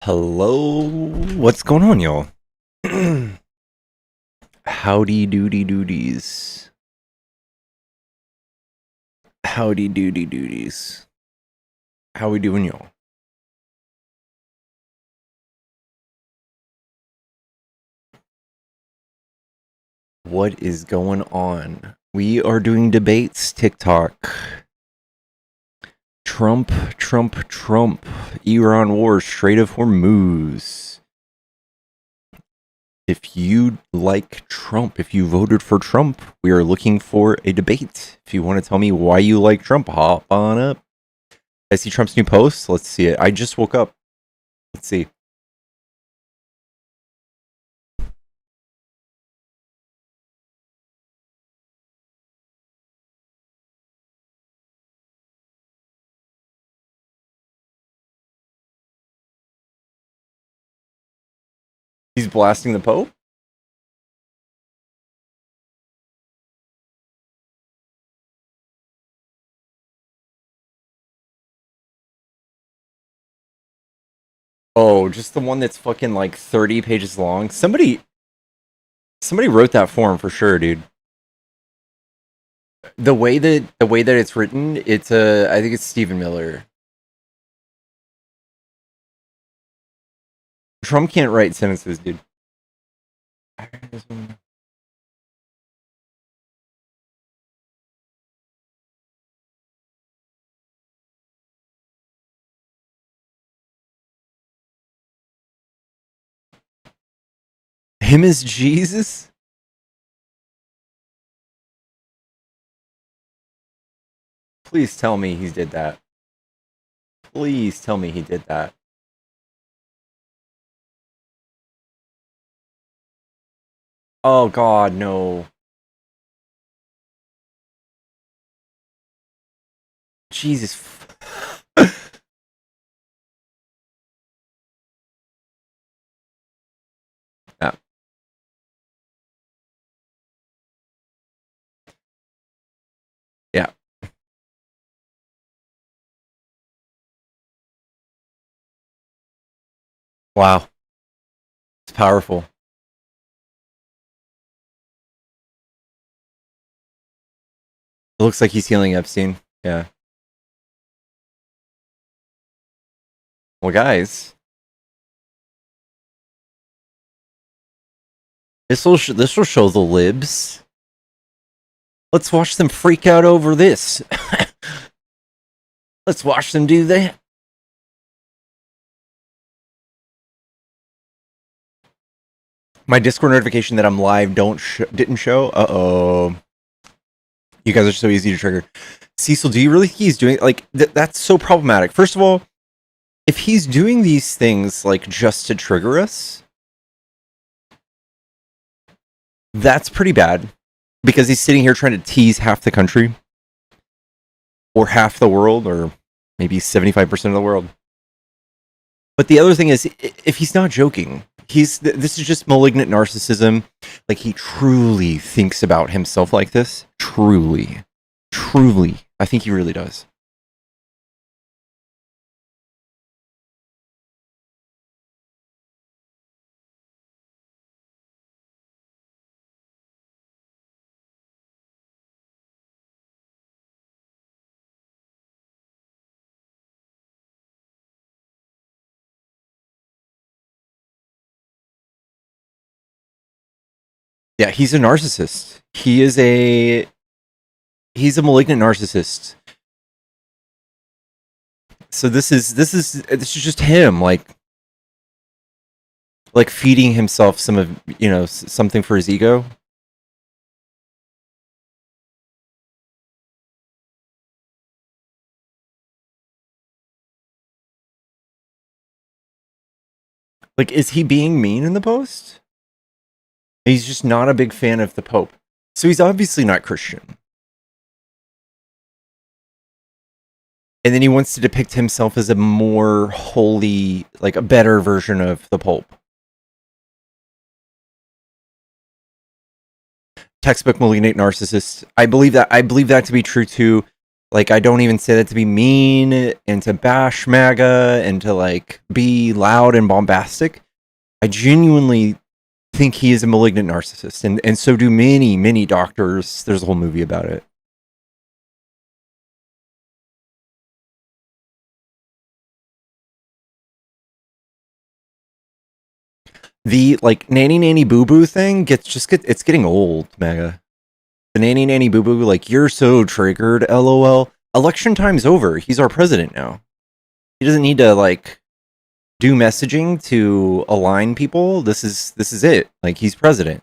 Hello, what's going on, y'all? Howdy doody doodies. Howdy doody doodies. How we doing, y'all? What is going on? We are doing debates, TikTok. Trump, Iran war, Strait of Hormuz. If you like Trump, if you voted for Trump, we are looking for a debate. If you want to tell me why you like Trump, hop on up. I see Trump's new post. Let's see it. I just woke up. Let's see. He's blasting the Pope? Oh, just the one that's fucking like 30 pages long. Somebody wrote that for him for sure, dude. The way that it's written, it's I think it's Stephen Miller. Trump can't write sentences, dude. Him as Jesus? Please tell me he did that. Please tell me he did that. Oh god, no. Jesus. Yeah. Yeah. Wow. It's powerful. It looks like he's healing Epstein. Yeah. Well, guys, this will show the libs. Let's watch them freak out over this. Let's watch them do that. My Discord notification that I'm live didn't show. Uh-oh. You guys are so easy to trigger. Cecil, do you really think he's doing like that's so problematic? First of all, if he's doing these things like just to trigger us, that's pretty bad because he's sitting here trying to tease half the country or half the world or maybe 75% of the world. But the other thing is, if he's not joking, this is just malignant narcissism. Like he truly thinks about himself like this. Truly, I think he really does. Yeah, he's a narcissist. He's a malignant narcissist. So this is just him like feeding himself some of, something for his ego. Like, is he being mean in the post? He's just not a big fan of the Pope. So he's obviously not Christian. And then he wants to depict himself as a more holy, like a better version of the Pope. Textbook malignant narcissist. I believe that to be true too. Like, I don't even say that to be mean and to bash MAGA and to like be loud and bombastic. I genuinely think he is a malignant narcissist, and so do many doctors. There's a whole movie about it. The like nanny boo boo thing it's getting old, MAGA. The nanny boo boo, like, you're so triggered, LOL. Election time's over. He's our president now. He doesn't need to like do messaging to align people. This is it. Like, he's president.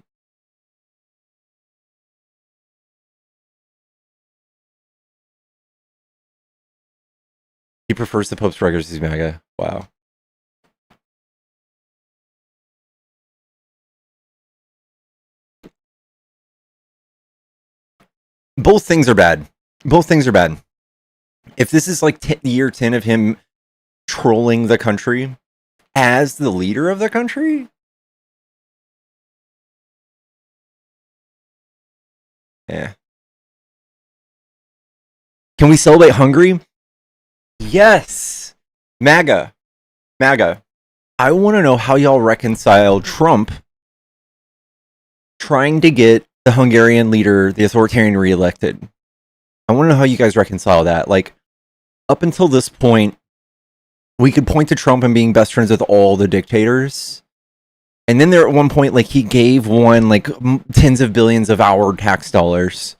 He prefers the Pope's records to MAGA. Wow. Both things are bad. Both things are bad. If this is like year 10 of him trolling the country as the leader of the country, yeah. Can we celebrate Hungary? Yes. MAGA. I want to know how y'all reconcile Trump trying to get the Hungarian leader, the authoritarian, reelected. I want to know how you guys reconcile that. Like, up until this point, we could point to Trump and being best friends with all the dictators. And then there at one point, like, he gave one like tens of billions of our tax dollars.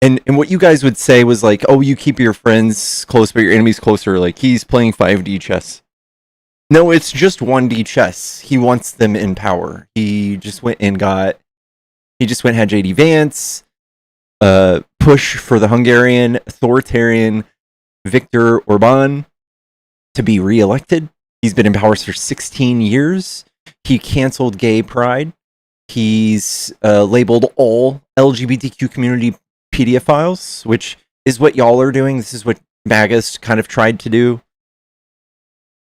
And what you guys would say was like, oh, you keep your friends close, but your enemies closer. Like, he's playing 5D chess. No, it's just 1D chess. He wants them in power. He just went and had JD Vance, push for the Hungarian authoritarian Viktor Orban to be reelected. He's been in power for 16 years. He canceled gay pride. He's labeled all LGBTQ community pedophiles, which is what y'all are doing. This is what MAGA's kind of tried to do.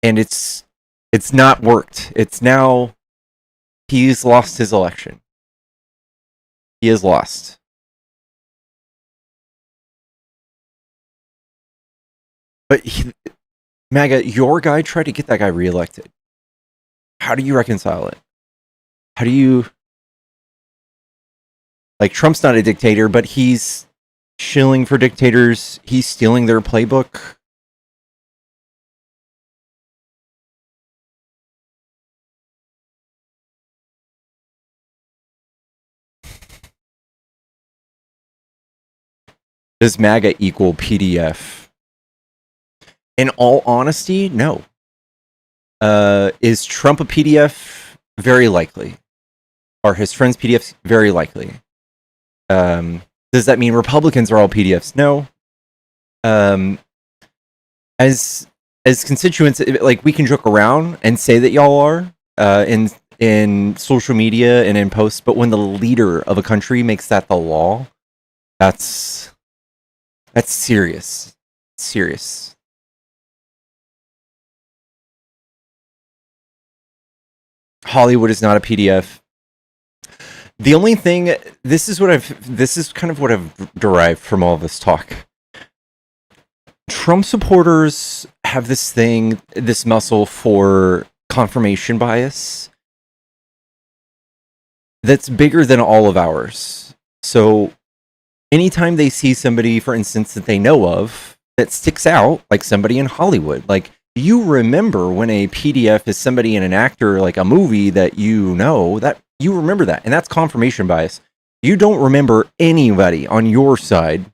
And it's not worked. It's now, he's lost his election. He is lost. But MAGA, your guy tried to get that guy reelected. How do you reconcile it? How do you... Like, Trump's not a dictator, but he's shilling for dictators. He's stealing their playbook. Does MAGA equal PDF? In all honesty, no. Is Trump a PDF? Very likely. Are his friends PDFs? Very likely. Does that mean Republicans are all PDFs? No. As constituents, like, we can joke around and say that y'all are in social media and in posts, but when the leader of a country makes that the law, that's serious. Serious. Hollywood is not a PDF. The only thing, this is kind of what I've derived from all this talk. Trump supporters have this muscle for confirmation bias that's bigger than all of ours. So anytime they see somebody, for instance, that they know of that sticks out, like somebody in Hollywood, like, you remember when a PDF is somebody in an actor, like a movie that you know, that You remember that, and that's confirmation bias. You don't remember anybody on your side.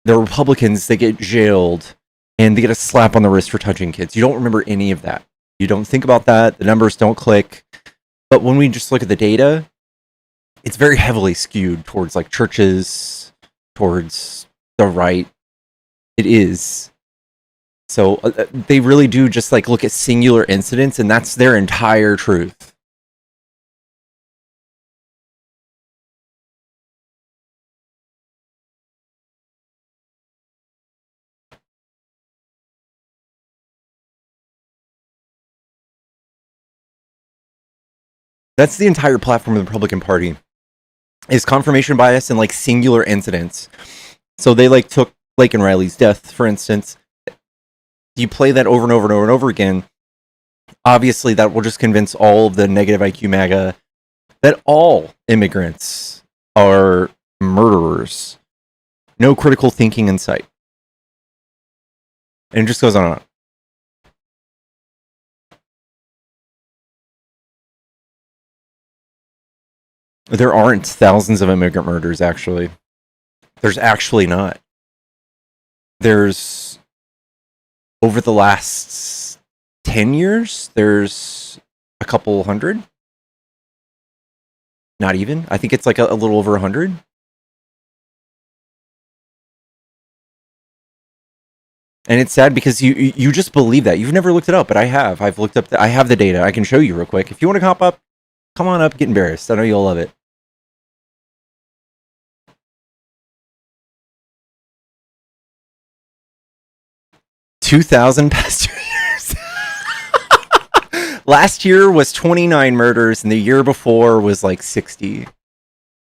The Republicans, they get jailed and they get a slap on the wrist for touching kids. You don't remember any of that. You don't think about that. The numbers don't click. But when we just look at the data, it's very heavily skewed towards like churches, towards the right. It is. So they really do just like look at singular incidents, and that's their entire truth. That's the entire platform of the Republican Party, is confirmation bias and like singular incidents. So they like took Blake and Riley's death, for instance. You play that over and over and over and over again. Obviously, that will just convince all of the negative IQ MAGA that all immigrants are murderers. No critical thinking in sight. And it just goes on and on. There aren't thousands of immigrant murders, actually. There's actually not. There's, over the last 10 years, there's a couple hundred. Not even. I think it's like a little over 100. And it's sad because you just believe that. You've never looked it up, but I have. I've looked up. I have the data. I can show you real quick. If you want to hop up, come on up, get embarrassed. I know you'll love it. 2,000 past 2 years. Last year was 29 murders, and the year before was like 60.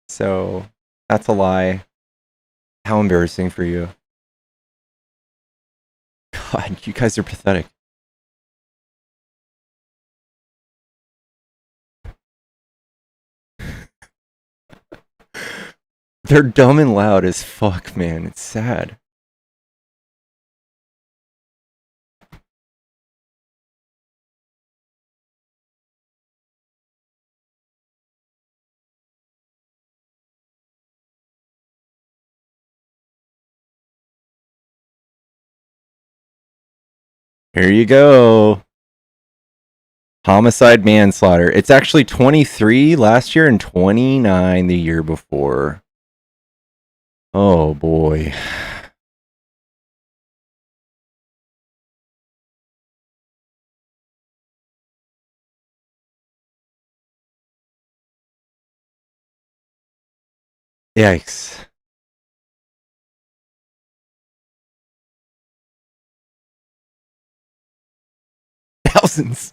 So that's a lie. How embarrassing for you. God, you guys are pathetic. They're dumb and loud as fuck, man. It's sad. Here you go. Homicide, manslaughter. It's actually 23 last year and 29 the year before. Oh boy. Yikes. Thousands.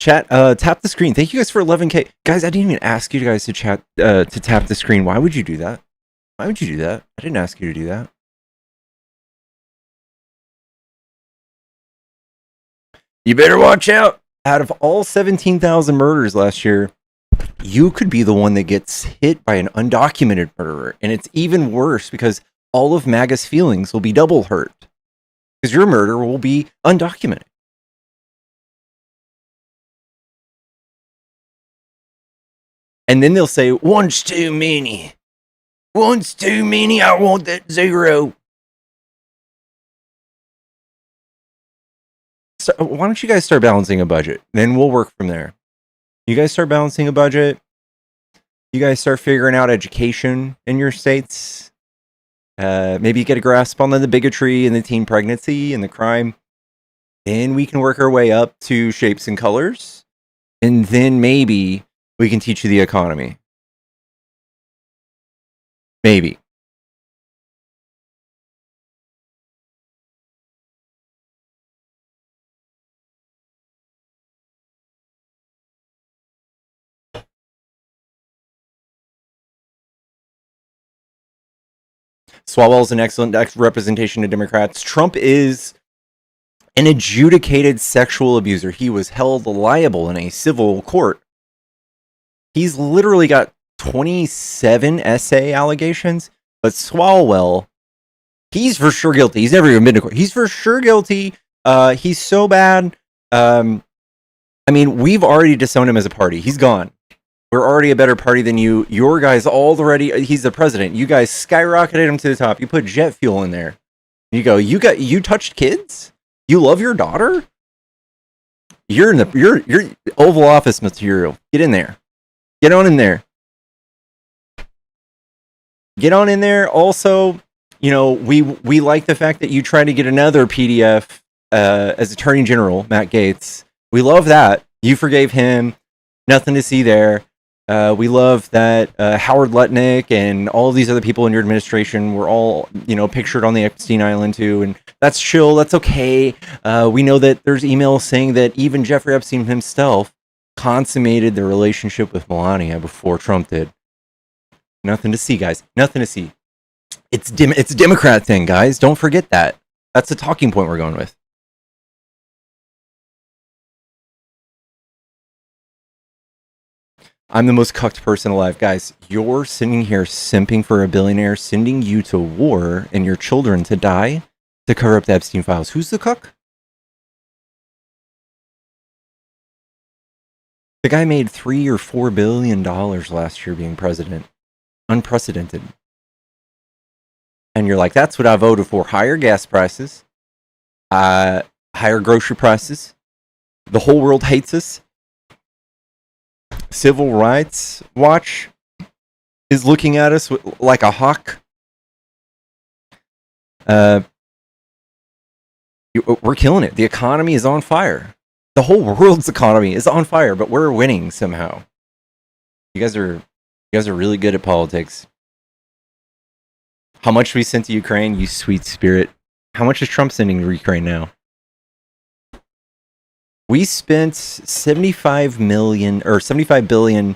Chat, tap the screen. Thank you guys for 11K. Guys, I didn't even ask you guys to chat, to tap the screen. Why would you do that? Why would you do that? I didn't ask you to do that. You better watch out. Out of all 17,000 murders last year, you could be the one that gets hit by an undocumented murderer. And it's even worse because all of MAGA's feelings will be double hurt. Because your murder will be undocumented. And then they'll say, one's too many. One's too many. I want that 0. So why don't you guys start balancing a budget? Then we'll work from there. You guys start balancing a budget. You guys start figuring out education in your states. Maybe get a grasp on the bigotry and the teen pregnancy and the crime. Then we can work our way up to shapes and colors. And then maybe we can teach you the economy. Maybe. Swalwell is an excellent representation of Democrats. Trump is an adjudicated sexual abuser. He was held liable in a civil court. He's literally got 27 essay allegations, but Swalwell, he's for sure guilty. He's never even been to court. He's for sure guilty. He's so bad. I mean, we've already disowned him as a party. He's gone. We're already a better party than you. Your guys already, he's the president. You guys skyrocketed him to the top. You put jet fuel in there. You go, you touched kids? You love your daughter? You're Oval Office material. Get in there. Get on in there. Get on in there. Also, you know, we like the fact that you try to get another PDF as Attorney General, Matt Gaetz. We love that. You forgave him. Nothing to see there. We love that Howard Lutnick and all of these other people in your administration were all, you know, pictured on the Epstein Island too. And that's chill. That's okay. We know that there's emails saying that even Jeffrey Epstein himself consummated the relationship with Melania before Trump did. Nothing to see, guys. Nothing to see. It's a Democrat thing, guys. Don't forget that. That's the talking point we're going with. I'm the most cucked person alive. Guys, you're sitting here simping for a billionaire, sending you to war and your children to die to cover up the Epstein files. Who's the cuck? The guy made $3 or $4 billion last year being president. Unprecedented. And you're like, that's what I voted for. Higher gas prices. Higher grocery prices. The whole world hates us. Civil Rights Watch is looking at us like a hawk. We're killing it. The economy is on fire. The whole world's economy is on fire, but we're winning somehow. You guys are really good at politics. How much we sent to Ukraine, you sweet spirit. How much is Trump sending to Ukraine now? We spent $75 billion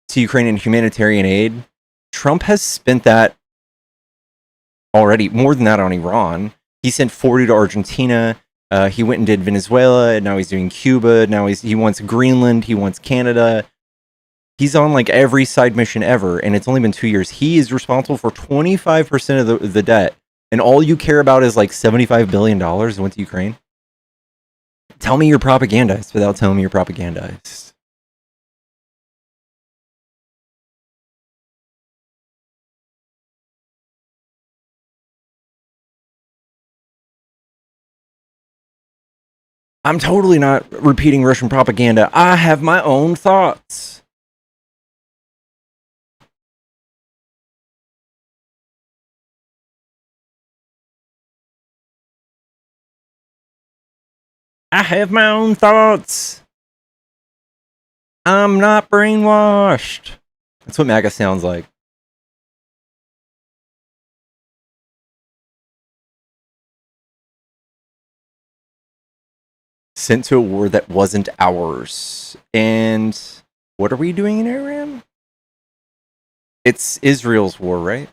to Ukraine in humanitarian aid. Trump has spent that already, more than that on Iran. He sent 40 to Argentina. He went and did Venezuela, and now he's doing Cuba. Now he wants Greenland. He wants Canada. He's on like every side mission ever, and it's only been 2 years. He is responsible for 25% of the debt, and all you care about is like $75 billion went to Ukraine. Tell me you're propagandized without telling me you're propagandized. I'm totally not repeating Russian propaganda. I have my own thoughts. I have my own thoughts. I'm not brainwashed. That's what MAGA sounds like. Sent to a war that wasn't ours. And what are we doing in Iran? It's Israel's war, right?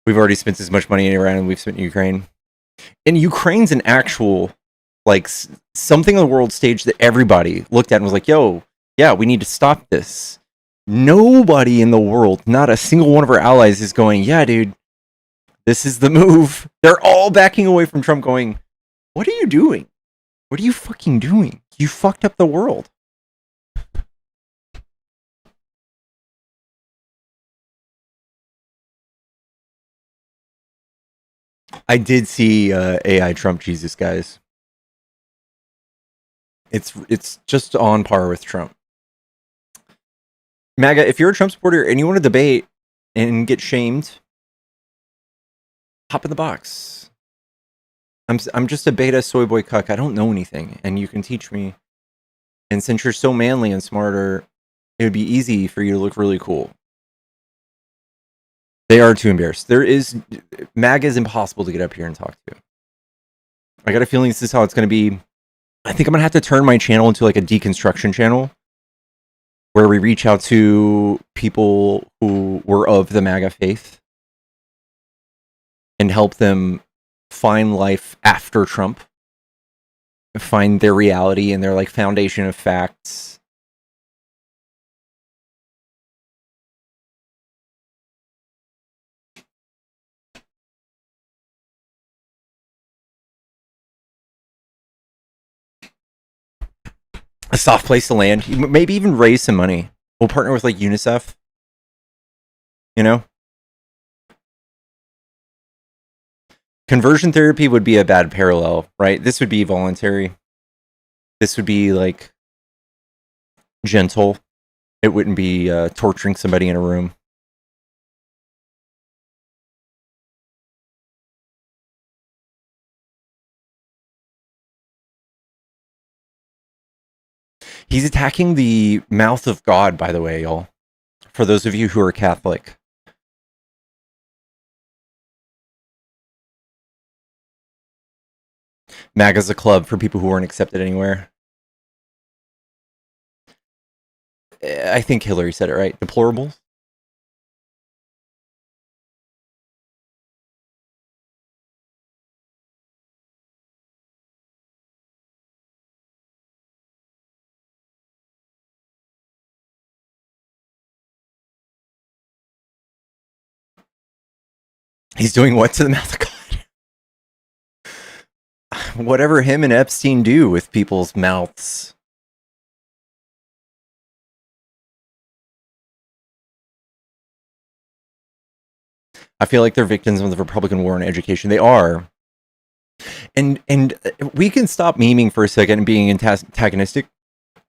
We've already spent as much money in Iran as we've spent in Ukraine. And Ukraine's an actual, like, something on the world stage that everybody looked at and was like, yo, yeah, we need to stop this. Nobody in the world, not a single one of our allies is going, yeah, dude, this is the move. They're all backing away from Trump going, what are you doing? What are you fucking doing? You fucked up the world. I did see AI Trump Jesus, guys. It's just on par with Trump. MAGA, if you're a Trump supporter and you want to debate and get shamed, hop in the box. I'm just a beta soy boy cuck. I don't know anything, and you can teach me. And since you're so manly and smarter, it would be easy for you to look really cool. They are too embarrassed. MAGA is impossible to get up here and talk to. I got a feeling this is how it's going to be. I think I'm going to have to turn my channel into like a deconstruction channel where we reach out to people who were of the MAGA faith and help them find life after Trump, find their reality and their like foundation of facts. A soft place to land. Maybe even raise some money. We'll partner with like UNICEF. You know? Conversion therapy would be a bad parallel, right? This would be voluntary. This would be like gentle. It wouldn't be torturing somebody in a room. He's attacking the mouth of God, by the way, y'all. For those of you who are Catholic. MAGA's a club for people who weren't accepted anywhere. I think Hillary said it right. Deplorables. He's doing what to the mouth of God? Whatever him and Epstein do with people's mouths. I feel like they're victims of the Republican war on education. They are. And we can stop memeing for a second and being antagonistic.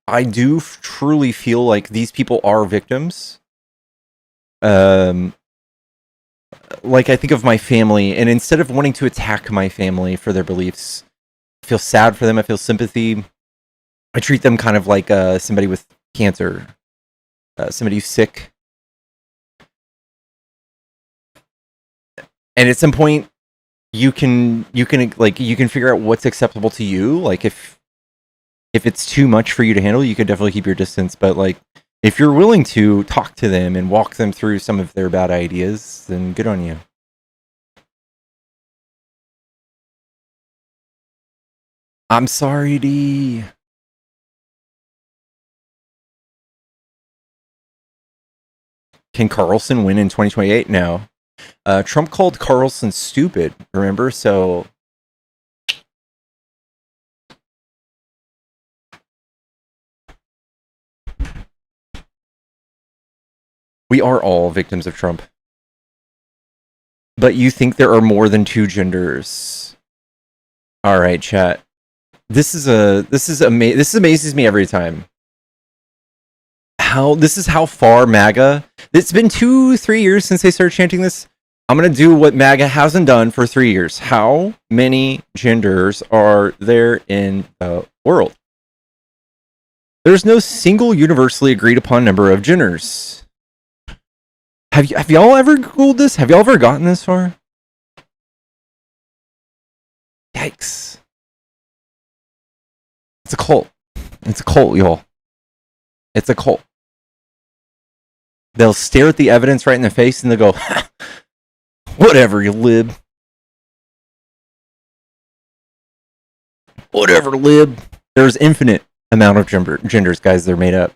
I do truly feel like these people are victims. Like I think of my family, and instead of wanting to attack my family for their beliefs, I feel sad for them. I feel sympathy. I treat them kind of like somebody with cancer, somebody who's sick. And at some point, you can figure out what's acceptable to you. Like if it's too much for you to handle, you can definitely keep your distance. But like if you're willing to talk to them and walk them through some of their bad ideas, then good on you. I'm sorry, D. Can Carlson win in 2028? No. Trump called Carlson stupid, remember? So we are all victims of Trump. But you think there are more than two genders. All right, chat. This amazes me every time. This is how far MAGA. It's been 2-3 years since they started chanting this. I'm gonna do what MAGA hasn't done for 3 years. How many genders are there in the world? There's no single universally agreed upon number of genders. Have y'all ever Googled this? Have y'all ever gotten this far? Yikes. It's a cult. It's a cult, y'all. It's a cult. They'll stare at the evidence right in the face and they'll go, whatever, you lib. Whatever, lib. There's infinite amount of genders, guys. They're made up.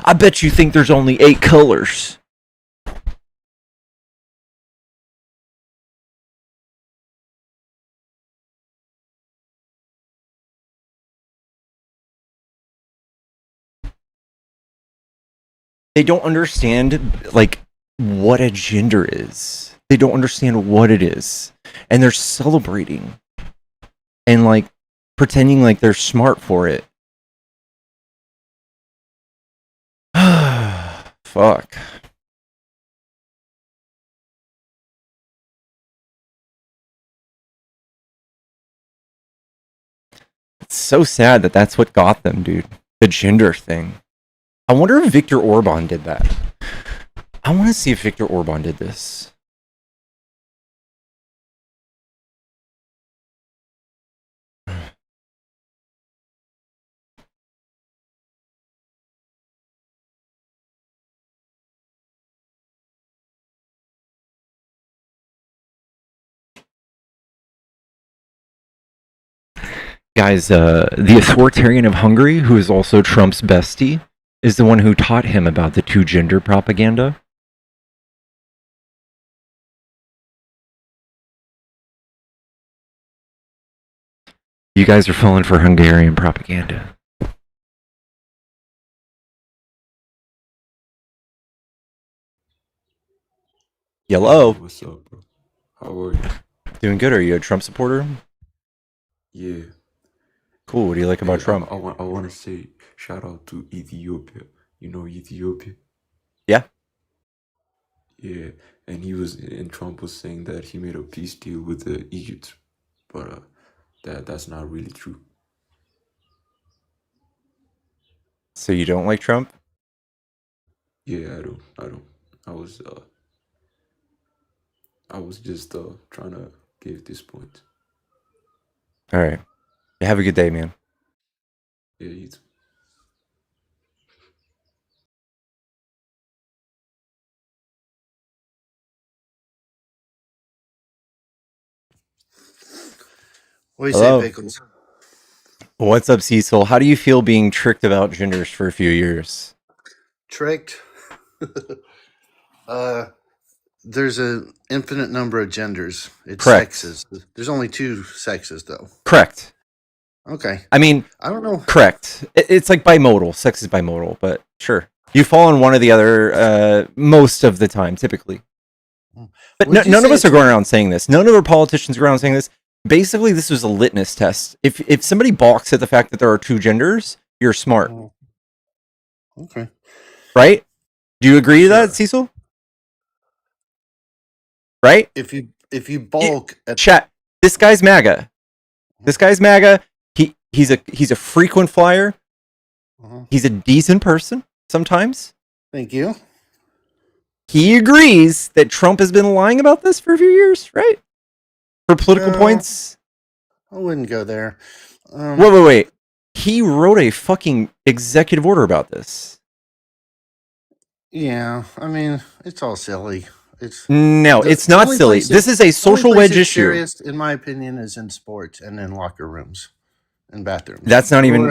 I bet you think there's only 8 colors. They don't understand, like, what a gender is. They don't understand what it is. And they're celebrating. And, like, pretending like they're smart for it. Fuck. It's so sad that that's what got them, dude. The gender thing. I wonder if Viktor Orban did that. I want to see if Viktor Orban did this. Guys, the authoritarian of Hungary, who is also Trump's bestie, is the one who taught him about the two-gender propaganda. You guys are falling for Hungarian propaganda. Hello. Hey, what's up, bro? How are you? Doing good. Are you a Trump supporter? Yeah. Cool. What do you like about Hey, Trump? I want to say shout out to Ethiopia. You know Ethiopia? Yeah. Yeah. And Trump was saying that he made a peace deal with Egypt, but that's not really true. So you don't like Trump? Yeah, I don't. I was I was just trying to give this point. All right. Have a good day, man. Yeah, you too. What do you Hello. say, Pickles? What's up, Cecil? How do you feel being tricked about genders for a few years? Tricked? There's an infinite number of genders. It's Correct. sexes. There's only two sexes, though. Correct. Okay. I mean, I don't know. correct. It's like bimodal. Sex is bimodal, but sure. You fall on one or the other most of the time, typically. But none of us are going around saying this. None of our politicians are going around saying this. Basically, this was a litmus test. If somebody balks at the fact that there are two genders, you're smart. Okay. Right? Do you agree to that, Cecil? Right? If you balk at chat, this guy's MAGA. This guy's MAGA. He's a frequent flyer. He's a decent person sometimes. Thank you. He agrees that Trump has been lying about this for a few years, right? For political points. I wouldn't go there. Wait. He wrote a fucking executive order about this. Yeah, I mean, it's all silly. It's not silly. This is a social wedge issue. Serious, in my opinion, is in sports and in locker rooms and bathrooms. That's not even.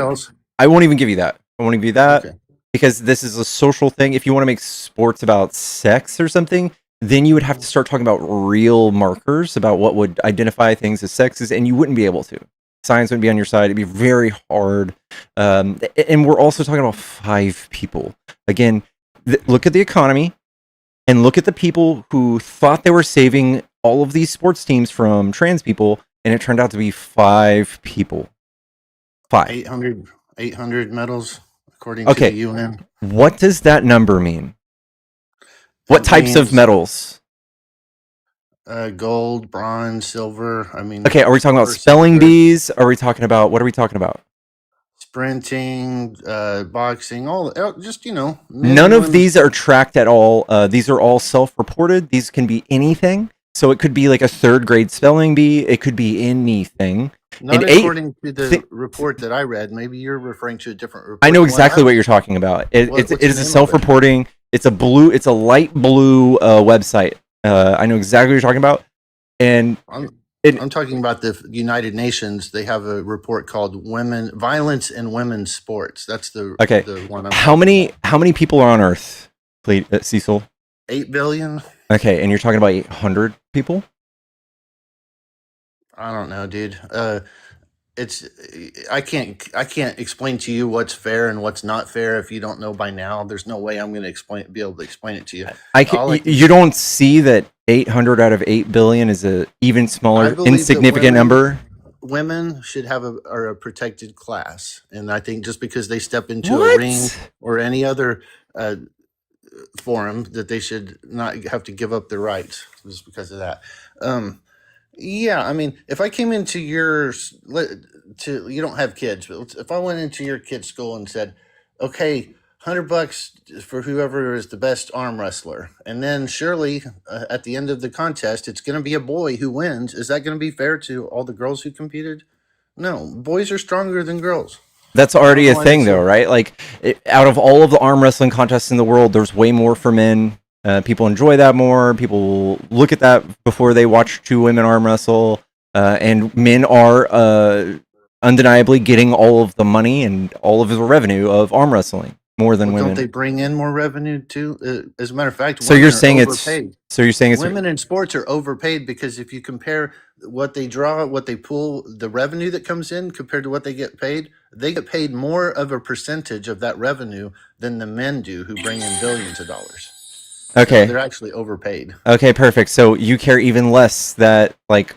I won't even give you that. I won't give you that because this is a social thing. If you want to make sports about sex or something, then you would have to start talking about real markers about what would identify things as sexes, and you wouldn't be able to. Science wouldn't be on your side. It'd be very hard. And we're also talking about 5 people. Again, look at the economy. And look at the people who thought they were saving all of these sports teams from trans people, and it turned out to be 5 people. 5. 800 medals, according to the UN. What does that number mean? What types of medals? Gold, bronze, silver. I mean. Okay, are we talking about spelling bees? Are we talking about, what are we talking about? Sprinting, boxing, all just, none of these are tracked at all. These are all self-reported. These can be anything. So it could be like a 3rd grade spelling bee. It could be anything. Not according to the report that I read. Maybe you're referring to a different report. I know exactly what you're talking about. It is a self-reporting. It's a light blue website. I know exactly what you're talking about. And I'm talking about the United Nations. They have a report called Violence in Women's Sports. That's the one. How many people are on Earth, please, Cecil? 8 billion. Okay, and you're talking about 800 people? I don't know, dude. I can't explain to you what's fair and what's not fair if you don't know by now. There's no way I'm going to be able to explain it to you. You don't see that 800 out of 8 billion is a even smaller, insignificant number? Women should have a protected class, and I think just because they step into a ring or any other forum, that they should not have to give up their rights just because of that. Yeah, I mean, if I came into you don't have kids, but if I went into your kid's school and said, okay, $100 for whoever is the best arm wrestler, and then surely at the end of the contest, it's going to be a boy who wins. Is that going to be fair to all the girls who competed? No, boys are stronger than girls. That's already a thing, though, right? Like, out of all of the arm wrestling contests in the world, there's way more for men. People enjoy that more. People look at that before they watch 2 women arm wrestle. And men are undeniably getting all of the money and all of the revenue of arm wrestling more than women. Don't they bring in more revenue too? As a matter of fact, So women you're are saying overpaid. it's Women in sports are overpaid because if you compare what they draw, what they pull, the revenue that comes in compared to what they get paid more of a percentage of that revenue than the men do who bring in billions of dollars. okay. So they're actually overpaid. Okay, perfect. So you care even less that like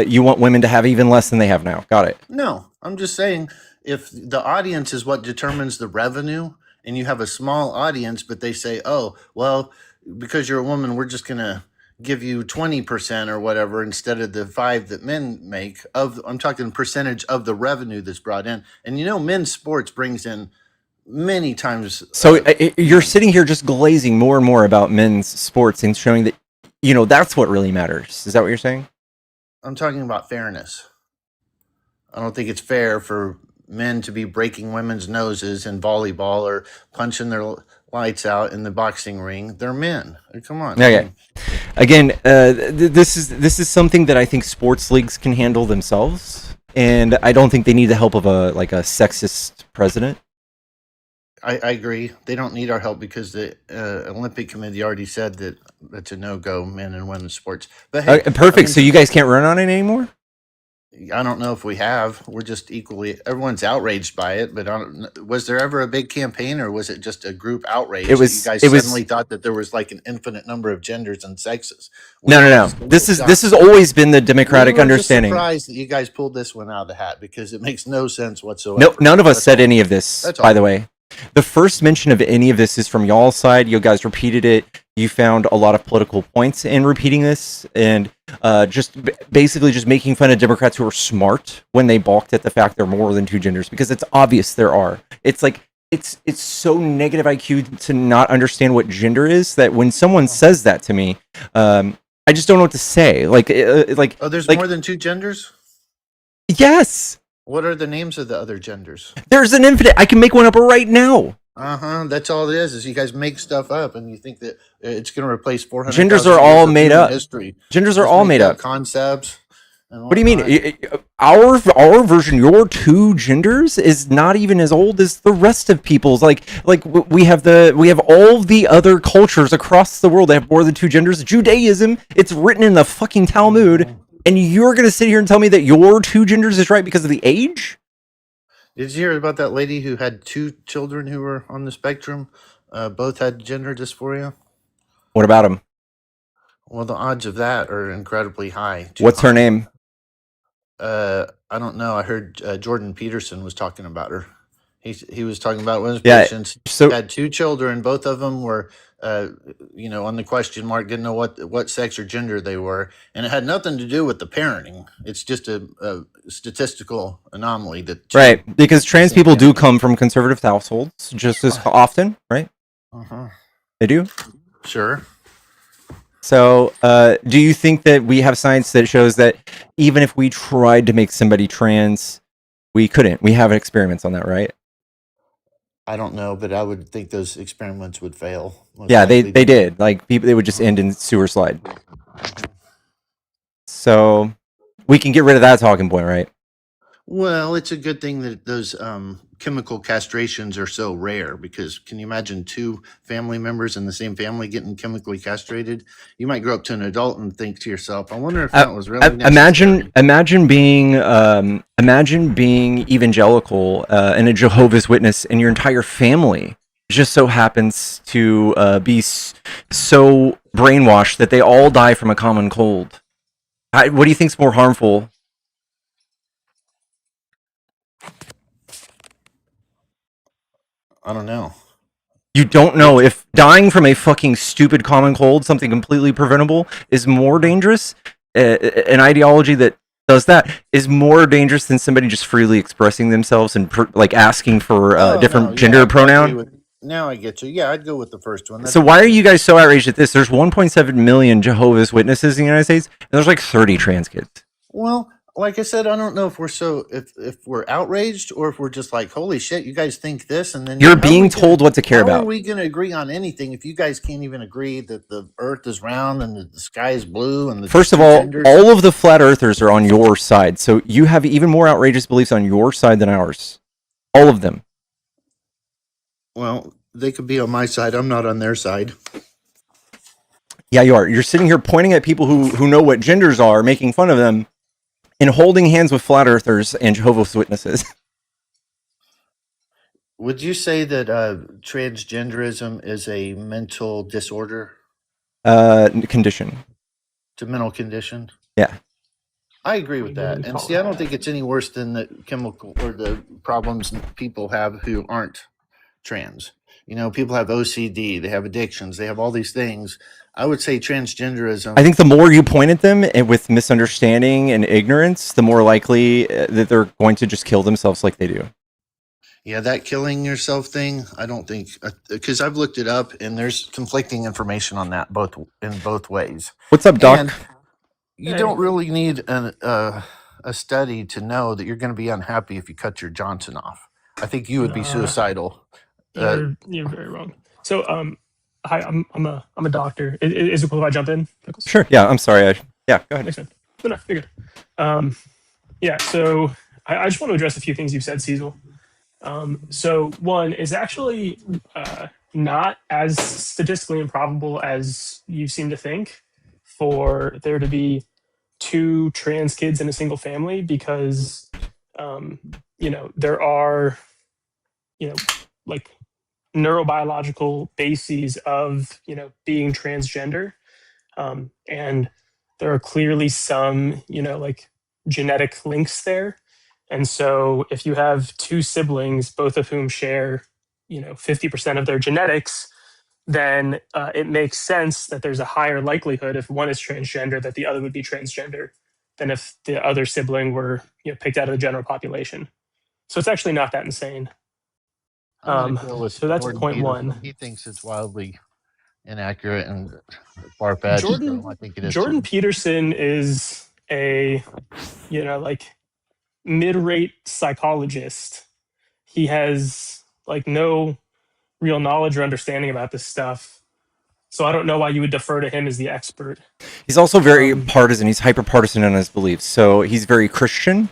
you want women to have even less than they have now. Got it. No, I'm just saying if the audience is what determines the revenue and you have a small audience, but they say, oh, well, because you're a woman, we're just going to give you 20% or whatever instead of the 5 that men make I'm talking percentage of the revenue that's brought in. And men's sports brings in many times. So you're sitting here just glazing more and more about men's sports and showing that, that's what really matters. Is that what you're saying? I'm talking about fairness. I don't think it's fair for men to be breaking women's noses in volleyball or punching their lights out in the boxing ring. They're men. Come on. Okay. Again, this is something that I think sports leagues can handle themselves, and I don't think they need the help of a sexist president. I agree. They don't need our help because the Olympic Committee already said that that's a no-go, men and women's sports. But hey, perfect. So you guys can't run on it anymore? I don't know if we have. We're just everyone's outraged by it, but was there ever a big campaign or was it just a group outrage? You guys suddenly thought that there was like an infinite number of genders and sexes. No. This has always been the Democratic understanding. I'm surprised that you guys pulled this one out of the hat because it makes no sense whatsoever. No, none of us said any of this, by the way. The first mention of any of this is from y'all's side. You guys repeated it. You found a lot of political points in repeating this, and basically just making fun of Democrats who are smart when they balked at the fact there are more than 2 genders, because it's obvious there are. It's like it's so negative IQ to not understand what gender is that when someone says that to me, I just don't know what to say. There's more than 2 genders? Yes. What are the names of the other genders? There's an infinite. I can make one up right now. That's all it is you guys make stuff up and you think that it's going to replace 400 genders are all made up. History. Genders are all made up. Concepts. What do you mean? Our version, your 2 genders, is not even as old as the rest of people's. Like we have all the other cultures across the world that have more than 2 genders. Judaism, it's written in the fucking Talmud. And you're going to sit here and tell me that your 2 genders is right because of the age? Did you hear about that lady who had 2 children who were on the spectrum? Both had gender dysphoria? What about them? Well, the odds of that are incredibly high. What's her name? I don't know. I heard Jordan Peterson was talking about her. He was talking about one of his patients. So had 2 children. Both of them were, on the question mark, didn't know what sex or gender they were, and it had nothing to do with the parenting. It's just a statistical anomaly that. Right, because trans people do come from conservative households just as often, right? They do. Sure. So, do you think that we have science that shows that even if we tried to make somebody trans, we couldn't? We have experiments on that, right? I don't know, but I would think those experiments would fail. Yeah, they did. Like they would just end in sewer slide. So we can get rid of that talking point, right? Well, it's a good thing that those chemical castrations are so rare, because can you imagine 2 family members in the same family getting chemically castrated? You might grow up to an adult and think to yourself, I wonder if that was really necessary. Imagine being evangelical and a Jehovah's Witness, and your entire family just so happens to be so brainwashed that they all die from a common cold. What do you think's more harmful? I don't know. You don't know if dying from a fucking stupid common cold, something completely preventable, is more dangerous. An ideology that does that is more dangerous than somebody just freely expressing themselves and asking for different gender pronoun. Now I get you. Yeah, I'd go with the first one. So why are you guys so outraged at this? There's 1.7 million Jehovah's Witnesses in the United States, and there's like 30 trans kids. Well, like I said, I don't know if we're if we're outraged or if we're just like, holy shit, you guys think this, and then You're being told what to care how are about. we going to agree on anything if you guys can't even agree that the Earth is round and the sky is blue and the First of all of the flat earthers are on your side, so you have even more outrageous beliefs on your side than ours. All of them. Well, they could be on my side. I'm not on their side. Yeah, you are. You're sitting here pointing at people who know what genders are, making fun of them, and holding hands with flat earthers and Jehovah's Witnesses. Would you say that transgenderism is a mental disorder? Condition. It's a mental condition? Yeah. I agree with that. And see, I don't think it's any worse than the chemical or the problems people have who aren't trans. You know, people have OCD, they have addictions, they have all these things. I would say transgenderism. I think the more you point at them with misunderstanding and ignorance, the more likely that they're going to just kill themselves like they do. Yeah, that killing yourself thing, I don't think, because I've looked it up and there's conflicting information on that in both ways. What's up, Doc? And you don't really need a study to know that you're going to be unhappy if you cut your Johnson off. I think you would be suicidal. You're very wrong. So, hi, I'm a doctor. Is it cool if I jump in? Pickles? Sure. Yeah. I'm sorry. Yeah. Go ahead. Makes sense. No, you're good. Yeah. So I just want to address a few things you've said, Cecil. So one is actually not as statistically improbable as you seem to think for there to be 2 trans kids in a single family because, there are, like neurobiological bases of, being transgender. And there are clearly some, like genetic links there. And so if you have 2 siblings, both of whom share, 50% of their genetics, then it makes sense that there's a higher likelihood if one is transgender that the other would be transgender than if the other sibling were, picked out of the general population. So it's actually not that insane. So that's point one. He thinks it's wildly inaccurate and far-fetched. I think it is. Jordan Peterson is a, like mid-rate psychologist. He has like no real knowledge or understanding about this stuff. So I don't know why you would defer to him as the expert. He's also very partisan. He's hyper partisan in his beliefs. So he's very Christian,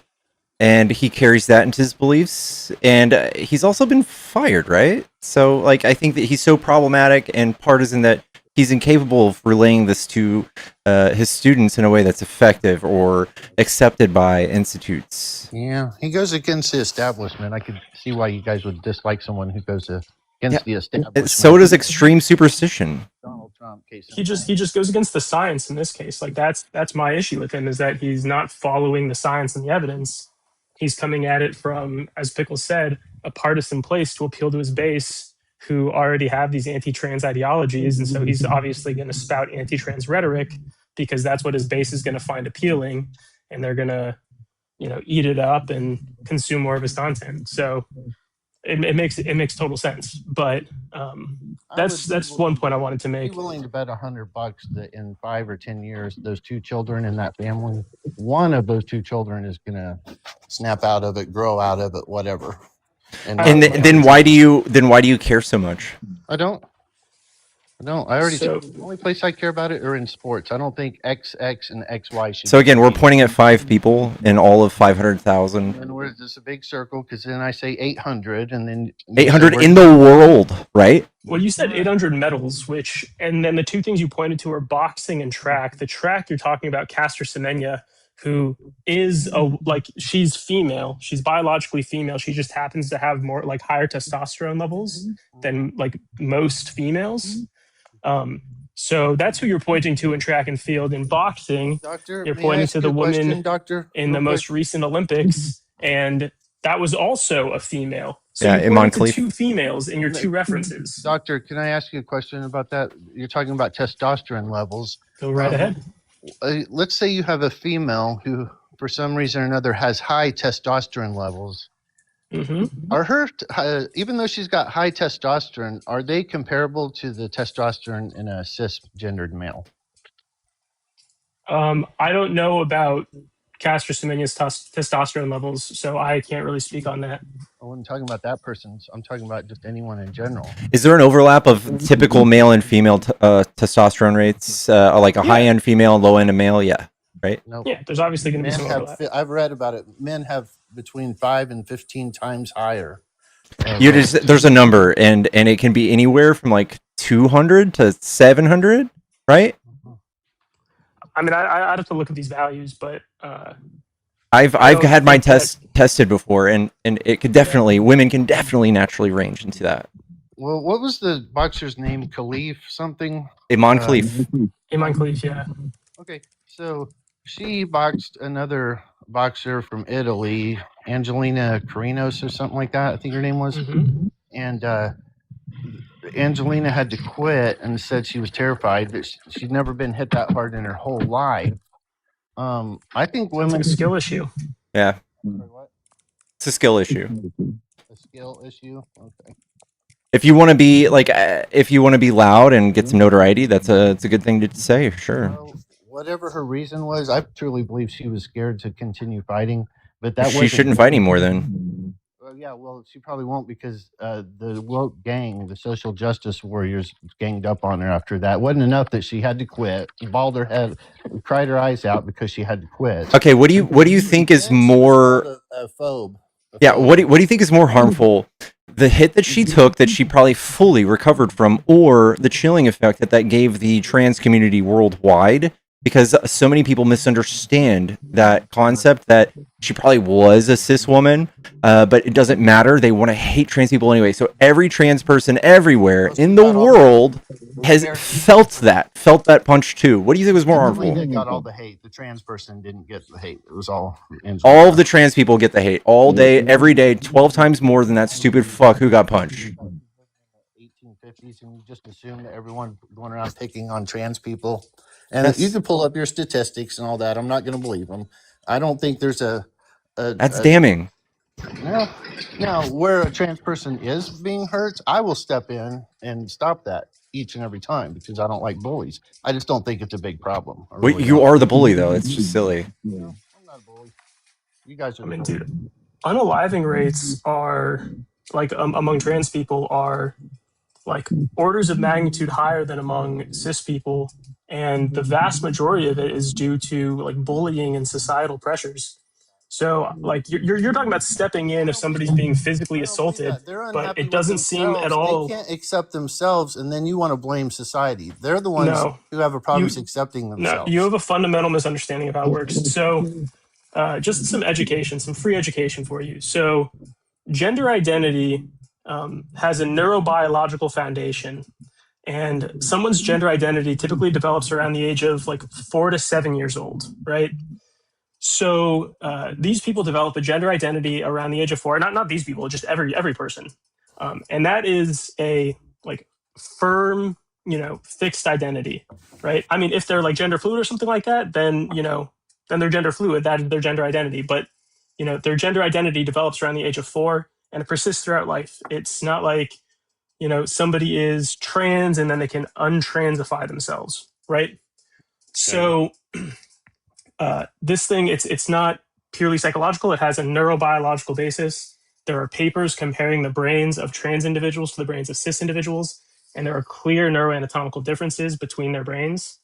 and he carries that into his beliefs. And he's also been fired, right? So, like, I think that he's so problematic and partisan that he's incapable of relaying this to his students in a way that's effective or accepted by institutes. Yeah, he goes against the establishment. I could see why you guys would dislike someone who goes against the establishment. So does extreme superstition. Donald Trump case. He just goes against the science in this case. Like that's my issue with him is that he's not following the science and the evidence. He's coming at it from, as Pickles said, a partisan place to appeal to his base who already have these anti-trans ideologies. And so he's obviously going to spout anti-trans rhetoric because that's what his base is going to find appealing. And they're going to, eat it up and consume more of his content. So it makes total sense. But that's one point I wanted to make. Be willing to bet $100 that in 5 or 10 years, those 2 children in that family, one of those 2 children is going to snap out of it, grow out of it, whatever. And then why do you care so much? I don't. I already said the only place I care about it are in sports. I don't think XX and XY should. So again, we're pointing at 5 people in all of 500,000. And we're just a big circle because then I say 800 and then 800 in the world, right? Well, you said 800 medals, and then the 2 things you pointed to are boxing and track. The track you're talking about, Caster Semenya, who is she's female. She's biologically female. She just happens to have more like higher testosterone levels than like most females. So that's who you're pointing to in track and field. In boxing, you're pointing to the woman in the most recent Olympics, and that was also a female. So you pointed to 2 females in your 2 references. Doctor, can I ask you a question about that? You're talking about testosterone levels. Go right ahead. Let's say you have a female who, for some reason or another, has high testosterone levels. Mm-hmm. Are her, even though she's got high testosterone, are they comparable to the testosterone in a cisgendered male? I don't know about castrous-Semenya testosterone levels, so I can't really speak on that. I wasn't talking about that person. I'm talking about just anyone in general. Is there an overlap of typical male and female testosterone rates? Like a high-end female, low-end male? Yeah, right? No. Yeah, there's obviously going to be some overlap. I've read about it. Men have between 5 and 15 times higher. There's a number, and it can be anywhere from like 200 to 700, right? I mean, I'd have to look at these values, but I've had my tested before, and it could definitely women can definitely naturally range into that. Well, what was the boxer's name? Khalif something? Iman Khalif. Iman Khalif, yeah. Okay, so she boxed another boxer from Italy, Angelina Carinos or something like that, I think her name was. Mm-hmm. And Angelina had to quit and said she was terrified that she'd never been hit that hard in her whole life. I think women... It's like a skill issue. Yeah. What? It's a skill issue. A skill issue? Okay. If you want to be loud and get some notoriety, it's a good thing to say, sure. Well, whatever her reason was, I truly believe she was scared to continue fighting. But She shouldn't fight anymore then. Yeah, well, she probably won't because the woke gang, the social justice warriors, ganged up on her after that. It wasn't enough that she had to quit, bawled her head, cried her eyes out because she had to quit. Okay, what do you think is more a phobe? Yeah, what do you think is more harmful? The hit that she took that she probably fully recovered from, or the chilling effect that gave the trans community worldwide? Because so many people misunderstand that concept that she probably was a cis woman, but it doesn't matter. They want to hate trans people anyway. So every trans person everywhere in the world has felt that punch too. What do you think was more harmful? They got all the hate. The trans person didn't get the hate. It was all of the trans people get the hate all day, every day, 12 times more than that stupid fuck who got punched. 1850s, and you just assume that everyone going around picking on trans people. And you can pull up your statistics and all that. I'm not going to believe them. I don't think there's that's damning. Now, where a trans person is being hurt, I will step in and stop that each and every time because I don't like bullies. I just don't think it's a big problem. Really you are the bully, though. It's just silly. No, I'm not a bully. You guys are. I mean, dude, unaliving rates are like among trans people are like orders of magnitude higher than among cis people, and the vast majority of it is due to like bullying and societal pressures. So like you're talking about stepping in if somebody's being physically assaulted, but it doesn't seem at all. They can't accept themselves, and then you want to blame society. They're the ones who have a problem accepting themselves. No, you have a fundamental misunderstanding of how it works. So just some education, some free education for you. So gender identity has a neurobiological foundation, and someone's gender identity typically develops around the age of like 4 to 7 years old, right? So these people develop a gender identity around the age of 4. Not these people, just every person, and that is a like firm, fixed identity, right? I mean, if they're like gender fluid or something like that, then then they're gender fluid. That is their gender identity, but their gender identity develops around the age of 4. And it persists throughout life. It's not like, somebody is trans and then they can untransify themselves, right? Okay. So this thing, it's not purely psychological. It has a neurobiological basis. There are papers comparing the brains of trans individuals to the brains of cis individuals, and there are clear neuroanatomical differences between their brains.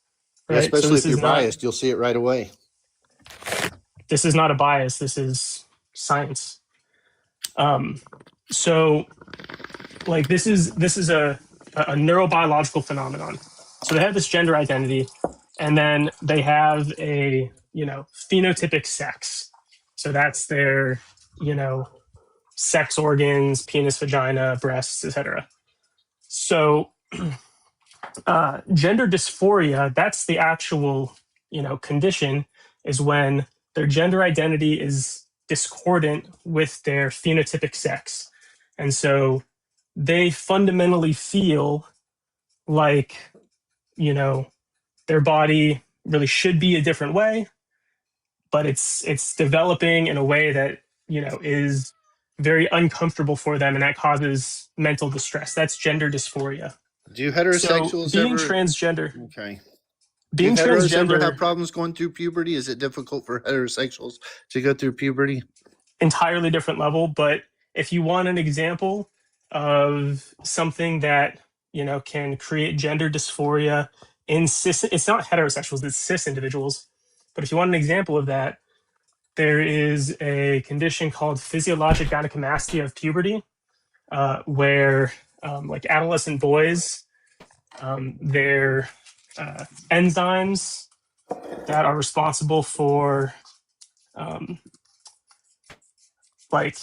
Right? Yeah, especially if you're biased, you'll see it right away. This is not a bias. This is science. So like this is a neurobiological phenomenon. So they have this gender identity, and then they have a phenotypic sex. So that's their sex organs, penis, vagina, breasts, etc. So gender dysphoria, that's the actual condition, is when their gender identity is discordant with their phenotypic sex. And so they fundamentally feel like, their body really should be a different way, but it's developing in a way that, is very uncomfortable for them, and that causes mental distress. That's gender dysphoria. Do heterosexuals being transgender? Okay. being Do heteros ever transgender, have problems going through puberty? Is it difficult for heterosexuals to go through puberty? entirely different level. But if you want an example of something that can create gender dysphoria in cis, it's not heterosexuals, it's cis individuals. But if you want an example of that, there is a condition called physiologic gynecomastia of puberty, where like adolescent boys, their enzymes that are responsible for um, like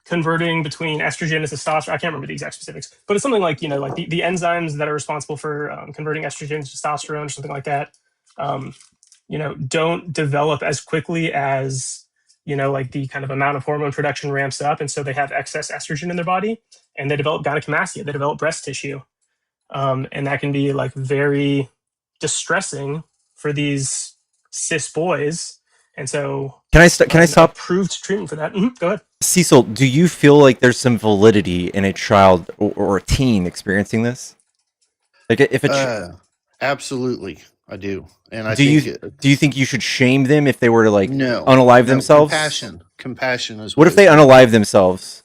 converting between estrogen and testosterone. I can't remember the exact specifics, but it's something like like the enzymes that are responsible for converting estrogen to testosterone or something like that. Um, don't develop as quickly as like the kind of amount of hormone production ramps up, and so they have excess estrogen in their body, and they develop gynecomastia. They develop breast tissue, and that can be like very distressing for these cis boys. And so, Can I stop? Approved treatment for that. Go ahead. Cecil, do you feel like there's some validity in a child or a teen experiencing this? Like if Absolutely, I do. And I do you think you should shame them if they were to like unalive themselves? Compassion is. What if they unalive themselves?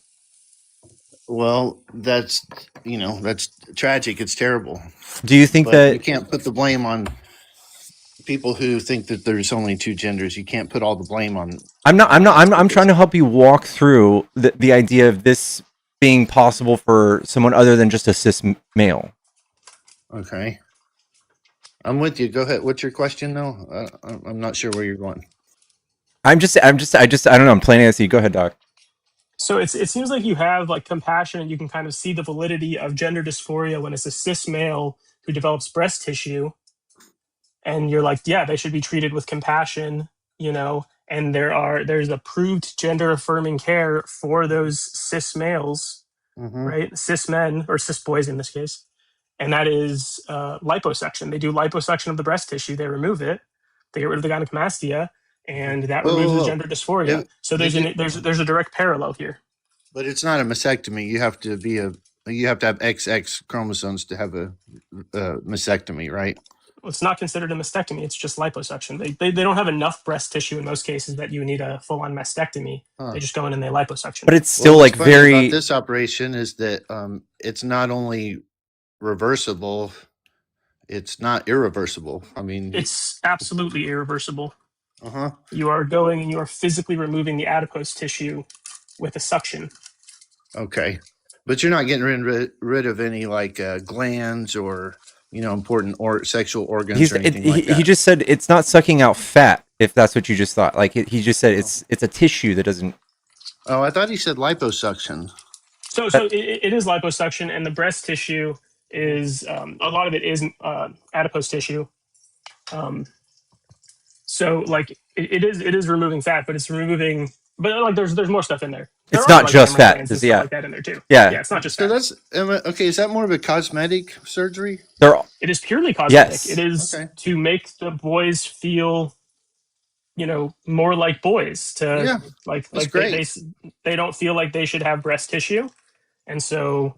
Well, that's that's tragic. It's terrible. Do you think that you can't put the blame on people who think that there's only two genders? You can't put all the blame on. I'm trying to help you walk through the idea of this being possible for someone other than just a cis male. Okay. I'm with you. Go ahead. What's your question though? I'm not sure where you're going. I don't know. I'm planning to see. Go ahead, Doc. So it seems like you have like compassion, and you can kind of see the validity of gender dysphoria when it's a cis male who develops breast tissue, and you're like, yeah, they should be treated with compassion, and there's approved gender affirming care for those cis males, right? Cis men or cis boys in this case. And that is liposuction. They do liposuction of the breast tissue. They remove it. They get rid of the gynecomastia, and that removes the gender dysphoria. So there's a direct parallel here. But it's not a mastectomy. You have to have XX chromosomes to have a mastectomy, right? Well, it's not considered a mastectomy. It's just liposuction. They don't have enough breast tissue in most cases that you need a full on mastectomy. They just go in and they liposuction. But it's still like very. About this operation is that it's not only reversible, it's not irreversible. I mean, it's absolutely irreversible. You are going and you are physically removing the adipose tissue with a suction. Okay, but you're not getting rid of any like glands or important or sexual organs or anything like that. He just said it's not sucking out fat. If that's what you just thought, like he just said it's a tissue that doesn't. Oh, I thought he said liposuction. So it is liposuction, and the breast tissue is a lot of it is adipose tissue. So like it is removing fat, but it's removing. But like there's more stuff in there. It's not just fat. And stuff like that in there too. Yeah, it's not just so fat. That's okay. Is that more of a cosmetic surgery? It is purely cosmetic. Yes. It is to make the boys feel, more like boys. They don't feel like they should have breast tissue, and so,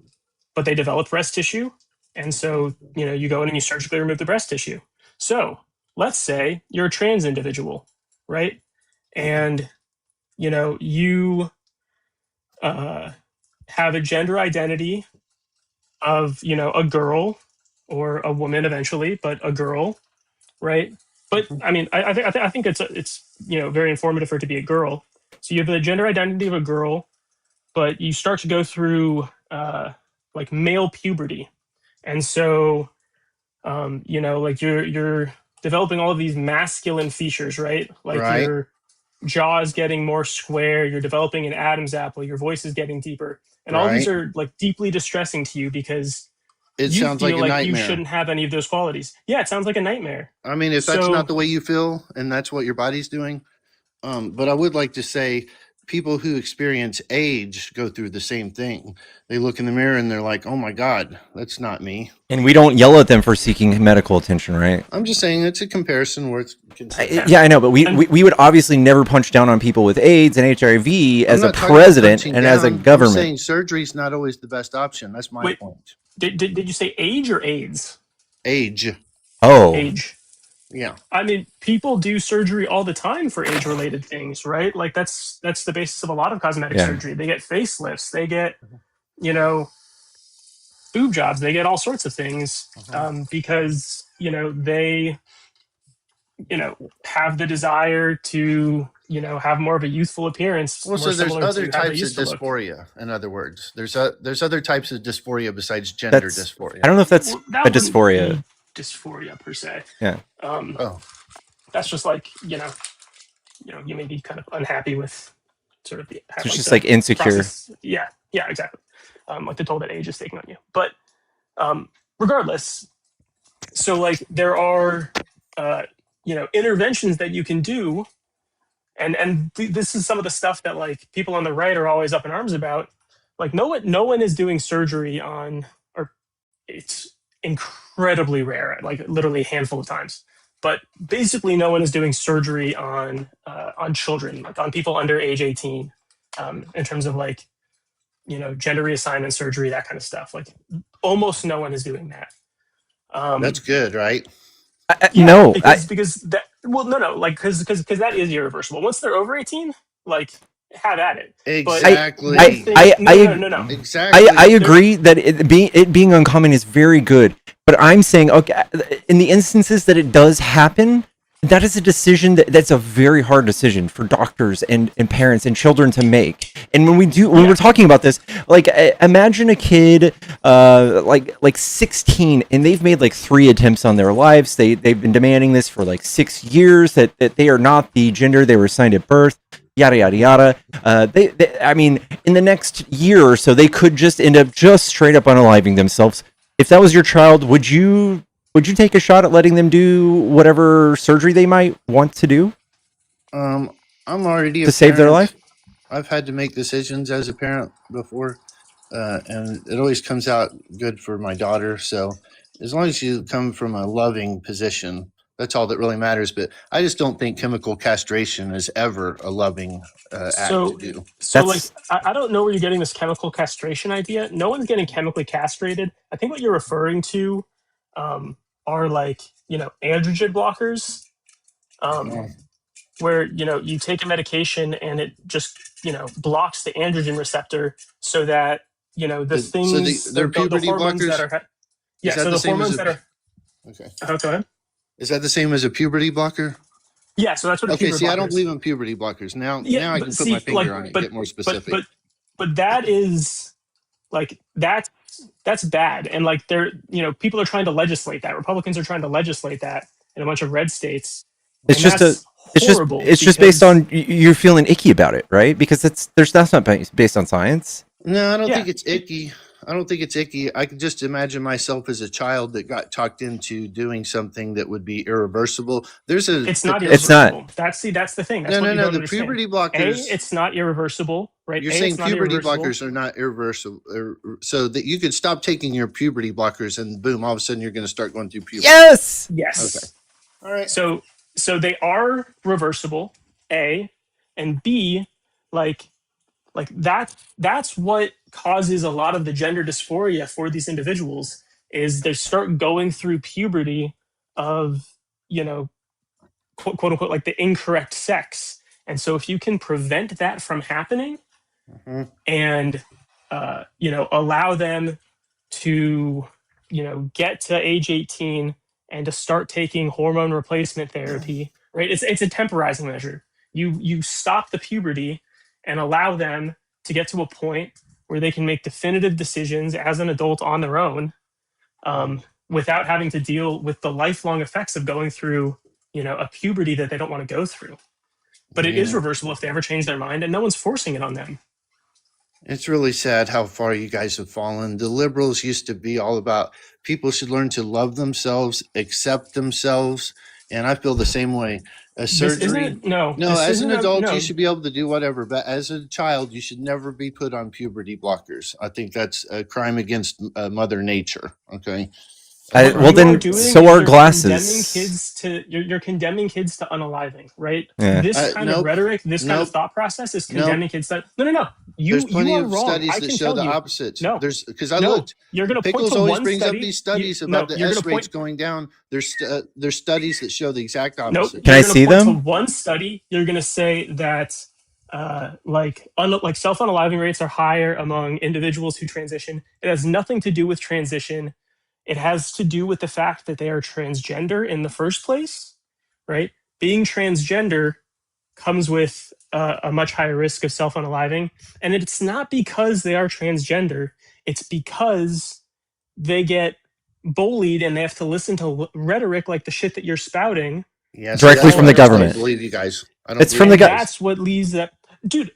but they develop breast tissue, and so you go in and you surgically remove the breast tissue. So let's say you're a trans individual, right? And you have a gender identity of a girl or a woman eventually, but a girl, right? But I mean, I think it's very informative for it to be a girl. So you have the gender identity of a girl, but you start to go through like male puberty, and so like you're developing all of these masculine features, right? Like your jaw is getting more square, you're developing an Adam's apple, your voice is getting deeper, and all these are like deeply distressing to you because it sounds like a nightmare. You shouldn't have any of those qualities. Yeah, it sounds like a nightmare. I mean, if that's not the way you feel and that's what your body's doing, but I would like to say people who experience age go through the same thing. They look in the mirror and they're like, oh my God, that's not me. And we don't yell at them for seeking medical attention, right? I'm just saying it's a comparison worth considering. Yeah, I know, but we would obviously never punch down on people with AIDS and HIV as a president and as a government. I'm saying surgery's not always the best option. That's my point. Did you say age or AIDS? Age. age. Yeah. I mean, people do surgery all the time for age-related things, right? Like that's the basis of a lot of cosmetic surgery. They get facelifts, they get, you know, boob jobs, they get all sorts of things because, you know, they, you know, have the desire to, you know, have more of a youthful appearance, Well, more so there's similar other to how they types of used to look. dysphoria. In other words, there's other types of dysphoria besides gender dysphoria. I don't know if that's that a dysphoria. be dysphoria per se. Yeah. That's just like, you know, you may be kind of unhappy with sort of the, So it's just like insecure. process. Yeah, exactly. Like the toll that age is taking on you. But regardless, so like there are, you know, interventions that you can do, and this is some of the stuff that like people on the right are always up in arms about. Like no one is doing surgery on, or it's incredibly rare, like literally a handful of times. But basically, no one is doing surgery on children, like on people under age 18, in terms of like, you know, gender reassignment surgery, that kind of stuff. Like almost no one is doing that. That's good, right? No, because that, well, no, like because that is irreversible. Once they're over 18, like have at it. Exactly. No. Exactly. I agree that it being uncommon is very good, but I'm saying, okay, in the instances that it does happen, that is a decision that's a very hard decision for doctors and parents and children to make. And when we're talking about this, like imagine a kid like 16 and they've made like 3 attempts on their lives. They've been demanding this for like 6 years that they are not the gender they were assigned at birth. Yada yada yada. I mean, in the next year or so, they could just end up just straight up unaliving themselves. If that was your child, would you take a shot at letting them do whatever surgery they might want to do? I'm already to save their life. I've had to make decisions as a parent before, and it always comes out good for my daughter. So as long as you come from a loving position, that's all that really matters. But I just don't think chemical castration is ever a loving act to do. So like, I don't know where you're getting this chemical castration idea. No one's getting chemically castrated. I think what you're referring to are like, you know, androgen blockers, where, you know, you take a medication and it just, you know, blocks the androgen receptor so that, you know, the things, so they're puberty the hormones blockers? that are, yeah, so the hormones that are, okay. Go ahead. Is that the same as a puberty blocker? Yeah, so that's what a puberty blocker is. I don't believe in puberty blockers. Now I can put my finger on it and get more specific. But that is like that's bad. And like they're, you know, people are trying to legislate that. Republicans are trying to legislate that in a bunch of red states. It's just based on you're feeling icky about it, right? Because that's not based on science. No, I don't think it's icky. I can just imagine myself as a child that got talked into doing something that would be irreversible. It's not irreversible. That's the thing. That's no. The puberty blockers. It's not irreversible, right? You're saying puberty blockers are not irreversible, so that you could stop taking your puberty blockers and boom, all of a sudden you're going to start going through puberty. Yes. Okay. All right. So they are reversible, A, and B, like that's what causes a lot of the gender dysphoria for these individuals is they start going through puberty of, you know, quote unquote, like the incorrect sex. And so if you can prevent that from happening and, you know, allow them to, you know, get to age 18 and to start taking hormone replacement therapy, right? It's a temporizing measure. You stop the puberty and allow them to get to a point where they can make definitive decisions as an adult on their own, without having to deal with the lifelong effects of going through, you know, a puberty that they don't want to go through. But it is reversible if they ever change their mind, and no one's forcing it on them. It's really sad how far you guys have fallen. The liberals used to be all about people should learn to love themselves, accept themselves, and I feel the same way. Surgery, as an adult, you should be able to do whatever, but as a child, you should never be put on puberty blockers. I think that's a crime against Mother Nature. Okay. What Well, you are then doing so is are you're condemning glasses. kids to you're condemning kids to unaliving, right? Yeah. This kind of Nope, rhetoric, this kind of nope, thought process is nope. condemning kids to no. There's You plenty are of wrong. studies I that can show tell the you. opposite. No, There's because I no. looked. You're gonna point Pickles to always one brings up study. these studies No, about the you're gonna S rates point. going down. There's studies that show the exact Nope. opposite. Can I You're gonna see point to them? one study. You're gonna say that like self unaliving rates are higher among individuals who transition. It has nothing to do with transition. It has to do with the fact that they are transgender in the first place, right? Being transgender comes with a much higher risk of self unaliving. And it's not because they are transgender, it's because they get bullied and they have to listen to rhetoric like the shit that you're spouting. Yeah, see, Directly that's from why the I don't government. believe you guys. I don't It's believe from you the And guy. guys. that's what leads that. Dude,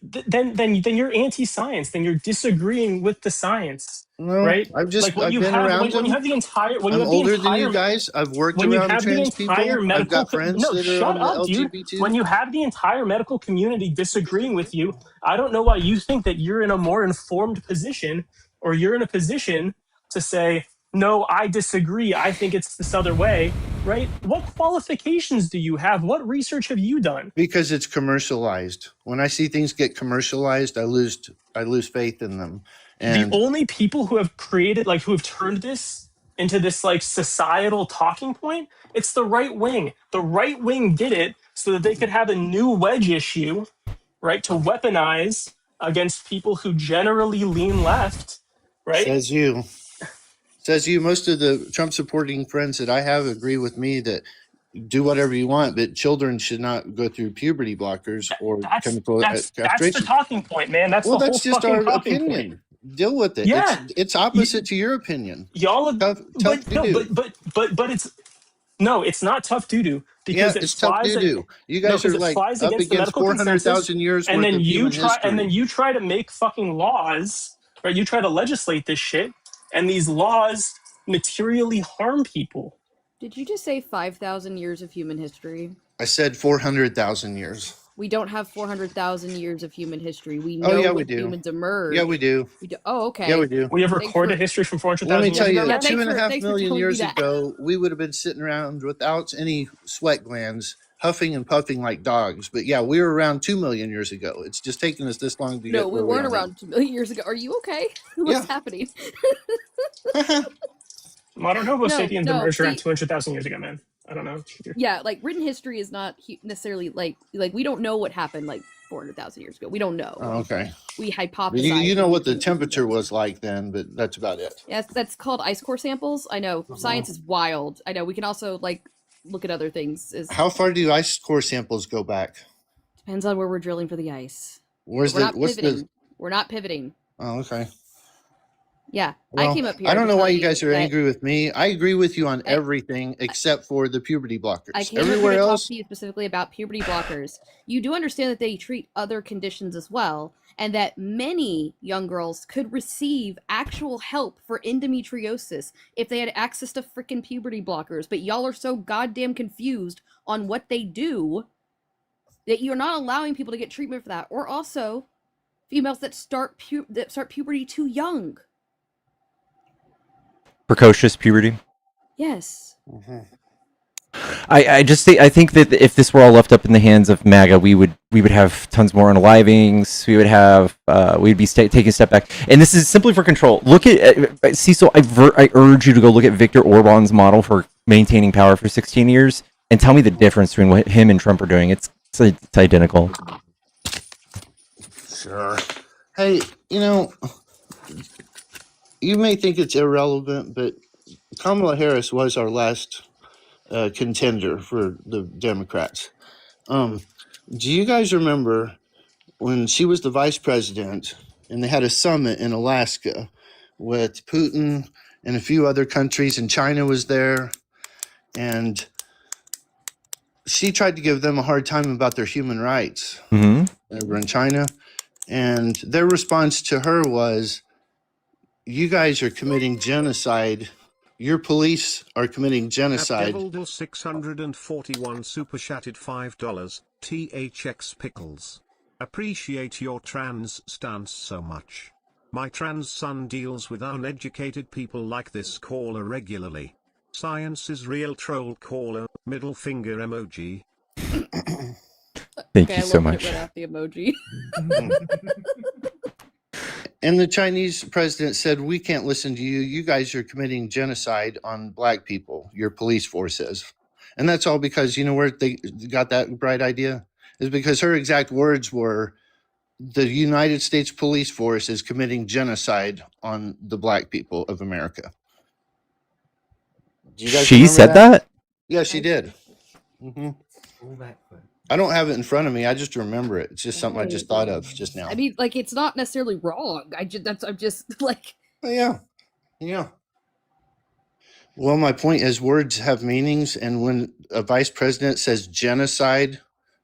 then you're disagreeing with the science, No, right? Like I've been around when you them. have the entire I'm older than you guys. I've worked when you around have the trans entire people. I've medical got friends no, that are shut on the up, dude. LGBT. When you have the entire medical community disagreeing with you, I don't know why you think that you're in a more informed position, or you're in a position to say, no, I disagree, I think it's this other way, right? What qualifications do you have? What research have you done? Because it's commercialized. When I see things get commercialized, I lose faith in them. The And only people who have created, like, who have turned this into this like societal talking point, it's the right wing. The right wing did it so that they could have a new wedge issue, right, to weaponize against people who generally lean left, right? says you, most of the Trump supporting friends that I have agree with me that do whatever you want, but children should not go through puberty blockers or That's chemical that's the castration. talking point, man. That's Well, the whole that's just fucking our talking point. opinion. Deal with it. Yeah, It's y- opposite to your opinion. y'all, Tough but to no, do. but it's no, it's not tough doo doo Yeah, because it it's tough flies. to do. You No, guys because are it like flies up against the against medical consensus, 400,000 years worth of human and then history. you try to make fucking laws, right? You try to legislate this shit, and these laws materially harm people. Did you just say 5,000 years of human history? I said 400,000 years. We don't have 400,000 years of human history. We Oh, know yeah, we when do. humans Yeah, we emerged. do. Oh, Yeah, we okay. do. We have Thanks for recorded history from Let me 400,000 years tell you, ago. yeah. two Thanks and a for half thanks for million telling me years that. ago, we would have been sitting around without any sweat glands, huffing and puffing like dogs. But yeah, we were around 2 million years ago. It's just taken us this long to No, get we where we weren't are now. around 2 million years ago. Are you okay? What's Yeah. happening? Modern Homo sapiens No. emerged around See, 200,000 years ago, man. I don't know. yeah, like written history is not necessarily like we don't know what happened like 400,000 years ago. We don't know. Oh, okay. We But hypothesize. you know and what the do temperature things. was like then, but that's about it. Yes, that's called ice core samples. I know science is wild. I know we can also like look at other things. How far do ice core samples go back? Depends on where we're drilling for the ice. Where's We're not what's pivoting. the We're not pivoting. Oh, okay. Yeah, I Well, came up here. I don't to know tell why you guys are that angry with me. I agree with you on I- everything except for the puberty blockers. I came up Everywhere here to else, talk to you specifically about puberty blockers. You do understand that they treat other conditions as well, and that many young girls could receive actual help for endometriosis if they had access to freaking puberty blockers. But y'all are so goddamn confused on what they do that you're not allowing people to get treatment for that, or also females that start puberty too young. Precocious puberty. Yes. Mhm. I think that if this were all left up in the hands of MAGA, we would have tons more unalivings. We would have we'd be taking a step back, and this is simply for control. Look at Cecil. I urge you to go look at Viktor Orban's model for maintaining power for 16 years, and tell me the difference between what him and Trump are doing. It's identical. Sure. Hey, you may think it's irrelevant, but Kamala Harris was our last contender for the Democrats. Do you guys remember when she was the vice president and they had a summit in Alaska with Putin and a few other countries, and China was there, and she tried to give them a hard time about their human rights over in China, and their response to her was, you guys are committing genocide. Your police are committing genocide. Devildle 641 super chatted $5. THX Pickles. Appreciate your trans stance so much. My trans son deals with uneducated people like this caller regularly. Science is real troll caller, middle finger emoji. Thank Okay, you I so love when it much. read out the emoji. And the Chinese president said, "We can't listen to you. You guys are committing genocide on black people, your police force is." And that's all because you know where they got that bright idea? Is because her exact words were, "The United States police force is committing genocide on the black people of America." Do you guys She remember said that? that? Yeah, she did. hmm I don't have it in front of me. I just remember it. It's just something I just thought of just now. I mean, like, it's not necessarily wrong. I'm just like, Oh, yeah. Yeah. Well, my point is words have meanings. And when a vice president says genocide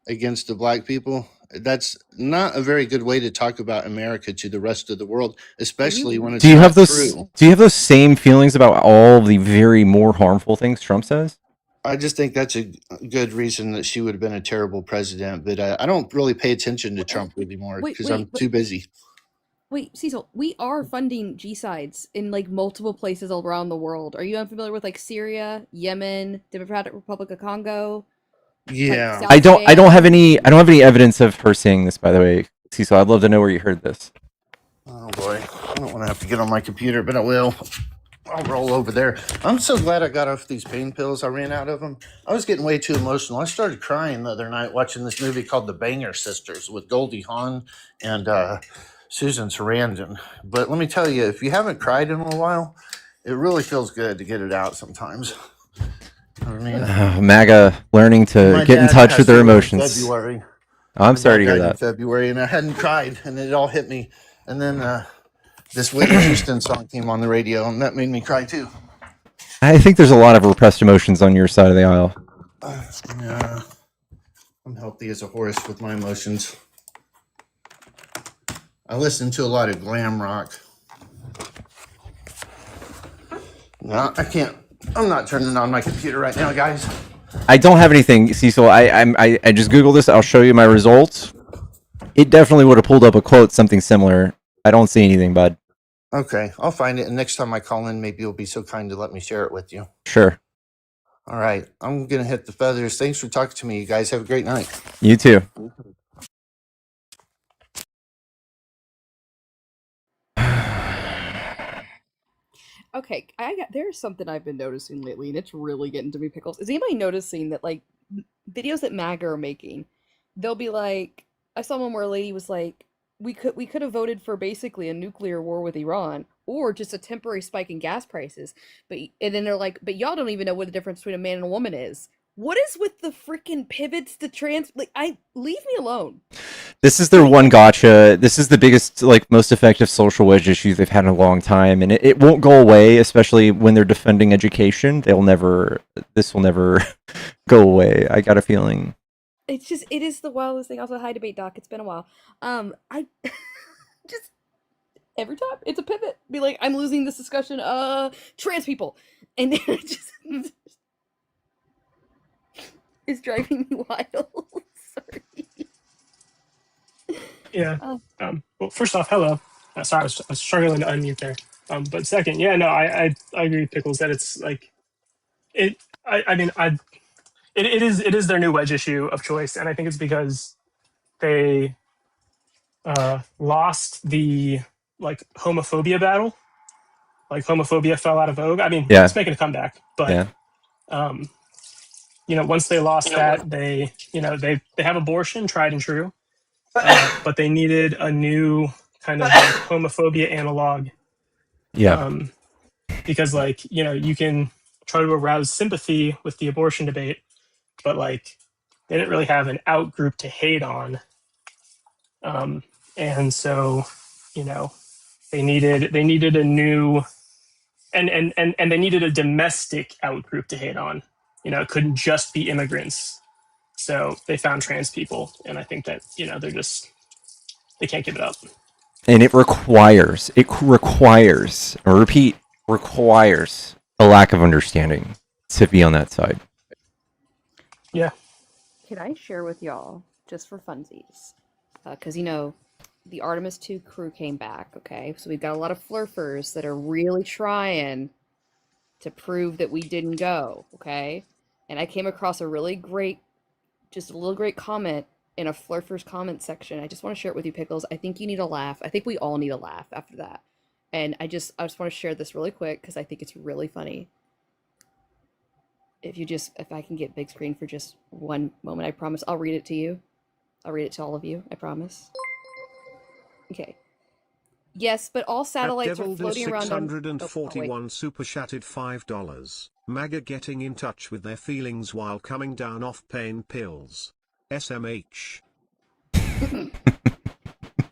against the black people, that's not a very good way to talk about America to the rest of the world, especially when Do it's you have not those? true. Do you have those same feelings about all the very more harmful things Trump says? I just think that's a good reason that she would have been a terrible president. But I don't really pay attention to Trump anymore wait, because I'm wait, too busy. wait, Cecil, we are funding G-sides in like multiple places all around the world. Are you unfamiliar with like Syria, Yemen, Democratic Republic of Congo, like Yeah. South I don't. I don't have Sudan? any. I don't have any evidence of her saying this. By the way, Cecil, I'd love to know where you heard this. Oh boy. I don't want to have to get on my computer, but I will. I'll roll over there. I'm so glad I got off these pain pills. I ran out of them. I was getting way too emotional. I started crying the other night watching this movie called The Banger Sisters with Goldie Hawn and Susan Sarandon. But let me tell you, if you haven't cried in a while, it really feels good to get it out sometimes. You know what I mean? MAGA learning to My get in dad touch with passed their away in emotions. February. I'm My sorry dad to hear died in that. February, and I hadn't cried, and it all hit me. And then this Whitney Houston song came on the radio, and that made me cry too. I think there's a lot of repressed emotions on your side of the aisle. Yeah, I'm healthy as a horse with my emotions. I listen to a lot of glam rock. No, I can't. I'm not turning on my computer right now, guys. I don't have anything, Cecil. I just googled this. I'll show you my results. It definitely would have pulled up a quote, something similar. I don't see anything, bud. Okay, I'll find it, and next time I call in, maybe you'll be so kind to let me share it with you. Sure. All right, I'm gonna hit the feathers. Thanks for talking to me, you guys. Have a great night. You too. Okay, there's something I've been noticing lately, and it's really getting to me pickles. Is anybody noticing that like videos that MAGA are making, they'll be like, I saw one where a lady was like, we could have voted for basically a nuclear war with Iran or just a temporary spike in gas prices, and then they're like, but y'all don't even know what the difference between a man and a woman is. What is with the freaking pivots to trans? Like, leave me alone. This is their one gotcha. This is the biggest, like, most effective social wedge issue they've had in a long time, and it won't go away, especially when they're defending education. This will never go away. I got a feeling. It is the wildest thing. Also, hi debate doc. It's been a while. I just every time it's a pivot. Be like, I'm losing this discussion. Trans people, and then it just is driving me wild. Sorry. Yeah. Well, first off, hello. Sorry, I was struggling to unmute there. But second, yeah, no, I agree with Pickles that it's like it. I mean, it is their new wedge issue of choice, and I think it's because they lost the like homophobia battle. Like homophobia fell out of vogue. I mean, Yeah, it's making a comeback, but yeah. um, once they lost that, they have abortion, tried and true, but they needed a new kind of like homophobia analog, Yeah. because like you can try to arouse sympathy with the abortion debate, but like they didn't really have an out group to hate on, and so you know they needed a new and they needed a domestic out group to hate on. It couldn't just be immigrants. So they found trans people, and I think that they can't give it up. And it requires, I repeat, requires a lack of understanding to be on that side. Yeah, Can I share with y'all just for funsies? Because the Artemis 2 crew came back. Okay, so we've got a lot of flurfers that are really trying to prove that we didn't go, okay? And I came across a really great, just a little great comment in a Flurfers comment section. I just want to share it with you, Pickles. I think you need a laugh. I think we all need a laugh after that. And I just want to share this really quick because I think it's really funny. If I can get big screen for just one moment, I promise I'll read it to you. I'll read it to all of you, I promise. Okay. Yes, but all satellites are floating around on... 641 super chatted $5. MAGA getting in touch with their feelings while coming down off pain pills. SMH. So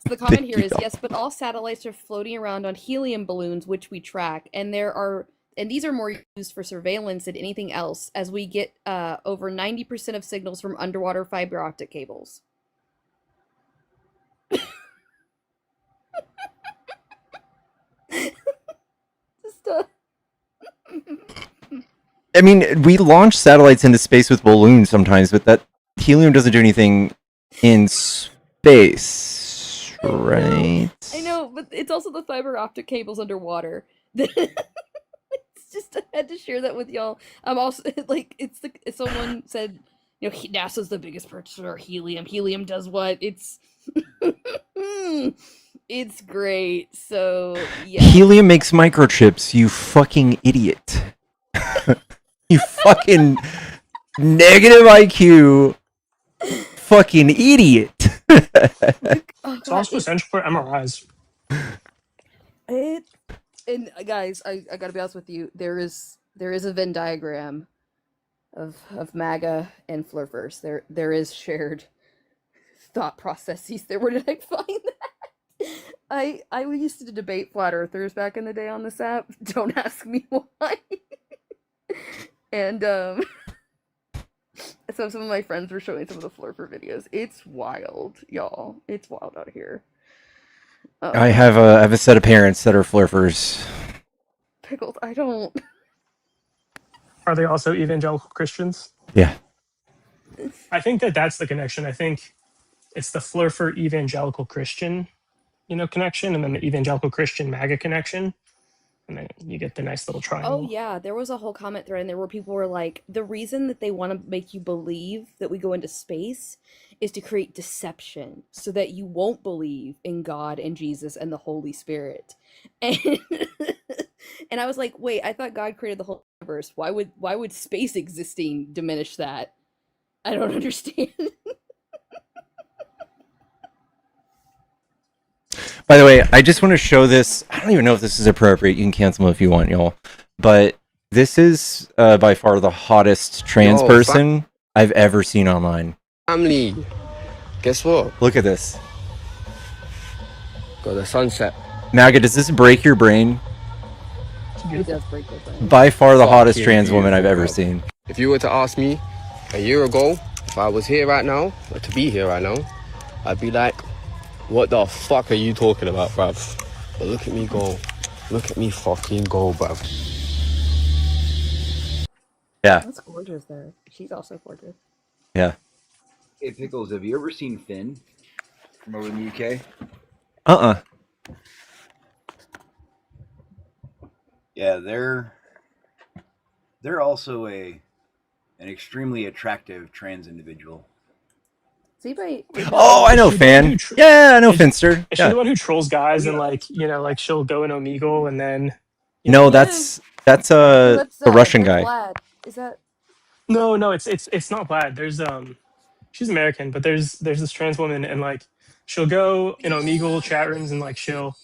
the comment here is, yes, but all satellites are floating around on helium balloons, which we track, and these are more used for surveillance than anything else, as we get over 90% of signals from underwater fiber optic cables. I mean, we launch satellites into space with balloons sometimes, but that helium doesn't do anything in space, right? I know, but it's also the fiber optic cables underwater. It's just, I had to share that with y'all. I'm also like, someone said, NASA's the biggest purchaser of helium. Helium does what? It's it's great. So yeah. Helium makes microchips, you fucking idiot. You fucking negative IQ fucking idiot. It's also essential for MRIs. And guys, I gotta be honest with you. There is a Venn diagram of MAGA and Flurfers. There is shared thought processes there. Where did I find that? I used to debate flat earthers back in the day on this app. Don't ask me why. And so some of my friends were showing some of the Flurfer videos. It's wild, y'all. It's wild out here. I have a set of parents that are Flurfers. Pickles, I don't. Are they also evangelical Christians? Yeah. I think that's the connection. I think it's the Flurfer evangelical Christian, connection, and then the evangelical Christian MAGA connection. And then you get the nice little triangle. Oh yeah, there was a whole comment thread in there where people were like, the reason that they want to make you believe that we go into space is to create deception so that you won't believe in God and Jesus and the Holy Spirit. And and I was like, wait, I thought God created the whole universe. Why would space existing diminish that? I don't understand. By the way, I just want to show this. I don't even know if this is appropriate. You can cancel them if you want, y'all. But this is by far the hottest trans person I've ever seen online. Family, guess what? Look at this. Got the sunset. MAGA, does this break your brain? It does break the brain. By far the hottest Fucking trans woman I've beautiful, ever bro. seen. If you were to ask me a year ago if I was here right now, or to be here right now, I'd be like, what the fuck are you talking about, bruv? But look at me go. Look at me fucking go, bruv. Yeah. That's gorgeous there. She's also gorgeous. Yeah. Hey, Pickles, have you ever seen Finn from over in the UK? Uh-uh. Yeah, they're also an extremely attractive trans individual. Oh, I know Fan. Yeah, I know Finster. Is she Yeah. the one who trolls guys and like she'll go in Omegle and then No, that's the Russian guy. Vlad. Is that? No, it's not Vlad. There's she's American, but there's this trans woman and like she'll go in Omegle chat rooms and like she'll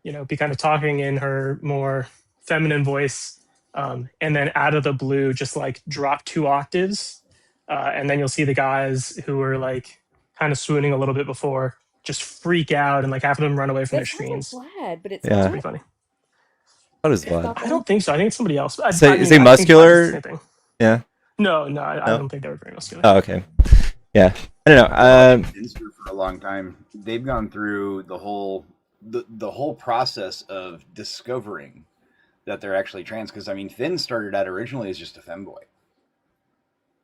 be kind of talking in her more feminine voice, and then out of the blue just like drop 2 octaves, and then you'll see the guys who are like kind of swooning a little bit before just freak out and like half of them run away from their screens. Vlad, but it's Yeah. It's pretty funny. What is Vlad? I don't think so. I think it's somebody else. Is he muscular? Same thing. Yeah. No, I don't think they were very muscular. Oh, okay. Yeah. I don't know. Finster for a long time. They've gone through the whole process of discovering that they're actually trans. Because I mean, Finn started out originally as just a femboy.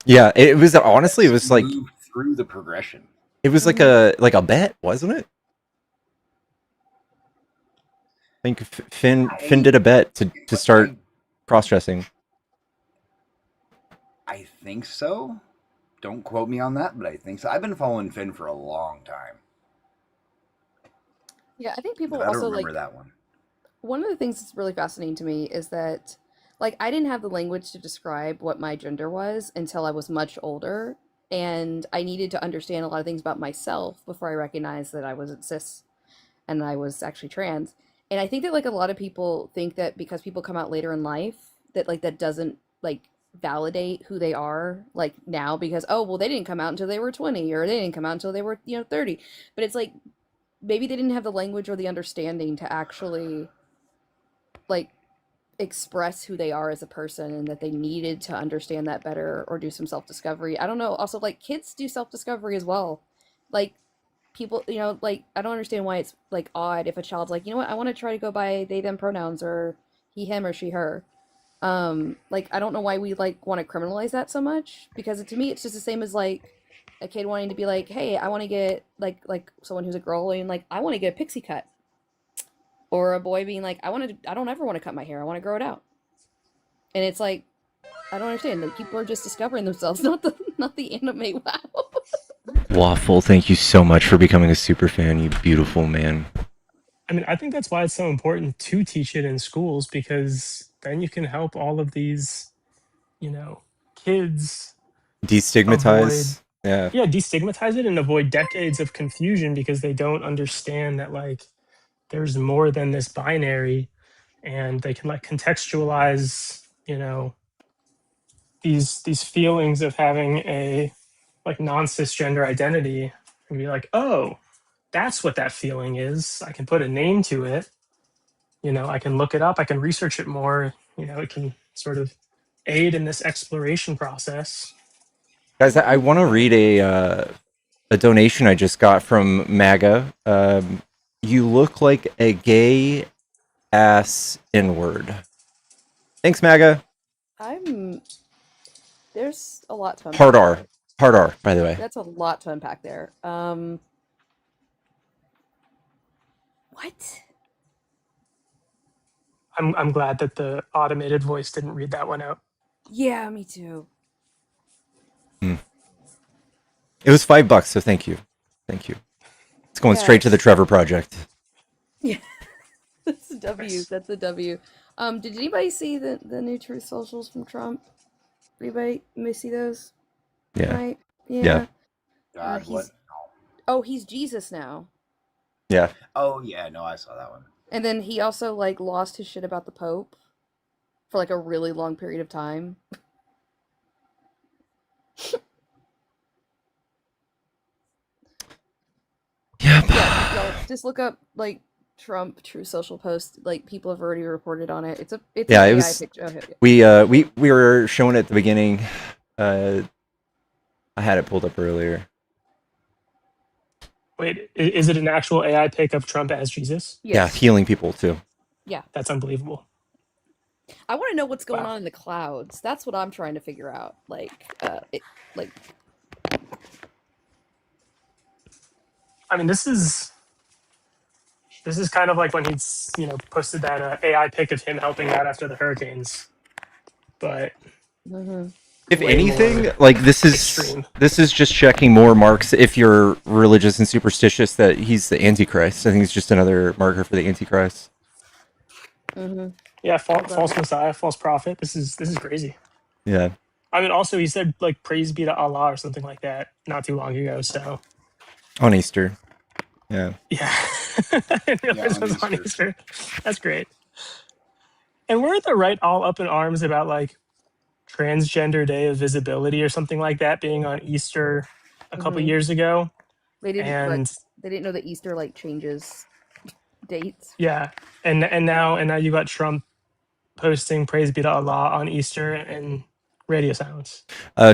Yeah, it was honestly, it was like Moved through the progression. it was like a bet, wasn't it? I think Finn did a bet to start cross-dressing. I think so. Don't quote me on that, but I think so. I've been following Finn for a long time. Yeah, I think But people I don't also remember like that one. one of the things that's really fascinating to me is that like I didn't have the language to describe what my gender was until I was much older, and I needed to understand a lot of things about myself before I recognized that I wasn't cis and I was actually trans. And I think that like a lot of people think that because people come out later in life that like that doesn't like validate who they are like now because oh well they didn't come out until they were 20 or they didn't come out until they were 30. But it's like maybe they didn't have the language or the understanding to actually like express who they are as a person and that they needed to understand that better or do some self-discovery. I don't know. Also, like kids do self-discovery as well. Like people, like I don't understand why it's like odd if a child's like, you know what, I want to try to go by they them pronouns or he him or she her. Like I don't know why we like want to criminalize that so much because to me it's just the same as like a kid wanting to be like, hey, I want to get like someone who's a girl and like I want to get a pixie cut. Or a boy being like, I don't ever want to cut my hair. I want to grow it out. And it's like, I don't understand. Like, people are just discovering themselves, not the anime wow. Waffle, thank you so much for becoming a super fan, you beautiful man. I mean, I think that's why it's so important to teach it in schools because then you can help all of these, kids Destigmatize. Yeah. destigmatize it and avoid decades of confusion because they don't understand that like there's more than this binary and they can like contextualize, these feelings of having a like non-cisgender identity and be like, oh, that's what that feeling is. I can put a name to it. I can look it up. I can research it more. It can sort of aid in this exploration process. Guys, I want to read a donation I just got from MAGA. You look like a gay ass N-word. Thanks, MAGA. There's a lot to unpack. Hard R. Hard R, by the way. That's a lot to unpack there. What? I'm glad that the automated voice didn't read that one out. Yeah, me too. It was $5, so thank you. Thank you. It's going straight to the Trevor Project. Yeah. That's a W. That's a W. Did anybody see the new Truth Socials from Trump? Anybody see those? Yeah. Right? Yeah. God, what? He's Jesus now. Yeah. Oh, yeah, no, I saw that one. And then he also like lost his shit about the Pope for like a really long period of time. Yep. Yeah, just look up like Trump True Social post. Like people have already reported on it. It's Yeah, an it AI was. picture. Okay, yeah. We were showing it at the beginning. I had it pulled up earlier. Wait, is it an actual AI pic of Trump as Jesus? Yes. Yeah, healing people too. Yeah, that's unbelievable. I want to know what's going on in the clouds. That's what I'm trying to figure out. I mean, this is kind of like when he's posted that AI pic of him helping out after the hurricanes, but if anything, like this is just checking more marks if you're religious and superstitious that he's the Antichrist. I think it's just another marker for the Antichrist. Yeah, false messiah, false prophet. This is crazy. Yeah. I mean, also he said like praise be to Allah or something like that not too long ago. So on Easter. Yeah. Yeah. I didn't realize it was on Easter. That's great. And weren't the right all up in arms about like transgender day of visibility or something like that being on Easter a couple years ago? They didn't know that Easter like changes dates. Yeah. And now you got Trump posting praise be to Allah on Easter and radio silence.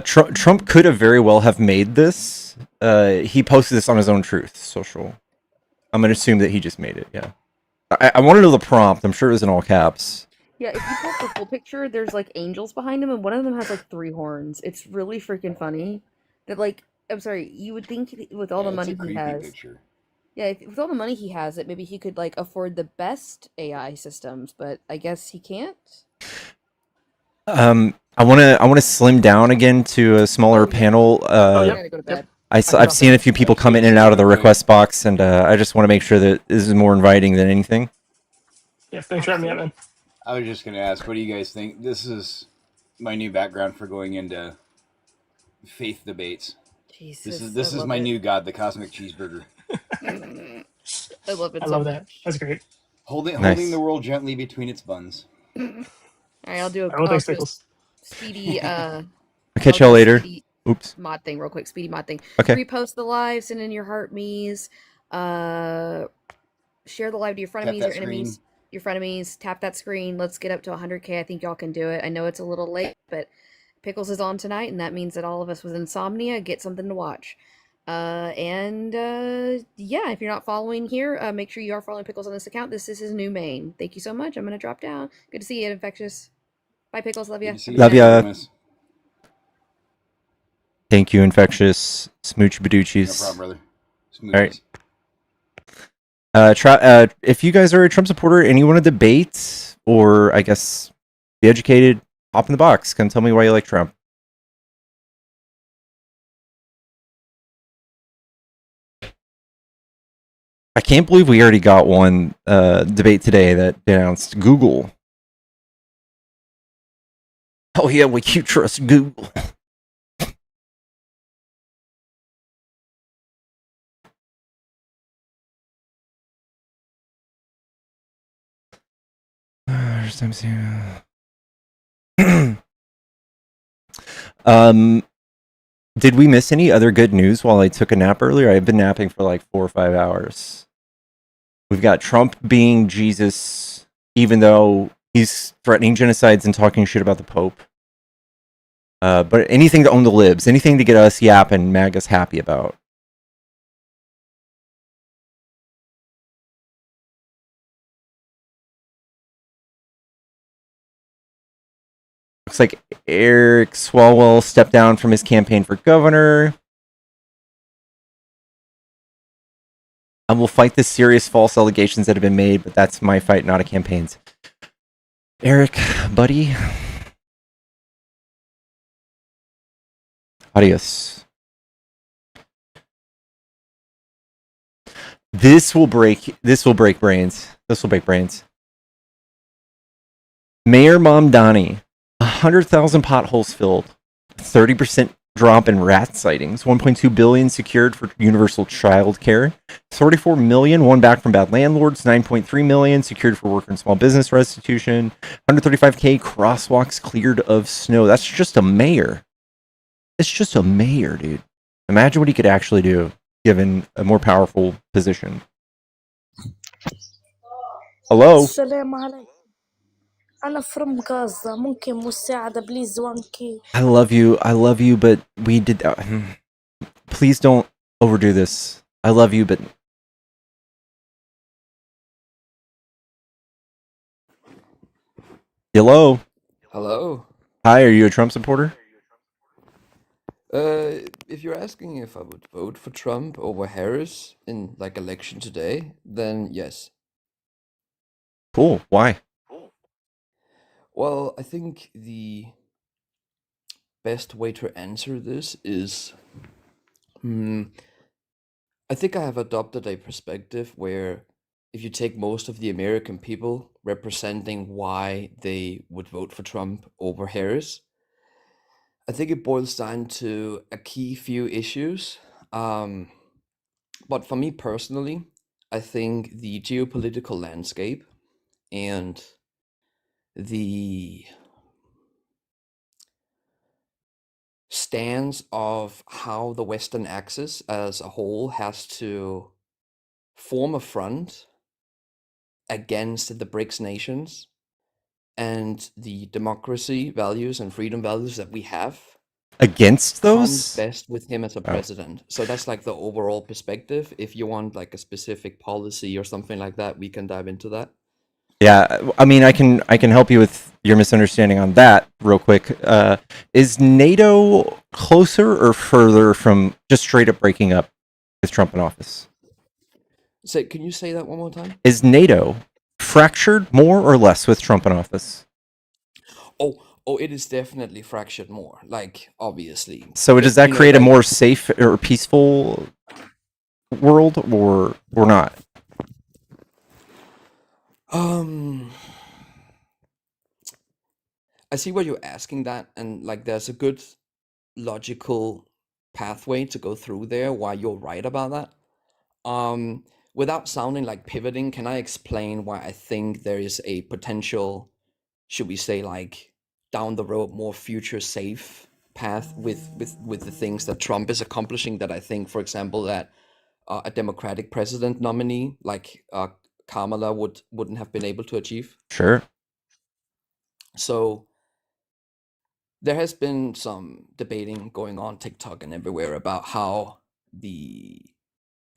Trump could have very well have made this. He posted this on his own Truth Social. I'm gonna assume that he just made it. Yeah. I want to know the prompt. I'm sure it was in all caps. Yeah, if you pull up the full picture, there's like angels behind him, and one of them has like 3 horns. It's really freaking funny. That like, I'm sorry, you would think with all the money he has. Picture. Yeah, with all the money he has, that maybe he could like afford the best AI systems, but I guess he can't. I want to slim down again to a smaller panel. Oh, I gotta go to bed. I've seen a few people come in and out of the request box, and I just want to make sure that this is more inviting than anything. Yeah, thanks for having me out, man. I was just going to ask, what do you guys think? This is my new background for going into faith debates. Jesus, This is my new god, the cosmic cheeseburger. I love it. I so love that. much. That's great. Holding the world gently between its buns. All right, I'll do Well, thanks, Pickles. speedy. I'll catch y'all later. Oops. Mod thing, real quick. Speedy mod thing. Okay. Repost the live. Send in your heart me's. Share the live to your frenemies or enemies. Screen. Your frenemies. Tap that screen. Let's get up to 100K. I think y'all can do it. I know it's a little late, but Pickles is on tonight, and that means that all of us with insomnia get something to watch. Yeah, if you're not following here, make sure you are following Pickles on this account. This is his new main. Thank you so much. I'm gonna drop down. Good to see you, Infectious. Bye, Pickles. Love ya. Love ya. Thank you, Infectious. Smooch Badoochies. No problem, brother. All right. If you guys are a Trump supporter and you want to debate, or I guess be educated, hop in the box. Come tell me why you like Trump. I can't believe we already got one debate today that denounced Google. Oh yeah, we you trust Google. Did we miss any other good news while I took a nap earlier? I've been napping for like 4 or 5 hours. We've got Trump being Jesus, even though he's threatening genocides and talking shit about the Pope. But anything to own the libs, anything to get us yapping, MAGA's happy about. Looks like Eric Swalwell stepped down from his campaign for governor. I will fight the serious false allegations that have been made, but that's my fight, not a campaign's. Eric, buddy. Adios. This will break brains. This will break brains. Mayor Mamdani, 100,000 potholes filled, 30% drop in rat sightings, 1.2 billion secured for universal child care, 34 million won back from bad landlords, 9.3 million secured for worker and small business restitution, 135K crosswalks cleared of snow. That's just a mayor. It's just a mayor, dude. Imagine what he could actually do given a more powerful position. Hello. السلام عليكم. أنا from Gaza. ممكن مساعدة please 1K. I love you, but we did that. Please don't overdo this. I love you, but hello. Hello. Hi, are you a Trump supporter? If you're asking if I would vote for Trump over Harris in like election today, then yes. Cool. Why? Well, I think the best way to answer this is I think I have adopted a perspective where if you take most of the American people representing why they would vote for Trump over Harris, I think it boils down to a key few issues. But for me personally, I think the geopolitical landscape and the stance of how the Western axis as a whole has to form a front against the BRICS nations and the democracy values and freedom values that we have Against comes those? best with him as a president. So that's like the overall perspective. If you want like a specific policy or something like that, we can dive into that. Yeah, I mean, I can help you with your misunderstanding on that real quick. Is NATO closer or further from just straight up breaking up with Trump in office? So can you say that one more time? Is NATO fractured more or less with Trump in office? Oh, it is definitely fractured more. Like, obviously. So does that You know, create a like, more safe or peaceful world, or not? I see why you're asking that, and like, there's a good logical pathway to go through there. Why you're right about that. Without sounding like pivoting, can I explain why I think there is a potential, should we say, like, down the road, more future safe path with the things that Trump is accomplishing, that I think, for example, that a Democratic president nominee like Kamala wouldn't have been able to achieve. Sure. So there has been some debating going on TikTok and everywhere about how the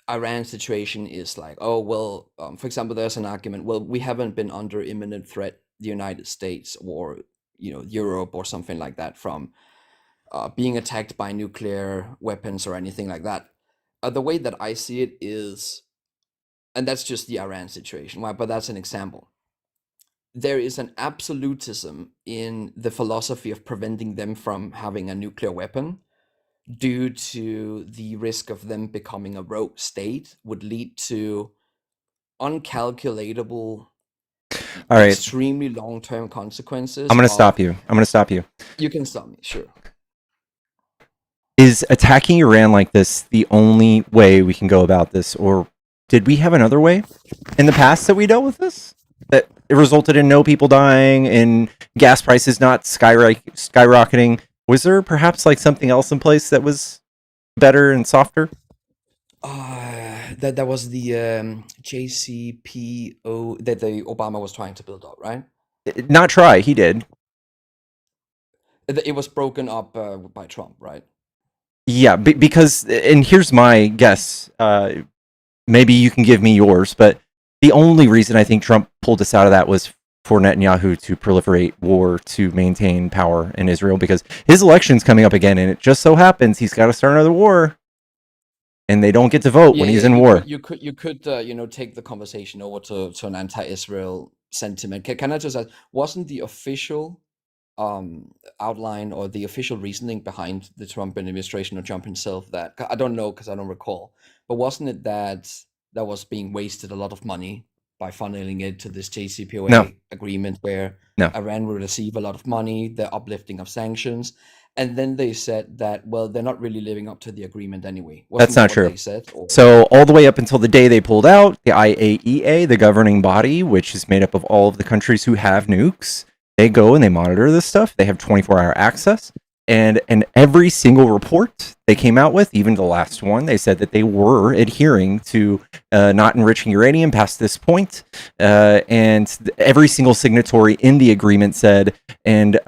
Iran situation is like, oh, well, for example, there's an argument, well, we haven't been under imminent threat, the United States or, you know, Europe or something like that, from being attacked by nuclear weapons or anything like that. The way that I see it is, and that's just the Iran situation, right? But that's an example. There is an absolutism in the philosophy of preventing them from having a nuclear weapon, due to the risk of them becoming a rogue state would lead to uncalculatable, All right. extremely long-term consequences. I'm going to stop you. I'm going to stop you. You can stop me, sure. Is attacking Iran like this the only way we can go about this, or did we have another way in the past that we dealt with this? That it resulted in no people dying and gas prices not skyrocketing. Was there perhaps like something else in place that was better and softer? That was the JCPO that the Obama was trying to build up, right? Not try, he did. It was broken up by Trump, right? Yeah, because, and here's my guess. Maybe you can give me yours, but the only reason I think Trump pulled us out of that was for Netanyahu to proliferate war to maintain power in Israel, because his election's coming up again, and it just so happens he's got to start another war, and they don't get to vote when he's in war. You could you know, take the conversation over to an anti-Israel sentiment. Can I just ask, wasn't the official outline or the official reasoning behind the Trump administration or Trump himself, that, I don't know because I don't recall, but wasn't it that was being wasted a lot of money by funneling it to this JCPOA agreement where Iran will receive a lot of money, the uplifting of sanctions, and then they said that, well, they're not really living up to the agreement anyway. That's not true. They said, so all the way up until the day they pulled out, the IAEA, the governing body, which is made up of all of the countries who have nukes, they go and they monitor this stuff. They have 24-hour access. And every single report they came out with, even the last one, they said that they were adhering to not enriching uranium past this point. And every single signatory in the agreement said and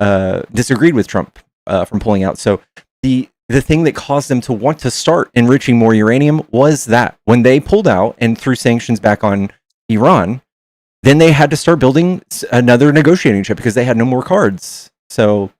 disagreed with Trump from pulling out. So the thing that caused them to want to start enriching more uranium was that when they pulled out and threw sanctions back on Iran, then they had to start building another negotiating chip because they had no more cards. So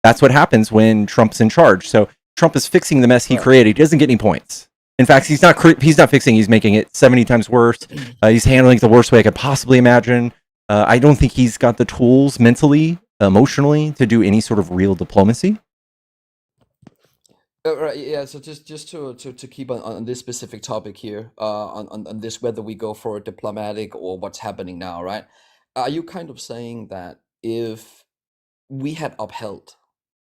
that's what happens when Trump's in charge. So Trump is fixing the mess he created. He doesn't get any points. In fact, he's not fixing. He's making it 70 times worse. He's handling it the worst way I could possibly imagine. I don't think he's got the tools mentally, emotionally, to do any sort of real diplomacy. Right, yeah. So just to keep on this specific topic here, on this, whether we go for a diplomatic or what's happening now, right? Are you kind of saying that if we had upheld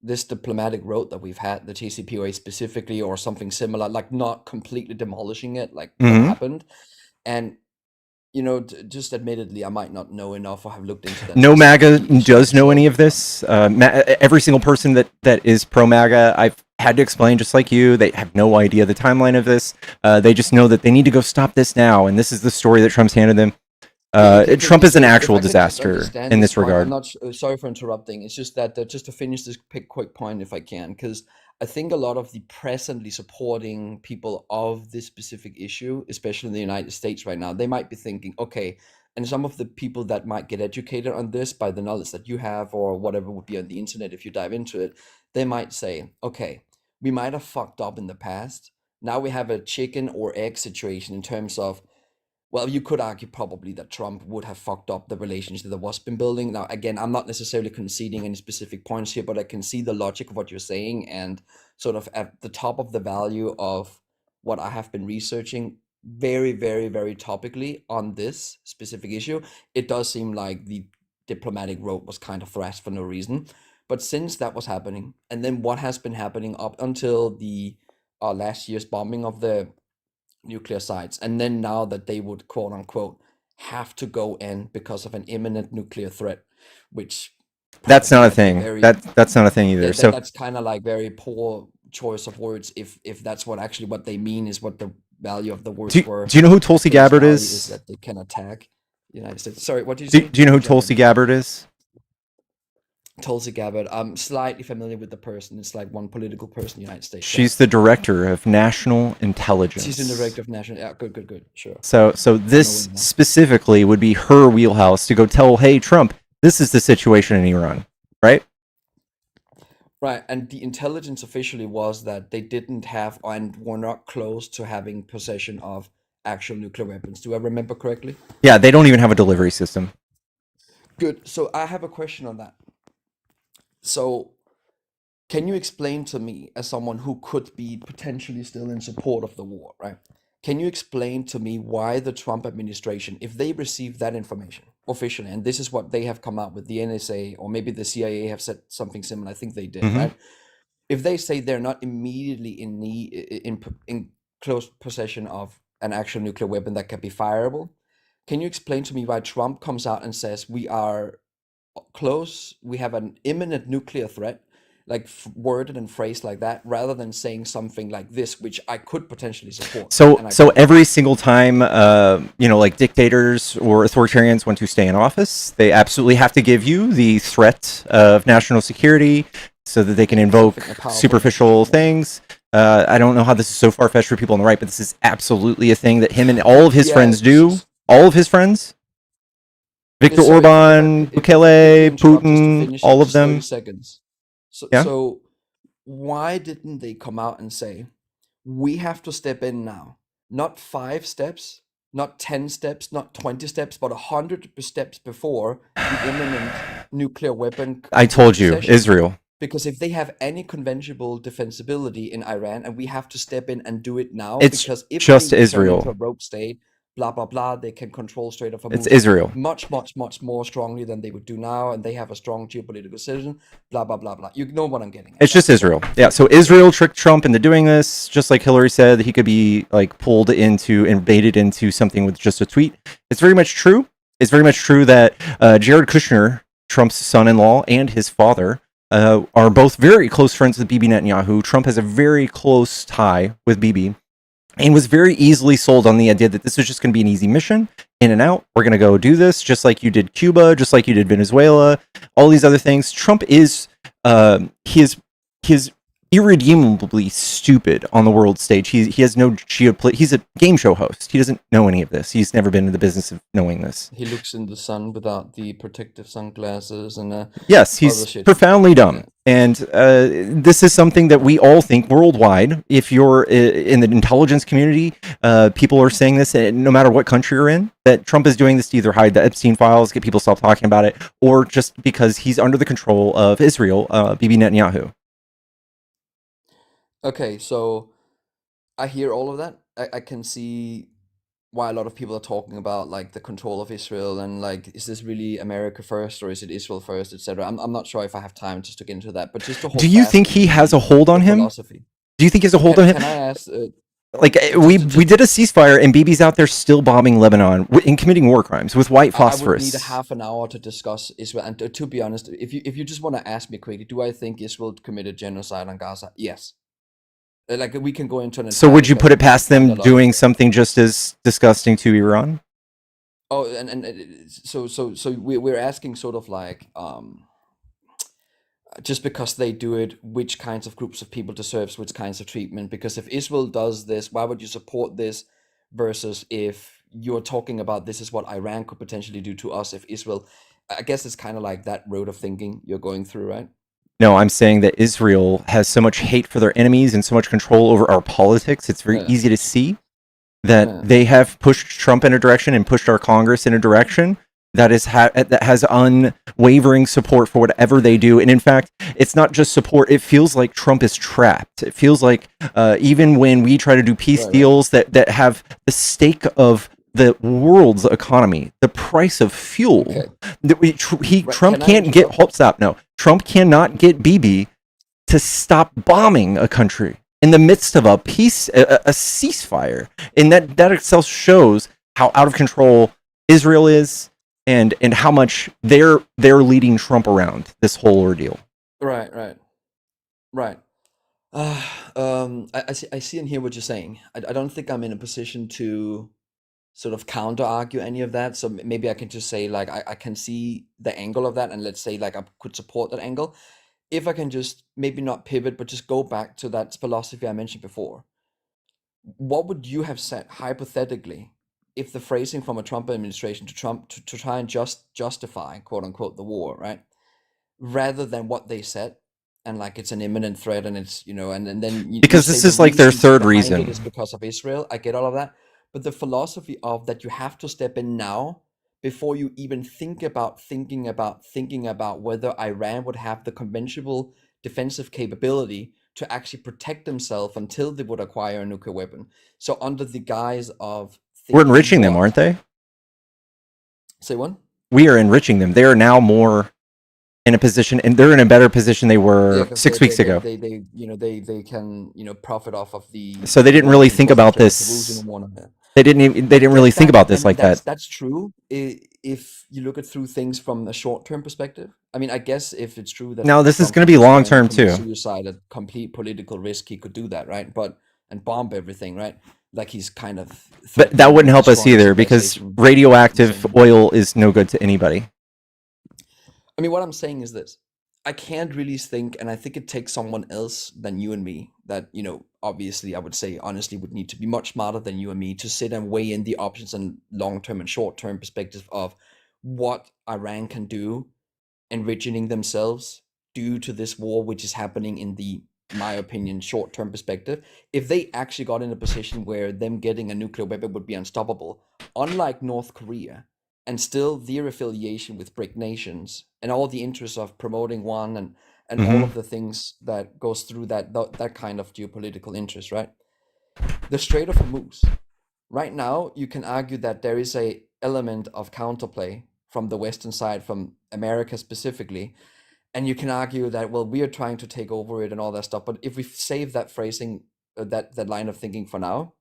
this diplomatic road that we've had, the JCPOA specifically, or something similar, like not completely demolishing it, like what happened, and you know, just admittedly, I might not know enough or have looked into that. No MAGA does know any of this. Every single person that is pro MAGA, I've had to explain, just like you, they have no idea the timeline of this. They just know that they need to go stop this now, and this is the story that Trump's handed them. Trump is an actual disaster in this regard. I'm not sorry for interrupting. It's just that just to finish this quick point, if I can, because I think a lot of the presently supporting people of this specific issue, especially in the United States right now, they might be thinking, okay, and some of the people that might get educated on this by the knowledge that you have or whatever would be on the internet if you dive into it, they might say, okay, we might have fucked up in the past. Now we have a chicken or egg situation in terms of well, you could argue probably that Trump would have fucked up the relationship that was been building. Now, again, I'm not necessarily conceding any specific points here, but I can see the logic of what you're saying, and sort of at the top of the value of what I have been researching very, very, very topically on this specific issue, it does seem like the diplomatic road was kind of thrashed for no reason. But since that was happening, and then what has been happening up until the last year's bombing of the nuclear sites, and then now that they would quote unquote have to go in because of an imminent nuclear threat, which That's not a might be thing. very That's not a thing either. So that's kind of like very poor choice of words if that's what actually what they mean is what the value of the words were. do you know who Tulsi Face Gabbard value is? that they can attack the United States. Sorry, what did you say? Do you know who Jump in. Tulsi Gabbard is? Tulsi Gabbard. I'm slightly familiar with the person. It's like one political person in the United States. She's the director of national intelligence. She's the director of national. Yeah, good. Sure. So this specifically would be her wheelhouse to go tell, hey, Trump, this is the situation in Iran, right? Right, and the intelligence officially was that they didn't have and were not close to having possession of actual nuclear weapons. Do I remember correctly? Yeah, they don't even have a delivery system. Good. So I have a question on that. So can you explain to me, as someone who could be potentially still in support of the war, right? Can you explain to me why the Trump administration, if they received that information officially, and this is what they have come out with, the NSA, or maybe the CIA have said something similar, I think they did, right? If they say they're not immediately in need, in close possession of an actual nuclear weapon that can be fireable, can you explain to me why Trump comes out and says we are close, we have an imminent nuclear threat, like worded and phrased like that, rather than saying something like this, which I could potentially support. So every single time, like dictators or authoritarians want to stay in office, they absolutely have to give you the threat of national security so that they can invoke superficial things. I don't know how this is so far-fetched for people on the right, but this is absolutely a thing that him and all of his friends do. All of his friends. Viktor Orban, Bukele, Putin, all of them. 30 seconds. So, Yeah? so why didn't they come out and say, we have to step in now? Not 5 steps, not 10 steps, not 20 steps, but 100 steps before the imminent nuclear weapon. I told you, Israel. Because if they have any conventional defensibility in Iran, and we have to step in and do it now, It's because if just they turn Israel. into a rogue state, blah blah blah, they can control Strait of Hormuz. It's Israel. Much more strongly than they would do now, and they have a strong geopolitical decision. Blah blah blah blah. You know what I'm getting at. It's just Israel. Yeah. So Israel tricked Trump into doing this, just like Hillary said that he could be like pulled into and baited into something with just a tweet. It's very much true. It's very much true that Jared Kushner, Trump's son-in-law, and his father are both very close friends with Bibi Netanyahu. Trump has a very close tie with Bibi, and was very easily sold on the idea that this was just going to be an easy mission, in and out. We're going to go do this, just like you did Cuba, just like you did Venezuela, all these other things. Trump is, he is irredeemably stupid on the world stage. He has no he's a game show host. He doesn't know any of this. He's never been in the business of knowing this. He looks in the sun without the protective sunglasses and yes, he's profoundly dumb. And this is something that we all think worldwide. If you're in the intelligence community, people are saying this, no matter what country you're in, that Trump is doing this to either hide the Epstein files, get people to stop talking about it, or just because he's under the control of Israel, Bibi Netanyahu. Okay, so I hear all of that. I can see why a lot of people are talking about like the control of Israel and like, is this really America first or is it Israel first, etc. I'm not sure if I have time just to get into that, but just to hold. Do you think he has a hold on him? Philosophy. Do you think he has a hold on him? Can I ask? Like we did a ceasefire and Bibi's out there still bombing Lebanon and committing war crimes with white phosphorus. I would need a half an hour to discuss Israel. And to be honest, if you just want to ask me quickly, do I think Israel committed genocide on Gaza? Yes. Like we can go into an. So would you put it past them doing something just as disgusting to Iran? Oh, and so we're asking sort of like just because they do it, which kinds of groups of people deserves which kinds of treatment? Because if Israel does this, why would you support this? Versus if you're talking about this is what Iran could potentially do to us if Israel. I guess it's kind of like that road of thinking you're going through, right? No, I'm saying that Israel has so much hate for their enemies and so much control over our politics. It's very easy to see. that Yeah. they have pushed Trump in a direction and pushed our Congress in a direction that has unwavering support for whatever they do. And in fact, it's not just support. It feels like Trump is trapped. It feels like even when we try to do peace Right. deals that have the stake of the world's economy, the price of fuel. Okay. Right, Trump Can I can't get. interrupt? Hold, stop. No, Trump cannot get Bibi to stop bombing a country in the midst of a ceasefire, and that itself shows how out of control Israel is, and how much they're leading Trump around this whole ordeal. Right. I see and hear what you're saying. I don't think I'm in a position to sort of counter argue any of that. So maybe I can just say like I can see the angle of that, and let's say like I could support that angle. If I can just maybe not pivot, but just go back to that philosophy I mentioned before. What would you have said hypothetically if the phrasing from a Trump administration to Trump to try and justify quote unquote the war, right? Rather than what they said, and like it's an imminent threat, and it's and then you Because say this the is like their reasons third behind reason. it is because of Israel. I get all of that, but the philosophy of that you have to step in now before you even think about thinking about whether Iran would have the conventional defensive capability to actually protect themselves until they would acquire a nuclear weapon. So under the guise of We're thinking enriching them, what? aren't they? Say what? We are enriching them. They are now more in a position, and they're in a better position they were 'cause 6 weeks ago. They can profit off of the So they didn't really think about this. They didn't really think about this like that. That's true if you look at through things from a short-term perspective. I mean, I guess if it's true that Now this is Trump going to be was long trying term to commit too. suicide at complete political risk, he could do that, right? And bomb everything, right? Like he's kind of. But that wouldn't help us destroying either, because civilization. radioactive oil is no good to anybody. I mean, what I'm saying is this. I can't really think, and I think it takes someone else than you and me that, obviously I would say honestly would need to be much smarter than you and me to sit and weigh in the options and long-term and short-term perspective of what Iran can do enriching themselves due to this war, which is happening in the, my opinion, short-term perspective. If they actually got in a position where them getting a nuclear weapon would be unstoppable, unlike North Korea, and still their affiliation with BRIC nations and all the interests of promoting one and all of the things that goes through that kind of geopolitical interest, right? The Strait of Hormuz. Right now, you can argue that there is a element of counterplay from the Western side, from America specifically, and you can argue that, well, we are trying to take over it and all that stuff. But if we save that phrasing, that line of thinking for now,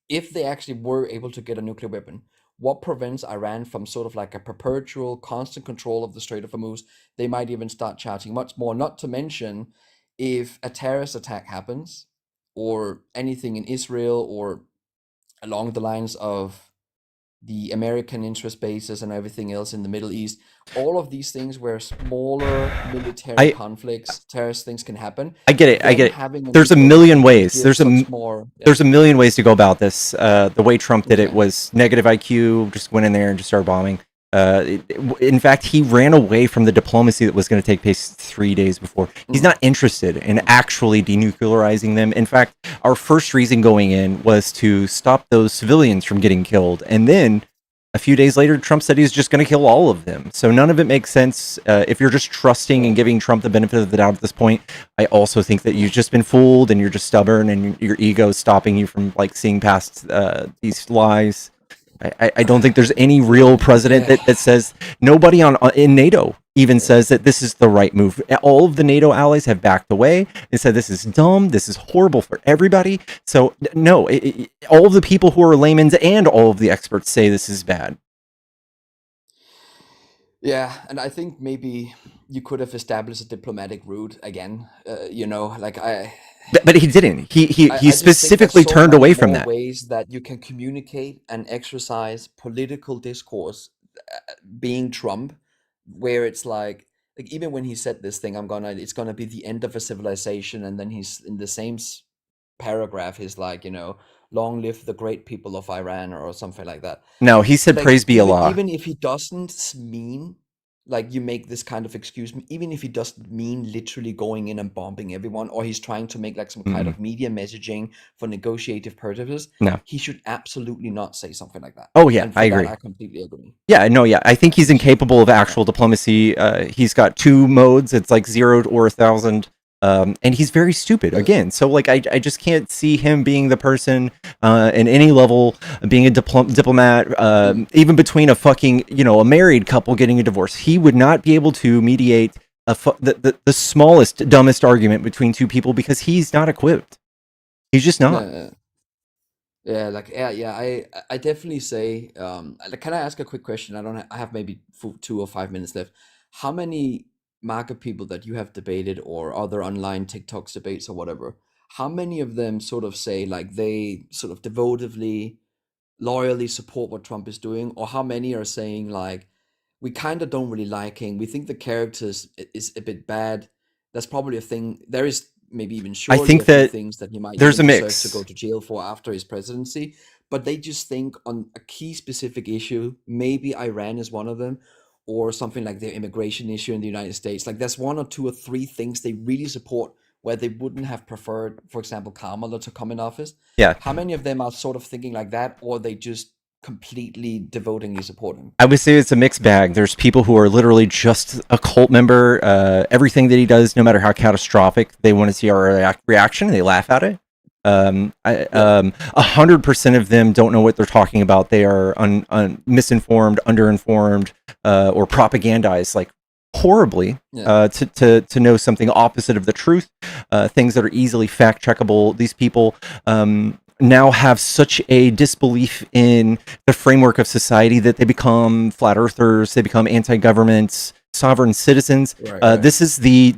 if they actually were able to get a nuclear weapon, what prevents Iran from sort of like a perpetual, constant control of the Strait of Hormuz? They might even start charging much more. Not to mention, if a terrorist attack happens, or anything in Israel, or along the lines of the American interest bases and everything else in the Middle East, all of these things where smaller military conflicts, terrorist things can happen. I get it. There's a million ways. There's a million ways to go about this. The way Trump did it was negative IQ, just went in there and just started bombing. In fact, he ran away from the diplomacy that was going to take place 3 days before. He's not interested in actually denuclearizing them. In fact, our first reason going in was to stop those civilians from getting killed. And then a few days later, Trump said he's just going to kill all of them. So none of it makes sense. If you're just trusting and giving Trump the benefit of the doubt at this point, I also think that you've just been fooled and you're just stubborn and your ego is stopping you from like seeing past these lies. I don't think there's any real president that says, nobody in NATO even says that this is the right move. All of the NATO allies have backed away and said this is dumb, this is horrible for everybody. So no, all of the people who are laymen and all of the experts say this is bad. Yeah, and I think maybe you could have established a diplomatic route again. But he didn't. He specifically turned away from that. Ways that you can communicate and exercise political discourse, being Trump, where it's like even when he said this thing, it's gonna be the end of a civilization, and then he's in the same paragraph, he's like, long live the great people of Iran or something like that. No, he said praise be Allah. Even if he doesn't mean like you make this kind of excuse, even if he doesn't mean literally going in and bombing everyone, or he's trying to make like some kind of media messaging for negotiative purposes, No. he should absolutely not say something like that. Oh yeah, And for I that, agree. I completely agree. Yeah, no, yeah. I think he's incapable of actual diplomacy. He's got two modes. It's like 0 or 1,000. And he's very stupid again. So like, I just can't see him being the person in any level, being a diplomat, even between a fucking, you know, a married couple getting a divorce. He would not be able to mediate the smallest, dumbest argument between two people because he's not equipped. He's just not. Yeah, like I definitely say. Like, can I ask a quick question? I have maybe 2 or 5 minutes left. How many MAGA people that you have debated or other online TikToks debates or whatever? How many of them sort of say like they sort of devotively, loyally support what Trump is doing, or how many are saying like we kind of don't really like him. We think the characters is a bit bad. That's probably a thing. There is maybe even surely think a few that things that he might there's even a deserve mix. to go to jail for after his presidency. But they just think on a key specific issue, maybe Iran is one of them, or something like the immigration issue in the United States. Like there's 1 or 2 or 3 things they really support where they wouldn't have preferred, for example, Kamala to come in office. Yeah. How many of them are sort of thinking like that, or they just completely devotingly support him? I would say it's a mixed bag. There's people who are literally just a cult member. Everything that he does, no matter how catastrophic, they want to see our reaction. They laugh at it. 100% of them don't know what they're talking about. They are misinformed, underinformed, or propagandized like horribly to know something opposite of the truth. Things that are easily fact checkable. These people now have such a disbelief in the framework of society that they become flat earthers, they become anti-government, sovereign citizens. This is the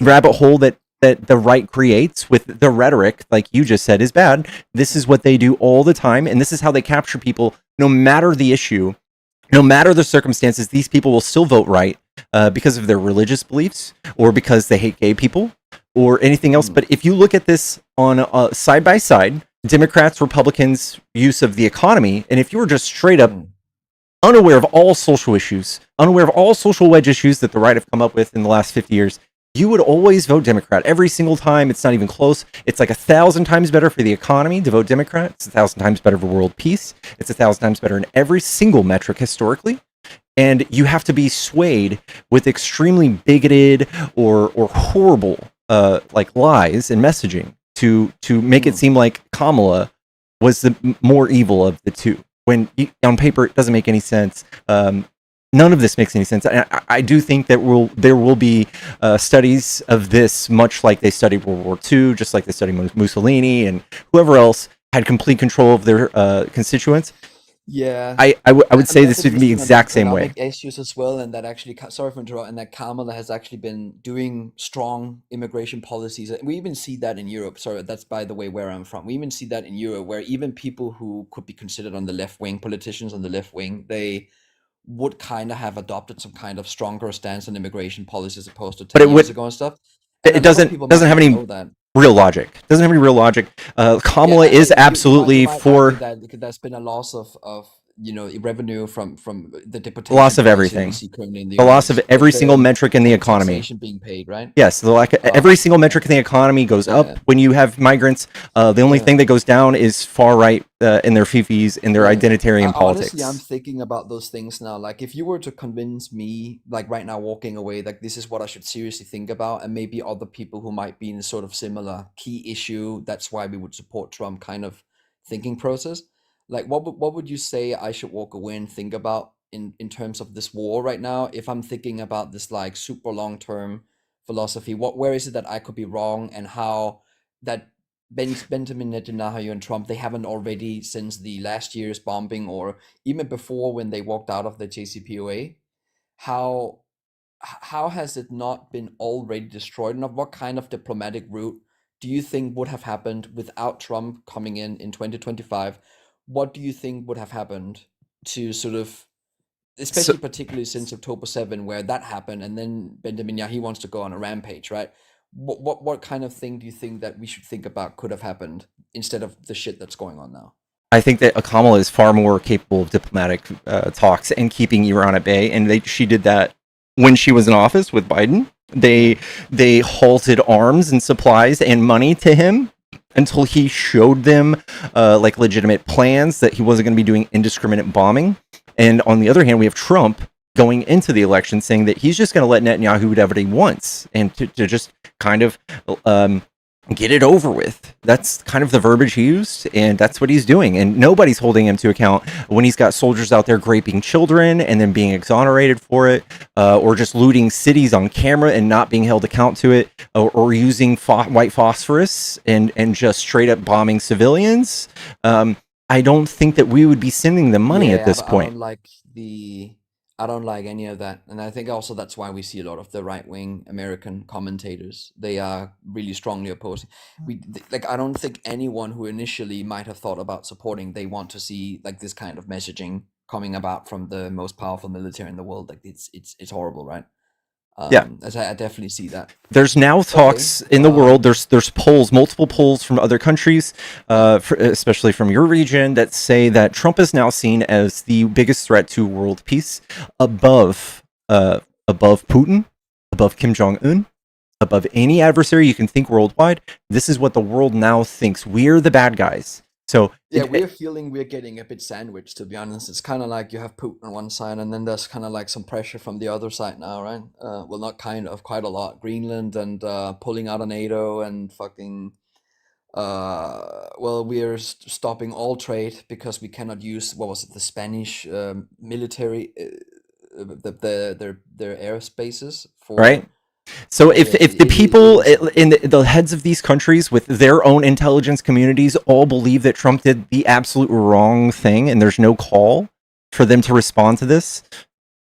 rabbit hole that the right creates with the rhetoric, like you just said, is bad. This is what they do all the time, and this is how they capture people, no matter the issue, no matter the circumstances. These people will still vote right because of their religious beliefs or because they hate gay people or anything else. But if you look at this on side by side, Democrats, Republicans' use of the economy, and if you were just straight up unaware of all social issues, unaware of all social wedge issues that the right have come up with in the last 50 years, you would always vote Democrat every single time. It's not even close. It's like 1,000 times better for the economy to vote Democrat. It's 1,000 times better for world peace. It's 1,000 times better in every single metric historically. And you have to be swayed with extremely bigoted or horrible like lies and messaging to make it seem like Kamala was the more evil of the two. When on paper it doesn't make any sense. None of this makes any sense. I do think that there will be studies of this, much like they studied World War II, just like they studied Mussolini and whoever else had complete control of their constituents. Yeah, I would say this would be the exact same way. Issues as well, and that actually, sorry for interrupting, and that Kamala has actually been doing strong immigration policies. We even see that in Europe. Sorry, that's by the way where I'm from. We even see that in Europe, where even people who could be considered on the left wing, politicians on the left wing, they would kind of have adopted some kind of stronger stance on immigration policies as opposed to 10 years ago and stuff. And it doesn't have any real logic. Doesn't have any real logic. Kamala is absolutely for that, because there's been a loss of revenue from the deportation, loss of everything, the loss of every single metric in the economy being paid, right? Yes, every single metric in the economy goes up when you have migrants. The only thing that goes down is far right in their fifis, in their identitarian politics. Honestly, I'm thinking about those things now. Like, if you were to convince me, like right now, walking away, like this is what I should seriously think about, and maybe other people who might be in a sort of similar key issue, that's why we would support Trump kind of thinking process. Like, what would you say I should walk away and think about in terms of this war right now? If I'm thinking about this like super long term philosophy, where is it that I could be wrong, and how that Benjamin Netanyahu and Trump, they haven't already, since the last year's bombing or even before when they walked out of the JCPOA, how has it not been already destroyed? And what kind of diplomatic route do you think would have happened without Trump coming in 2025? What do you think would have happened to sort of, especially particularly since October 7, where that happened, and then Benjamin Netanyahu, he wants to go on a rampage, right? What kind of thing do you think that we should think about could have happened instead of the shit that's going on now? I think that Kamala is far more capable of diplomatic talks and keeping Iran at bay, and she did that when she was in office with Biden. They halted arms and supplies and money to him until he showed them like legitimate plans that he wasn't going to be doing indiscriminate bombing. And on the other hand, we have Trump going into the election saying that he's just going to let Netanyahu do whatever he wants and to just kind of get it over with. That's kind of the verbiage he used, and that's what he's doing. And nobody's holding him to account when he's got soldiers out there raping children and then being exonerated for it, or just looting cities on camera and not being held account to it, or using white phosphorus and just straight up bombing civilians. I don't think that we would be sending them money at this point. I don't like any of that. And I think also that's why we see a lot of the right-wing American commentators. They are really strongly opposing. I don't think anyone who initially might have thought about supporting, they want to see like this kind of messaging coming about from the most powerful military in the world. Like it's horrible, right? Yeah. As I definitely see that. There's now talks in the world. There's polls, multiple polls from other countries, especially from your region, that say that Trump is now seen as the biggest threat to world peace, above Putin, above Kim Jong-un, above any adversary you can think worldwide. This is what the world now thinks. We're the bad guys. So yeah, we're getting a bit sandwiched, to be honest. It's kind of like you have Putin on one side, and then there's kind of like some pressure from the other side now, right? Well, not kind of, quite a lot. Greenland and pulling out of NATO and fucking. Well, we're stopping all trade because we cannot use the Spanish military, their airspaces for. Right. So if the people in the heads of these countries with their own intelligence communities all believe that Trump did the absolute wrong thing and there's no call for them to respond to this,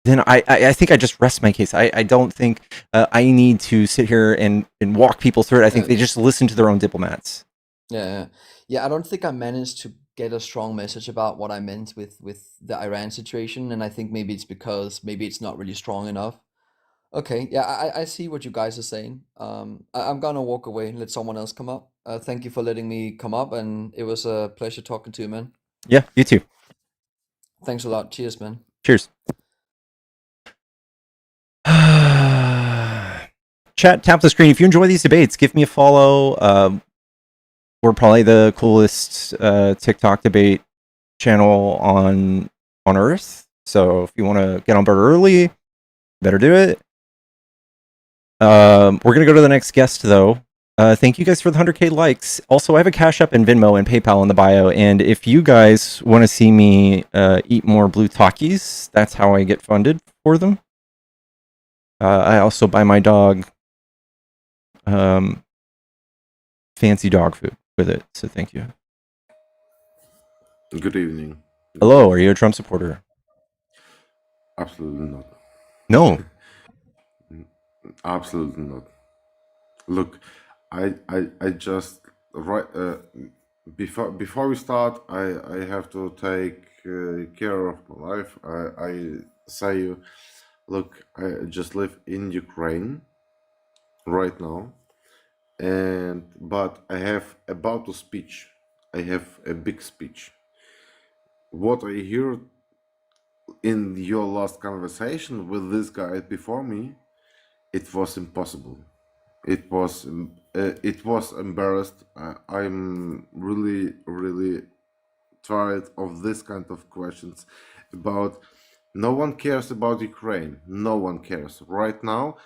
then I think I just rest my case. I don't think I need to sit here and walk people through it. I think they just listen to their own diplomats. Yeah. I don't think I managed to get a strong message about what I meant with the Iran situation, and I think maybe it's because maybe it's not really strong enough. Okay, yeah, I see what you guys are saying. I'm gonna walk away and let someone else come up. Thank you for letting me come up, and it was a pleasure talking to you, man. Yeah, you too. Thanks a lot. Cheers, man. Cheers. Chat, tap the screen. If you enjoy these debates, give me a follow. We're probably the coolest TikTok debate channel on Earth. So if you want to get on board early, better do it. We're going to go to the next guest, though. Thank you guys for the 100K likes. Also, I have a Cash App and Venmo and PayPal in the bio. And if you guys want to see me eat more blue Takis, that's how I get funded for them. I also buy my dog fancy dog food with it. So thank you. Good evening. Hello, are you a Trump supporter? Absolutely not. No. Absolutely not. Look, I just before we start, I have to take care of my life. I say you, look, I just live in Ukraine right now, but I have about a speech. I have a big speech. What I hear in your last conversation with this guy before me, it was impossible. It was embarrassed. I'm really tired of this kind of questions about. No one cares about Ukraine. No one cares right now.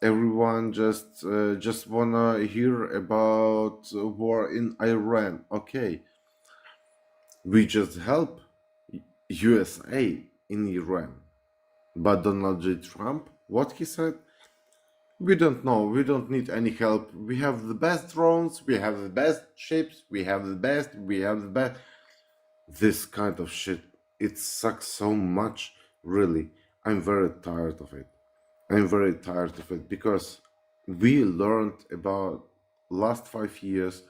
Everyone just wanna hear about war in Iran. Okay, we just help USA in Iran, but Donald J. Trump, what he said? We don't know. We don't need any help. We have the best drones. We have the best ships. We have the best. This kind of shit. It sucks so much. Really. I'm very tired of it. Because we learned about last 5 years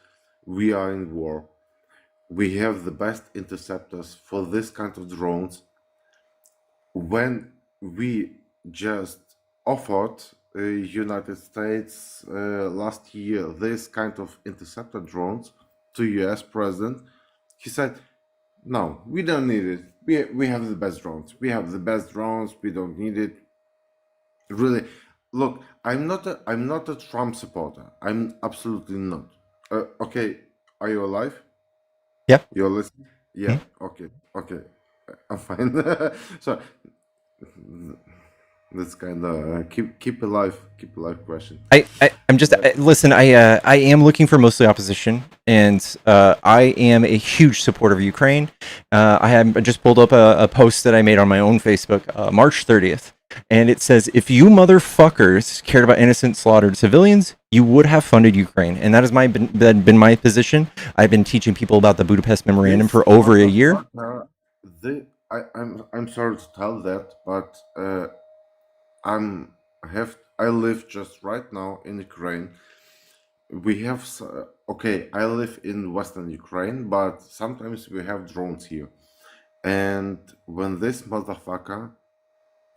we are in war. We have the best interceptors for this kind of drones. When we just offered United States last year this kind of interceptor drones to US president, he said, no, we don't need it. We have the best drones. We don't need it. Really, look, I'm not a Trump supporter. I'm absolutely not. Okay, are you alive? Yeah. You're listening? Yeah. Hmm? Okay. I'm fine. So that's kind of keep alive question. I'm just But listen. I am looking for mostly opposition, and I am a huge supporter of Ukraine. I just pulled up a post that I made on my own Facebook, March 30th, and it says, "If you motherfuckers cared about innocent slaughtered civilians, you would have funded Ukraine." And that is been my position. I've been teaching people about the Budapest Memorandum this for over a year. motherfucker, I'm sorry to tell that, but I live just right now in Ukraine. We have okay, I live in Western Ukraine, but sometimes we have drones here. And when this motherfucker,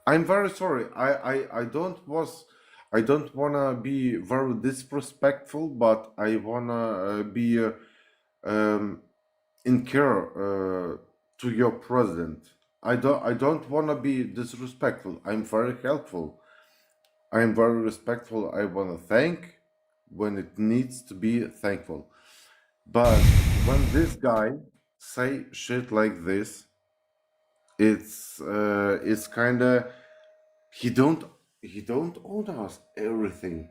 I'm very sorry. I don't wanna be very disrespectful, but I wanna be in care to your president. I don't wanna be disrespectful. I'm very helpful. I'm very respectful. I wanna thank when it needs to be thankful. But when this guy say shit like this, it's kind of he don't owe us everything.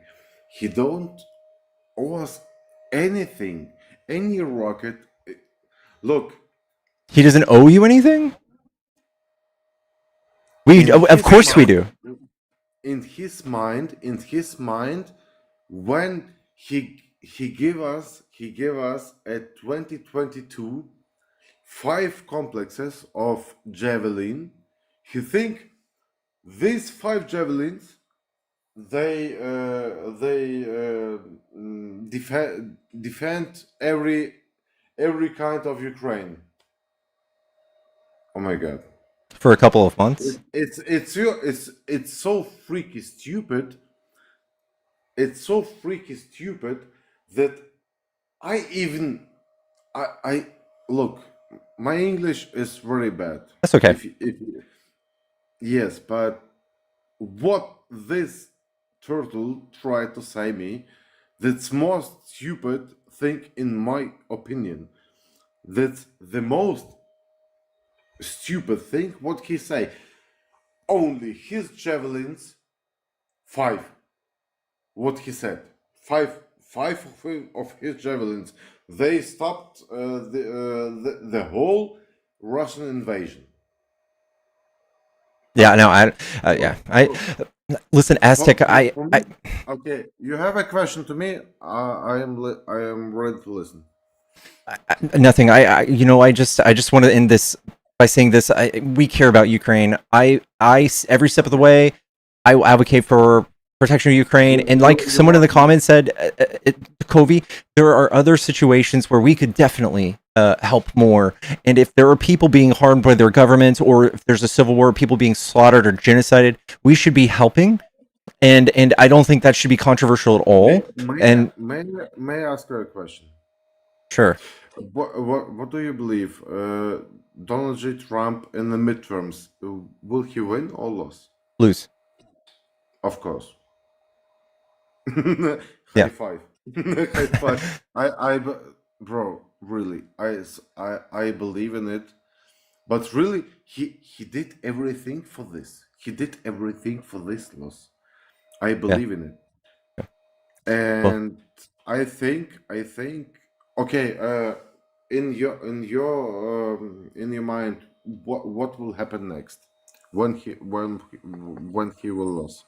He don't owe us anything. Any rocket. Look, He doesn't owe you anything. Of course we do. In his mind, when he gave us at 2022 5 complexes of javelin. He think these 5 javelins they defend every kind of Ukraine. Oh my god! For a couple of months. It's so freaky stupid. It's so freaky stupid that I look. My English is very bad. That's okay. If yes, but what this turtle tried to say me, that's most stupid thing in my opinion. That's the most stupid thing. What he say? Only his javelins, 5. What he said? 5 of his javelins. They stopped the whole Russian invasion. Yeah, no, I listen, Aztec. Okay, you have a question to me. I am ready to listen. Nothing. I just want to end this by saying this. We care about Ukraine. Every step of the way, I advocate for protection of Ukraine. And like someone in the comments said, Covey, there are other situations where we could definitely help more. And if there are people being harmed by their government, or if there's a civil war, people being slaughtered or genocided, we should be helping. And I don't think that should be controversial at all. May I ask you a question? Sure. What do you believe? Donald J. Trump in the midterms, will he win or lose? Lose. Of course. Yeah. High five. High five. Bro, really, I believe in it. But really, he did everything for this. He did everything for this loss. I believe in it. And I think okay, in your mind, what will happen next when he will lose?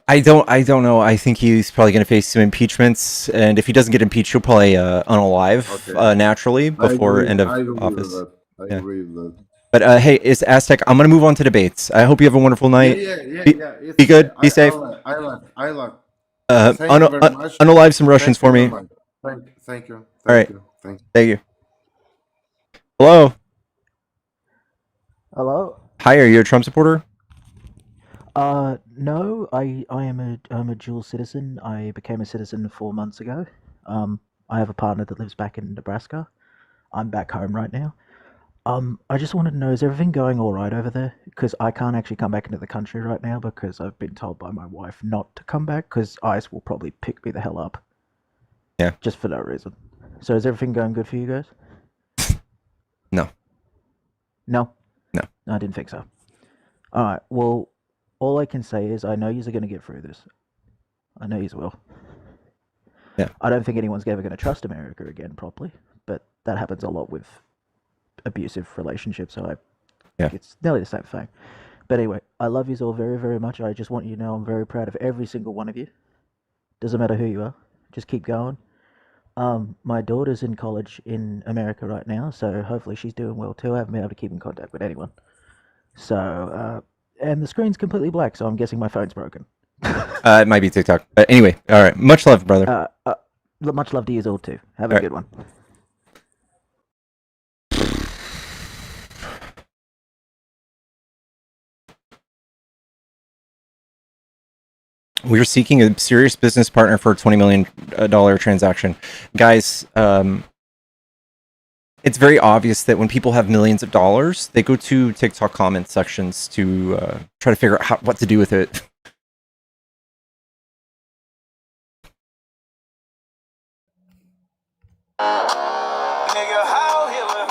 I don't know. I think he's probably going to face some impeachments, and if he doesn't get impeached, he'll probably unalive naturally before end of office. I agree with that. But hey, it's Aztec. I'm going to move on to debates. I hope you have a wonderful night. Yeah. Be good. Be safe. I like. Thank you very much. Unalive some Russians for me. Thank you. All right. Thank you. Hello. Hello. Hi. Are you a Trump supporter? No. I'm a dual citizen. I became a citizen 4 months ago. I have a partner that lives back in Nebraska. I'm back home right now. I just wanted to know, is everything going all right over there? Because I can't actually come back into the country right now because I've been told by my wife not to come back because ICE will probably pick me the hell up. Yeah. Just for no reason. So is everything going good for you guys? No. No? No. I didn't think so. Alright, well, all I can say is I know you're going to get through this. I know you will. Yeah. I don't think anyone's ever going to trust America again properly, but that happens a lot with abusive relationships, so it's nearly the same thing. But anyway, I love you all very, very much. I just want you to know I'm very proud of every single one of you. Doesn't matter who you are. Just keep going. My daughter's in college in America right now, so hopefully she's doing well too. I haven't been able to keep in contact with anyone. So, and the screen's completely black, so I'm guessing my phone's broken. It might be TikTok. But anyway, all right. Much love, brother. Much love to you all too. Have a good one. We're seeking a serious business partner for a $20 million transaction. Guys, it's very obvious that when people have millions of dollars, they go to TikTok comment sections to try to figure out what to do with it. Nigga, how Hitler?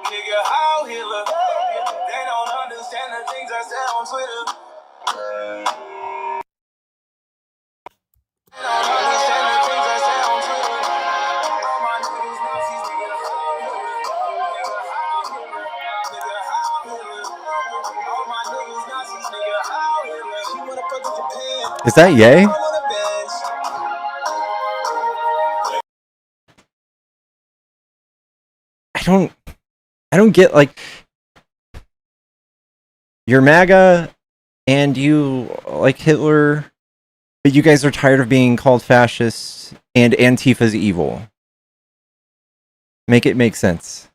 Nigga, how Hitler? They don't understand the things I said on Twitter. They don't understand the things I said on Twitter. All my niggas Nazis, nigga, how Hitler? Nigga, how Hitler? Nigga, how Hitler? All my niggas Nazis, nigga, how Hitler? She wanna fuck with Japan. Is that Ye? I'm on the bench. I don't get, like, you're MAGA and you like Hitler, but you guys are tired of being called fascists and Antifa's evil. Make it make sense.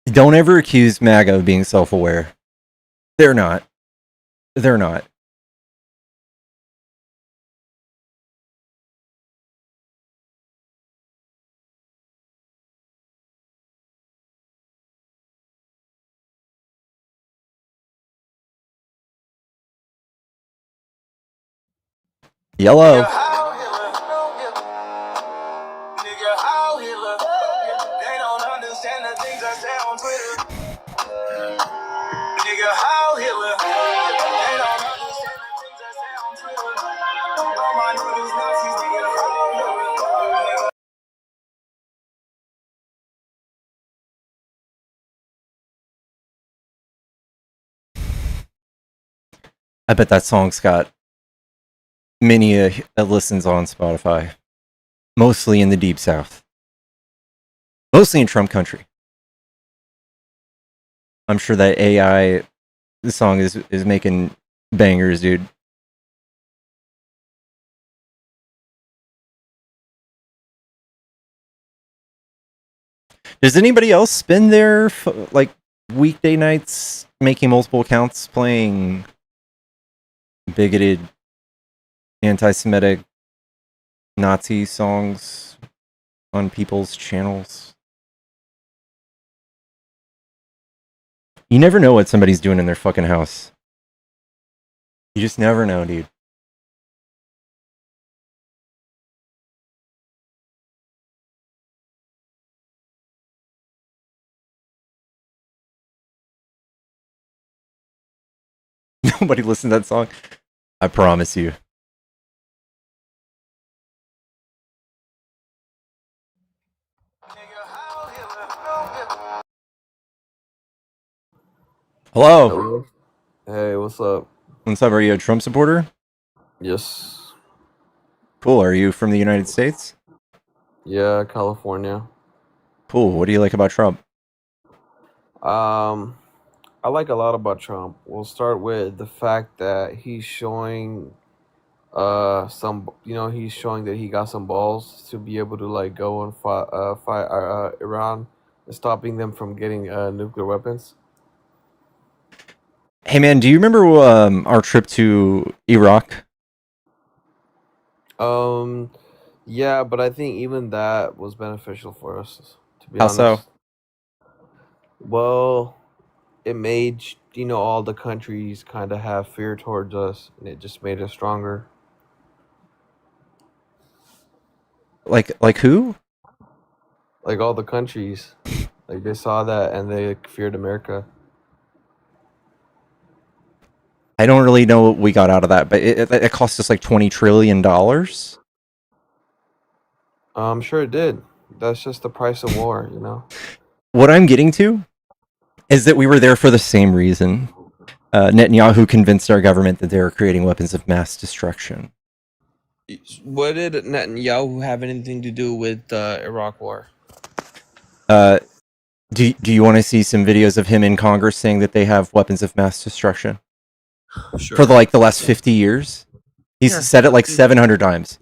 Don't ever accuse MAGA of being self-aware. They're not. They're not. Yellow. Nigga, how Hitler? They don't understand the things I say on Twitter. Nigga, how Hitler? They don't understand the things I say on Twitter. All my niggas Nazis, nigga, how Hitler? I bet that song's got many listens on Spotify. Mostly in the Deep South. Mostly in Trump country. I'm sure that AI song is making bangers, dude. Does anybody else spend their like weekday nights making multiple accounts playing bigoted, anti-Semitic, Nazi songs on people's channels? You never know what somebody's doing in their fucking house. You just never know, dude. Nobody listened to that song. I promise you. Hello. Hello. Hey, what's up? What's up? Are you a Trump supporter? Yes. Cool. Are you from the United States? Yeah, California. Cool. What do you like about Trump? I like a lot about Trump. We'll start with the fact that he's showing some, he's showing that he got some balls to be able to like go and fight Iran, stopping them from getting nuclear weapons. Hey man, do you remember our trip to Iraq? Yeah, but I think even that was beneficial for us, to be How honest. so? Well, it made all the countries kind of have fear towards us, and it just made us stronger. Like who? Like all the countries, like they saw that and they feared America. I don't really know what we got out of that, but it cost us like $20 trillion. I'm sure it did. That's just the price of war, What I'm getting to is that we were there for the same reason. Netanyahu convinced our government that they were creating weapons of mass destruction. What did Netanyahu have anything to do with the Iraq war? Do you want to see some videos of him in Congress saying that they have weapons of mass destruction? Sure. For the last 50 years? He's said it like 700 times.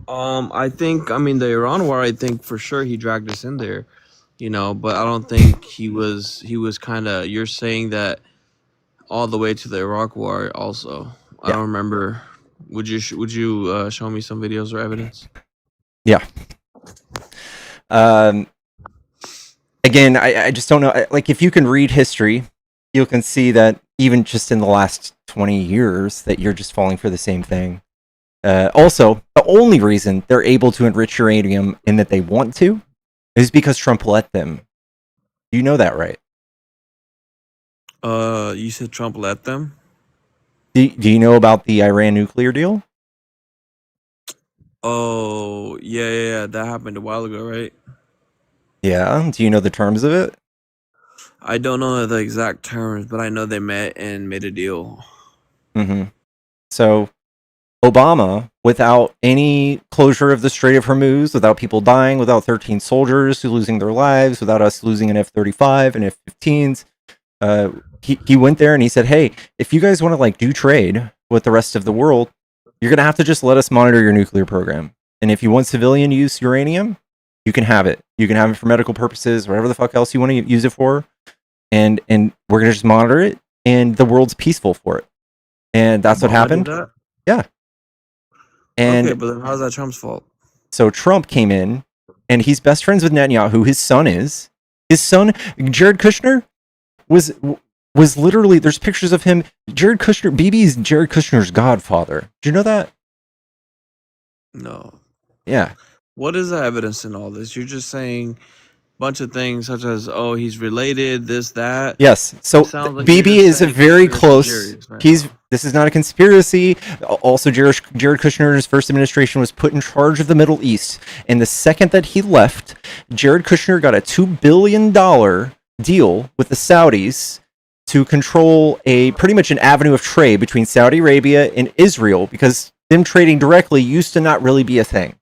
I think, the Iran war, I think for sure he dragged us in there, but I don't think he was kind of, you're saying that all the way to the Iraq war also. I don't remember. Would you show me some videos or evidence? Yeah. Again, I just don't know. Like, if you can read history, you can see that even just in the last 20 years that you're just falling for the same thing. Also, the only reason they're able to enrich uranium and that they want to is because Trump let them. You know that, right? You said Trump let them? Do you know about the Iran nuclear deal? Oh, yeah, that happened a while ago, right? Yeah. Do you know the terms of it? I don't know the exact terms, but I know they met and made a deal. Mm-hmm. So Obama, without any closure of the Strait of Hormuz, without people dying, without 13 soldiers losing their lives, without us losing an F-35 and F-15s, he went there and he said, hey, if you guys want to do trade with the rest of the world, you're going to have to just let us monitor your nuclear program. And if you want civilian use uranium, you can have it. You can have it for medical purposes, whatever the fuck else you want to use it for. And we're going to just monitor it, and the world's peaceful for it. And that's what happened. Yeah. And okay, but then how's that Trump's fault? So Trump came in, and he's best friends with Netanyahu. His son, Jared Kushner, was literally, there's pictures of him. Jared Kushner, Bibi's Jared Kushner's godfather. Do you know that? No. Yeah. What is the evidence in all this? You're just saying a bunch of things such as, oh, he's related, this, that. Yes. So Like Bibi is a very close. Right this is not a conspiracy. Also, Jared Kushner in his first administration was put in charge of the Middle East. And the second that he left, Jared Kushner got a $2 billion deal with the Saudis to control pretty much an avenue of trade between Saudi Arabia and Israel, because them trading directly used to not really be a thing.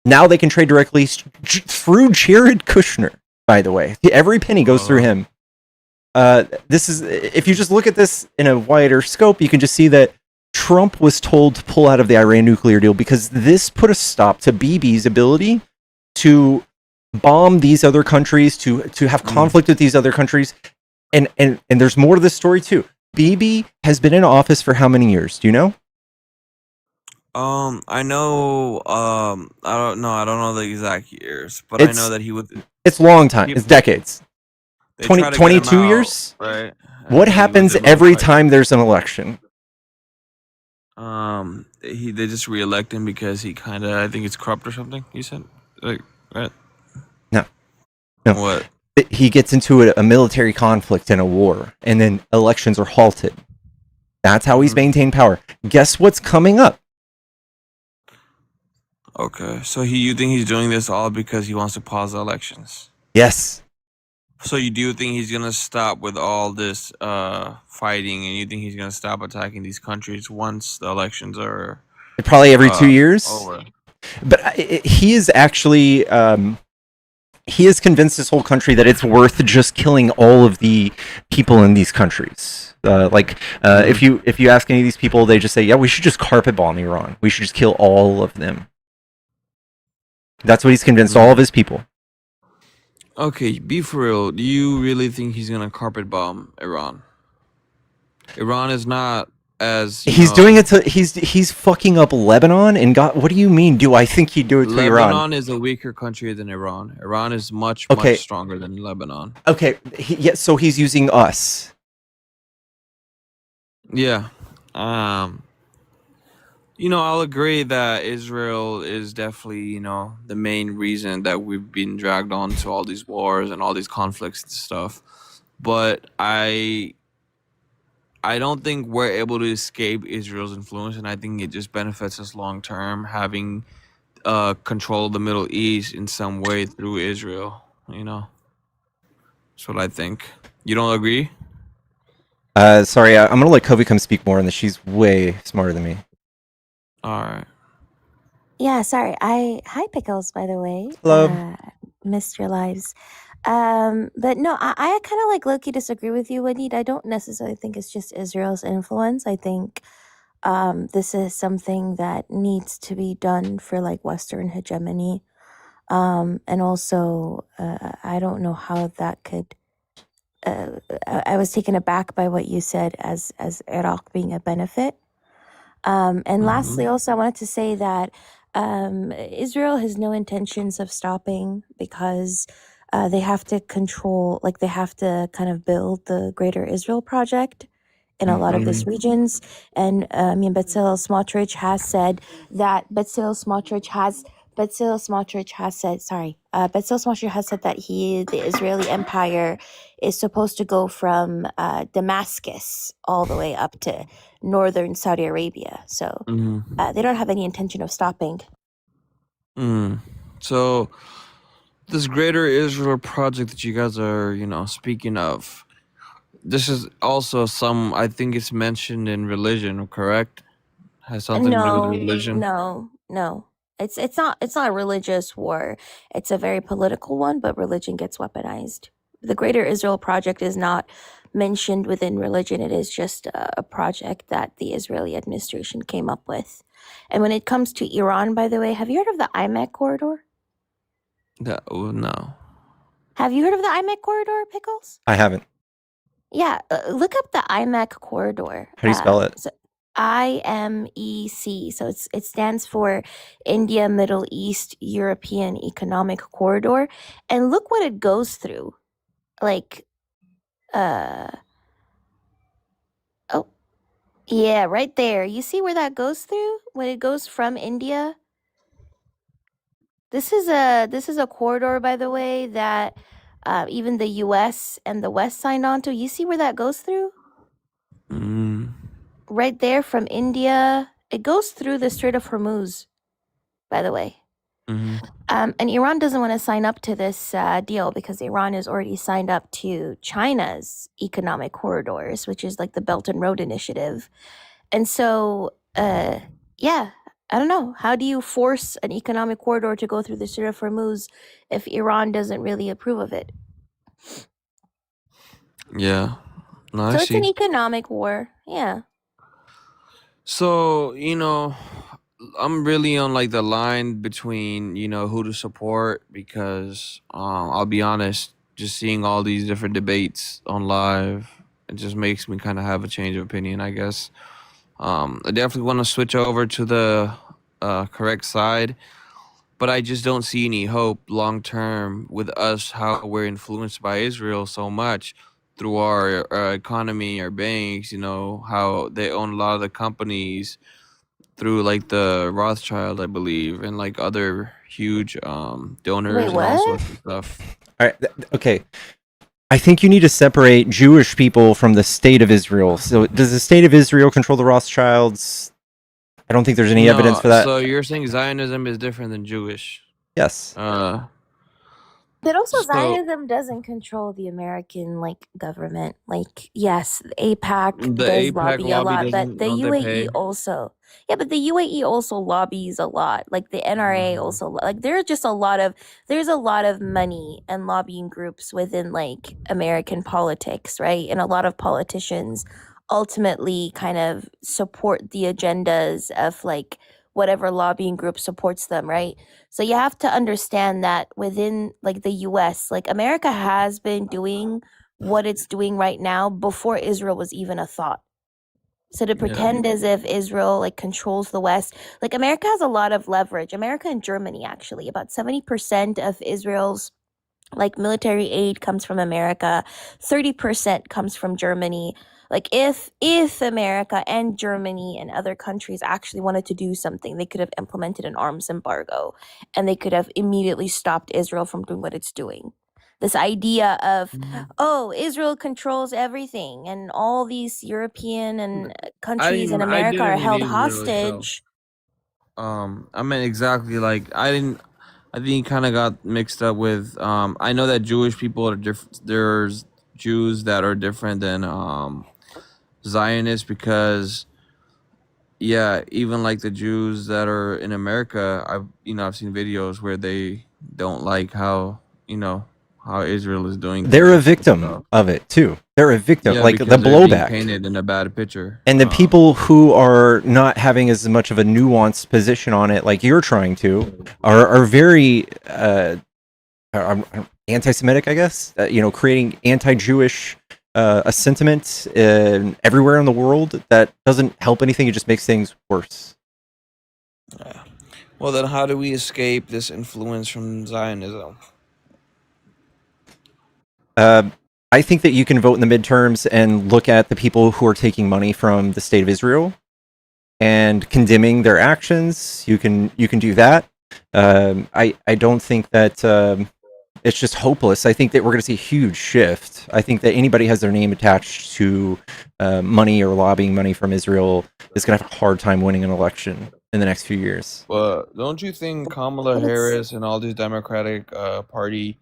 Now they can trade directly through Jared Kushner, by the way. Every penny goes through him. This is, if you just look at this in a wider scope, you can just see that Trump was told to pull out of the Iran nuclear deal because this put a stop to Bibi's ability to bomb these other countries, to have conflict with these other countries. And there's more to this story too. Bibi has been in office for how many years? Do you know? I know. I don't know the exact years, but I know that he would. It's long time. It's decades. 22 years. Right. What happens every time there's an election? They just reelect him because he kind of, I think it's corrupt or something. You said, right? No. What? He gets into a military conflict and a war, and then elections are halted. That's how he's maintained power. Guess what's coming up? Okay, so you think he's doing this all because he wants to pause the elections? Yes. So you do think he's gonna stop with all this fighting, and you think he's gonna stop attacking these countries once the elections are probably every 2 years? Over. But he is actually he has convinced this whole country that it's worth just killing all of the people in these countries. If you ask any of these people, they just say, yeah, we should just carpet bomb Iran. We should just kill all of them. That's what he's convinced all of his people. Okay, be for real. Do you really think he's gonna carpet bomb Iran? Iran is not as he's doing it to he's fucking up Lebanon and God. What do you mean? Do I think he'd do it to Iran? Lebanon is a weaker country than Iran. Iran is much stronger than Lebanon. Okay, so he's using us. Yeah. I'll agree that Israel is definitely, the main reason that we've been dragged on to all these wars and all these conflicts and stuff. But I don't think we're able to escape Israel's influence, and I think it just benefits us long term having control of the Middle East in some way through Israel. That's what I think. You don't agree? Sorry, I'm gonna let Kobe come speak more on this. She's way smarter than me. All right. Yeah, sorry. Hi Pickles, by the way. Hello. Missed your lives. But no, I kind of like low-key disagree with you, Waleed. I don't necessarily think it's just Israel's influence. I think this is something that needs to be done for like Western hegemony. And also, I don't know how that could. I was taken aback by what you said as Iraq being a benefit. And lastly, also, I wanted to say that Israel has no intentions of stopping because they have to control, like they have to kind of build the Greater Israel Project in a lot of these regions. And Bezalel Smotrich has said that Bezalel Smotrich has said that the Israeli Empire is supposed to go from Damascus all the way up to northern Saudi Arabia. So they don't have any intention of stopping. So this Greater Israel Project that you guys are, speaking of, this is also I think it's mentioned in religion, correct? Has something to do with religion? No. It's not a religious war. It's a very political one, but religion gets weaponized. The Greater Israel Project is not mentioned within religion. It is just a project that the Israeli administration came up with. And when it comes to Iran, by the way, have you heard of the IMEC corridor? No. Have you heard of the IMEC corridor, Pickles? I haven't. Yeah, look up the IMEC corridor. How do you spell it? IMEC. So it stands for India, Middle East, European Economic Corridor. And look what it goes through. Like, oh, yeah, right there. You see where that goes through? When it goes from India? This is a corridor, by the way, that even the US and the West signed on to. You see where that goes through? Right there from India. It goes through the Strait of Hormuz, by the way. And Iran doesn't want to sign up to this deal because Iran is already signed up to China's economic corridors, which is like the Belt and Road Initiative. And so, yeah, I don't know. How do you force an economic corridor to go through the Strait of Hormuz if Iran doesn't really approve of it? Yeah. No, So I it's see. an economic war. Yeah. So, I'm really on like the line between, who to support because I'll be honest, just seeing all these different debates on live, it just makes me kind of have a change of opinion, I guess. I definitely want to switch over to the correct side, but I just don't see any hope long term with us, how we're influenced by Israel so much through our economy, our banks, how they own a lot of the companies through like the Rothschild, I believe, and like other huge donors and all sorts of stuff. All right. Okay. I think you need to separate Jewish people from the state of Israel. So does the state of Israel control the Rothschilds? I don't think there's any evidence for that. So you're saying Zionism is different than Jewish? Yes. But also Zionism doesn't control the American government. Yes, AIPAC does lobby a lot, but the UAE also. Yeah, but the UAE also lobbies a lot. Like the NRA also there's a lot of money and lobbying groups within American politics, right? And a lot of politicians ultimately kind of support the agendas of like whatever lobbying group supports them, right? So you have to understand that within like the US, like America has been doing what it's doing right now before Israel was even a thought. So to Yeah. pretend as if Israel like controls the West, like America has a lot of leverage. America and Germany, actually, about 70% of Israel's like military aid comes from America, 30% comes from Germany. Like if America and Germany and other countries actually wanted to do something, they could have implemented an arms embargo and they could have immediately stopped Israel from doing what it's doing. This idea of, oh, Israel controls everything and all these European and countries in I America are didn't mean held Israel itself. hostage. I meant exactly like I didn't. I think kind of got mixed up with. I know that Jewish people are different. There's Jews that are different than Zionists because yeah, even like the Jews that are in America, I've seen videos where they don't like how how Israel is doing They're a things and victim stuff. of it too. They're a victim, Yeah, like the because they're being blowback. painted in a bad picture. And the people who are not having as much of a nuanced position on it, like you're trying to, are very anti-Semitic, I guess. Creating anti-Jewish a sentiment everywhere in the world that doesn't help anything. It just makes things worse. Well, then how do we escape this influence from Zionism? I think that you can vote in the midterms and look at the people who are taking money from the state of Israel and condemning their actions. You can do that. I don't think that it's just hopeless. I think that we're going to see a huge shift. I think that anybody has their name attached to money or lobbying money from Israel is going to have a hard time winning an election in the next few years. But don't you think Kamala But it's Harris and all these Democratic Party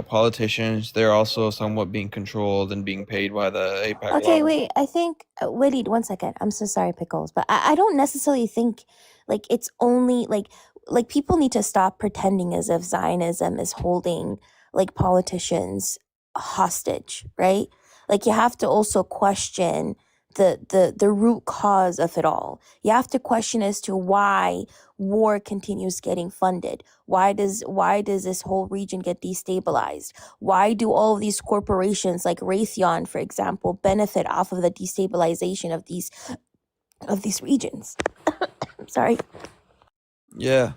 politicians, they're also somewhat being controlled and being paid by the APAC okay. lobby? Wait, I think wait 1 second. I'm so sorry, Pickles, but I don't necessarily think like it's only like people need to stop pretending as if Zionism is holding like politicians hostage, right? Like you have to also question the root cause of it all. You have to question as to why war continues getting funded. Why does this whole region get destabilized? Why do all of these corporations like Raytheon, for example, benefit off of the destabilization of these regions? Sorry. Yeah.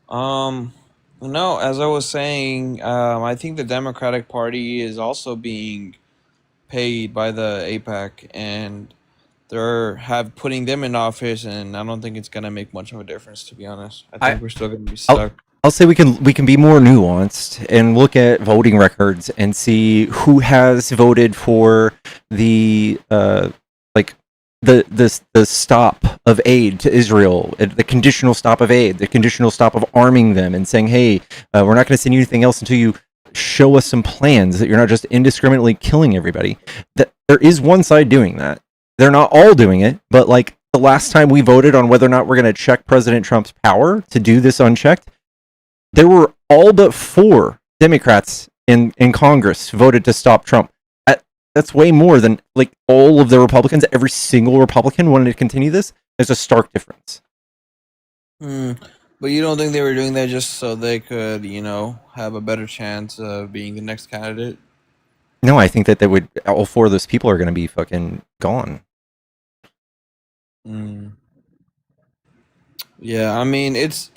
No, as I was saying, I think the Democratic Party is also being paid by the APAC, and they're putting them in office, and I don't think it's gonna make much of a difference, to be honest. I think we're still gonna be stuck. I'll say we can be more nuanced and look at voting records and see who has voted for the the stop of aid to Israel, the conditional stop of aid, the conditional stop of arming them, and saying, hey, we're not going to send you anything else until you show us some plans that you're not just indiscriminately killing everybody. That there is one side doing that. They're not all doing it, but like the last time we voted on whether or not we're going to check President Trump's power to do this unchecked, there were all but 4 Democrats in Congress voted to stop Trump. That's way more than like all of the Republicans. Every single Republican wanted to continue this. There's a stark difference. But you don't think they were doing that just so they could, have a better chance of being the next candidate? No, I think that they would. All 4 of those people are going to be fucking gone. Yeah, I mean, it's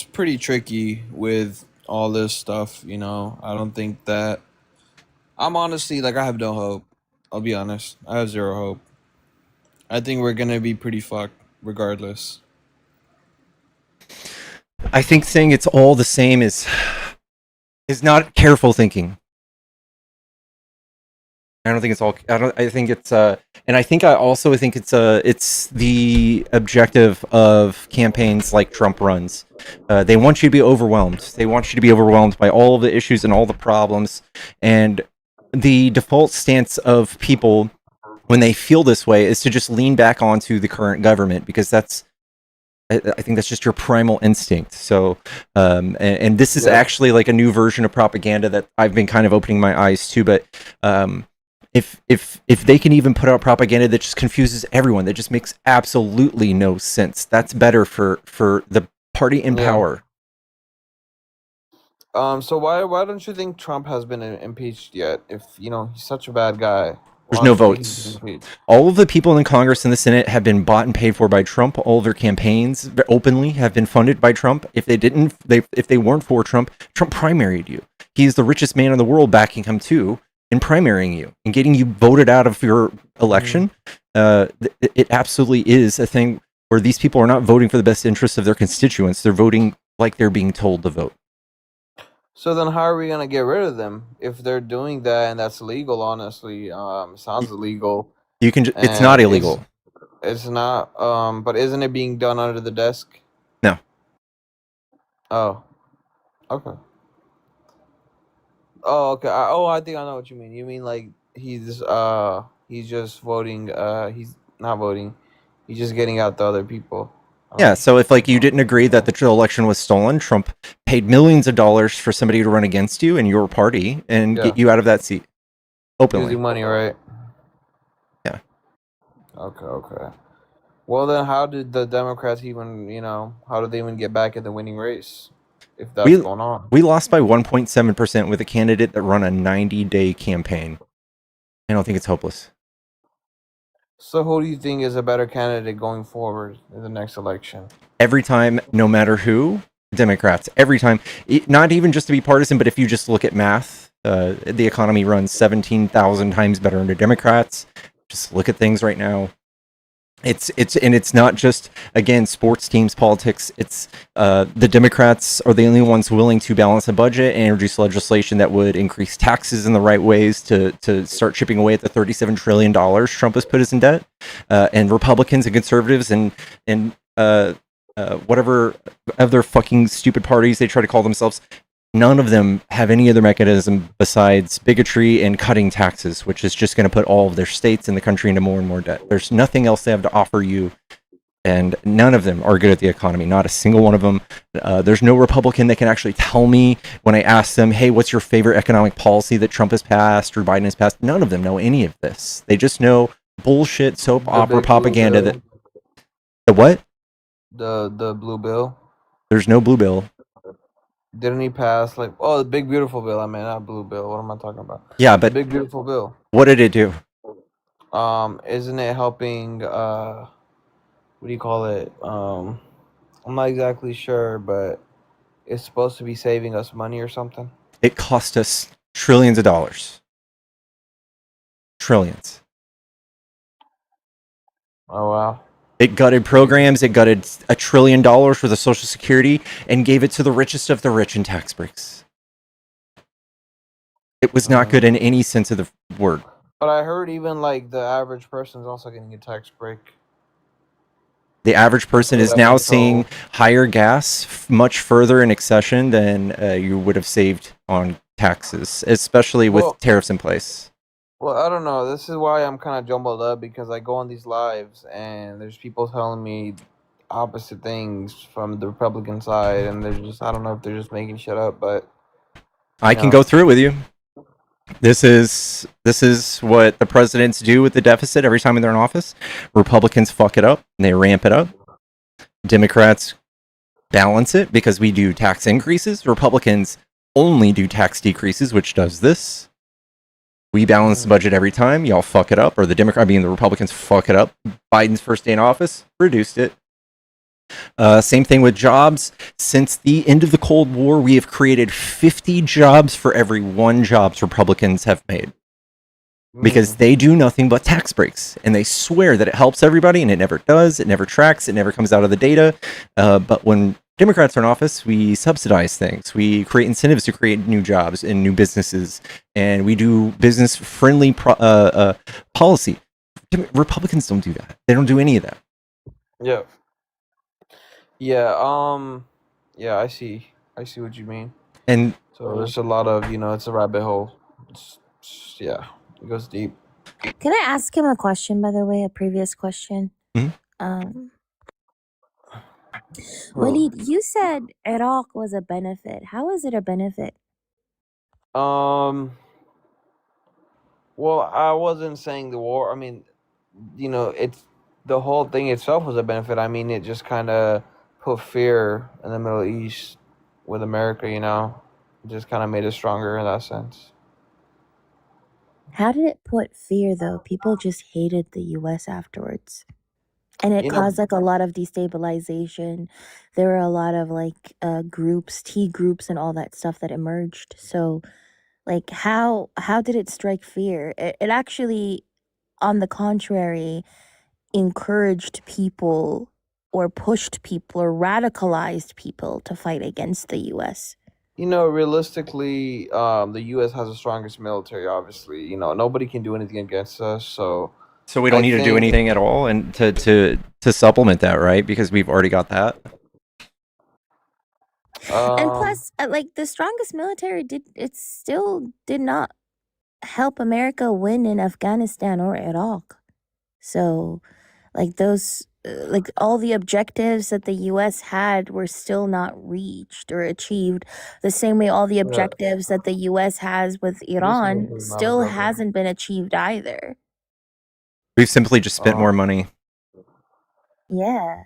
pretty tricky with all this stuff. I don't think that. I'm honestly I have no hope. I'll be honest. I have zero hope. I think we're gonna be pretty fucked regardless. I think saying it's all the same is not careful thinking. I don't think it's all. I think it's. And I think it's the objective of campaigns like Trump runs. They want you to be overwhelmed. They want you to be overwhelmed by all of the issues and all the problems. And the default stance of people when they feel this way is to just lean back onto the current government, because I think that's just your primal instinct. So, and this is actually like a new version of propaganda that I've been kind of opening my eyes to. But if they can even put out propaganda that just confuses everyone, that just makes absolutely no sense, that's better for the party in Yeah. power. So why don't you think Trump has been impeached yet? If he's such a bad guy, There's why no don't you think he's votes. been impeached? All of the people in Congress and the Senate have been bought and paid for by Trump. All of their campaigns openly have been funded by Trump. If they weren't for Trump, Trump primaried you. He's the richest man in the world, backing him too, and primarying you and getting you voted out of your election. It absolutely is a thing where these people are not voting for the best interests of their constituents. They're voting like they're being told to vote. So then how are we going to get rid of them if they're doing that? And that's illegal, honestly. Sounds illegal. You can it's not illegal. It's not, but isn't it being done under the desk? No. Oh, okay. Oh, okay. I think I know what you mean. You mean like he's just voting, he's not voting. He's just getting out the other people. Yeah, so if you didn't agree that the election was stolen, Trump paid millions of dollars for somebody to run against you and your party and get you out of that seat openly. Using money, right? Yeah. Okay. Well, then how did the Democrats even, how did they even get back in the winning race if that's going on? We lost by 1.7% with a candidate that run a 90-day campaign. I don't think it's hopeless. So who do you think is a better candidate going forward in the next election? Every time, no matter who, Democrats. Every time. Not even just to be partisan, but if you just look at math, the economy runs 17,000 times better under Democrats. Just look at things right now. It's not just, again, sports teams, politics. It's the Democrats are the only ones willing to balance a budget and introduce legislation that would increase taxes in the right ways to start chipping away at the $37 trillion Trump has put us in debt. And Republicans and conservatives and whatever other fucking stupid parties they try to call themselves, none of them have any other mechanism besides bigotry and cutting taxes, which is just going to put all of their states and the country into more and more debt. There's nothing else they have to offer you, and none of them are good at the economy. Not a single one of them. There's no Republican that can actually tell me when I ask them, hey, what's your favorite economic policy that Trump has passed or Biden has passed? None of them know any of this. They just know bullshit soap opera propaganda. That the what? The blue bill. There's no blue bill. Didn't he pass the big beautiful bill? I mean, not blue bill. What am I talking about? Yeah, but the big beautiful bill. What did it do? Isn't it helping? What do you call it? I'm not exactly sure, but it's supposed to be saving us money or something. It cost us trillions of dollars. Trillions. Oh wow. It gutted programs, it gutted $1 trillion worth of Social Security and gave it to the richest of the rich in tax breaks. It was not good in any sense of the word. But I heard even the average person is also getting a tax break. The average person is now seeing higher gas much further in accession than you would have saved on taxes, especially with tariffs in place. Well, I don't know. This is why I'm kind of jumbled up, because I go on these lives and there's people telling me opposite things from the Republican side, and they're just, I don't know if they're just making shit up, but I can go through it with you. This is what the presidents do with the deficit every time they're in office. Republicans fuck it up and they ramp it up. Democrats balance it because we do tax increases. Republicans only do tax decreases, which does this. We balance the budget every time. Y'all fuck it up, or the Republicans fuck it up. Biden's first day in office reduced it. Same thing with jobs. Since the end of the Cold War, we have created 50 jobs for every 1 jobs Republicans have made. Because they do nothing but tax breaks. And they swear that it helps everybody, and it never does. It never tracks. It never comes out of the data. But when Democrats are in office, we subsidize things. We create incentives to create new jobs and new businesses. And we do business-friendly policy. Republicans don't do that. They don't do any of that. Yeah. Yeah, I see what you mean. And so there's a lot of, it's a rabbit hole. It goes deep. Can I ask him a question, by the way, a previous question? Walid, you said Iraq was a benefit. How is it a benefit? Well, I wasn't saying the war. I mean, it's the whole thing itself was a benefit. I mean, it just kind of put fear in the Middle East with America. It just kind of made it stronger in that sense. How did it put fear though? People just hated the US afterwards. And it caused like a lot of destabilization. There were a lot of like groups, T groups and all that stuff that emerged. So like how did it strike fear? It actually, on the contrary, encouraged people or pushed people or radicalized people to fight against the US. Realistically, the U.S. has the strongest military. Obviously, nobody can do anything against us. So we don't need to do anything at all, and to supplement that, right? Because we've already got that. And plus, like the strongest military still did not help America win in Afghanistan or Iraq. So, like those, like all the objectives that the U.S. had were still not reached or achieved. The same way all the objectives that the U.S. has with Iran still hasn't been achieved either. We've simply just spent more money. Yeah.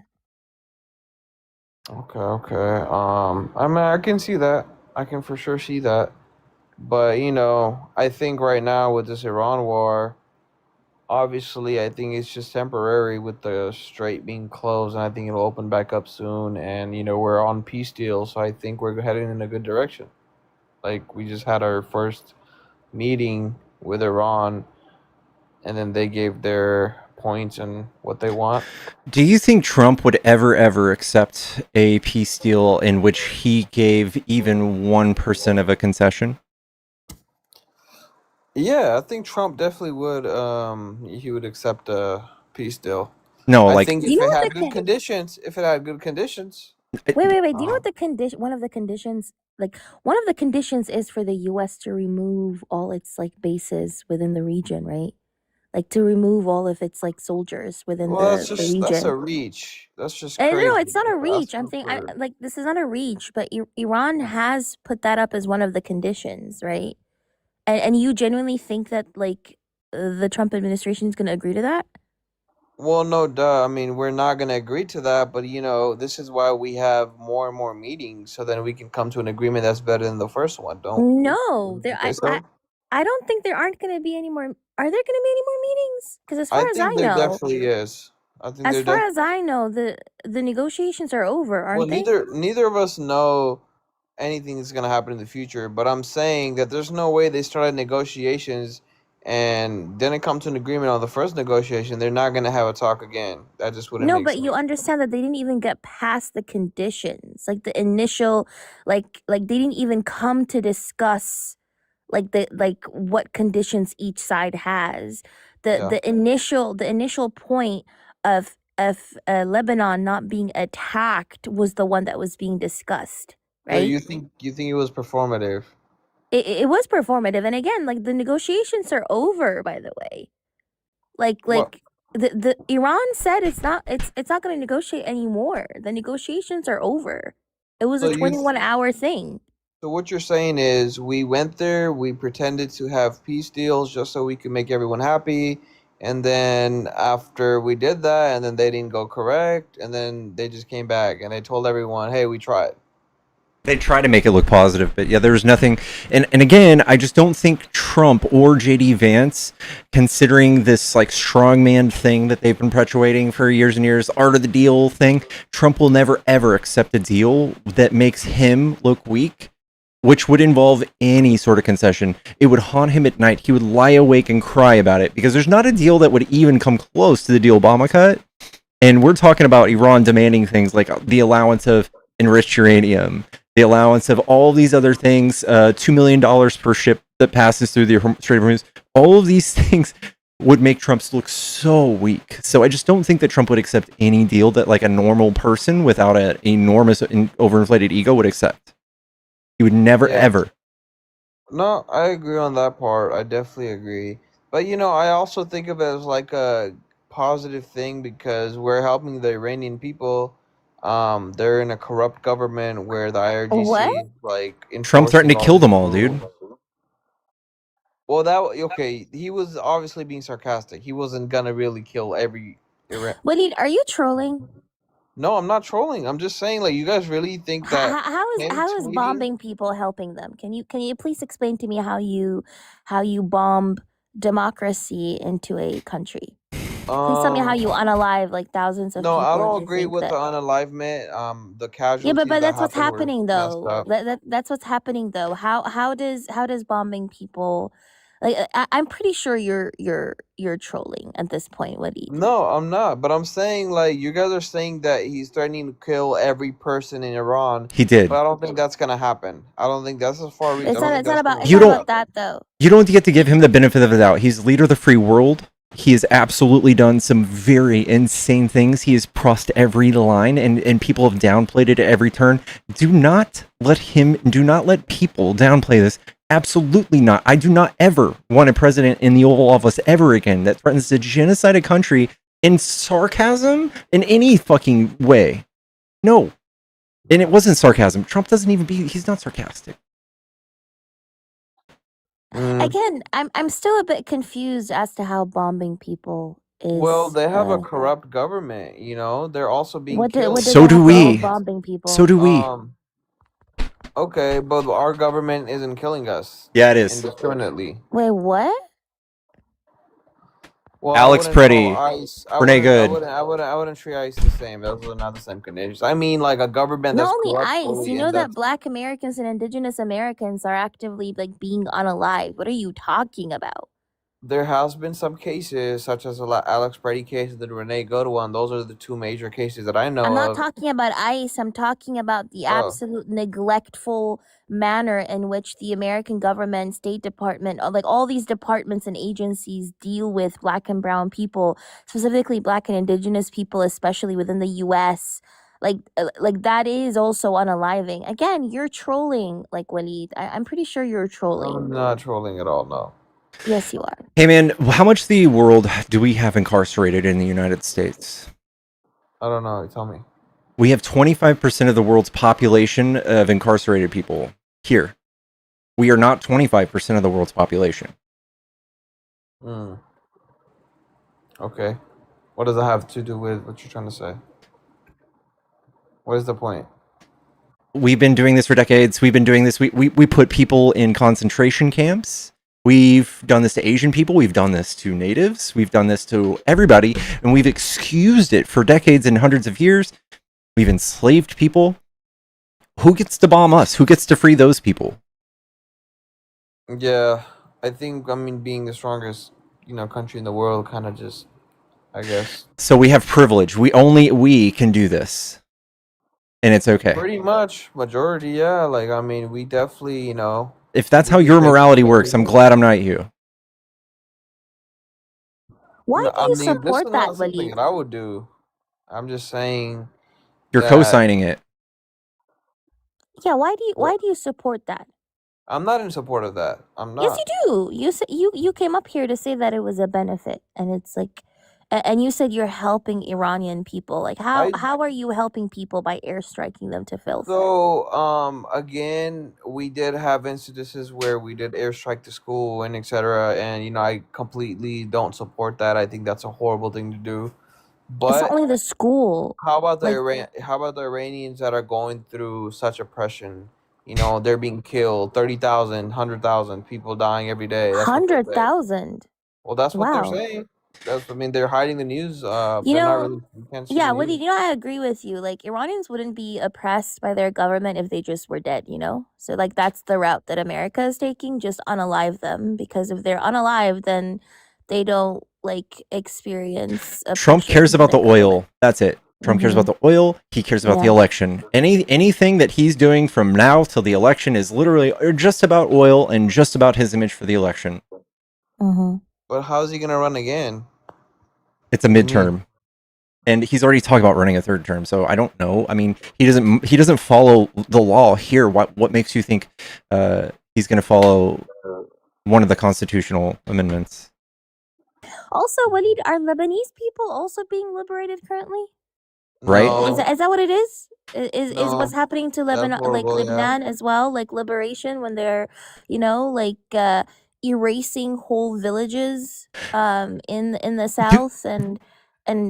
Okay. I mean, I can see that. I can for sure see that. But I think right now with this Iran war, obviously, I think it's just temporary with the strait being closed, and I think it'll open back up soon. And we're on peace deal, so I think we're heading in a good direction. Like we just had our first meeting with Iran, and then they gave their points and what they want. Do you think Trump would ever accept a peace deal in which he gave even 1% of a concession? Yeah, I think Trump definitely would. He would accept a peace deal. No, I like think if it had good conditions. If it had good conditions. Wait. Do you know what the condition? One of the conditions is for the U.S. to remove all its like bases within the region, right? Like to remove all of its like soldiers within the region. That's a reach. That's just And crazy. no, it's not a reach. I'm saying, like this is not a reach, but Iran has put that up as one of the conditions, right? And you genuinely think that like the Trump administration is going to agree to that? Well, no, duh. I mean, we're not going to agree to that, but this is why we have more and more meetings, so then we can come to an agreement that's better than the first one. No, I don't think there aren't going to be any more. Are there going to be any more meetings? Because as far as I know, there definitely is. I think as far as I know, the negotiations are over, aren't they? Neither of us know anything is going to happen in the future, but I'm saying that there's no way they started negotiations and didn't come to an agreement on the first negotiation. They're not going to have a talk again. That just wouldn't make sense. No, but you understand that they didn't even get past the conditions, like the initial, like they didn't even come to discuss like what conditions each side has. The initial point of Lebanon not being attacked was the one that was being discussed, So right? you think it was performative? It was performative, and again, like the negotiations are over. By the way, like the Iran said it's not going to negotiate anymore. The negotiations are over. It was a 21-hour thing. So what you're saying is we went there, we pretended to have peace deals just so we could make everyone happy, and then after we did that, and then they didn't go correct, and then they just came back and they told everyone, "Hey, we tried." They try to make it look positive, but yeah, there's nothing. And again, I just don't think Trump or JD Vance, considering this like strongman thing that they've been perpetuating for years and years, art of the deal thing, Trump will never ever accept a deal that makes him look weak, which would involve any sort of concession. It would haunt him at night. He would lie awake and cry about it because there's not a deal that would even come close to the deal Obama cut. And we're talking about Iran demanding things like the allowance of enriched uranium, the allowance of all these other things, $2 million per ship that passes through the Strait of Hormuz. All of these things would make Trump look so weak. So I just don't think that Trump would accept any deal that like a normal person without an enormous overinflated ego would accept. He would never, ever. No, I agree on that part. I definitely agree. But I also think of it as like a positive thing because we're helping the Iranian people. They're in a corrupt government where the IRGC What? is like Trump threatened to enforcing kill them all, these dude. rules. Well, that okay. He was obviously being sarcastic. He wasn't gonna really kill every. Waleed, are you trolling? No, I'm not trolling. I'm just saying, like, you guys really think that him How is tweeting? bombing people helping them? Can you please explain to me how you bomb democracy into a country? Please tell me how you unalive like thousands of No, I people if don't you agree think with that. the unalivement. The Yeah, casualties but that that's what's happened were happening messed though. up. That's what's happening though. How does bombing people like I'm pretty sure you're trolling at this point, Waleed. No, I'm not. But I'm saying, like, you guys are saying that he's threatening to kill every person in Iran. He did. But I don't think that's gonna happen. I don't think that's as far reach. It's not about You don't- that though. You don't get to give him the benefit of the doubt. He's leader of the free world. He has absolutely done some very insane things. He has crossed every line, and people have downplayed it at every turn. Do not let people downplay this. Absolutely not. I do not ever want a president in the Oval Office ever again that threatens to genocide a country in sarcasm in any fucking way. No. And it wasn't sarcasm. Trump he's not sarcastic. Again, I'm still a bit confused as to how bombing people is. Well, they have a corrupt government. You know, they're also being killed. So do we. Bombing people. So do we. Okay, but our government isn't killing us. Yeah, it is. Indiscriminately. Wait, what? Well, Alex Preddy, Renee Good. I wouldn't treat ICE the same. Those are not the same conditions. I mean, like a government Not that's only corrupt ICE, fully you and know that that's- Black Americans and Indigenous Americans are actively like being unalived. What are you talking about? There has been some cases, such as the Alex Preddy case and the Renee Good one. Those are the two major cases that I know I'm not of. talking about ICE. I'm talking about the absolute neglectful manner in which the American government, State Department, like all these departments and agencies deal with Black and brown people, specifically Black and Indigenous people, especially within the U.S. Like that is also unaliving. Again, you're trolling, like Waleed. I'm pretty sure you're trolling. I'm not trolling at all, no. Yes, you are. Hey man, how much of the world do we have incarcerated in the United States? I don't know. Tell me. We have 25% of the world's population of incarcerated people here. We are not 25% of the world's population. Okay. What does that have to do with what you're trying to say? What is the point? We've been doing this for decades. We've been doing this. We put people in concentration camps. We've done this to Asian people. We've done this to natives. We've done this to everybody. And we've excused it for decades and hundreds of years. We've enslaved people. Who gets to bomb us? Who gets to free those people? Yeah, I think, being the strongest, country in the world kind of just, I guess. So we have privilege. We can do this. And it's okay. Pretty much, majority, yeah. Like, we definitely, If that's how your morality works, I'm glad I'm not you. Why do you support this that, is not something Waleed? that I would do. I'm just saying. You're co-signing it. Yeah, why do you support that? I'm not in support of that. I'm not. Yes, you do. You said you came up here to say that it was a benefit, and it's like, and you said you're helping Iranian people. Like, how are you helping people by airstriking them to filth? So, again, we did have instances where we did airstrike the school and etc. And I completely don't support that. I think that's a horrible thing to do. But it's not only the school. How about the Iranians that are going through such oppression? They're being killed. 30,000, 100,000 people dying every day. That's what they're saying. 100,000. Well, that's what Wow. they're saying. They're hiding the news. You they're not know, really. You can't see yeah, the what news. I agree with you. Like, Iranians wouldn't be oppressed by their government if they just were dead, So, like, that's the route that America is taking, just unalive them. Because if they're unalive, then they don't, like, experience oppression. Trump cares about the oil. That's it. Trump cares about the oil. He cares about the election. Anything that he's doing from now till the election is literally just about oil and just about his image for the election. But how's he gonna run again? It's a midterm, and he's already talked about running a third term. So I don't know. He doesn't follow the law here. What makes you think he's going to follow one of the constitutional amendments? Also, Waleed, are Lebanese people also being liberated currently? Right? No. Is that what it is? Is No. what's happening to That's Lebanon, like horrible, yeah. Lebanon as well, like liberation when they're, erasing whole villages in the south and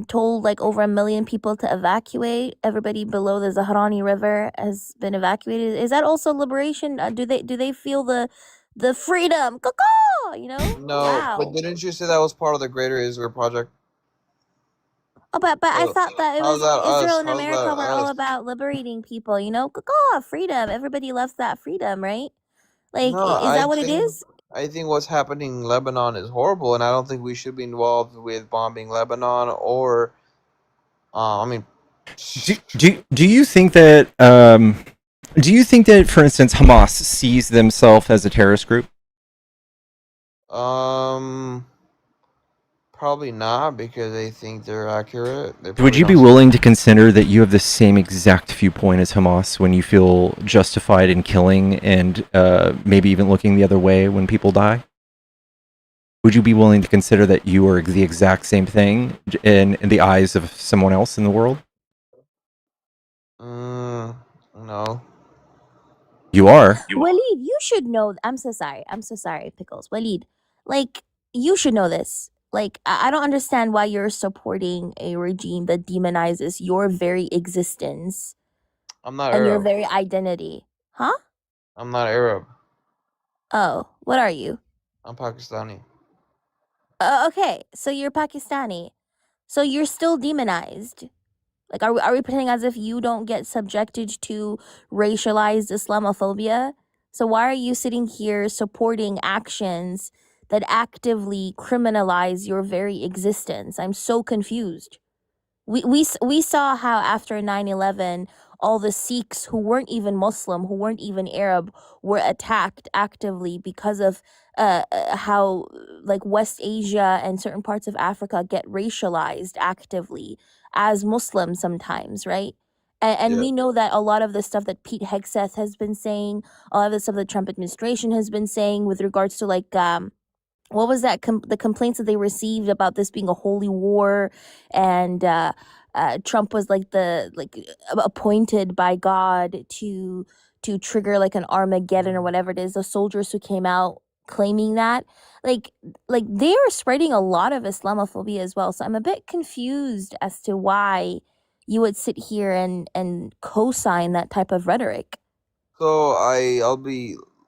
told like over 1 million people to evacuate. Everybody below the Zahrani River has been evacuated. Is that also liberation? Do they feel the freedom? Caw-caw, you know? No, but Wow. didn't you say that was part of the Greater Israel Project? Oh, but I So thought that it how's was that Israel us? and How's America that were all us? about liberating people, you know? Caw-caw, freedom. Everybody loves that freedom, right? Like, No, is that what it is? I think what's happening in Lebanon is horrible, and I don't think we should be involved with bombing Lebanon or, I mean, Do you think that for instance Hamas sees themselves as a terrorist group? probably not because they think they're accurate. They Would probably you be don't see. willing to consider that you have the same exact viewpoint as Hamas when you feel justified in killing and maybe even looking the other way when people die? Would you be willing to consider that you are the exact same thing in the eyes of someone else in the world? No. You are. Waleed, you should know. I'm so sorry. I'm so sorry, Pickles. Waleed, like, you should know this. Like, I don't understand why you're supporting a regime that demonizes your very existence I'm not and your Arab. very identity. Huh? I'm not Arab. Oh, what are you? I'm Pakistani. Okay, so you're Pakistani. So you're still demonized. Like, are we pretending as if you don't get subjected to racialized Islamophobia? So why are you sitting here supporting actions that actively criminalize your very existence? I'm so confused. We saw how after 9/11 all the Sikhs who weren't even Muslim, who weren't even Arab, were attacked actively because of how like West Asia and certain parts of Africa get racialized actively as Muslims sometimes, right? And Yeah. we know that a lot of the stuff that Pete Hegseth has been saying, a lot of the stuff the Trump administration has been saying with regards to like what was that the complaints that they received about this being a holy war, and Trump was like appointed by God to trigger like an Armageddon or whatever it is. The soldiers who came out claiming that, like they are spreading a lot of Islamophobia as well. So I'm a bit confused as to why you would sit here and co-sign that type of rhetoric. So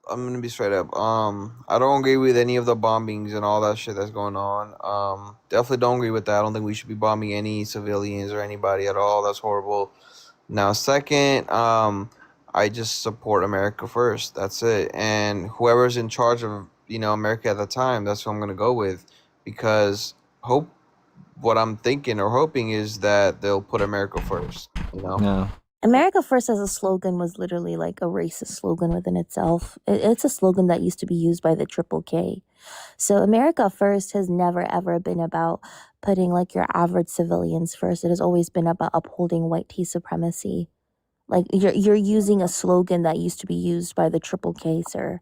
I'm gonna be straight up. I don't agree with any of the bombings and all that shit that's going on. Definitely don't agree with that. I don't think we should be bombing any civilians or anybody at all. That's horrible. Now, second, I just support America first. That's it. And whoever's in charge of, America at the time, that's who I'm gonna go with, because what I'm thinking or hoping is that they'll put America first. No. America First as a slogan was literally like a racist slogan within itself. It's a slogan that used to be used by the Triple K. So America First has never ever been about putting like your average civilians first. It has always been about upholding white tea supremacy. Like you're using a slogan that used to be used by the Triple K, sir.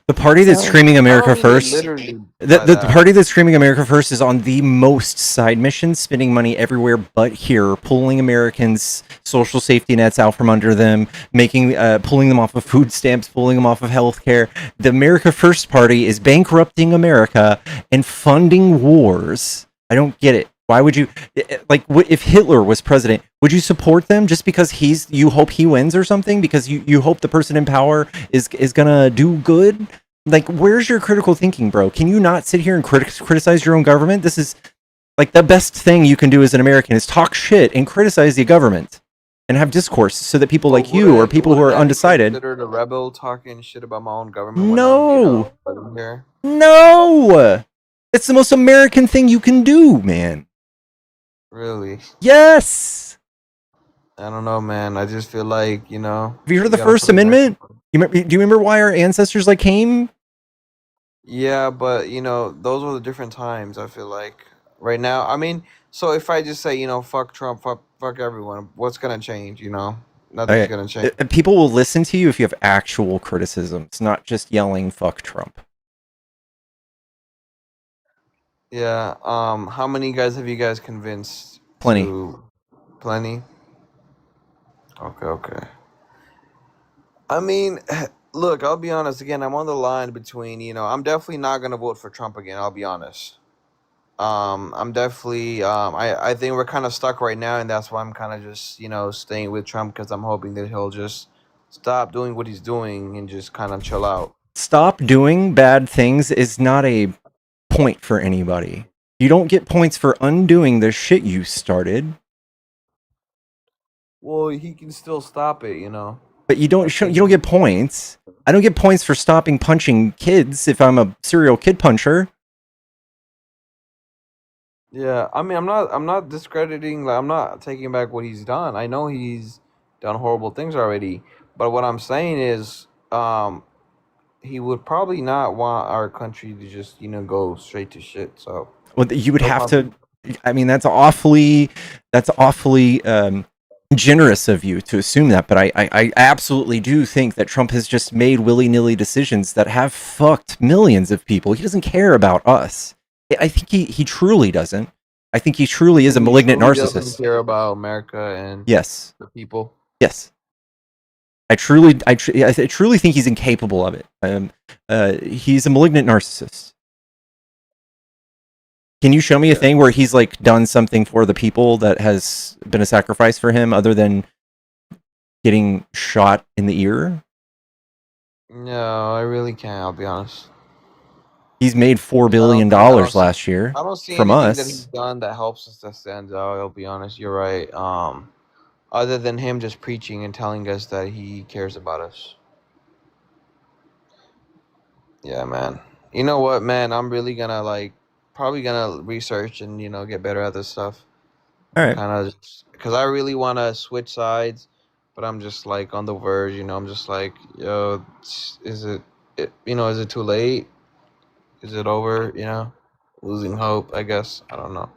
The party that's So screaming I America don't mean first, literally the by the that. party that's screaming America first is on the most side missions, spending money everywhere but here, pulling Americans' social safety nets out from under them, pulling them off of food stamps, pulling them off of healthcare. The America First party is bankrupting America and funding wars. I don't get it. Why would you, if Hitler was president, would you support them just because you hope he wins or something? Because you hope the person in power is gonna do good? Like, where's your critical thinking, bro? Can you not sit here and criticize your own government? This is like the best thing you can do as an American is talk shit and criticize the government and have discourse so that people like you or people who are undecided. Considered a rebel talking shit about my own government No, when I'm here. no, it's the most American thing you can do, man. Really? Yes. I don't know, man. I just feel like, Have you heard of the First Amendment? Do you remember why our ancestors came? Yeah, but those were the different times. I feel like right now. I mean, so if I just say, fuck Trump, fuck everyone, what's gonna change? Nothing's Okay. gonna change. People will listen to you if you have actual criticisms, not just yelling "fuck Trump." Yeah. How many guys have you guys convinced? Plenty. Plenty. Okay. I mean, look, I'll be honest again. I'm on the line between, I'm definitely not gonna vote for Trump again. I'll be honest. I'm definitely, I think we're kind of stuck right now, and that's why I'm kind of just, staying with Trump because I'm hoping that he'll just stop doing what he's doing and just kind of chill out. Stop doing bad things is not a point for anybody. You don't get points for undoing the shit you started. Well, he can still stop it, But you don't get points. I don't get points for stopping punching kids if I'm a serial kid puncher. Yeah, I mean, I'm not discrediting, like, I'm not taking back what he's done. I know he's done horrible things already, but what I'm saying is, he would probably not want our country to just, go straight to shit. So, Well, you would have to. I mean, that's awfully generous of you to assume that, but I absolutely do think that Trump has just made willy-nilly decisions that have fucked millions of people. He doesn't care about us. I think he truly doesn't. I think he truly is a malignant narcissist. Doesn't care about America and yes, the people. Yes, I truly think he's incapable of it. He's a malignant narcissist. Can you show me a thing where he's like done something for the people that has been a sacrifice for him other than getting shot in the ear? No, I really can't, I'll be honest. He's made $4 billion last year I don't see from anything us. that he's done that helps us that stands out, I'll be honest. You're right. Other than him just preaching and telling us that he cares about us. Yeah, man. You know what, man? I'm really gonna probably gonna research and get better at this stuff. All right. Kind of because I really want to switch sides, but I'm just like on the verge. I'm just like, yo, is it is it too late? Is it over? Losing hope. I guess I don't know.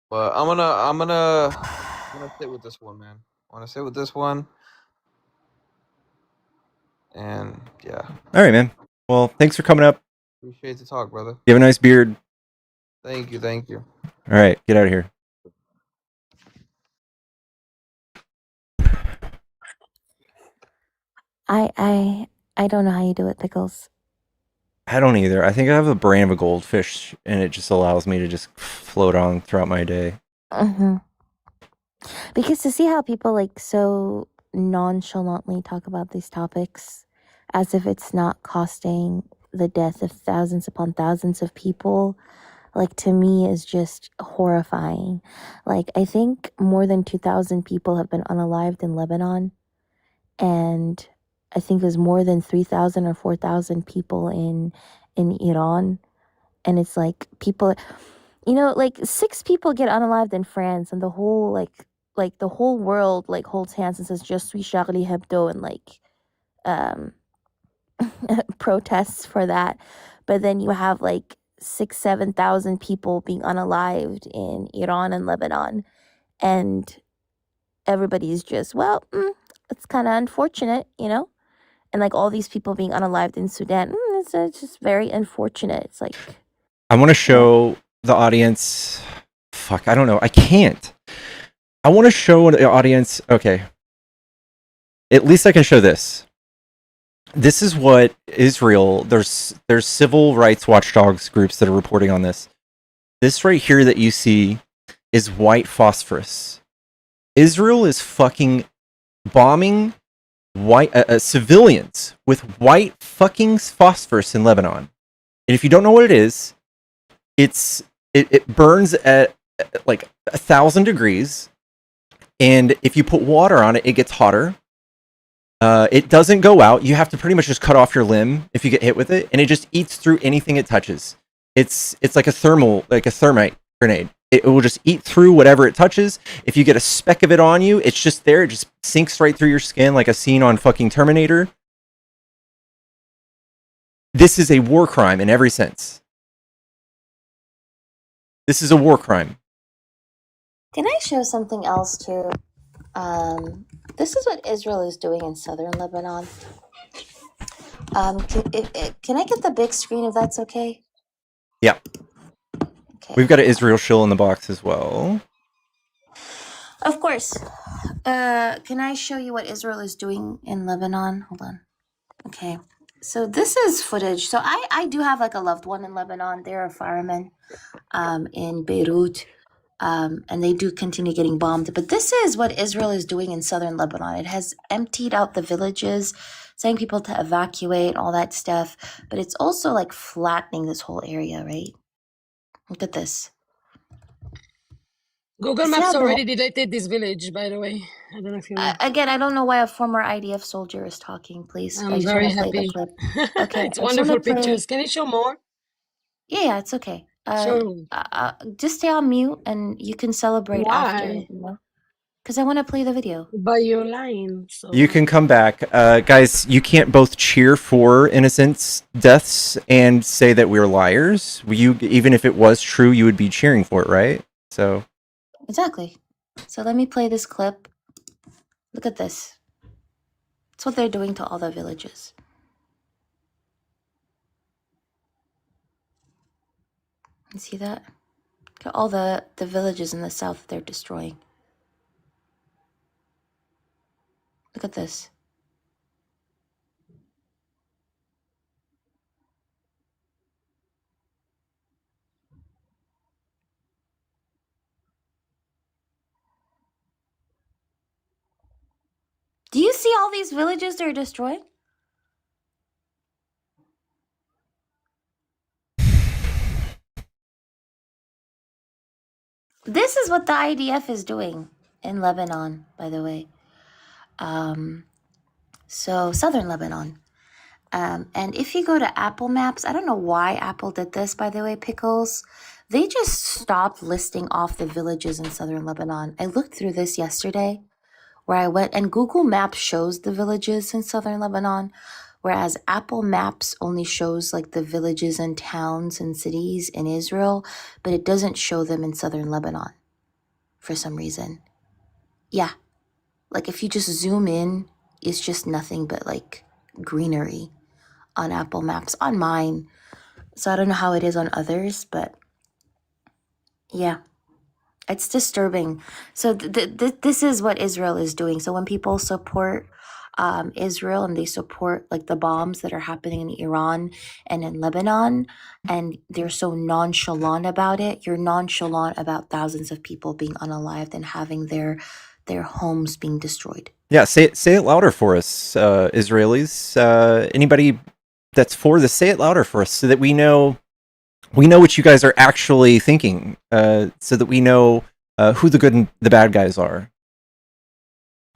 But I'm gonna sit with this one, man. I want to sit with this one. And yeah. All right, man. Well, thanks for coming up. Appreciate the talk, brother. You have a nice beard. Thank you. Thank you. All right, get out of here. I don't know how you do it, Pickles. I don't either. I think I have the brain of a goldfish, and it just allows me to just float on throughout my day. Mm-hmm. Because to see how people like so nonchalantly talk about these topics as if it's not costing the death of thousands upon thousands of people, like, to me is just horrifying. Like, I think more than 2,000 people have been unalived in Lebanon, and I think there's more than 3,000 or 4,000 people in Iran. And it's like people, like 6 people get unalived in France, and the whole like the whole world like holds hands and says "Je suis Charlie Hebdo" and like protests for that. But then you have like 6,000-7,000 people being unalived in Iran and Lebanon, and everybody's just, well, it's kind of unfortunate, and like all these people being unalived in Sudan, it's just very unfortunate. It's like, I want to show the audience. Fuck, I don't know. I can't. I want to show the audience. Okay. At least I can show this. This is what Israel. There's civil rights watchdogs groups that are reporting on this. This right here that you see is white phosphorus. Israel is fucking bombing white civilians with white fucking phosphorus in Lebanon. And if you don't know what it is, it burns at like 1,000 degrees. And if you put water on it, it gets hotter. It doesn't go out. You have to pretty much just cut off your limb if you get hit with it, and it just eats through anything it touches. It's like a thermite grenade. It will just eat through whatever it touches. If you get a speck of it on you, it's just there. It just sinks right through your skin like a scene on fucking Terminator. This is a war crime in every sense. This is a war crime. can I show something else too? This is what Israel is doing in southern Lebanon. Can I get the big screen if that's okay? Yeah. Okay. We've got an Israel shill in the box as well. Of course. Can I show you what Israel is doing in Lebanon? Hold on. Okay. So this is footage. So I do have like a loved one in Lebanon. They're a fireman in Beirut. And they do continue getting bombed. But this is what Israel is doing in southern Lebanon. It has emptied out the villages, saying people to evacuate, all that stuff. But it's also like flattening this whole area, right? Look at this. Google See Maps how the already deleted this village, by the way. I don't know if you know. again, I don't know why a former IDF soldier is talking. Please, I I'm just very want to play the happy. clip. Okay, It's I just want to wonderful play. pictures. Can you show more? Yeah, it's okay. Show. Just stay on mute, and you can celebrate after. Why? You know, because I want to play the video. But you're lying. So You can come back. Guys, you can't both cheer for innocents' deaths and say that we're liars. You, even if it was true, you would be cheering for it, right? So Exactly. So let me play this clip. Look at this. It's what they're doing to all the villages. You see that? Look at all the villages in the south they're destroying. Look at this. Do you see all these villages they're destroying? This is what the IDF is doing in Lebanon, by the way. So southern Lebanon. And if you go to Apple Maps, I don't know why Apple did this, by the way, Pickles. They just stopped listing off the villages in southern Lebanon. I looked through this yesterday, where I went, and Google Maps shows the villages in southern Lebanon, whereas Apple Maps only shows like the villages and towns and cities in Israel, but it doesn't show them in southern Lebanon for some reason. Yeah, like if you just zoom in, it's just nothing but like greenery on Apple Maps, on mine. So I don't know how it is on others, but yeah, it's disturbing. So this is what Israel is doing. So when people support Israel and they support like the bombs that are happening in Iran and in Lebanon, and they're so nonchalant about it, you're nonchalant about thousands of people being unalived and having their homes being destroyed. yeah, say it louder for us, Israelis. Anybody that's for this, say it louder for us, so that we know what you guys are actually thinking, so that we know who the good and the bad guys are.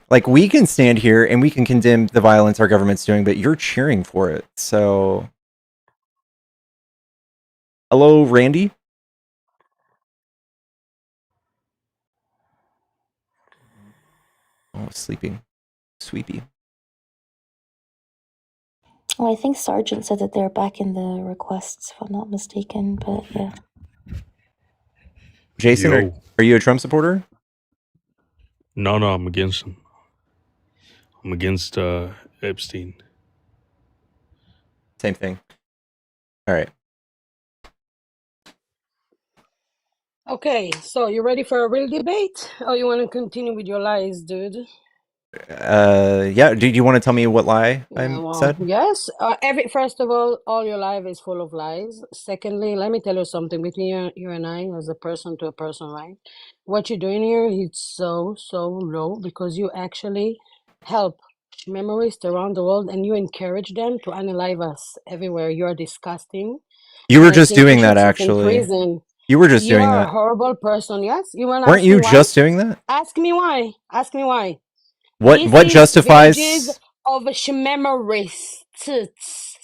Like, we can stand here and we can condemn the violence our government's doing, but you're cheering for it. So, hello, Randy. Oh, sleeping, sweepy. Oh, I think Sergeant said that they're back in the requests, if I'm not mistaken. But yeah. Jason, Yo. are you a Trump supporter? No, I'm against him. I'm against Epstein. Same thing. All right. Okay, so you ready for a real debate, or you want to continue with your lies, dude? Yeah. Do you want to tell me what lie Yeah, I well, said? yes. First of all your life is full of lies. Secondly, let me tell you something between you and I, as a person to a person, right? What you're doing here is so low, because you actually help memories around the world, and you encourage them to unalive us everywhere. You're disgusting. You were And I just think you doing should that, sit in actually. prison. You were just You doing are a that. horrible person. Yes? You want to Weren't ask me you why? just doing that? Ask me why. Ask me why. What This is villages justifies? of shmemorists.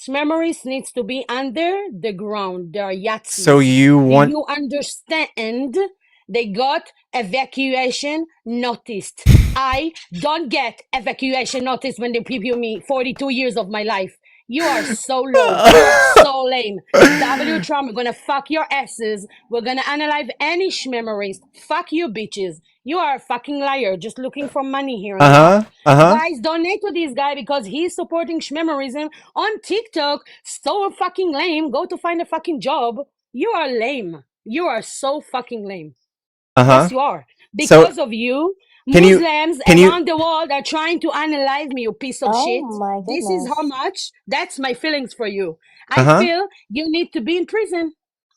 Shmemorists needs to be under the ground. They are So Yahtzees. you Do want? you understand? They got evacuation notice. I don't get evacuation notice when they preview me 42 years of my life. You are so low. You are so lame. W. Trump, we're gonna fuck your asses. We're gonna analyze any shmemorist. Fuck you, bitches. You are a fucking liar, just looking for money here on top. Guys, donate to this guy because he's supporting shmemorism on TikTok. So fucking lame. Go to find a fucking job. You are lame. You are so fucking lame. Yes, you are. Because of you, Muslims can you around the world are trying to analyze me, you piece of shit. Oh my This is how goodness. much. That's my feelings for you. I uh-huh. feel you need to be in prison.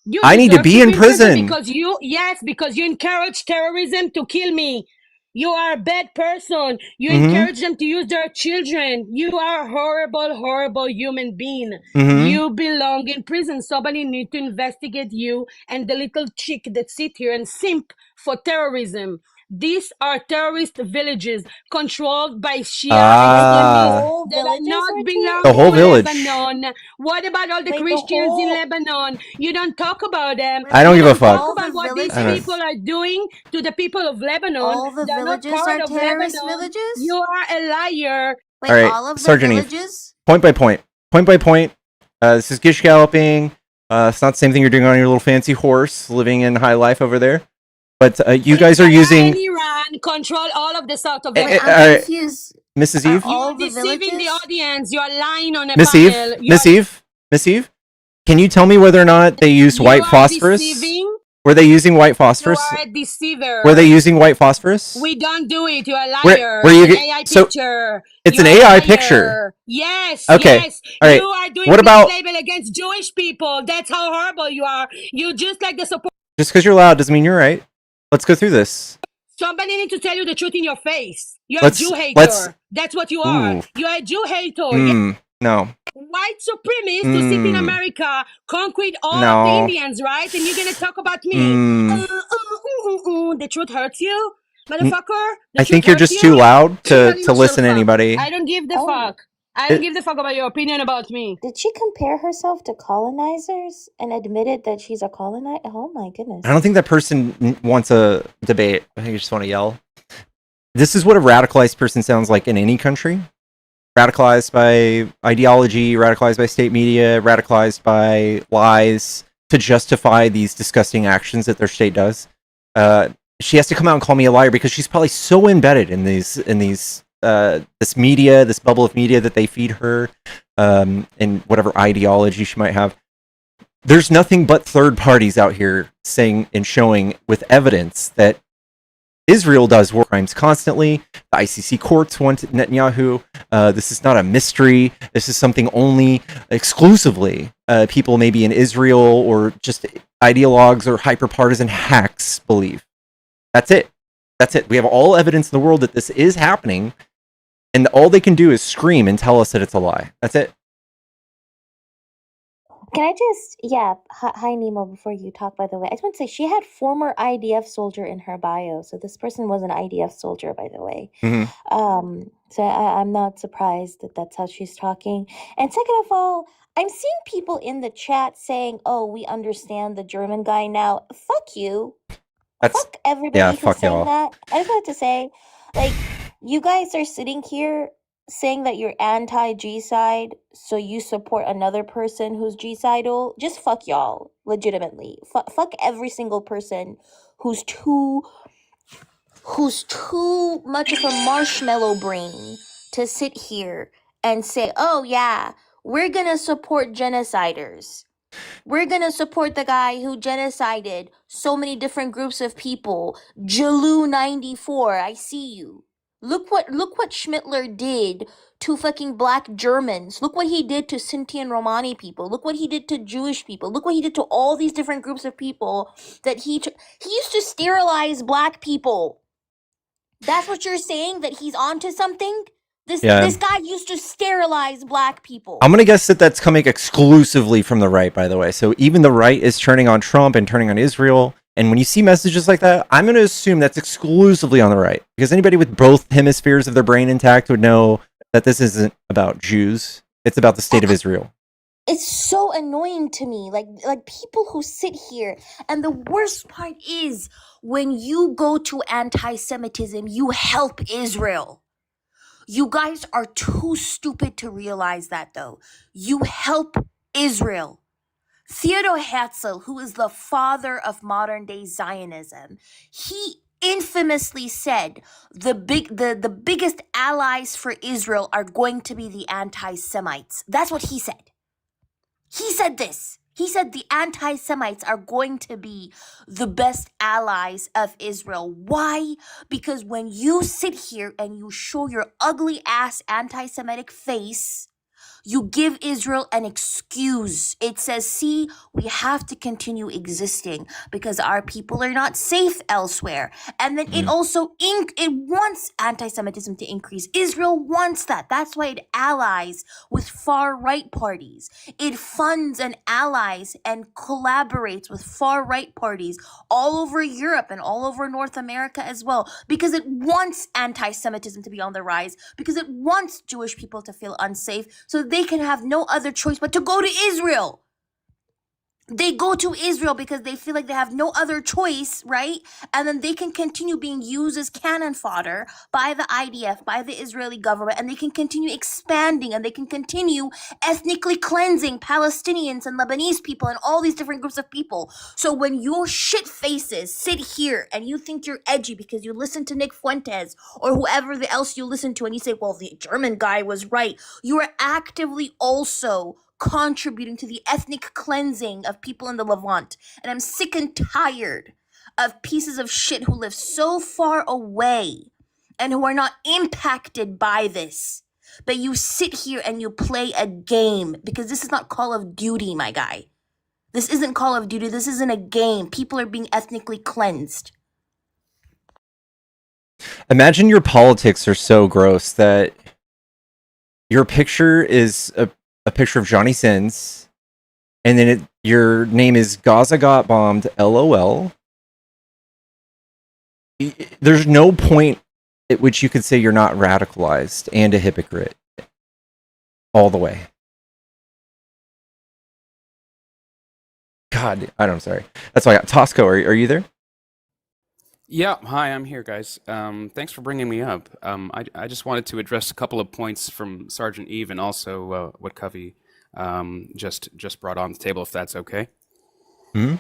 You I need to deserve be to in be in prison prison. because you encourage terrorism to kill me. You are a bad person. You Mm-hmm. encourage them to use their children. You are a horrible, horrible human being. Mm-hmm. You belong in prison. Somebody need to investigate you and the little chick that sit here and simp for terrorism. These are terrorist villages controlled by Shia extremists Whole that are villages not are belong The whole to village. Lebanon. What about all the Wait, the Christians in whole Lebanon? You don't talk about them. I don't You give a don't talk fuck. all the about what these I don't. people are doing to the people of Lebanon. all the They're not villages part are of terrorist Lebanon. You villages? are a liar. Wait, All right, all of the Sergeant Eve. villages? Point by point. Point by point. This is gish galloping. It's not the same thing you're doing on your little fancy horse, living in high life over there. But you guys are Hezbollah using. and Iran control all of the south of Wait, Lebanon. I'm confused. Mrs. Are Eve. You all are the deceiving the villages? audience. You are lying on a Miss panel. Eve. Miss Eve. Miss Eve. Can you tell me whether or not they used You white are phosphorus? deceiving. Were they using white You phosphorus? are a deceiver. Were they using white phosphorus? We don't do it. You are a Where liar. were you It's an get- AI so picture. it's You an are a AI picture. liar. Yes, Okay. yes. All right. You are doing What black about label against Jewish people. That's how horrible you are. You just like the support. just because you're loud doesn't mean you're right. Let's go through this. Somebody need to tell you the truth in your face. You're Let's- a Jew hater. let's- That's what you are. Ooh. You're a Jew hater. No. White supremacists who sit in America conquered all of the No. Indians, right? And you're gonna talk about me. The truth hurts you, motherfucker. The I think truth you're hurts just you? too loud Very to much listen to fuck. anybody. I don't give the Oh. fuck. I don't give the fuck about your opinion about me. Did she compare herself to colonizers and admitted that she's a colonizer? Oh my goodness. I don't think that person wants a debate. I think you just want to yell. This is what a radicalized person sounds like in any country. Radicalized by ideology, radicalized by state media, radicalized by lies to justify these disgusting actions that their state does. She has to come out and call me a liar because she's probably so embedded in these this media, this bubble of media that they feed her, and whatever ideology she might have. There's nothing but third parties out here saying and showing with evidence that Israel does war crimes constantly. The ICC courts want Netanyahu. This is not a mystery. This is something only exclusively people maybe in Israel or just ideologues or hyper-partisan hacks believe. That's it. That's it. We have all evidence in the world that this is happening, and all they can do is scream and tell us that it's a lie. That's it. Can I just, hi Nemo, before you talk, by the way, I just want to say she had former IDF soldier in her bio. So this person was an IDF soldier, by the way. So I'm not surprised that that's how she's talking. And second of all, I'm seeing people in the chat saying, oh, we understand the German guy now. Fuck you. Fuck everybody who's saying y'all. that. I just wanted to say, like, you guys are sitting here saying that you're anti-G-side, so you support another person who's G-sidal. Just fuck y'all, legitimately. Fuck every single person who's too much of a marshmallow brain to sit here and say, oh yeah, we're gonna support genociders. We're gonna support the guy who genocided so many different groups of people. Jalou 94, I see you. Look what Schmittler did to fucking black Germans. Look what he did to Sinti and Romani people. Look what he did to Jewish people. Look what he did to all these different groups of people that he used to sterilize black people. That's what you're saying, that he's onto something? This guy used to sterilize black people. I'm going to guess that that's coming exclusively from the right, by the way. So even the right is turning on Trump and turning on Israel. And when you see messages like that, I'm going to assume that's exclusively on the right. Because anybody with both hemispheres of their brain intact would know that this isn't about Jews. It's about the state of Israel. It's so annoying to me. Like people who sit here. And the worst part is when you go to anti-Semitism, you help Israel. You guys are too stupid to realize that, though. You help Israel. Theodor Herzl, who is the father of modern-day Zionism, he infamously said the biggest allies for Israel are going to be the anti-Semites. That's what he said. He said this. He said the anti-Semites are going to be the best allies of Israel. Why? Because when you sit here and you show your ugly ass anti-Semitic face, you give Israel an excuse. It says, see, we have to continue existing because our people are not safe elsewhere. And then it also it wants anti-Semitism to increase. Israel wants that. That's why it allies with far-right parties. It funds and allies and collaborates with far-right parties all over Europe and all over North America as well, because it wants anti-Semitism to be on the rise, because it wants Jewish people to feel unsafe, so they can have no other choice but to go to Israel. They go to Israel because they feel like they have no other choice, right? And then they can continue being used as cannon fodder by the IDF, by the Israeli government, and they can continue expanding, and they can continue ethnically cleansing Palestinians and Lebanese people and all these different groups of people. So when your shit faces sit here and you think you're edgy because you listen to Nick Fuentes or whoever else you listen to, and you say, well, the German guy was right, you are actively also contributing to the ethnic cleansing of people in the Levant. And I'm sick and tired of pieces of shit who live so far away and who are not impacted by this. But you sit here and you play a game, because this is not Call of Duty, my guy. This isn't Call of Duty. This isn't a game. People are being ethnically cleansed. Imagine your politics are so gross that your picture is a picture of Johnny Sins, and then your name is Gaza got bombed, LOL. There's no point at which you could say you're not radicalized and a hypocrite all the way. God, I'm sorry. That's why I got Tosco. Are you there? Yeah, hi, I'm here, guys. Thanks for bringing me up. I just wanted to address a couple of points from Sergeant Eve and also what Covey just brought on the table, if that's okay. Hmm?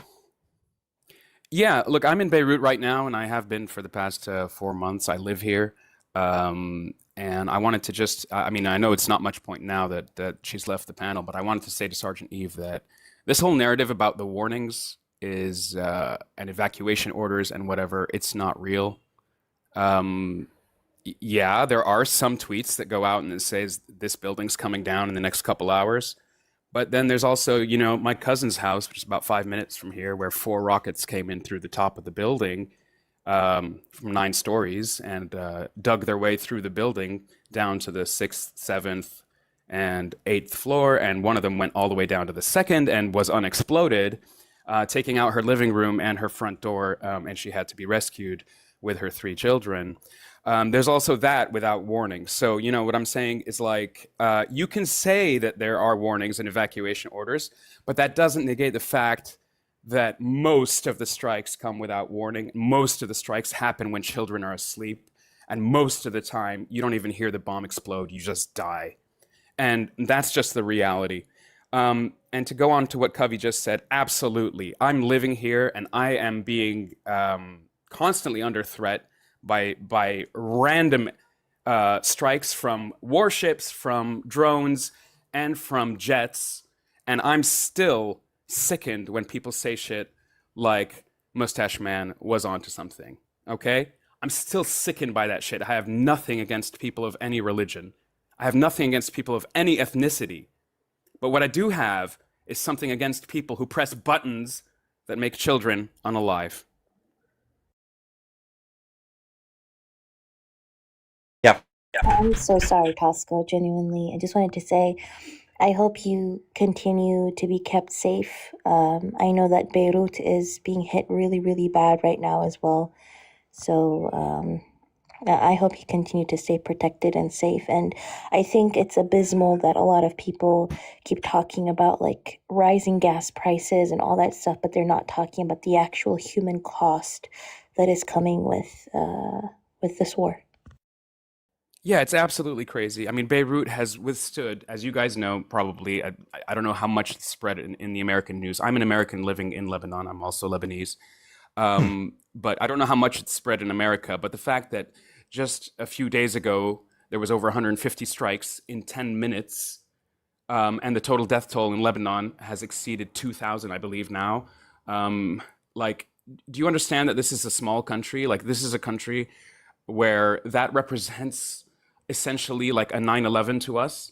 Yeah, look, I'm in Beirut right now, and I have been for the past 4 months. I live here, and I wanted to just, I mean, I know it's not much point now that she's left the panel, but I wanted to say to Sergeant Eve that this whole narrative about the warnings is and evacuation orders and whatever, it's not real. Yeah, there are some tweets that go out and it says this building's coming down in the next couple hours. But then there's also, you know, my cousin's house, which is about 5 minutes from here, where 4 rockets came in through the top of the building from 9 stories and dug their way through the building down to the 6th, 7th, and 8th floor. And one of them went all the way down to the 2nd and was unexploded, taking out her living room and her front door, and she had to be rescued with her 3 children. There's also that without warning. So, you know, what I'm saying is like, you can say that there are warnings and evacuation orders, but that doesn't negate the fact that most of the strikes come without warning. Most of the strikes happen when children are asleep. And most of the time, you don't even hear the bomb explode, you just die. And that's just the reality. And to go on to what Covey just said, absolutely. I'm living here and I am being constantly under threat by random strikes from warships, from drones, and from jets. And I'm still sickened when people say shit like Mustache Man was onto something, okay? I'm still sickened by that shit. I have nothing against people of any religion. I have nothing against people of any ethnicity. But what I do have is something against people who press buttons that make children unalive. Yeah. I'm so sorry, Costco, genuinely. I just wanted to say, I hope you continue to be kept safe. I know that Beirut is being hit really, really bad right now as well. So I hope you continue to stay protected and safe. And I think it's abysmal that a lot of people keep talking about like rising gas prices and all that stuff, but they're not talking about the actual human cost that is coming with this war. Yeah, it's absolutely crazy. I mean, Beirut has withstood, as you guys know, probably, I don't know how much it's spread in the American news. I'm an American living in Lebanon. I'm also Lebanese. But I don't know how much it's spread in America. But the fact that just a few days ago, there was over 150 strikes in 10 minutes and the total death toll in Lebanon has exceeded 2,000, I believe now. Like, do you understand that this is a small country? Like, this is a country where that represents essentially like a 9/11 to us.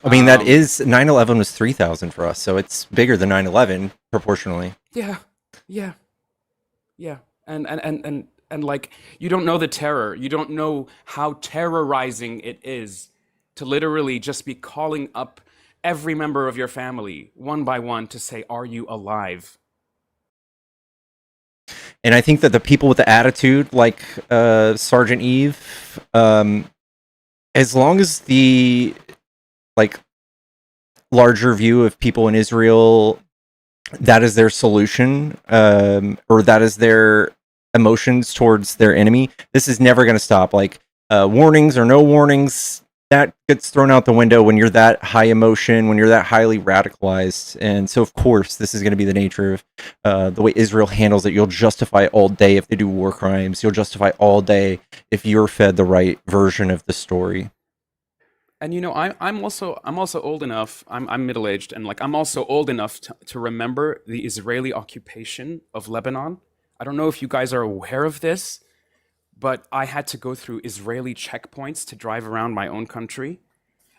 I mean, that is 9/11 was 3,000 for us, so it's bigger than 9/11 proportionally. Yeah, yeah, yeah, and like, you don't know the terror. You don't know how terrorizing it is to literally just be calling up every member of your family one by one to say, "Are you alive?" And I think that the people with the attitude, like Sergeant Eve, as long as the like larger view of people in Israel, that is their solution, or that is their emotions towards their enemy, this is never going to stop. Like warnings or no warnings, that gets thrown out the window when you're that high emotion, when you're that highly radicalized. And so, of course, this is going to be the nature of the way Israel handles it. You'll justify all day if they do war crimes. You'll justify all day if you're fed the right version of the story. And you know, I'm also old enough. I'm middle aged, and like, I'm also old enough to remember the Israeli occupation of Lebanon. I don't know if you guys are aware of this, but I had to go through Israeli checkpoints to drive around my own country.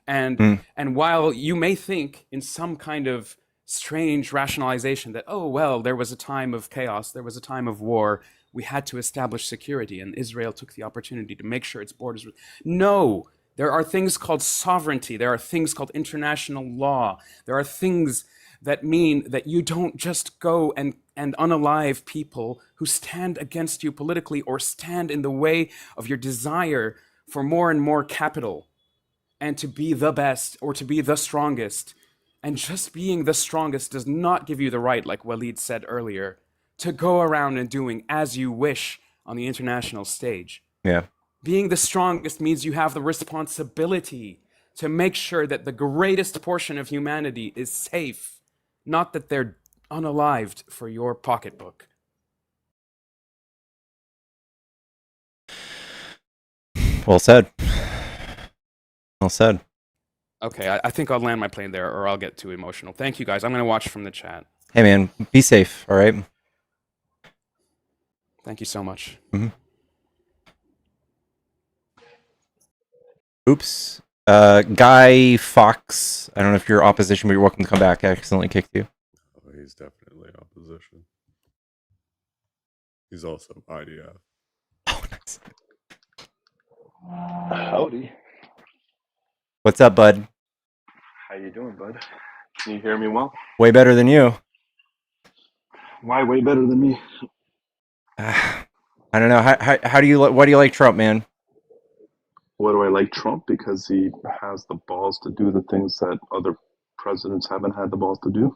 And while you may think in some kind of strange rationalization that, oh, well, there was a time of chaos, there was a time of war, we had to establish security, and Israel took the opportunity to make sure its borders were... No, there are things called sovereignty, there are things called international law, there are things that mean that you don't just go and unalive people who stand against you politically or stand in the way of your desire for more and more capital and to be the best or to be the strongest. And just being the strongest does not give you the right, like Walid said earlier, to go around and doing as you wish on the international stage. Yeah. Being the strongest means you have the responsibility to make sure that the greatest portion of humanity is safe, not that they're unalived for your pocketbook. Well said. Well said. Okay, I think I'll land my plane there, or I'll get too emotional. Thank you, guys. I'm going to watch from the chat. Hey, man, be safe, all right? Thank you so much. Mm-hmm. Oops. Guy Fox, I don't know if you're opposition, but you're welcome to come back. I accidentally kicked you. Oh, he's definitely opposition. He's also IDF. Oh, nice. Howdy. What's up, bud? How you doing, bud? Can you hear me well? Way better than you. Why way better than me? I don't know. How do you why do you like Trump, man? Why do I like Trump? Because he has the balls to do the things that other presidents haven't had the balls to do.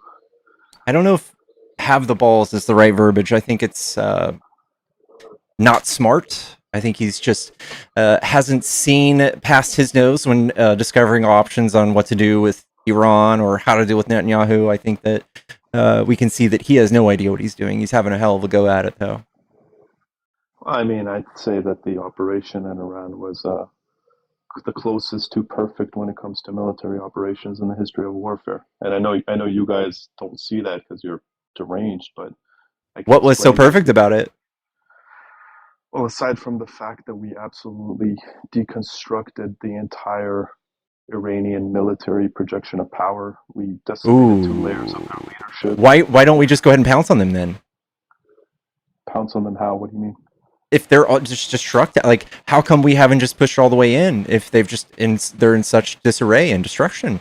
I don't know if have the balls is the right verbiage. I think it's not smart. I think he's just hasn't seen past his nose when discovering options on what to do with Iran or how to deal with Netanyahu. I think that we can see that he has no idea what he's doing. He's having a hell of a go at it, though. I mean, I'd say that the operation in Iran was the closest to perfect when it comes to military operations in the history of warfare. And I know you guys don't see that because you're deranged, but what was so perfect about it? Well, aside from the fact that we absolutely deconstructed the entire Iranian military projection of power, we decimated 2 layers of their leadership. Why don't we just go ahead and pounce on them then? Pounce on them how? What do you mean? If they're all just struck, like how come we haven't just pushed all the way in? If they've they're in such disarray and destruction.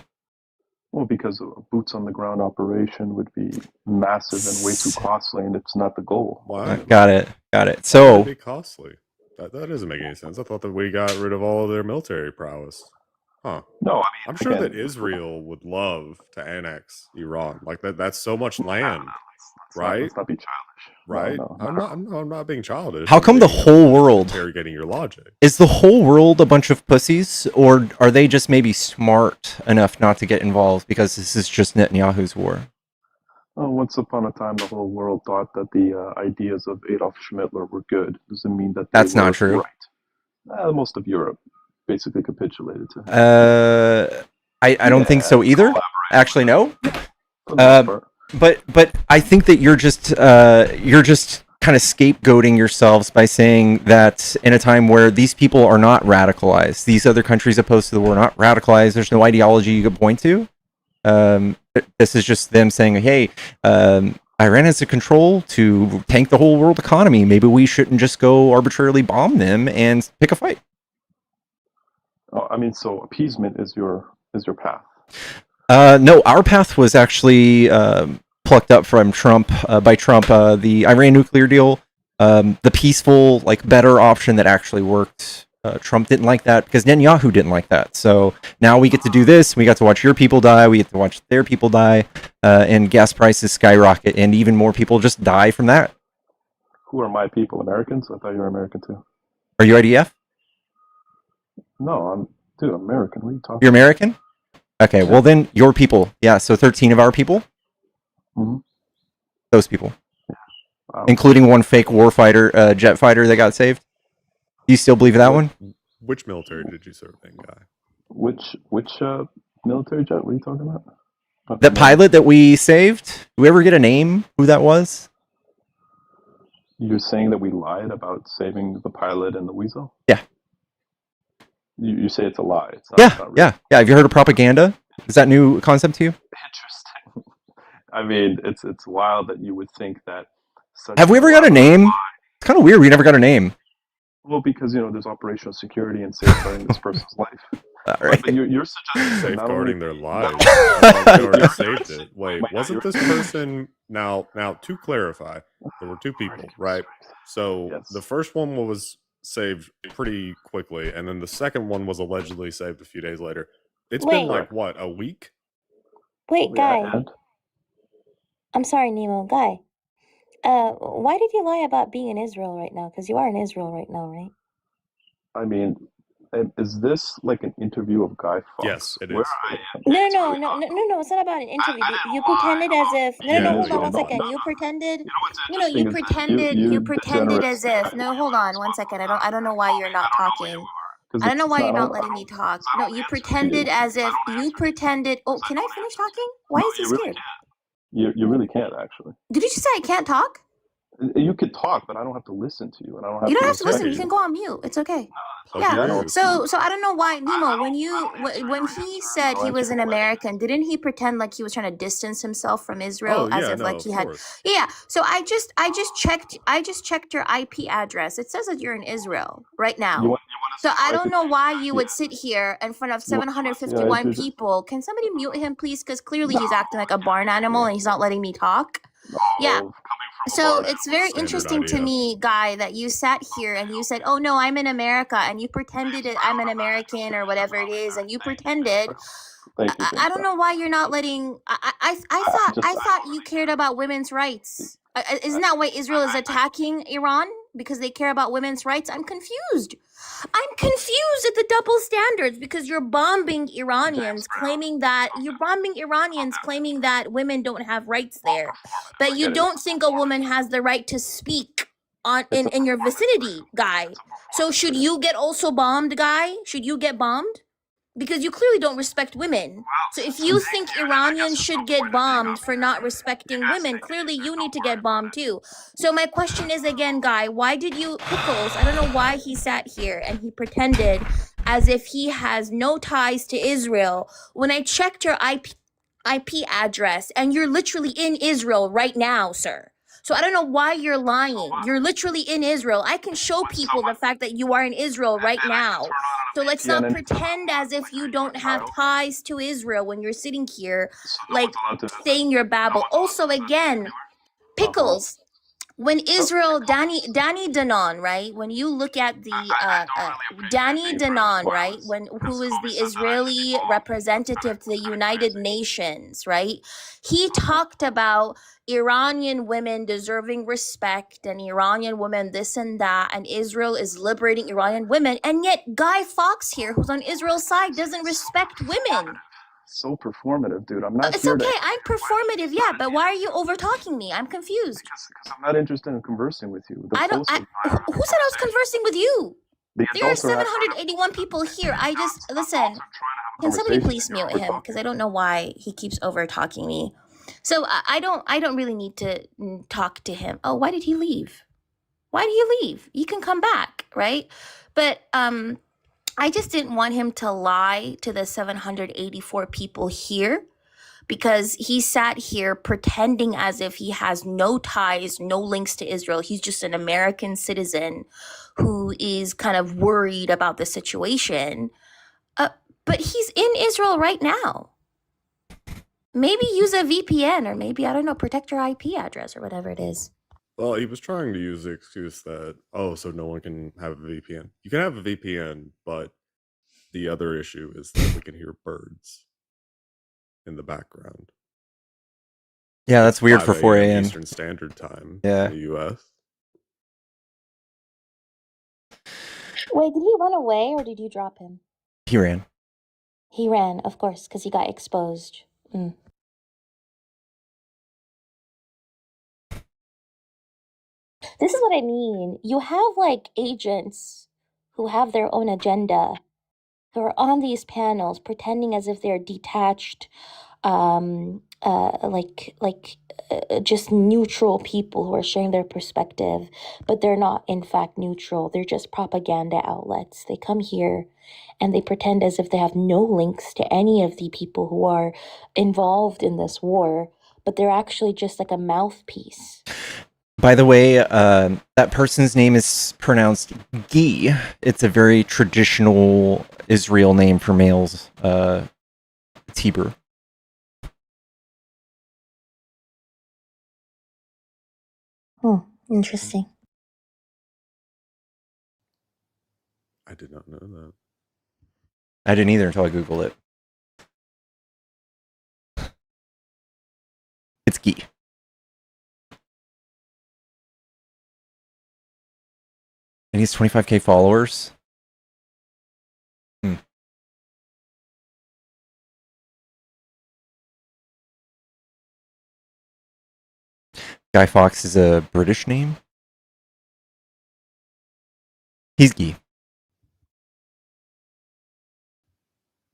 Well, because a boots on the ground operation would be massive and way too costly, and it's not the goal. Why? Got it. So it'd be costly. That doesn't make any sense. I thought that we got rid of all of their military prowess. Huh. No, I mean, I'm sure that Israel would love to annex Iran. Like that's so much land, right? Let's not be childish. Right? No, I'm not being childish. How come the whole world interrogating your logic? Is the whole world a bunch of pussies, or are they just maybe smart enough not to get involved because this is just Netanyahu's war? Oh, once upon a time, the whole world thought that the ideas of Adolf Schmittler were good. Doesn't mean that that's not true. Right. Most of Europe basically capitulated to him. I don't think so either. actually know. For the most part. But I think that you're just kind of scapegoating yourselves by saying that in a time where these people are not radicalized, these other countries opposed to the war are not radicalized. There's no ideology you could point to. This is just them saying, "Hey, Iran has the control to tank the whole world economy. Maybe we shouldn't just go arbitrarily bomb them and pick a fight." Oh, I mean, so appeasement is your path. No, our path was actually plucked up from Trump by Trump. The Iran nuclear deal, the peaceful, like better option that actually worked. Trump didn't like that because Netanyahu didn't like that. So now we get to do this. We got to watch your people die. We get to watch their people die, and gas prices skyrocket, and even more people just die from that. Who are my people? Americans? I thought you were American too. Are you IDF? No, I'm American. What are you talking? You're American? Okay, well then your people. Yeah, so 13 of our people. Mm-hmm. Those people, wow. Including one fake warfighter, jet fighter that got saved. Do you still believe that one? Which military did you serve in, guy? Which military jet? What are you talking about? That pilot that we saved. Do we ever get a name? Who that was? You're saying that we lied about saving the pilot and the weasel? Yeah. You say it's a lie. It's not, yeah, it's not real. yeah. Have you heard of propaganda? Is that new concept to you? Interesting. I mean, it's wild that you would think that. Have we ever got a name? It's kind of weird. We never got a name. Well, because there's operational security and safeguarding this person's life. All right. But you're suggesting safeguarding their lives. They already saved it. Wait, wasn't this person now? To clarify, there were two people, right? So the first one was saved pretty quickly, and then the second one was allegedly saved a few days later. It's been like what, a week? Wait, Guy. I'm sorry, Nemo. Guy. Why did you lie about being in Israel right now? Because you are in Israel right now, right? I mean, is this like an interview of Guy Fawkes? Yes, it is. No. It's not about an interview. You pretended as if. No. Hold on 1 second. You pretended. You pretended as if. No, hold on 1 second. I don't know why you're not talking. I don't know why you're not letting me talk. No, you pretended as if. You pretended. Oh, can I finish talking? Why is he scared? You really can't, actually. Did you just say I can't talk? You could talk, but I don't have to listen to you, and I don't have. You don't to have to listen. You can go on mute. It's okay. Okay. Yeah. So I don't know why, Nemo. When he said he was an American, didn't he pretend like he was trying to distance himself from Israel as if like he had? Yeah. So I just checked your IP address. It says that you're in Israel right now. So I don't know why you would sit here in front of 751 people. Can somebody mute him, please? Because clearly he's acting like a barn animal and he's not letting me talk. Yeah. So it's very interesting to me, Guy, that you sat here and you said, "Oh no, I'm in America," and you pretended I'm an American or whatever it is, and you pretended. I don't know why you're not letting. I thought you cared about women's rights. Isn't that why Israel is attacking Iran? Because they care about women's rights? I'm confused. I'm confused at the double standards because you're bombing Iranians, claiming that women don't have rights there, but you don't think a woman has the right to speak in your vicinity, Guy. So should you get also bombed, Guy? Should you get bombed? Because you clearly don't respect women. So if you think Iranians should get bombed for not respecting women, clearly you need to get bombed too. So my question is again, Guy, why did you, Pickles, I don't know why he sat here and he pretended as if he has no ties to Israel when I checked your IP address and you're literally in Israel right now, sir. So I don't know why you're lying. You're literally in Israel. I can show people the fact that you are in Israel right now. So let's not pretend as if you don't have ties to Israel when you're sitting here, like saying your babble. Also, again, Pickles. When Israel, Danny Danon, right? When you look at the Danny Danon, right? Who is the Israeli representative to the United Nations, right? He talked about Iranian women deserving respect and Iranian women this and that, and Israel is liberating Iranian women, and yet Guy Fawkes here, who's on Israel's side, doesn't respect women. So performative, dude. I'm not. It's okay. I'm performative, yeah. But why are you over talking me? I'm confused. Because I'm not interested in conversing with you. Who said I was conversing with you? The There are adults are actually 781 people here. I just listen. Can somebody conversation. please mute him? Because I don't know why he keeps over talking me. So I don't really need to talk to him. Oh, why did he leave? Why did he leave? He can come back, right? But I just didn't want him to lie to the 784 people here, because he sat here pretending as if he has no ties, no links to Israel. He's just an American citizen who is kind of worried about the situation. But he's in Israel right now. Maybe use a VPN, or maybe, I don't know, protect your IP address or whatever it is. Well, he was trying to use the excuse that, so no one can have a VPN. You can have a VPN, but the other issue is that we can hear birds in the background. Yeah, that's weird for 4 a.m. a.m. Eastern Standard Time Yeah. in the U.S. Wait, did he run away or did you drop him? He ran. He ran, of course, because he got exposed. This is what I mean. You have like agents who have their own agenda, who are on these panels pretending as if they're detached, just neutral people who are sharing their perspective, but they're not in fact neutral. They're just propaganda outlets. They come here and they pretend as if they have no links to any of the people who are involved in this war, but they're actually just like a mouthpiece. By the way, that person's name is pronounced Gi. It's a very traditional Israel name for males. It's Hebrew. Interesting. I did not know that. I didn't either until I Googled it. It's Gi. And he's 25K followers. Guy Fawkes is a British name. He's Gi.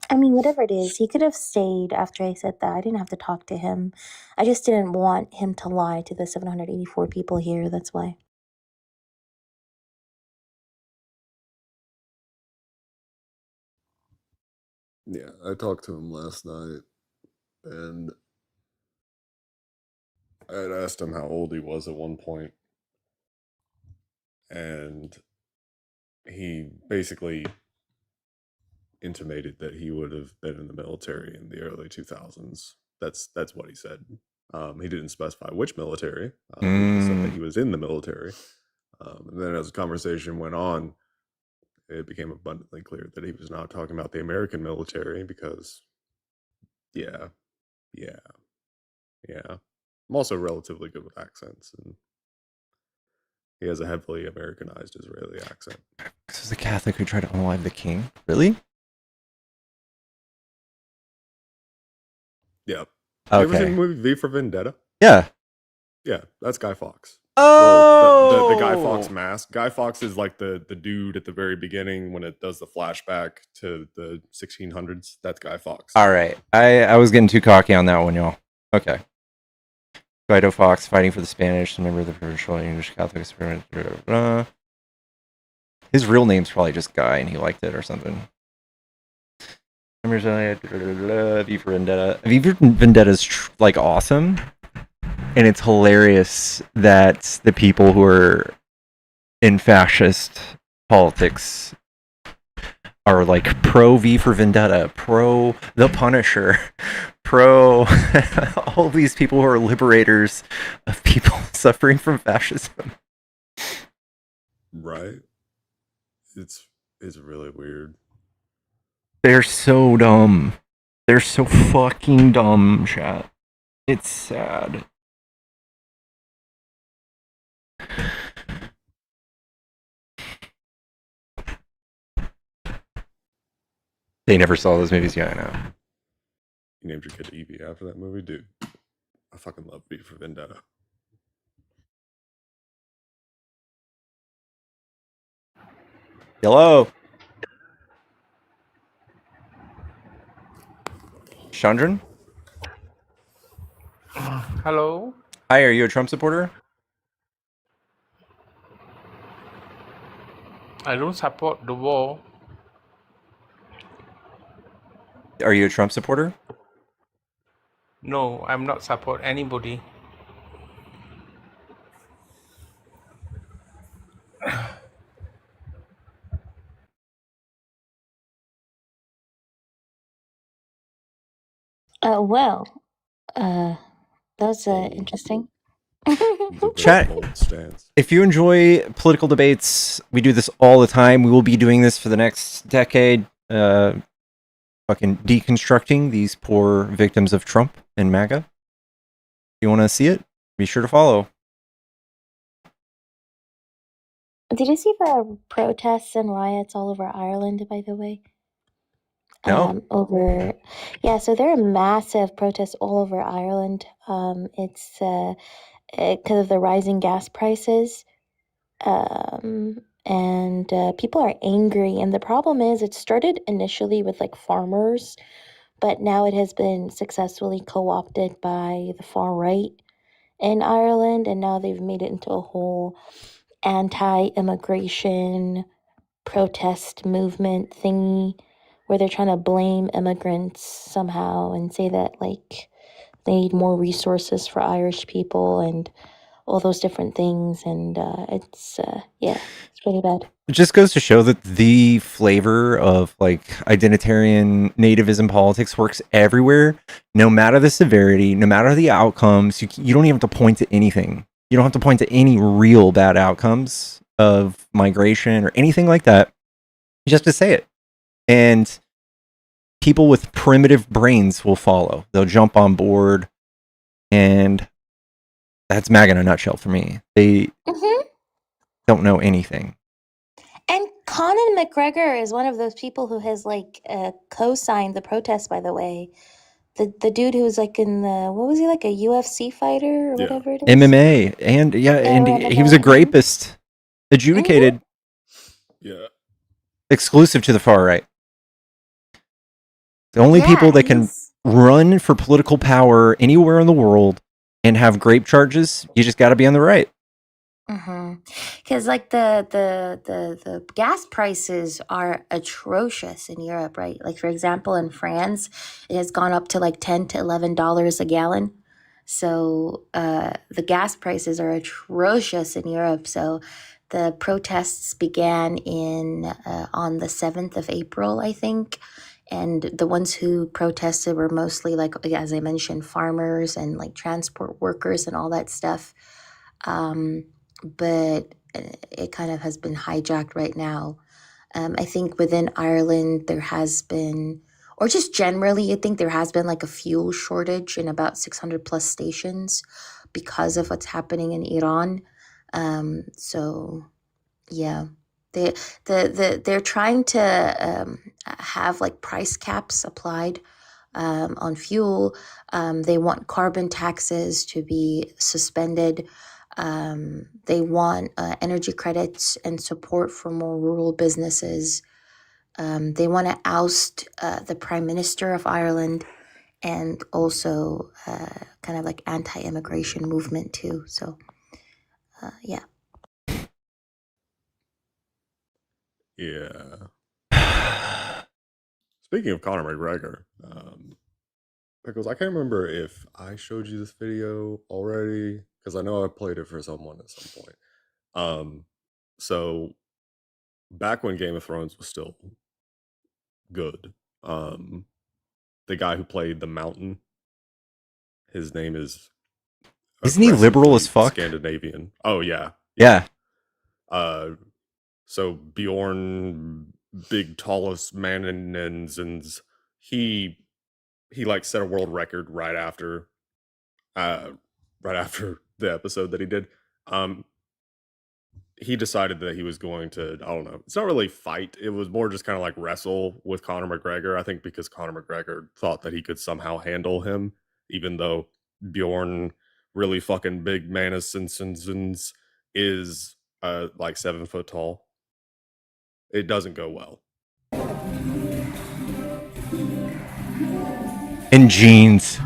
I mean, whatever it is, he could have stayed after I said that. I didn't have to talk to him. I just didn't want him to lie to the 784 people here. That's why. Yeah, I talked to him last night, and I had asked him how old he was at one point, and he basically intimated that he would have been in the military in the early 2000s. That's what he said. He didn't specify which military. He just said that he was in the military. And then as the conversation went on, it became abundantly clear that he was not talking about the American military because, yeah. I'm also relatively good with accents, and he has a heavily Americanized Israeli accent. This is a Catholic who tried to unalive the king. Really? Yeah. Okay. You ever seen the movie V for Vendetta? Yeah. Yeah, that's Guy Fawkes. Oh! The Guy Fawkes mask. Guy Fawkes is like the dude at the very beginning when it does the flashback to the 1600s. That's Guy Fawkes. All right. I was getting too cocky on that one, y'all. Okay. Guido Fawkes fighting for the Spanish, a member of the provincial English Catholic experiment. His real name's probably just Guy, and he liked it or something. V for Vendetta. V for Vendetta's like awesome, and it's hilarious that the people who are in fascist politics are like pro V for Vendetta, pro the Punisher, pro all these people who are liberators of people suffering from fascism. Right. It's really weird. They're so dumb. They're so fucking dumb, chat. It's sad. They never saw those movies. Yeah, I know. You named your kid Evie after that movie? Dude, I fucking love V for Vendetta. Hello. Chandran? Hello. Hi, are you a Trump supporter? I don't support the war. Are you a Trump supporter? No, I'm not support anybody. Well, that's interesting. Chat. If you enjoy political debates, we do this all the time. We will be doing this for the next decade. Fucking deconstructing these poor victims of Trump and MAGA. If you want to see it, be sure to follow. Did you see the protests and riots all over Ireland, by the way? No. So there are massive protests all over Ireland. It's because of the rising gas prices. And people are angry. And the problem is, it started initially with like farmers, but now it has been successfully co-opted by the far right in Ireland. And now they've made it into a whole anti-immigration protest movement thingy where they're trying to blame immigrants somehow and say that like they need more resources for Irish people and all those different things. And it's pretty bad. It just goes to show that the flavor of like identitarian nativism politics works everywhere, no matter the severity, no matter the outcomes. You don't even have to point to anything. You don't have to point to any real bad outcomes of migration or anything like that. Just to say it. And people with primitive brains will follow. They'll jump on board. And that's MAGA in a nutshell for me. They don't know anything. And Conor McGregor is one of those people who has like co-signed the protest, by the way. The dude who was like in the, what was he, like a UFC fighter or whatever it is? MMA. And he was a grapist. Adjudicated. Yeah. Exclusive to the far right. The only people that can run for political power anywhere in the world and have grape charges, you just got to be on the right. Because like the gas prices are atrocious in Europe, right? Like for example, in France, it has gone up to like $10 to $11 a gallon. So the gas prices are atrocious in Europe. So the protests began on the 7th of April, I think. And the ones who protested were mostly like, as I mentioned, farmers and like transport workers and all that stuff. But it kind of has been hijacked right now. I think within Ireland there has been, or just generally, I think there has been like a fuel shortage in about 600 plus stations because of what's happening in Iran. So yeah, they're trying to have like price caps applied on fuel. They want carbon taxes to be suspended. They want energy credits and support for more rural businesses. They want to oust the Prime Minister of Ireland and also kind of like anti-immigration movement too. So, yeah. Yeah. Speaking of Conor McGregor, because I can't remember if I showed you this video already, because I know I played it for someone at some point. So back when Game of Thrones was still good, the guy who played the Mountain, his name is Isn't he liberal as fuck? Scandinavian. Oh yeah. Yeah. So Bjorn, big tallest man and he like set a world record right after the episode that he did. He decided that he was going to, I don't know, it's not really fight, it was more just kind of like wrestle with Conor McGregor. I think because Conor McGregor thought that he could somehow handle him, even though Bjorn, really fucking big man of Simpsons, is like 7 foot tall. it doesn't go well. In jeans.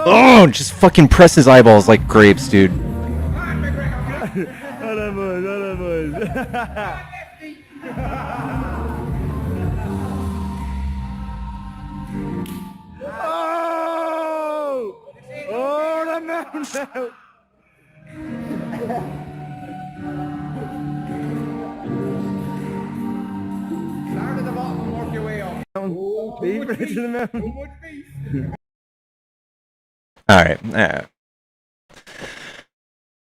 Oh, just fucking press his eyeballs like grapes, dude. All right.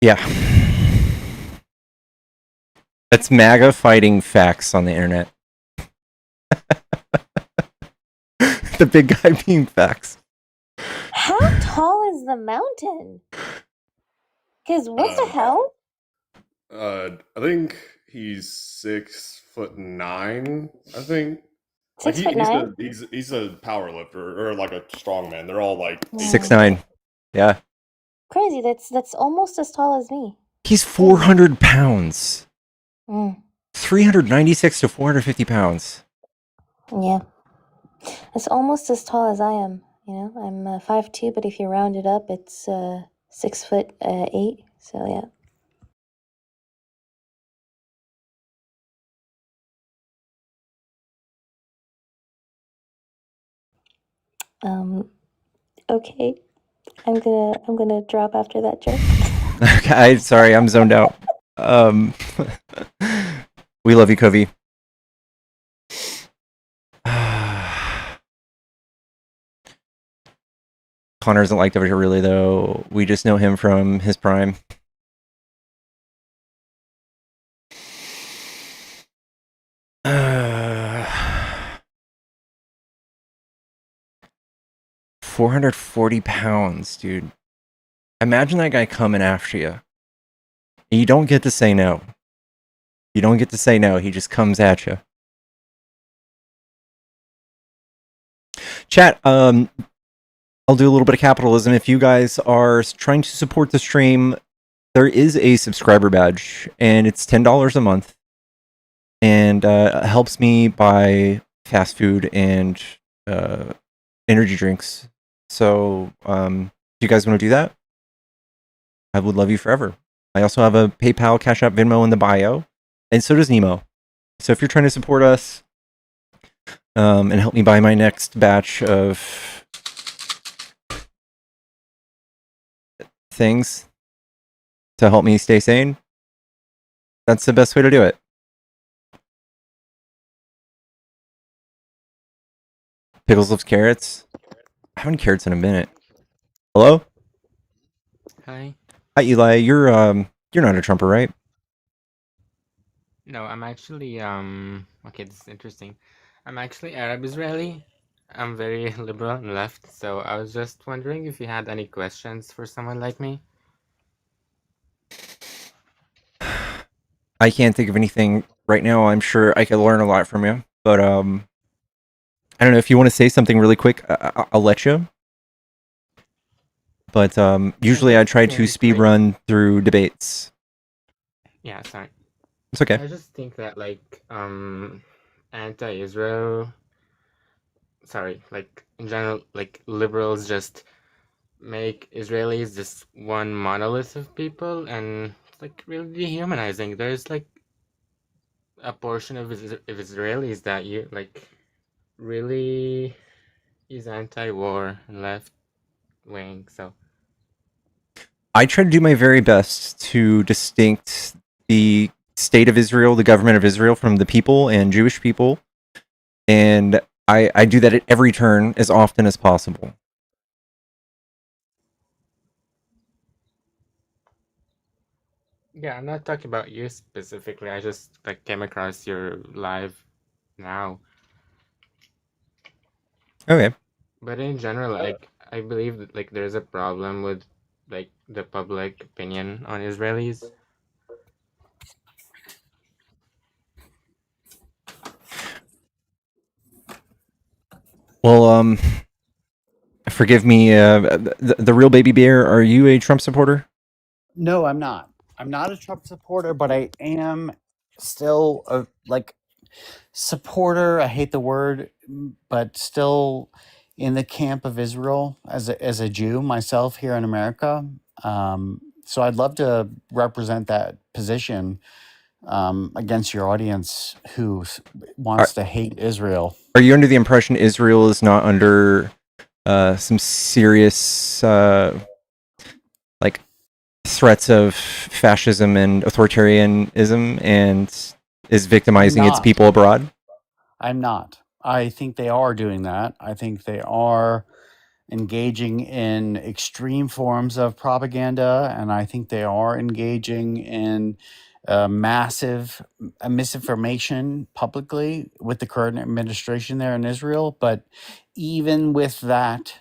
Yeah. That's MAGA fighting facts on the internet. The big guy being facts. How tall is the mountain? Because what the hell? I think he's 6'9". I think. Like 6'9"? he's a power lifter or like a strongman. They're all like 6'9". Yeah. Crazy. That's almost as tall as me. He's 400 pounds. Mm. 396 to 450 pounds. Yeah. It's almost as tall as I am. You know, I'm 5'2", but if you round it up, it's 6'8". So yeah. Okay. I'm gonna drop after that joke. Okay, sorry, I'm zoned out. We love you, Covey. Connor doesn't like Dr. really, though. We just know him from his prime. £440, dude. Imagine that guy coming after you. You don't get to say no. You don't get to say no. He just comes at you. Chat, I'll do a little bit of capitalism. If you guys are trying to support the stream, there is a subscriber badge, and it's $10 a month, and helps me buy fast food and energy drinks. So, if you guys want to do that, I would love you forever. I also have a PayPal, Cash App, Venmo in the bio, and so does Nemo. So if you're trying to support us and help me buy my next batch of things to help me stay sane, that's the best way to do it. Pickles loves carrots. I haven't carrots in a minute. Hello? Hi. Hi, Eli. You're not a Trumper, right? No, I'm actually okay, this is interesting. I'm actually Arab Israeli. I'm very liberal and left, so I was just wondering if you had any questions for someone like me. I can't think of anything right now. I'm sure I could learn a lot from you, but I don't know if you want to say something really quick. I'll let you. But usually I try to speed run through debates. Yeah, sorry. It's okay. I just think that like anti-Israel, sorry, like in general, like liberals just make Israelis just one monolith of people, and it's like really dehumanizing. There's like a portion of Israelis that you like really is anti-war and left wing. So I try to do my very best to distinct the state of Israel, the government of Israel, from the people and Jewish people. And I do that at every turn as often as possible. yeah, I'm not talking about you specifically. I just like came across your live now. Okay. But in general, like I believe that like there's a problem with like the public opinion on Israelis. Well, forgive me, the real baby bear. Are you a Trump supporter? No, I'm not. I'm not a Trump supporter, but I am still a supporter. I hate the word, but still in the camp of Israel as a Jew myself here in America. So I'd love to represent that position against your audience who wants to hate Israel. Are you under the impression Israel is not under some serious like threats of fascism and authoritarianism and is victimizing its people abroad? I'm not. I think they are doing that. I think they are engaging in extreme forms of propaganda, and I think they are engaging in massive misinformation publicly with the current administration there in Israel. But even with that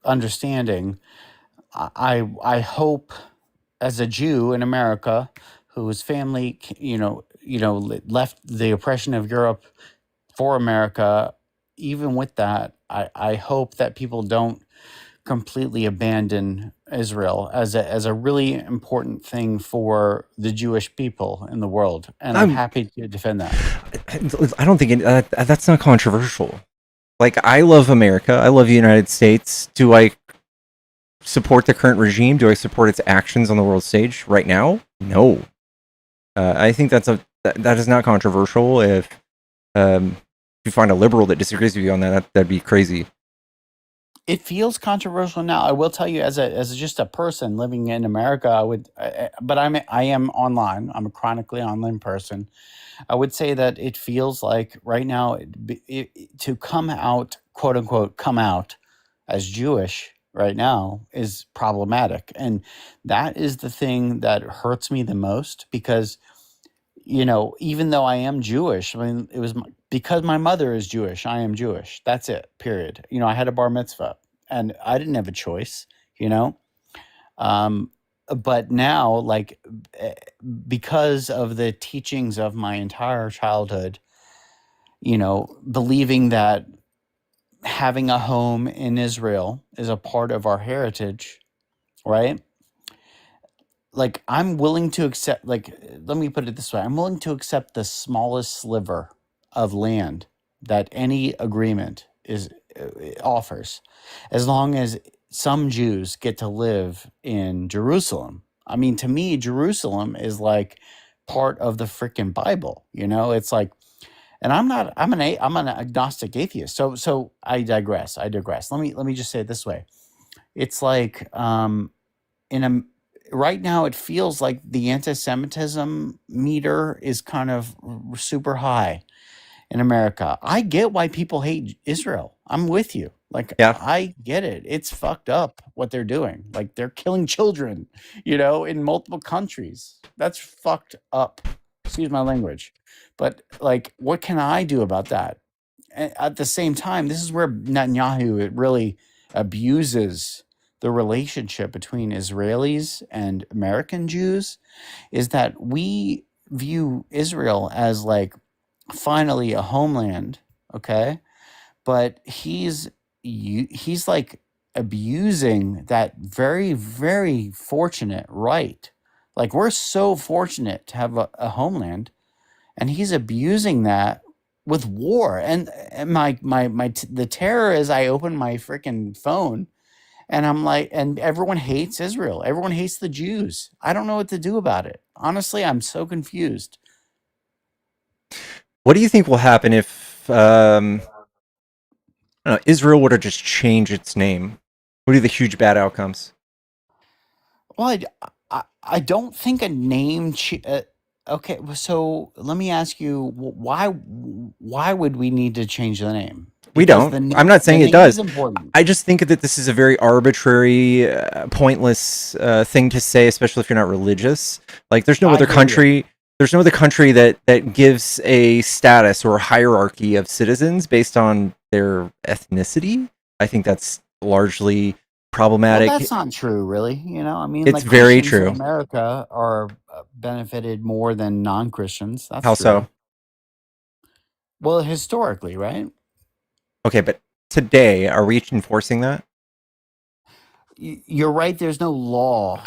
understanding, I hope as a Jew in America whose family, left the oppression of Europe for America, even with that, I hope that people don't completely abandon Israel as a really important thing for the Jewish people in the world, and I'm happy to defend that. I don't think that's not controversial. Like, I love America. I love the United States. Do I support the current regime? Do I support its actions on the world stage right now? No. I think that is not controversial. If you find a liberal that disagrees with you on that'd be crazy. It feels controversial now. I will tell you, as just a person living in America, but I am online. I'm a chronically online person. I would say that it feels like right now to come out, quote unquote, come out as Jewish right now is problematic, and that is the thing that hurts me the most because even though I am Jewish, I mean, it was because my mother is Jewish. I am Jewish. That's it. Period. I had a bar mitzvah, and I didn't have a choice. But now, like, because of the teachings of my entire childhood, believing that having a home in Israel is a part of our heritage, right? Like, I'm willing to accept, like, let me put it this way. I'm willing to accept the smallest sliver of land that any agreement offers, as long as some Jews get to live in Jerusalem. I mean, to me, Jerusalem is like part of the freaking Bible. It's like, and I'm an agnostic atheist. So I digress. Let me just say it this way. It's like, right now it feels like the anti-Semitism meter is kind of super high in America. I get why people hate Israel. I'm with you. Like, I get it. It's fucked up what they're doing. Like, they're killing children, in multiple countries. That's fucked up. Excuse my language. But, like, what can I do about that? At the same time, this is where Netanyahu, it really abuses the relationship between Israelis and American Jews, is that we view Israel as like finally a homeland, okay? But he's like abusing that very, very fortunate right. Like, we're so fortunate to have a homeland, and he's abusing that with war. And the terror is, I open my freaking phone and I'm like, and everyone hates Israel. Everyone hates the Jews. I don't know what to do about it. Honestly, I'm so confused. What do you think will happen if Israel were to just change its name? What are the huge bad outcomes? Well, I don't think a name. Okay, so let me ask you, why would we need to change the name? We Because don't. I'm not saying it name does. is important. I just think that this is a very arbitrary, pointless thing to say, especially if you're not religious. Like, there's no I other hear you. country. There's no other country that gives a status or a hierarchy of citizens based on their ethnicity. I think that's largely Well, problematic. that's not true, really. I mean, It's like, very Christians in true. America are benefited more than non-Christians. That's How true. so? Well, historically, right? Okay, but today, are we enforcing that? You're right. There's no law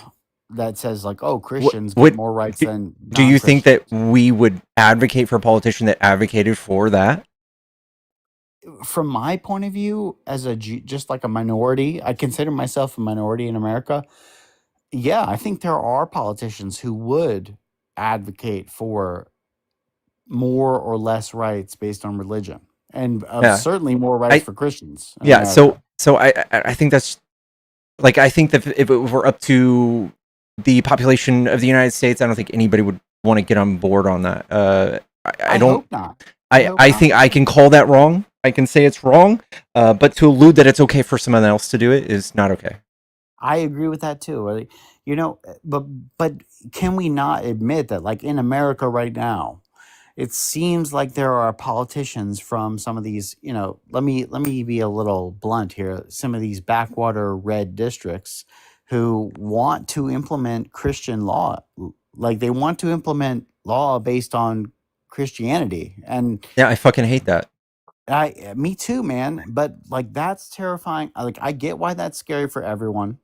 that says like, oh, Christians get What more rights than do you think that non-Christians. we would advocate for a politician that advocated for that? From my point of view, as just like a minority, I consider myself a minority in America. Yeah, I think there are politicians who would advocate for more or less rights based on religion, and Yeah. certainly more rights I for Christians in yeah, America. so I think that's like, I think that if it were up to the population of the United States, I don't think anybody would want to get on board on that. I I don't. hope not. I hope I not. think I can call that wrong. I can say it's wrong, but to allude that it's okay for someone else to do it is not okay. I agree with that too. You know, but can we not admit that, like in America right now, it seems like there are politicians from some of these, you know, let me be a little blunt here, some of these backwater red districts who want to implement Christian law. Like they want to implement law based on Christianity. And Yeah, I fucking hate that. me too, man. But like that's terrifying. Like I get why that's scary for everyone,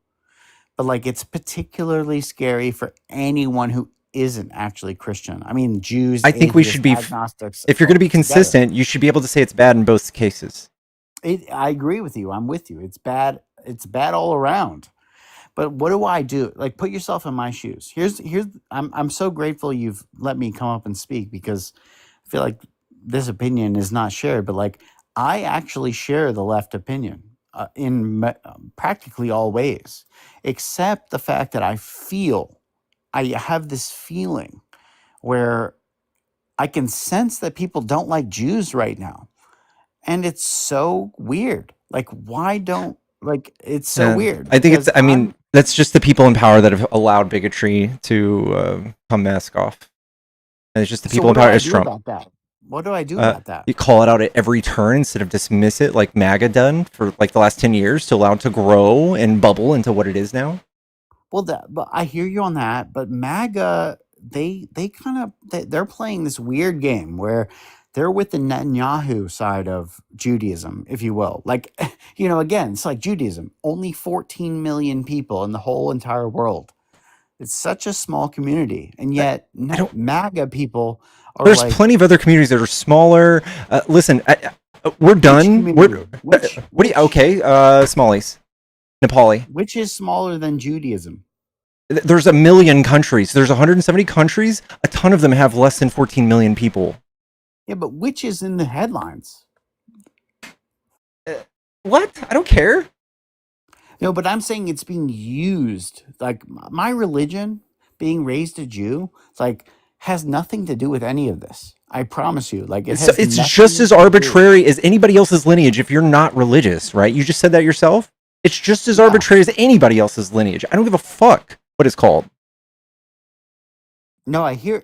but like it's particularly scary for anyone who isn't actually Christian. I mean, Jews, I think we should atheists, be, agnostics, if you're going to be together. consistent, you should be able to say it's bad in both cases. I agree with you. I'm with you. It's bad. It's bad all around. But what do I do? Like, put yourself in my shoes. Here's. I'm so grateful you've let me come up and speak, because I feel like this opinion is not shared. But like, I actually share the left opinion in practically all ways, except the fact that I have this feeling where I can sense that people don't like Jews right now. And it's so weird. Like, why don't, like, it's so weird I think it's, because I mean, that's just the people in power that have allowed bigotry to come mask off. And it's just the So people what in do power. I It's do Trump. about that? What do I do about that? You call it out at every turn instead of dismiss it like MAGA done for like the last 10 years to allow it to grow and bubble into what it is now. Well, but I hear you on that. But MAGA, they kind of they're playing this weird game where they're with the Netanyahu side of Judaism, if you will. Like, you know, again, it's like Judaism. Only 14 million people in the whole entire world. It's such a small community, and yet MAGA people are There's like, plenty of other communities that are smaller. Listen, we're done. What do you? Okay, Somalis, Nepali. Which is smaller than Judaism? There's a million countries. There's 170 countries. A ton of them have less than 14 million people. Yeah, but which is in the headlines? What? I don't care. No, but I'm saying it's being used. Like my religion, being raised a Jew, like has nothing to do with any of this. I promise you. Like It's has just as arbitrary as anybody else's lineage if you're not religious, right? You just said that yourself. It's just as arbitrary as anybody else's lineage. I don't give a fuck what it's called. No, I hear,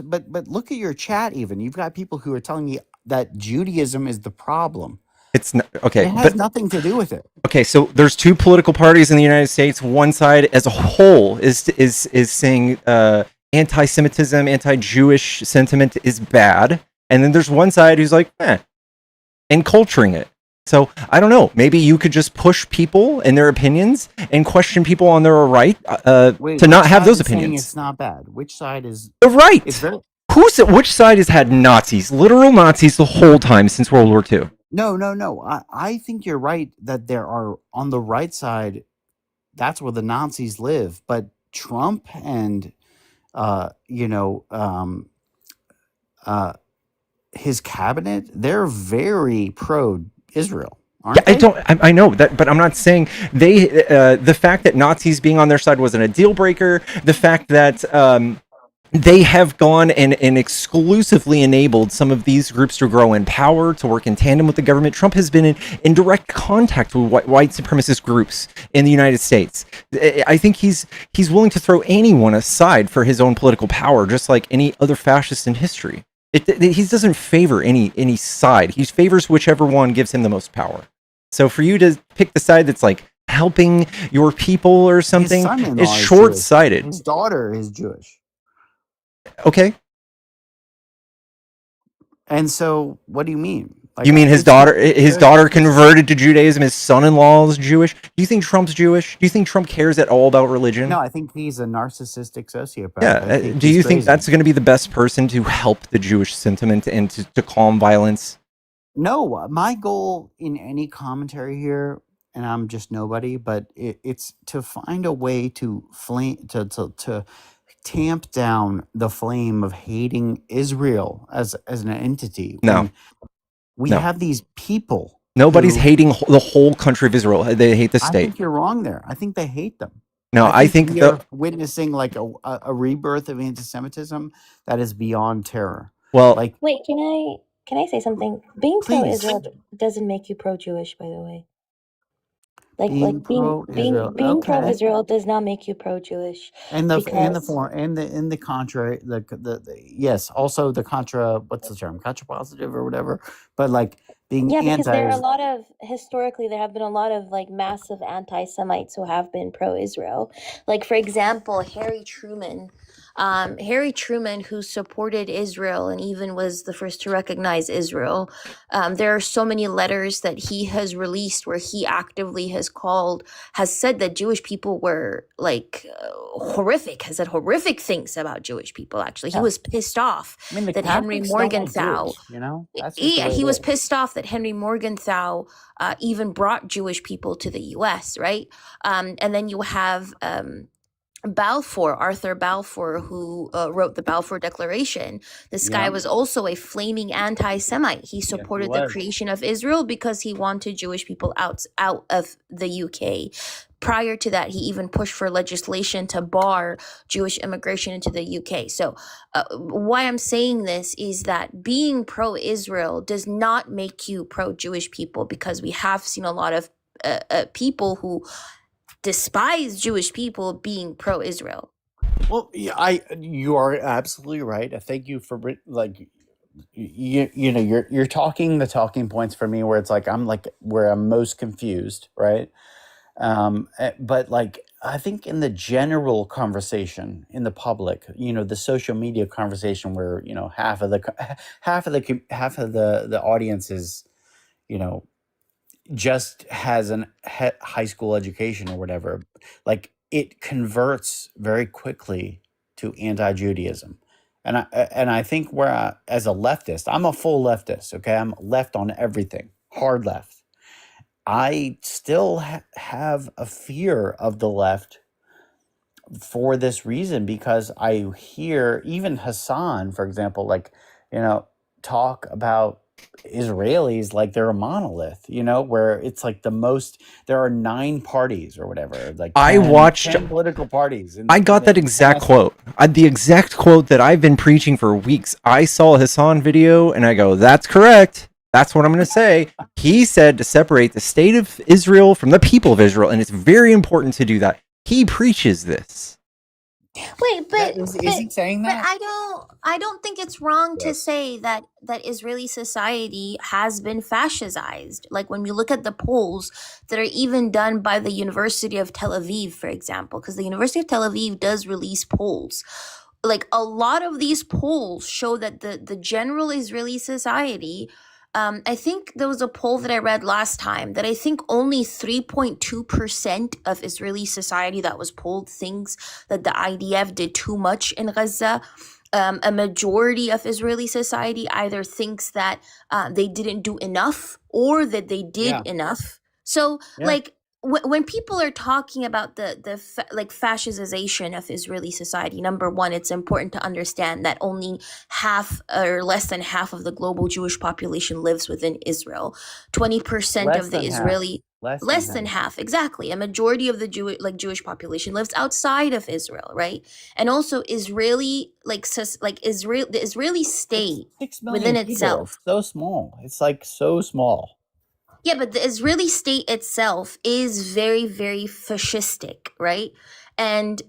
but look at your chat. Even you've got people who are telling me that Judaism is the problem. It's not okay. It has nothing to do with it. Okay, so there's two political parties in the United States. One side, as a whole, is saying anti-Semitism, anti-Jewish sentiment is bad, and then there's one side who's like, and culturing it. So I don't know. Maybe you could just push people and their opinions and question people on their right to not have those opinions. It's not bad. Which side is the right? It's very, Which side has had Nazis, literal Nazis, the whole time since World War II? No. I think you're right that there are on the right side. That's where the Nazis live. But Trump and his cabinet, they're very pro-Israel. Yeah, I know that, but I'm not saying they. The fact that Nazis being on their side wasn't a deal breaker. The fact that they have gone and exclusively enabled some of these groups to grow in power, to work in tandem with the government. Trump has been in direct contact with white supremacist groups in the United States. I think he's willing to throw anyone aside for his own political power, just like any other fascist in history. He doesn't favor any side. He favors whichever one gives him the most power. So for you to pick the side that's like helping your people or something is short-sighted. His daughter is Jewish. Okay. And so what do you mean? Like, you mean his it's not daughter? His fair. daughter converted to Judaism. His son-in-law is Jewish. Do you think Trump's Jewish? Do you think Trump cares at all about religion? No, I think he's a narcissistic sociopath. Yeah. I think Do he's you think crazy. that's going to be the best person to help the Jewish sentiment and to calm violence? No, my goal in any commentary here, and I'm just nobody, but it's to find a way to to tamp down the flame of hating Israel as an entity. No. When we No. have these people, Nobody's who, hating the whole country of Israel. They hate the I state. think you're wrong there. I think they hate them. No, I think we are witnessing like a rebirth of anti-Semitism that is beyond terror. Well, Like, Wait, can I say something? Being Please. pro-Israel doesn't make you pro-Jewish, by the way. being pro-Israel, Being okay. pro-Israel does not make you pro-Jewish. And the because form and the contrary, the yes, also the contra, what's the term, contra positive or whatever, but like being Yeah, because there are a anti. lot of historically there have been a lot of like massive anti-Semites who have been pro-Israel. Like for example, Harry Truman, who supported Israel and even was the first to recognize Israel. There are so many letters that he has released where he actively has said that Jewish people were like horrific, has said horrific things about Jewish people. Actually, he Yeah. was pissed off I mean, the that Henry Catholics don't like Morgenthau. Jews, you know, that's just the Yeah, way he it was is. pissed off that Henry Morgenthau even brought Jewish people to the U.S., right? And then you have Arthur Balfour, who wrote the Balfour Declaration. This guy Yeah. was also a flaming anti-Semite. He supported the was. creation of Israel because he wanted Jewish people out of the UK. Prior to that, he even pushed for legislation to bar Jewish immigration into the UK. So why I'm saying this is that being pro-Israel does not make you pro-Jewish people, because we have seen a lot of people who despise Jewish people being pro-Israel. Well, yeah, you are absolutely right. Thank you for like, you know, you're talking the talking points for me where it's like I'm like where I'm most confused, right? But like I think in the general conversation in the public, you know, the social media conversation where, you know, half of the audience is, you know, just has an high school education or whatever, like it converts very quickly to anti-Judaism. And I think as a leftist, I'm a full leftist. Okay, I'm left on everything, hard left. I still have a fear of the left for this reason, because I hear even Hassan, for example, like, you know, talk about Israelis like they're a monolith, you know, where it's like there are 9 parties or whatever, like 10 political parties. I got that exact quote. The exact quote that I've been preaching for weeks. I saw a Hassan video and I go, that's correct. That's what I'm going to say. He said to separate the state of Israel from the people of Israel, and it's very important to do that. He preaches this. Wait, but is he saying that? But I don't think it's wrong to say that Israeli society has been fascized. Like when we look at the polls that are even done by the University of Tel Aviv, for example, because the University of Tel Aviv does release polls. Like a lot of these polls show that the general Israeli society, I think there was a poll that I read last time that I think only 3.2% of Israeli society that was polled thinks that the IDF did too much in Gaza. A majority of Israeli society either thinks that they didn't do enough or that they did enough. So like when people are talking about the fascization of Israeli society, number one, it's important to understand that only half or less than half of the global Jewish population lives within Israel. 20% of the Israeli, less than half, exactly. A majority of the Jewish population lives outside of Israel, right? And also Israeli, the Israeli state 6 million within people. itself. It's so small. It's like so small. Yeah, but the Israeli state itself is very, very fascistic, right? And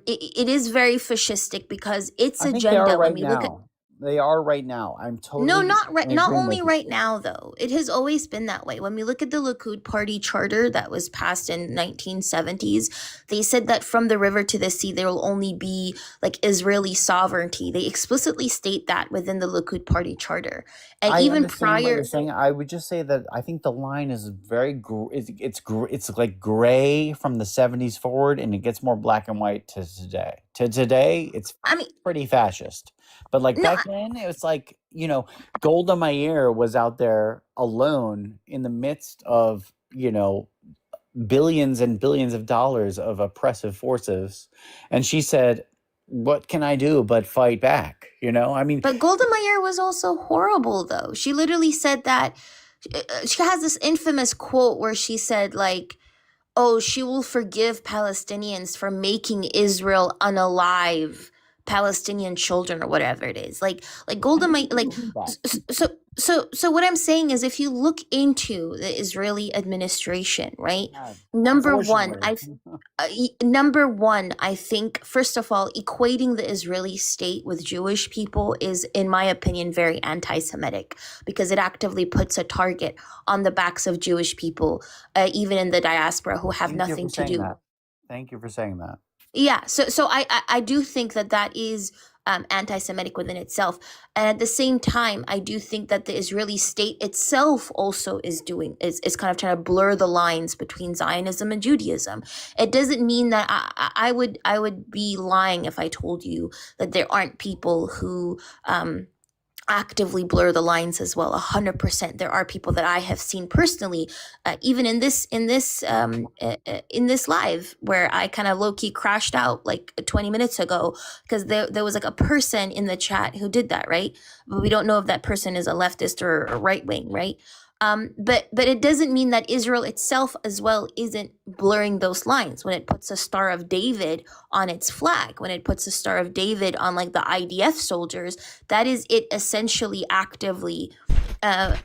it is very fascistic because its I think agenda, they are when right we look at, now. They are right now. I'm No, totally not right. in Not agreement only with you. right now, though. It has always been that way. When we look at the Likud Party charter that was passed in 1970s, they said that from the river to the sea there will only be like Israeli sovereignty. They explicitly state that within the Likud Party charter, and I even understand what prior. you're saying. I would just say that I think the line is very it's like gray from the 70s forward, and it gets more black and white to today. To today, it's pretty fascist. But like back then, it was like, you know, Golda Meir was out there alone in the midst of, you know, billions and billions of dollars of oppressive forces, and she said, "What can I do but fight back?" You know, I mean, But Golda Meir was also horrible, though. She literally said that she has this infamous quote where she said, like, oh, she will forgive Palestinians for making Israel unalive Palestinian children or whatever it is. Like Golda Meir, like, so what I'm saying is, if you look into the Israeli administration, right? Number one, I think, first of all, equating the Israeli state with Jewish people is, in my opinion, very anti-Semitic, because it actively puts a target on the backs of Jewish people, even in the diaspora, who have nothing to do. Thank you for saying that. Yeah, so I do think that is anti-Semitic within itself, and at the same time, I do think that the Israeli state itself also is kind of trying to blur the lines between Zionism and Judaism. It doesn't mean that I would be lying if I told you that there aren't people who actively blur the lines as well. 100%. There are people that I have seen personally, even in this live, where I kind of low-key crashed out like 20 minutes ago because there was like a person in the chat who did that, right? But we don't know if that person is a leftist or a right wing, right? But it doesn't mean that Israel itself as well isn't blurring those lines when it puts a Star of David on its flag, when it puts a Star of David on like the IDF soldiers. That is it essentially actively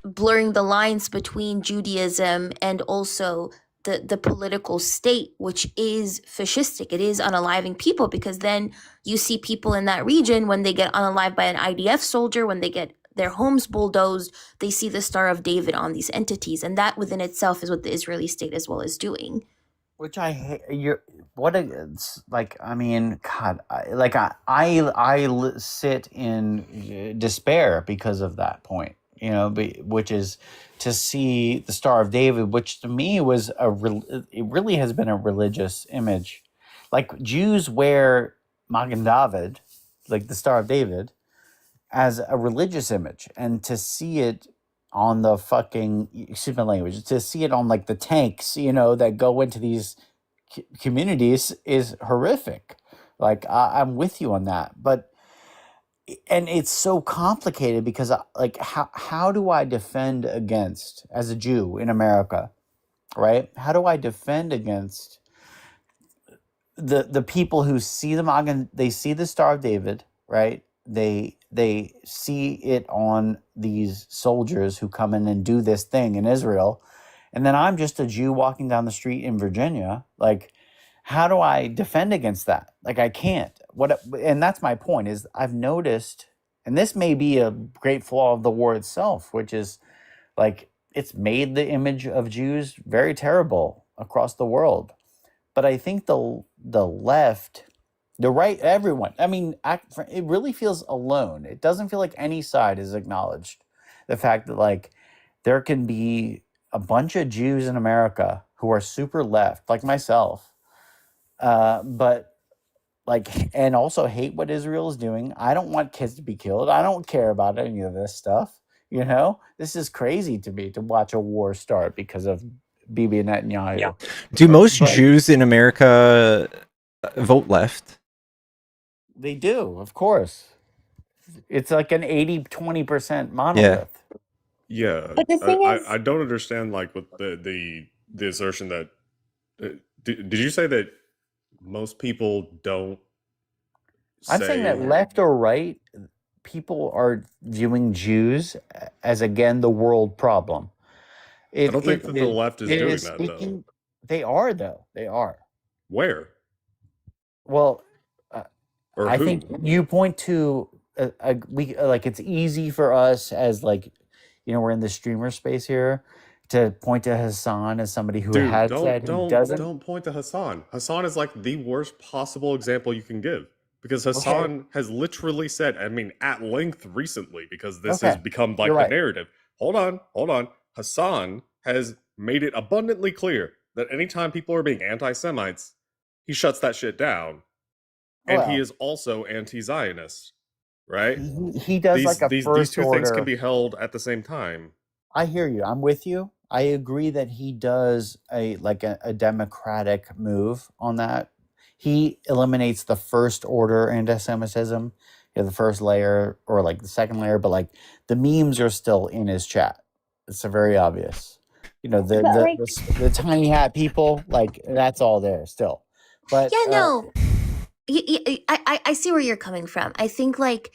blurring the lines between Judaism and also the political state, which is fascistic. It is unaliving people, because then you see people in that region, when they get unalived by an IDF soldier, when they get their homes bulldozed, they see the Star of David on these entities, and that within itself is what the Israeli state as well is doing. Which I hate. It's like, I mean, God, I sit in despair because of that point. You know, which is to see the Star of David, which to me was it really has been a religious image. Like Jews wear Magen David, like the Star of David, as a religious image, and to see it on the fucking, excuse my language, to see it on like the tanks, you know, that go into these communities is horrific. Like I'm with you on that, but and it's so complicated because like how do I defend against, as a Jew in America, right? How do I defend against the people who see they see the Star of David, right? They see it on these soldiers who come in and do this thing in Israel, and then I'm just a Jew walking down the street in Virginia. Like, how do I defend against that? Like, I can't. And that's my point, is I've noticed, and this may be a great flaw of the war itself, which is like it's made the image of Jews very terrible across the world. But I think the left, the right, everyone, I mean, it really feels alone. It doesn't feel like any side is acknowledged the fact that like there can be a bunch of Jews in America who are super left, like myself, but like, and also hate what Israel is doing. I don't want kids to be killed. I don't care about any of this stuff. You know, this is crazy to me to watch a war start because of Bibi Netanyahu. Yeah. Do most Jews in America vote left? They do, of course. It's like an 80-20% monolith. Yeah, But the thing is, I don't understand like with the assertion that did you say that most people don't I'm saying that left or right, people are viewing Jews as, again, the world problem. I don't think that the left is doing that, though. They are, though. They are. Where? Well, Or I who? think you point to like it's easy for us as like, we're in the streamer space here to point to Hassan as somebody who Dude, had said he doesn't. don't point to Hassan. Hassan is like the worst possible example you can give because Okay. Hassan has literally said, I mean, at length recently, because this has Okay. become like You're the right. narrative. Hold on. Hassan has made it abundantly clear that anytime people are being anti-Semites, he shuts that shit down. And he Well, is also anti-Zionist, right? he does like a These first two things can order. be held at the same time. I hear you. I'm with you. I agree that he does a democratic move on that. He eliminates the first order anti-Semitism, the first layer or like the second layer, but like the memes are still in his chat. It's very obvious. The tiny hat people, like that's all there still. But Yeah, no. I see where you're coming from. I think like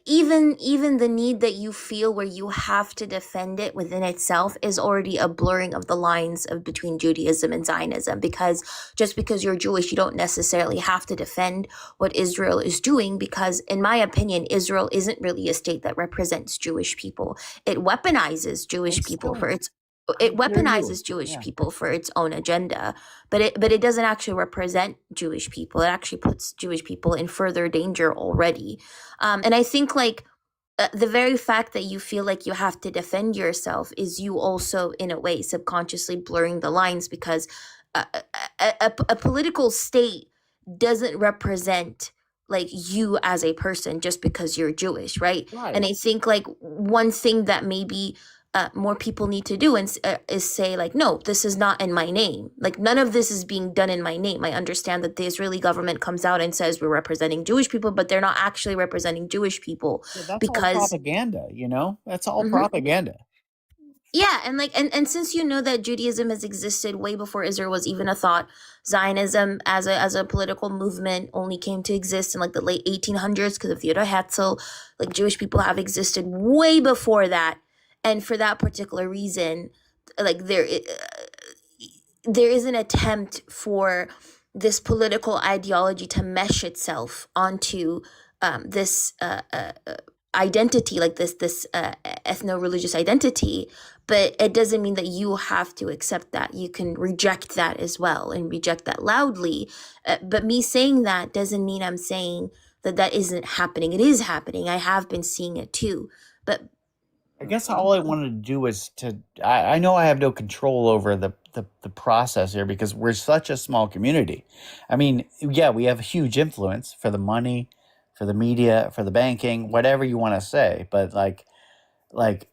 even the need that you feel where you have to defend it within itself is already a blurring of the lines of between Judaism and Zionism, because just because you're Jewish, you don't necessarily have to defend what Israel is doing, because in my opinion, Israel isn't really a state that represents Jewish people. It weaponizes Jewish people for its people for its own agenda, but it doesn't actually represent Jewish people. It actually puts Jewish people in further danger already. And I think like the very fact that you feel like you have to defend yourself is you also in a way subconsciously blurring the lines, because a political state doesn't represent like you as a person just because you're Jewish, right? And I think like one thing that maybe more people need to do is say like, no, this is not in my name. Like none of this is being done in my name. I understand that the Israeli government comes out and says we're representing Jewish people, but they're not actually representing Jewish people. That's because all propaganda, That's all propaganda. Yeah, and like and since you know that Judaism has existed way before Israel was even a thought, Zionism as a political movement only came to exist in like the late 1800s because of Theodor Herzl. Like Jewish people have existed way before that, and for that particular reason, like there is an attempt for this political ideology to mesh itself onto this identity, like this ethno-religious identity, but it doesn't mean that you have to accept that. You can reject that as well and reject that loudly. But me saying that doesn't mean I'm saying that isn't happening. It is happening. I have been seeing it too. But I guess all I wanted to do was I know I have no control over the process here because we're such a small community. I mean, yeah, we have a huge influence for the money, for the media, for the banking, whatever you want to say. But like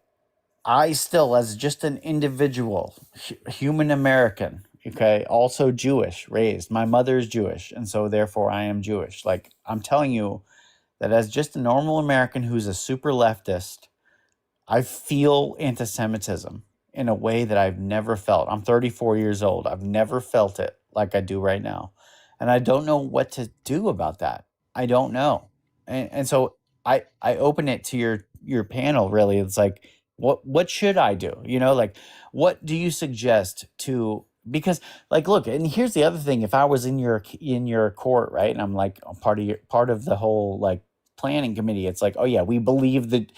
I still, as just an individual, human American, okay, also Jewish, raised. My mother's Jewish, and so therefore I am Jewish. Like I'm telling you that as just a normal American who's a super leftist, I feel anti-Semitism in a way that I've never felt. I'm 34 years old. I've never felt it like I do right now. And I don't know what to do about that. I don't know. And so I open it to your panel really. It's like, what should I do? Like what do you suggest to, because like look, and here's the other thing, if I was in your court, right? And I'm like part of the whole like planning committee, it's like, oh yeah, we believe that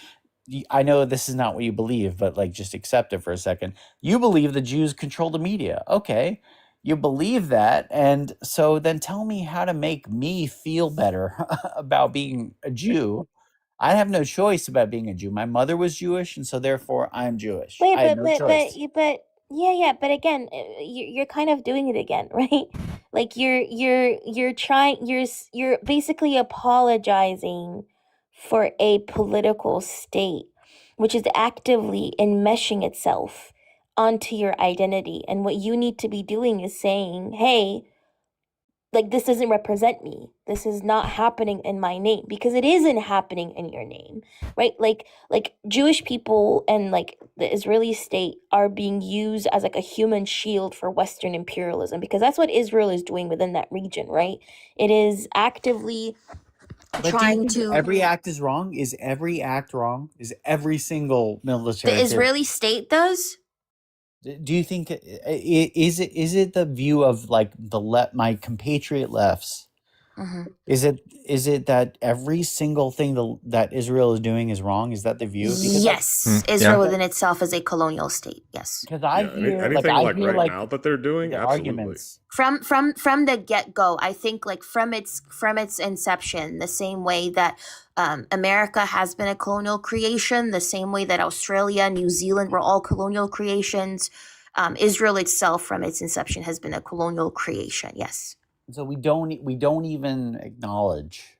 I know this is not what you believe, but like just accept it for a second. You believe the Jews control the media. Okay. You believe that. And so then tell me how to make me feel better about being a Jew. I have no choice about being a Jew. My mother was Jewish, and so therefore I'm Jewish. Wait, I had no choice. but again, you're kind of doing it again, right? Like you're trying, you're basically apologizing for a political state, which is actively enmeshing itself onto your identity. And what you need to be doing is saying, hey, like this doesn't represent me. This is not happening in my name, because it isn't happening in your name, right? Like Jewish people and like the Israeli state are being used as like a human shield for Western imperialism, because that's what Israel is doing within that region, right? It is actively trying to. Every act is wrong. Is every act wrong? Is every single military? The Israeli state does. Do you think is it the view of like my compatriot lefts Is it that every single thing that Israel is doing is wrong? Is that the view? Because Yes, Israel within itself is a colonial state. Yes. because I hear anything I like hear right now that they're doing, the absolutely. arguments. From the get-go, I think like from its inception, the same way that America has been a colonial creation, the same way that Australia, New Zealand were all colonial creations, Israel itself from its inception has been a colonial creation. Yes. So we don't even acknowledge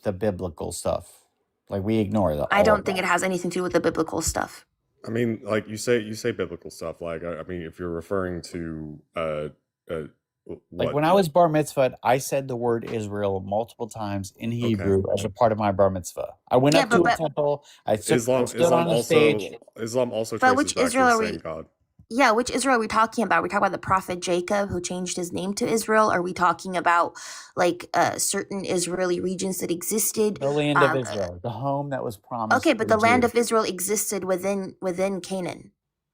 the biblical stuff. Like we ignore that. I don't think it has anything to do with the biblical stuff. I mean, like you say biblical stuff. Like I mean, if you're referring to like when I was bar mitzvahed, I said the word Israel multiple times in Hebrew as a part of my bar mitzvah. I went up to a temple. I stood on the stage. Islam also traces back to the same God. Yeah, which Israel are we talking about? Are we talking about the prophet Jacob who changed his name to Israel? Are we talking about like certain Israeli regions that existed? The land of Israel, the home that was promised. Okay, but the land of Israel existed within Canaan,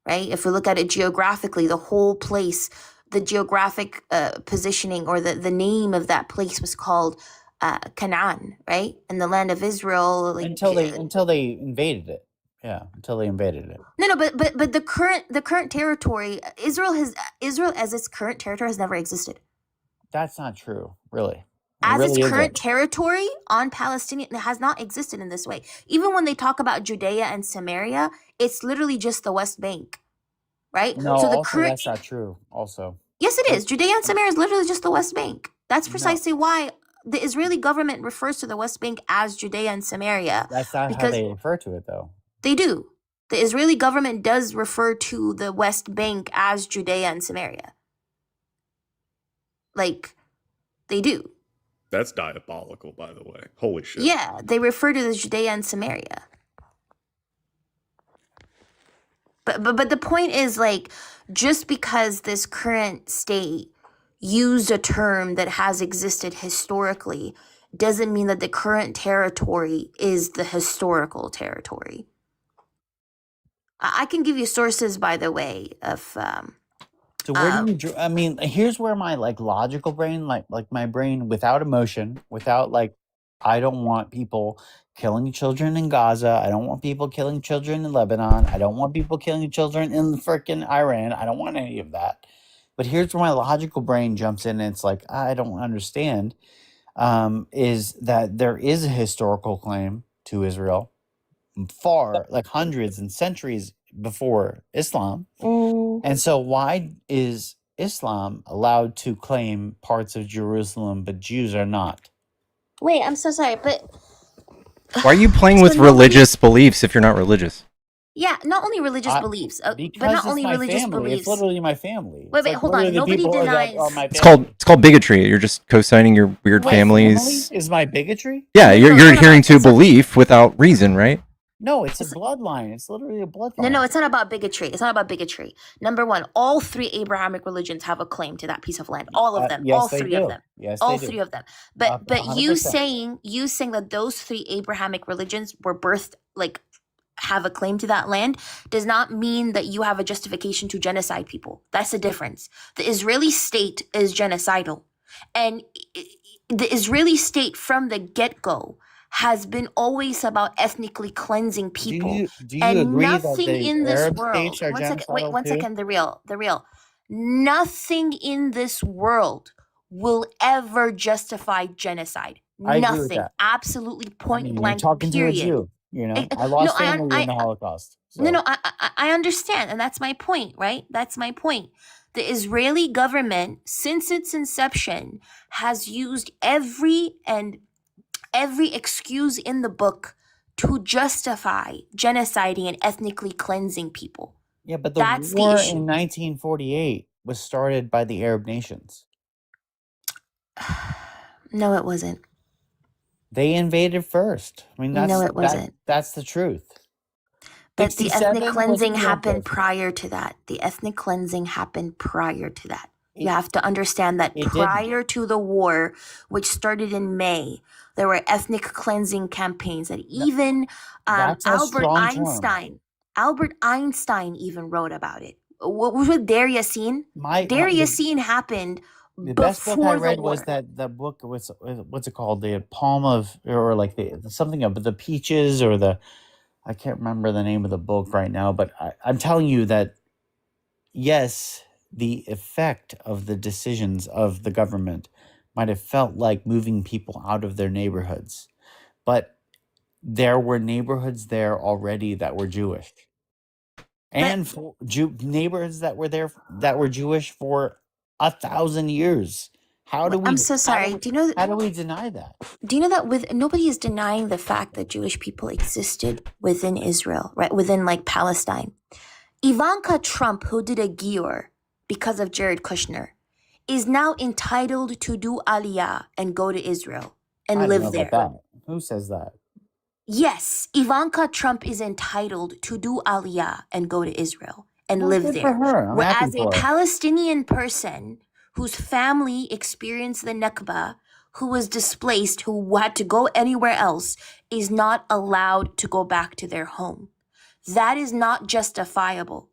right? If we look at it geographically, the whole place, the geographic positioning or the name of that place was called Canaan, right? And the land of Israel, like, until they invaded it. Yeah, until they invaded it. No, but the current territory, Israel as its current territory has never existed. That's not true, really. As its current territory on Palestinian, it has not existed in this way. Even when they talk about Judea and Samaria, it's literally just the West Bank, right? No, so that's not true. Also, yes, it is. Judea and Samaria is literally just the West Bank. That's precisely why the Israeli government refers to the West Bank as Judea and Samaria. That's not how they refer to it, though. They do. The Israeli government does refer to the West Bank as Judea and Samaria. Like, they do. That's diabolical, by the way. Holy shit. Yeah, they refer to the Judea and Samaria. But the point is, like, just because this current state used a term that has existed historically doesn't mean that the current territory is the historical territory. I can give you sources, by the way, of so where do you I mean, here's where my like logical brain, like my brain without emotion, without like, I don't want people killing children in Gaza. I don't want people killing children in Lebanon. I don't want people killing children in freaking Iran. I don't want any of that. But here's where my logical brain jumps in and it's like, I don't understand, is that there is a historical claim to Israel far, like hundreds and centuries before Islam. And so why is Islam allowed to claim parts of Jerusalem, but Jews are not? Wait, I'm so sorry, but why are you playing with religious beliefs if you're not religious? Yeah, not only religious beliefs, but not only religious beliefs. It's literally my family. Wait, hold on. Nobody denies. It's called bigotry. You're just co-signing your weird families. Is my bigotry? Yeah, you're adhering to belief without reason, right? No, it's a bloodline. It's literally a bloodline. No, it's not about bigotry. It's not about bigotry. Number one, all three Abrahamic religions have a claim to that piece of land. All of them. Yes, all three of them. Yes, all they three do. of them. But 100%. you saying that those three Abrahamic religions were birthed, like, have a claim to that land does not mean that you have a justification to genocide people. That's the difference. The Israeli state is genocidal. And the Israeli state from the get-go has been always about ethnically cleansing people. Do you agree nothing that the in this Arab world. states are One genocidal second. The real. Nothing in this world will ever justify genocide. I agree with Nothing. that. Absolutely point You're blank. talking period. to a Jew. You know, I lost family in the Holocaust. So. No, I understand, and that's my point, right? That's my point. The Israeli government, since its inception, has used every excuse in the book to justify genociding and ethnically cleansing people. Yeah, but that's war in 1948 was started by the Arab nations. No, it wasn't. They invaded first. I mean, no, it wasn't. That's the truth. But the ethnic cleansing happened prior to that. The ethnic cleansing happened prior to that. You have to understand that prior to the war, which started in May, there were ethnic cleansing campaigns that even Albert Einstein even wrote about it. What was with Deir Yassin? Deir Yassin happened The best book I before the read was war. the book, what's it called? The Palm of, or like something of the peaches, or I can't remember the name of the book right now, but I'm telling you that, yes, the effect of the decisions of the government might have felt like moving people out of their neighborhoods, but there were neighborhoods there already that were Jewish, and neighborhoods that were there that were Jewish for 1,000 years. How do I'm we? so sorry. How do we deny that? Do you know that nobody is denying the fact that Jewish people existed within Israel, right? Within like Palestine. Ivanka Trump, who did a giur because of Jared Kushner, is now entitled to do aliyah and go to Israel and I don't know live there. about that. Who says that? Yes, Ivanka Trump is entitled to do aliyah and go to Israel and Well, live good for there. her. I'm happy Whereas a for her. Palestinian person whose family experienced the Nakba, who was displaced, who had to go anywhere else, is not allowed to go back to their home. That is not justifiable.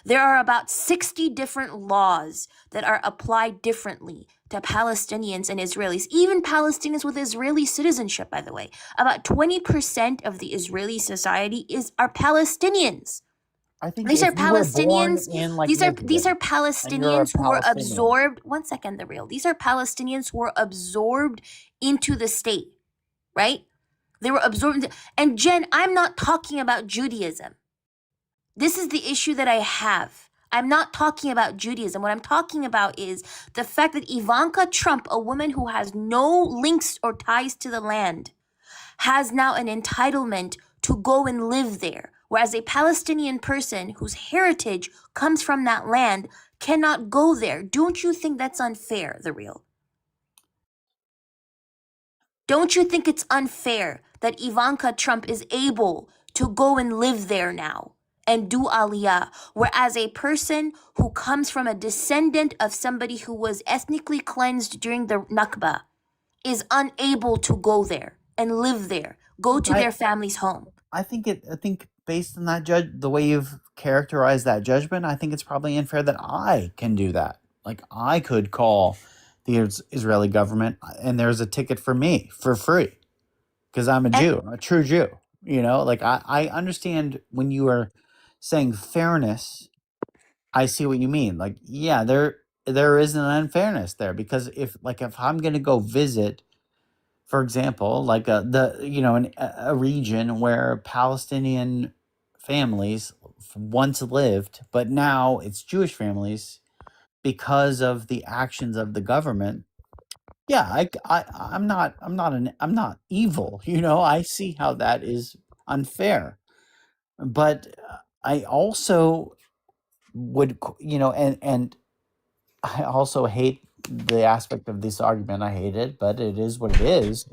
There are about 60 different laws that are applied differently to Palestinians and Israelis, even Palestinians with Israeli citizenship, by the way. About 20% of the Israeli society are Palestinians. I think These are if you were born Palestinians. in like These are Michigan, and you're a Palestinians who were Palestinian, absorbed. One second, the real. These are Palestinians who were absorbed into the state, right? They were absorbed. And Jen, I'm not talking about Judaism. This is the issue that I have. I'm not talking about Judaism. What I'm talking about is the fact that Ivanka Trump, a woman who has no links or ties to the land, has now an entitlement to go and live there. Whereas a Palestinian person whose heritage comes from that land cannot go there. Don't you think that's unfair, the real? Don't you think it's unfair that Ivanka Trump is able to go and live there now and do aliyah, whereas a person who comes from a descendant of somebody who was ethnically cleansed during the Nakba is unable to go there and live there, go to their family's home? I think based on that the way you've characterized that judgment, I think it's probably unfair that I can do that. Like I could call the Israeli government and there's a ticket for me for free because I'm a Jew, a true Jew. You know, like I understand when you are saying fairness, I see what you mean. Like, yeah, there is an unfairness there because if I'm going to go visit, for example, like a region where Palestinian families once lived, but now it's Jewish families because of the actions of the government. Yeah, I'm not evil. You know, I see how that is unfair, but I also would, and I also hate the aspect of this argument. I hate it, but it is what it is,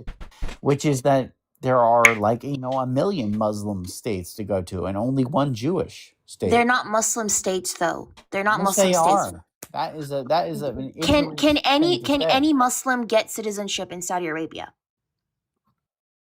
which is that there are a million Muslim states to go to and only one Jewish state. They're not Muslim states, though. They're not Yes, Muslim they states. are. That is an Can ignorant thing to can say. any Muslim get citizenship in Saudi Arabia?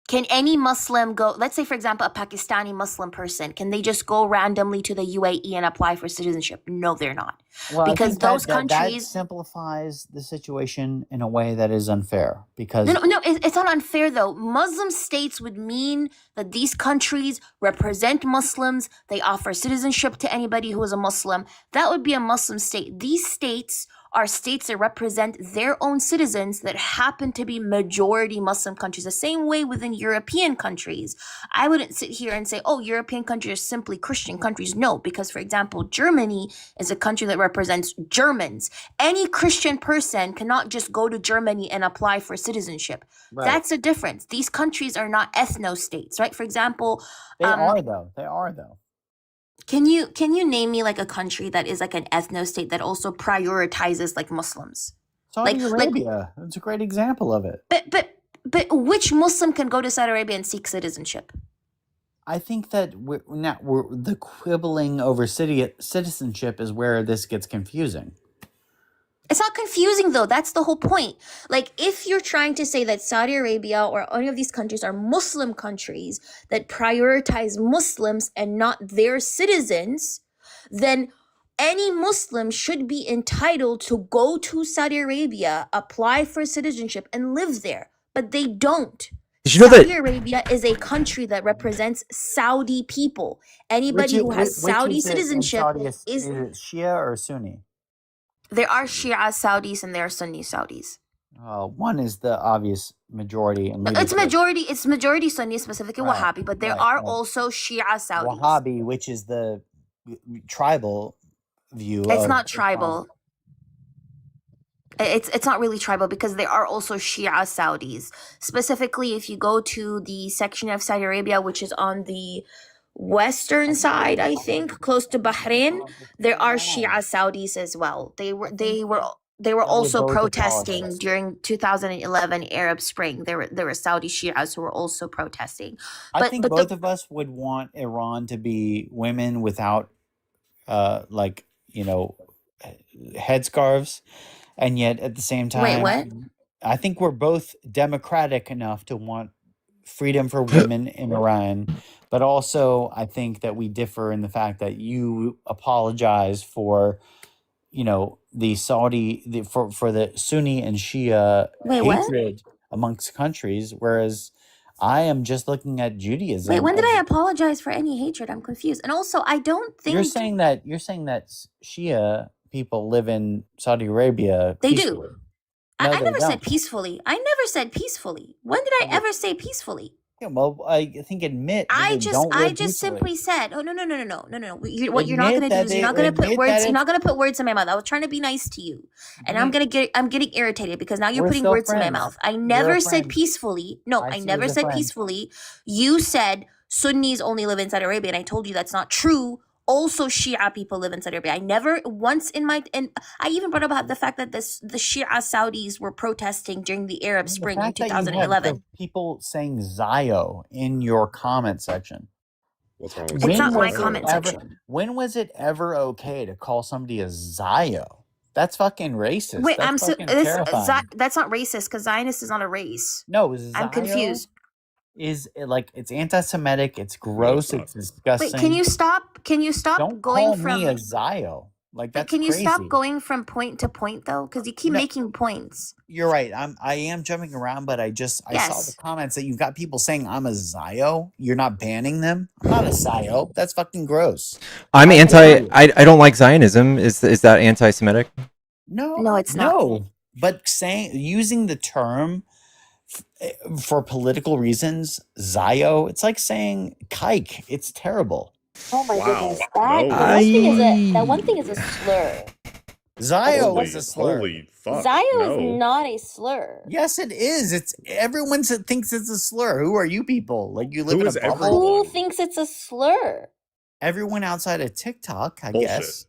Can any Muslim go, let's say, for example, a Pakistani Muslim person, can they just go randomly to the UAE and apply for citizenship? No, they're not. Well, because I think those that countries simplifies the situation in a way that is unfair because No, it's not unfair though. Muslim states would mean that these countries represent Muslims. They offer citizenship to anybody who is a Muslim. That would be a Muslim state. These states are states that represent their own citizens that happen to be majority Muslim countries. The same way within European countries. I wouldn't sit here and say, oh, European countries are simply Christian countries. No, because for example, Germany is a country that represents Germans. Any Christian person cannot just go to Germany and apply for citizenship. Right. That's the difference. These countries are not ethno-states, right? For example, they are though. Can you name me like a country that is like an ethno-state that also prioritizes like Muslims? Saudi Arabia. That's a great example of it. But which Muslim can go to Saudi Arabia and seek citizenship? I think that the quibbling over citizenship is where this gets confusing. It's not confusing though. That's the whole point. Like if you're trying to say that Saudi Arabia or any of these countries are Muslim countries that prioritize Muslims and not their citizens, then any Muslim should be entitled to go to Saudi Arabia, apply for citizenship, and live there. But they don't. Did you know Saudi that? Arabia is a country that represents Saudi people. Anybody who has Saudi citizenship is is. it Shia or Sunni? There are Shia Saudis and there are Sunni Saudis. One is the obvious majority and It's leadership. majority Sunni, specifically Right, Wahhabi, but there right, are right. also Shia Saudis. Wahhabi, which is the tribal view. It's not tribal. It's not really tribal because there are also Shia Saudis. Specifically, if you go to the section of Saudi Arabia, which is on the western side, I think, close to Bahrain, there are Shia Saudis as well. They were also both protesting apologize. during 2011 Arab Spring. There were Saudi Shias who were also protesting. I think both of us would want Iran to be women without, headscarves, and yet at the same time, Wait, what? I think we're both democratic enough to want freedom for women in Iran, but also I think that we differ in the fact that you apologize for, the Saudi for the Sunni and Shia Wait, what? hatred amongst countries, whereas I am just looking at Judaism. Wait, when did I apologize for any hatred? I'm confused. And also, I don't think You're saying that Shia people live in Saudi Arabia. they peacefully. do. No, I they never said don't. peacefully. I never said peacefully. When did I ever say peacefully? Yeah, well, I think admit that I they don't live just peacefully. simply said, oh no. What you're not Admit gonna do that is they- you're not gonna put admit words. that You're not it's- gonna put words in my mouth. I was trying to be nice to you, and I'm getting irritated because now you're We're putting still words in my friends. mouth. I You're never a said friend. peacefully. No, I I see you never as a said friend. peacefully. You said Sunnis only live in Saudi Arabia, and I told you that's not true. Also, Shia people live in Saudi Arabia. I never once and I even brought up the fact that the Shia Saudis were protesting during the Arab Spring in The fact that you have 2011. the people saying Zio in your comment section. What's wrong with It's not my Zio? comment section. When was it ever okay to call somebody a Zio? That's fucking racist. Wait, That's fucking terrifying. that's not racist because Zionist is not a race. No, Zio I'm confused. is it's anti-Semitic. It's gross. No, it's disgusting. Wait, can you stop? Can you stop Don't going call from? me a Zio. Like that's Can you crazy. stop going from point to point though? Because you keep making points. You're right. I am jumping around, but I saw the comments that you've got people saying I'm a Zio. You're not banning them. I'm not a Zio. That's fucking gross. I'm anti. I don't like Zionism. Is that anti-Semitic? No, it's not. No, but using the term for political reasons, Zio, it's like saying kike. It's terrible. Oh my Wow. goodness. No. That one thing is a slur. Zio is a slur. Holy fuck. Zio no. is not a slur. Yes, it is. It's everyone thinks it's a slur. Who are you people? Like you live Who in is a bubble. Who thinks it's a slur? Everyone outside of TikTok, I Bullshit. guess.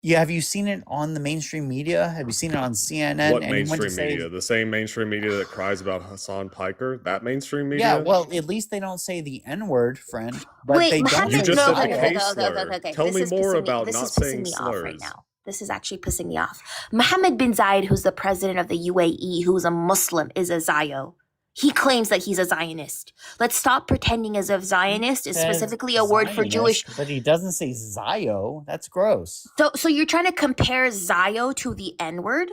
Yeah, have you seen it on the mainstream media? Have you seen it on CNN? What Anyone mainstream to say- media? The same mainstream media that cries about Hassan Piker? That mainstream media? Yeah, well, at least they don't say the N-word, friend. But Wait, they don't Mohammed, You just say said Zio. the case slur. Tell This me is more pissing about this not is pissing saying me off right slurs. now. This is actually pissing me off. Mohammed bin Zayed, who's the president of the UAE, who's a Muslim, is a Zio. He claims that he's a Zionist. Let's stop pretending as if Zionist is Says specifically a word for Zionist, Jewish. but he doesn't say Zio. That's gross. So you're trying to compare Zio to the N-word?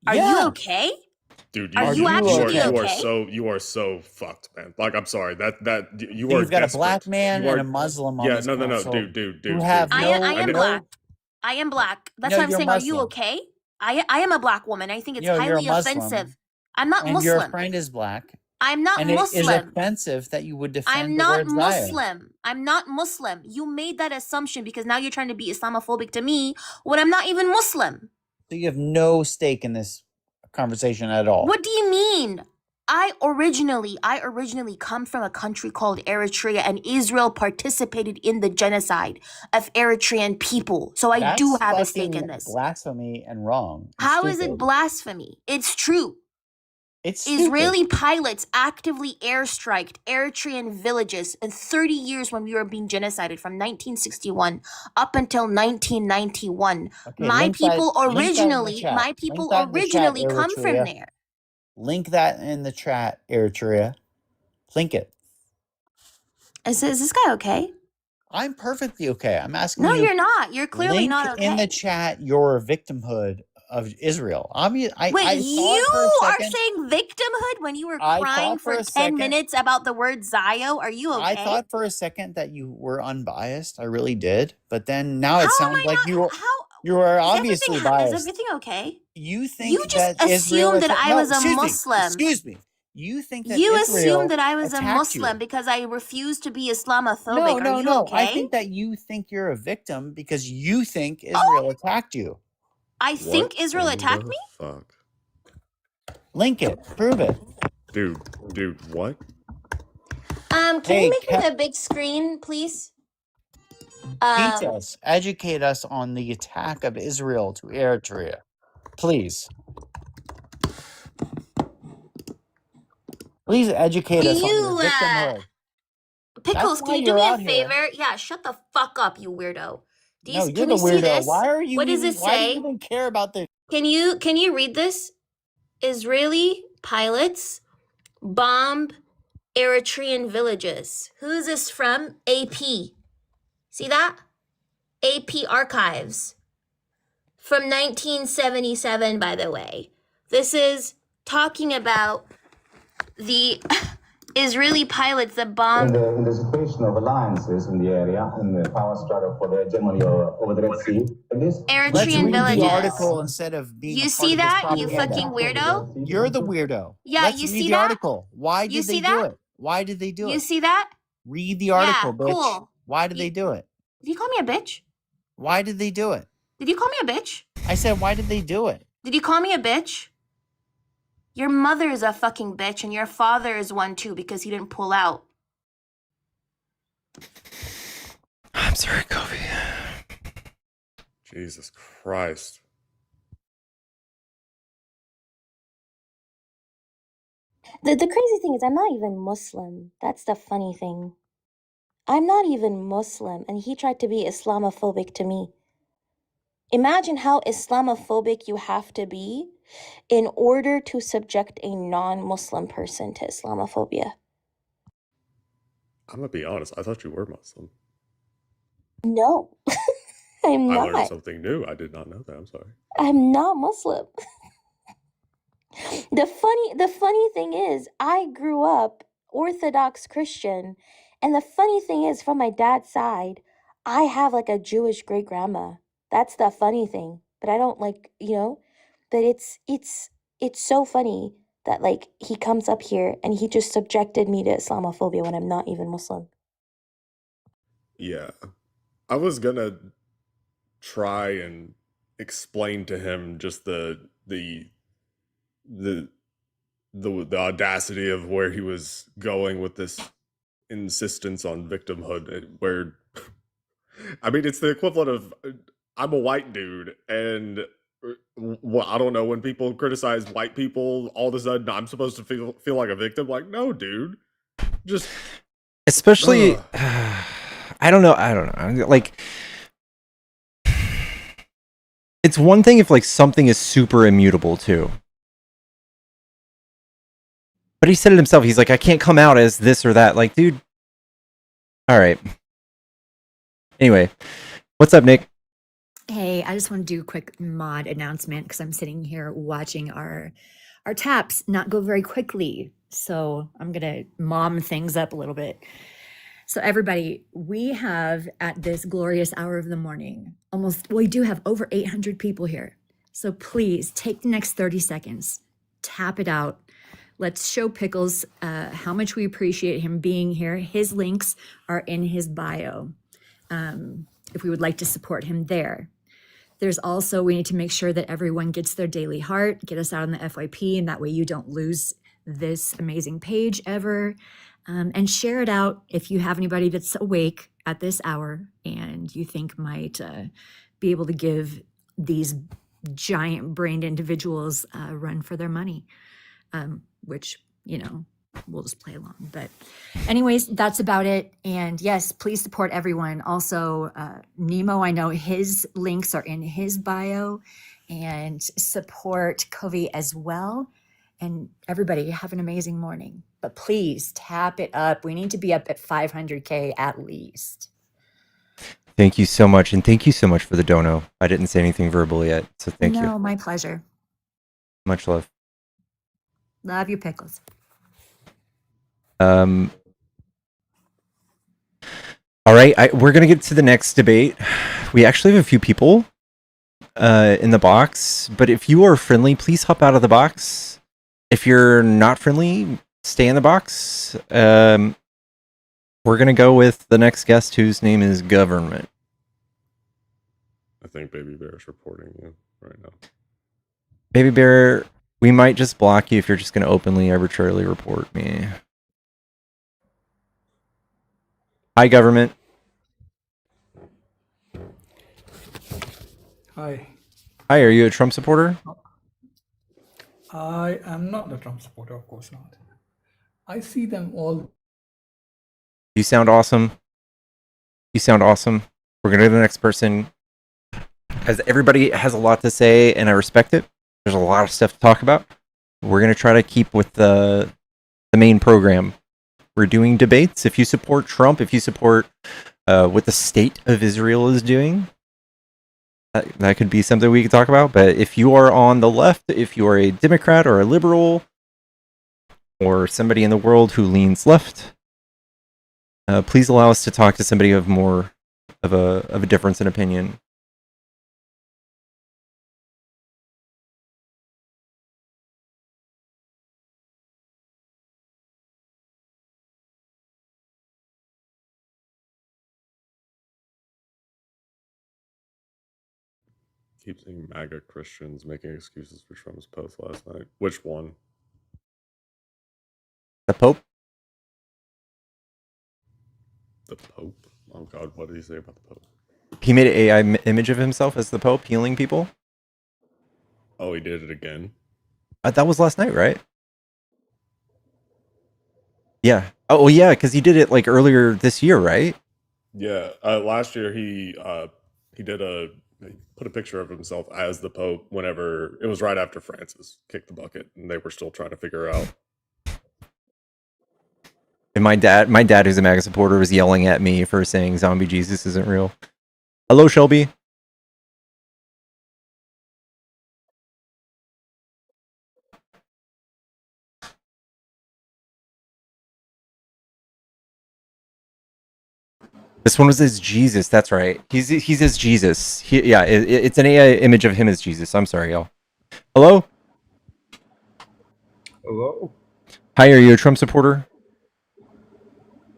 Are Yeah. you okay? Dude, Are you actually you okay? are so fucked, man. Like, I'm sorry. That you So are you've got a desperate. black man You are- and a Muslim on Yeah, this no, council dude. who have I no. am didn't- black. I am black. That's No, what I'm you're saying. Are you Muslim. okay? I am a black woman. I think it's You're a highly Muslim, offensive. I'm not and your Muslim. friend is black. I'm not And it is Muslim. offensive that you would defend I'm the not word Zio. Muslim. I'm not Muslim. You made that assumption because now you're trying to be Islamophobic to me when I'm not even Muslim. So you have no stake in this conversation at all. What do you mean? I originally come from a country called Eritrea, and Israel participated in the genocide of Eritrean people. So I do That's have a stake fucking in this. blasphemy and wrong. and How is it stupid. blasphemy? It's true. It's stupid. Israeli pilots actively airstriked Eritrean villages in 30 years when we were being genocided from 1961 up until 1991. Okay, My link that- people link that in the originally, chat. my Link people that in the chat, originally come from Eritrea. there. Link that in the chat, Eritrea. Link it. Is this guy okay? I'm perfectly okay. I'm asking No, you, you're not. You're clearly link not in the okay. chat your victimhood of Israel. Wait, I saw it you for a are second. saying victimhood when you were I crying thought for for a 10 second. minutes about the word Zio? Are you I okay? thought for a second that you were unbiased. I really did. But then now How it am sounds I like not? How you are is obviously is biased. everything okay? You You think just that Israel assumed that I no, was a excuse me. Muslim. Excuse me. You think that You Israel assumed that I was a attacked you. Muslim because I refused to be Islamophobic. No, Are no, you no. I okay? think that you think you're a victim because you think Israel attacked you. I think Israel attacked me? Fuck. Link it. Prove it. Dude, what? Can Hey, you make me a big screen, please? teach us, educate us on the attack of Israel to Eritrea, please. Please educate us on your victimhood. Pickles, why can you do you're me a out here. favor? Yeah, shut the fuck up, you weirdo. No, you're Can the you see weirdo. this? Why are you What does even? it Why do you say? even care about the? Can you read this? Israeli pilots bomb Eritrean villages. Who is this from? AP. See that? AP Archives. From 1977, by the way. This is talking about the Israeli pilots that bombed. In the situation of alliances in the area, in the power struggle for the hegemony over the Red Sea, Let's Eritrean read villages. the article instead of being You a part see of this that, you propaganda. fucking weirdo? You're the weirdo. Yeah, Let's you read see the that? article. Why You did they see do that? it? Why did they do You it? see that? Read the article, Yeah, bitch. cool. Why did they do it? Did you call me a bitch? Why did they do it? Did you call me a bitch? I said, why did they do it? Did you call me a bitch? Your mother is a fucking bitch, and your father is one too because he didn't pull out. I'm sorry, Kobe. Jesus Christ. The crazy thing is, I'm not even Muslim. That's the funny thing. I'm not even Muslim, and he tried to be Islamophobic to me. Imagine how Islamophobic you have to be in order to subject a non-Muslim person to Islamophobia. I'm gonna be honest, I thought you were Muslim. No, I'm I not. learned something new. I did not know that. I'm sorry. I'm not Muslim. The funny thing is, I grew up Orthodox Christian, and the funny thing is, from my dad's side, I have like a Jewish great grandma. That's the funny thing. But I don't but it's so funny that like he comes up here and he just subjected me to Islamophobia when I'm not even Muslim. Yeah. I was gonna try and explain to him just the audacity of where he was going with this insistence on victimhood, where I mean it's the equivalent of I'm a white dude and I don't know, when people criticize white people, all of a sudden I'm supposed to feel like a victim. Like, no, dude, just especially I don't know. Like, it's one thing if like something is super immutable too. But he said it himself. He's like, I can't come out as this or that. Like, dude. All right. Anyway, what's up, Nick? Hey, I just want to do a quick mod announcement because I'm sitting here watching our taps not go very quickly. So I'm gonna mom things up a little bit. So everybody, we have at this glorious hour of the morning, we do have over 800 people here. So please take the next 30 seconds, tap it out. Let's show Pickles how much we appreciate him being here. His links are in his bio if we would like to support him there. There's also, we need to make sure that everyone gets their daily heart, get us out on the FYP, and that way you don't lose this amazing page ever. And share it out if you have anybody that's awake at this hour and you think might be able to give these giant brained individuals a run for their money, which, we'll just play along. But anyways, that's about it. And yes, please support everyone. Also, Nemo, I know his links are in his bio, and support Covey as well. And everybody have an amazing morning. But please tap it up. We need to be up at 500K at least. Thank you so much, and thank you so much for the dono. I didn't say anything verbal yet, so thank you. No, my pleasure. Much love. Love your pickles. All right, we're gonna get to the next debate. We actually have a few people in the box, but if you are friendly, please hop out of the box. If you're not friendly, stay in the box. We're gonna go with the next guest, whose name is Government. I think Baby Bear is reporting you right now. Baby Bear, we might just block you if you're just gonna openly, arbitrarily report me. Hi, Government. Hi. Hi, are you a Trump supporter? I am not a Trump supporter, of course not. I see them all. You sound awesome. You sound awesome. We're gonna go to the next person, as everybody has a lot to say, and I respect it. There's a lot of stuff to talk about. We're gonna try to keep with the main program. We're doing debates. If you support Trump, if you support what the state of Israel is doing, that could be something we could talk about. But if you are on the left, if you are a Democrat or a liberal, or somebody in the world who leans left, please allow us to talk to somebody of more of a difference in opinion. Keep seeing MAGA Christians making excuses for Trump's post last night. Which one? The Pope? The Pope? Oh God, what did he say about the Pope? He made an AI image of himself as the Pope healing people. Oh, he did it again? That was last night, right? Yeah. Oh, yeah, because he did it like earlier this year, right? Yeah. Last year he put a picture of himself as the Pope whenever it was right after Francis kicked the bucket, and they were still trying to figure out. And my dad, who's a MAGA supporter, was yelling at me for saying zombie Jesus isn't real. Hello, Shelby. This one was as Jesus. That's right. He's as Jesus. It's an AI image of him as Jesus. I'm sorry, y'all. Hello. Hello. Hi. Are you a Trump supporter?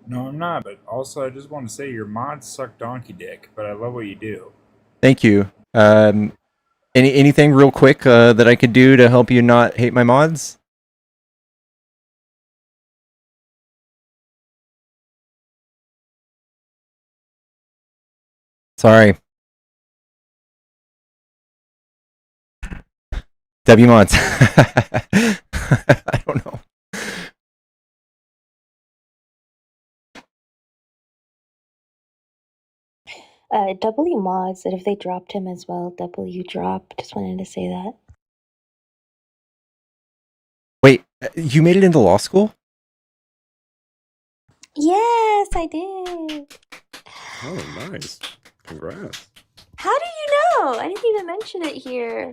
No, I'm not. But also, I just want to say your mods suck donkey dick. But I love what you do. Thank you. Anything real quick that I could do to help you not hate my mods? Sorry. W mods. I don't know. W mods that if they dropped him as well, W drop. Just wanted to say that. Wait, you made it into law school? Yes, I did. Oh, nice. Congrats. How do you know? I didn't even mention it here.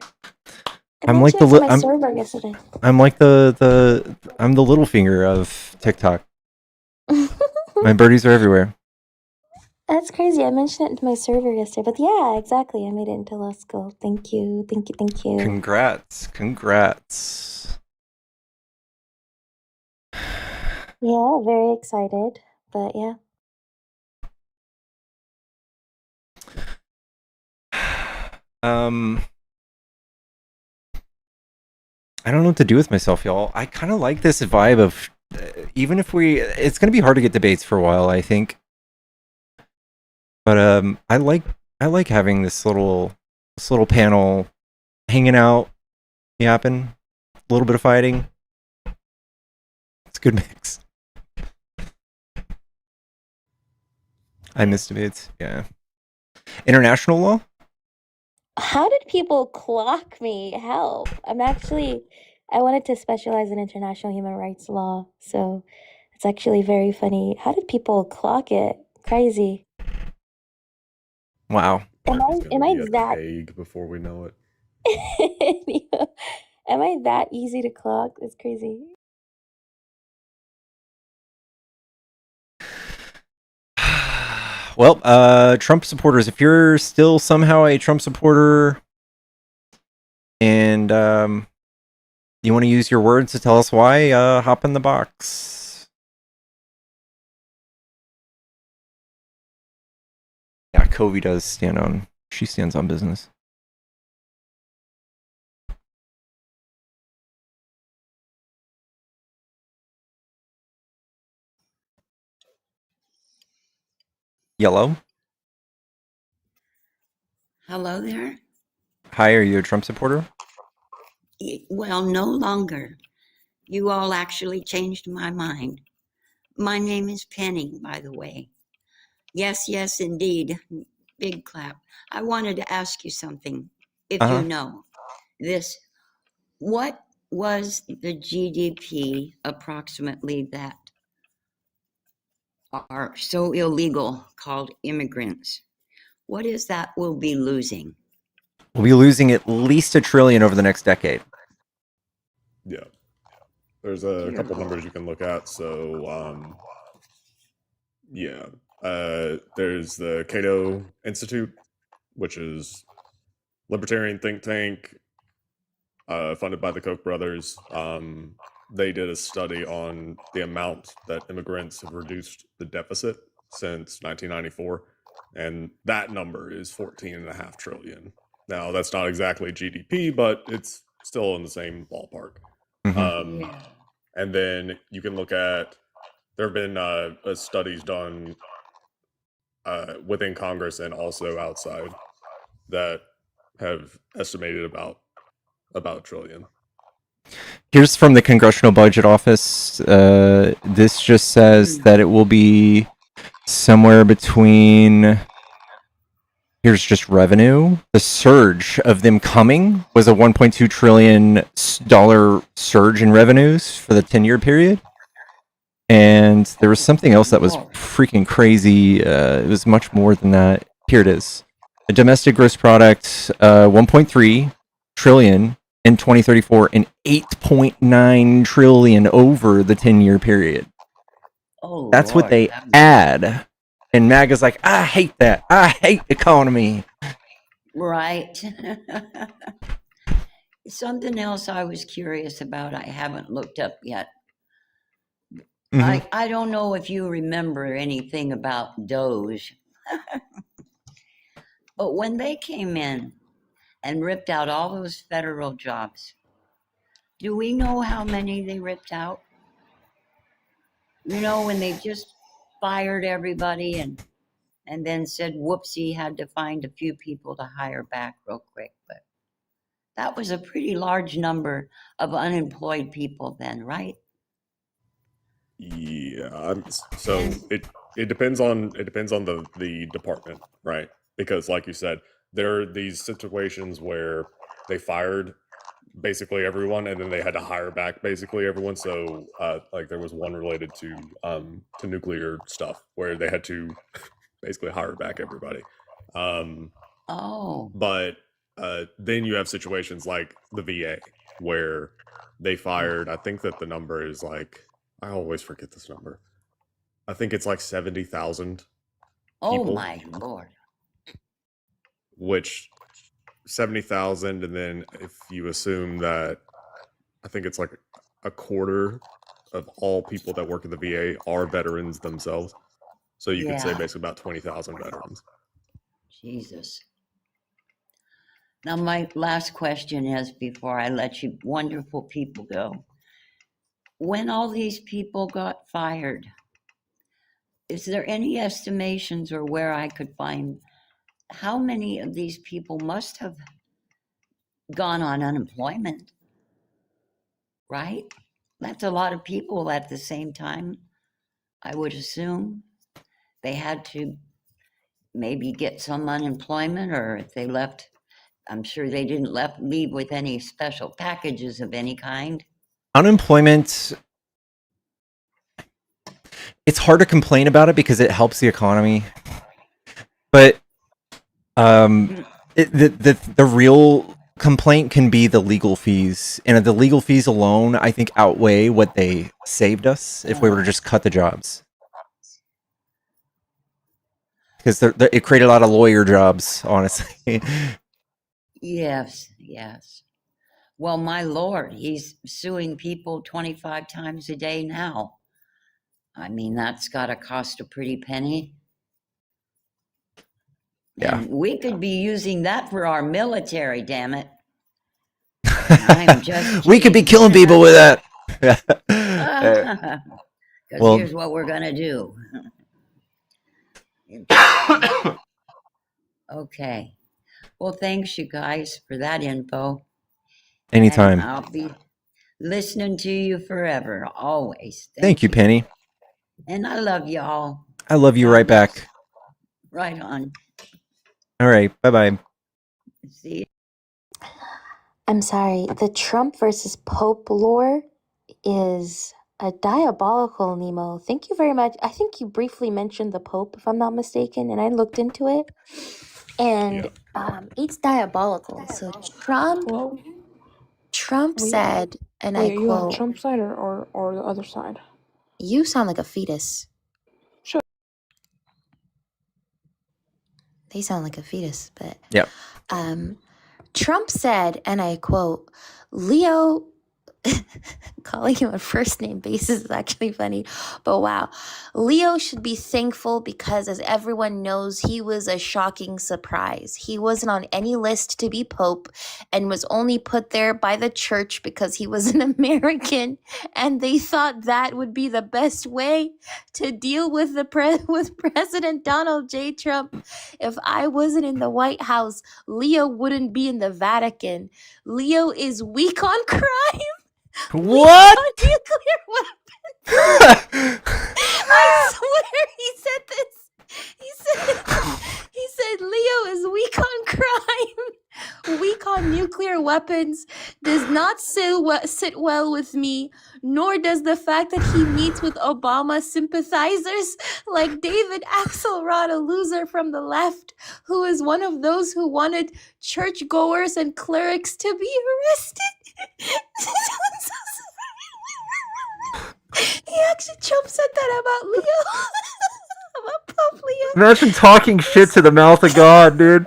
I'm like server yesterday. I'm like I'm the little finger of TikTok. My birdies are everywhere. That's crazy. I mentioned it to my server yesterday, but yeah, exactly. I made it into law school. Thank you. Congrats. Yeah, very excited. But yeah. I don't know what to do with myself, y'all. I kind of like this vibe of even if it's going to be hard to get debates for a while, I think. But I like having this little panel hanging out, yapping, a little bit of fighting. It's a good mix. I miss debates. Yeah. International law? How did people clock me? Help. I wanted to specialize in international human rights law, so it's actually very funny. How did people clock it? Crazy. Wow. Am He's I gonna am I be at the that Hague before we know it. am I that easy to clock? That's crazy. Well, Trump supporters, if you're still somehow a Trump supporter and you want to use your words to tell us why, hop in the box. Yeah, Covey does she stands on business. Yellow. Hello there. Hi, are you a Trump supporter? Well, no longer. You all actually changed my mind. My name is Penny, by the way. Yes, yes, indeed. Big clap. I wanted to ask you something. If you know this, what was the GDP approximately that are so illegal called immigrants? What is that we'll be losing? We'll be losing at least $1 trillion over the next decade. Yeah. There's a couple numbers you can look at. So, there's the Cato Institute, which is libertarian think tank funded by the Koch brothers. They did a study on the amount that immigrants have reduced the deficit since 1994, and that number is 14.5 trillion. Now, that's not exactly GDP, but it's still in the same ballpark. And then you can look at, there have been studies done within Congress and also outside that have estimated about $1 trillion. Here's from the Congressional Budget Office. This just says that it will be somewhere between. Here's just revenue. The surge of them coming was a $1.2 trillion surge in revenues for the 10-year period. And there was something else that was freaking crazy. It was much more than that. Here it is. The domestic gross product, 1.3 trillion in 2034 and 8.9 trillion over the 10-year period. Oh, that's Lord, what they add. And MAGA's like, I hate that. I hate economy. Right. Something else I was curious about, I haven't looked up yet. I don't know if you remember anything about Doge. But when they came in and ripped out all those federal jobs, do we know how many they ripped out? You know, when they just fired everybody and then said, whoopsie, had to find a few people to hire back real quick. But that was a pretty large number of unemployed people then, right? Yeah. So it depends on the department, right? Because like you said, there are these situations where they fired basically everyone and then they had to hire back basically everyone. So like there was one related to nuclear stuff where they had to basically hire back everybody. But then you have situations like the VA where they fired, I think that the number is like, I always forget this number. I think it's like 70,000 people. Oh my Lord. Which 70,000, and then if you assume that, I think it's like a quarter of all people that work in the VA are veterans themselves. So you could say basically about 20,000 veterans. Jesus. Now, my last question is, before I let you wonderful people go, when all these people got fired, is there any estimations or where I could find how many of these people must have gone on unemployment? Right? That's a lot of people at the same time. I would assume they had to maybe get some unemployment, or if they left, I'm sure they didn't leave with any special packages of any kind. Unemployment, it's hard to complain about it because it helps the economy. But The real complaint can be the legal fees, and the legal fees alone, I think, outweigh what they saved us if we were to just cut the jobs. Because it created a lot of lawyer jobs, honestly. Yes, yes. Well, my lord, he's suing people 25 times a day now. I mean, that's got to cost a pretty penny. Yeah. And we could be using that for our military, damn it. I'm just We could be kidding. killing people with that. Because Well- here's what we're going to do. Okay. Well, thanks, you guys, for that info. Anytime. And I'll be listening to you forever, always. Thank you, Penny. And I love y'all. I love you right back. Right on. All right. Bye-bye. See you. I'm sorry, the Trump versus Pope lore is a diabolical, Nemo. Thank you very much. I think you briefly mentioned the Pope, if I'm not mistaken, and I looked into it. And it's diabolical. So Trump said, and I Wait, are you on quote, Trump's side or the other side? "You sound like a fetus." Sure. They sound like a fetus, but yeah. Trump said, and I quote, Leo, calling him a first name basis is actually funny, but wow. Leo should be thankful because, as everyone knows, he was a shocking surprise. He wasn't on any list to be Pope and was only put there by the church because he was an American, and they thought that would be the best way to deal with with President Donald J. Trump. If I wasn't in the White House, Leo wouldn't be in the Vatican. Leo is weak on crime. What? Nuclear weapons. I swear he said this. He said Leo is weak on crime, weak on nuclear weapons, does not sit well with me, nor does the fact that he meets with Obama sympathizers like David Axelrod, a loser from the left, who is one of those who wanted churchgoers and clerics to be arrested. He actually, Trump said that about Leo. About Pope Leo. Imagine talking shit to the mouth of God, dude.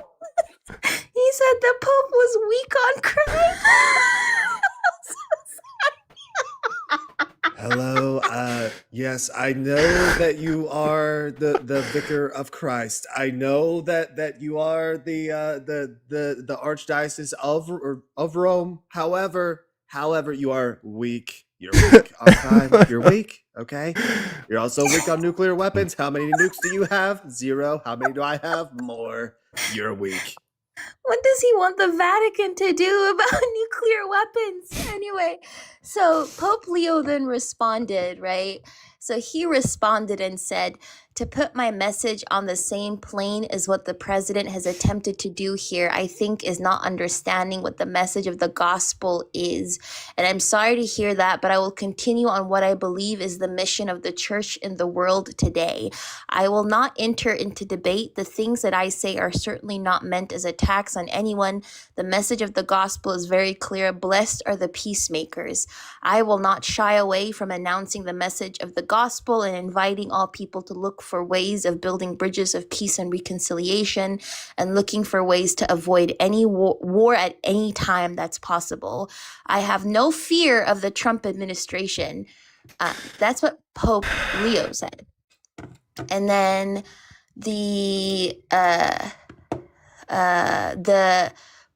He said the Pope was weak on crime. Hello. Yes, I know that you are the vicar of Christ. I know that you are the archdiocese of Rome. However, you are weak. You're weak on crime. You're weak. Okay. You're also weak on nuclear weapons. How many nukes do you have? 0. How many do I have? More. You're weak. What does he want the Vatican to do about nuclear weapons? Anyway, so Pope Leo then responded, right? So he responded and said, to put my message on the same plane as what the president has attempted to do here, I think is not understanding what the message of the gospel is. And I'm sorry to hear that, but I will continue on what I believe is the mission of the church in the world today. I will not enter into debate. The things that I say are certainly not meant as attacks on anyone. The message of the gospel is very clear. Blessed are the peacemakers. I will not shy away from announcing the message of the gospel and inviting all people to look for ways of building bridges of peace and reconciliation and looking for ways to avoid any war at any time that's possible. I have no fear of the Trump administration. That's what Pope Leo said. And then the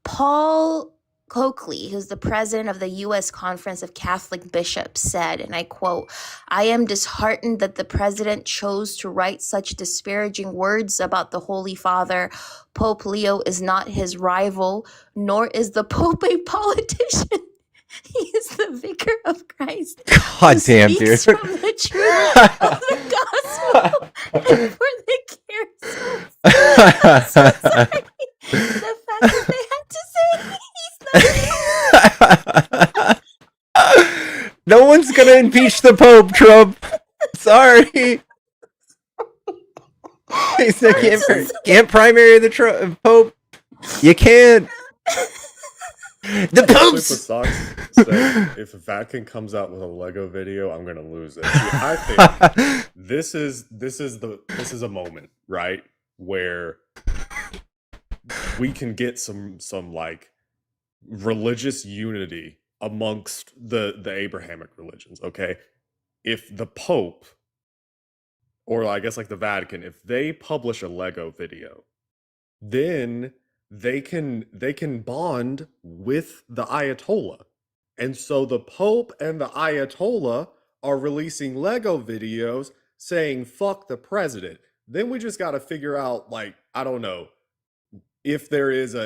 Paul Coakley, who's the president of the U.S. Conference of Catholic Bishops, said, and I quote, I am disheartened that the president chose to write such disparaging words about the Holy Father. Pope Leo is not his rival, nor is the Pope a politician. He is the vicar of Christ. God damn, dude. From the truth of the gospel and for the charisms. I'm so sorry. The fact that they had to say he's not. No one's gonna impeach the Pope, Trump. Sorry. He said can't primary the Pope. You can't. The Pope's Super Socks said, if Vatican comes out with a Lego video, I'm gonna lose it. See, I think this is a moment, right, where we can get some like religious unity amongst the Abrahamic religions. Okay, if the Pope, or I guess like the Vatican, if they publish a Lego video, then they can bond with the Ayatollah. And so the Pope and the Ayatollah are releasing Lego videos saying fuck the president. Then we just got to figure out, like, I don't know, if there is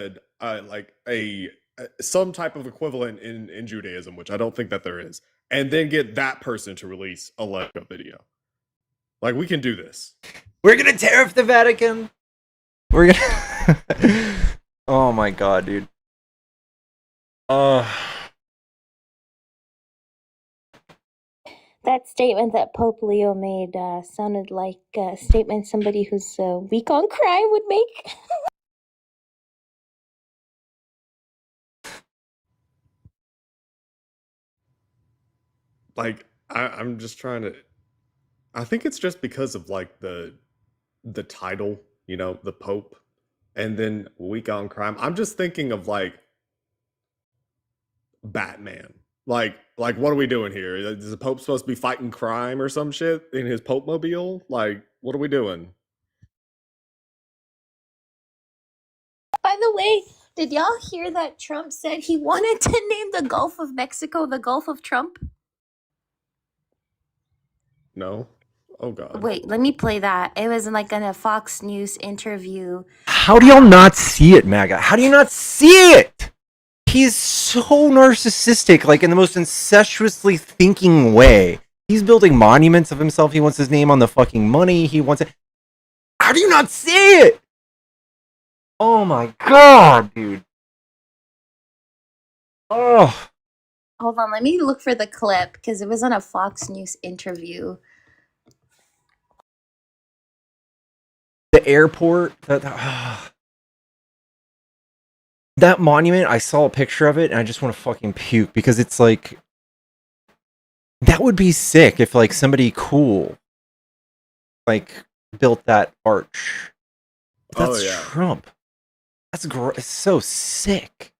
some type of equivalent in Judaism, which I don't think that there is, and then get that person to release a Lego video. Like, we can do this. We're gonna tariff the Vatican. We're gonna. Oh my god, dude. That statement that Pope Leo made sounded like a statement somebody who's weak on crime would make. Like, I'm just trying to. I think it's just because of like the title, you know, the Pope, and then weak on crime. I'm just thinking of like Batman. Like what are we doing here? Is the Pope supposed to be fighting crime or some shit in his Pope mobile? Like, what are we doing? By the way, did y'all hear that Trump said he wanted to name the Gulf of Mexico the Gulf of Trump? No. Oh god. Wait, let me play that. It was in a Fox News interview. How do y'all not see it, MAGA? How do you not see it? He's so narcissistic, like in the most incestuously thinking way. He's building monuments of himself. He wants his name on the fucking money. He wants it. How do you not see it? Oh my god, dude. Oh. Hold on, let me look for the clip because it was on a Fox News interview. The airport, that monument, I saw a picture of it and I just want to fucking puke because it's like, that would be sick if like somebody cool like built that arch. That's Trump. That's it's so sick.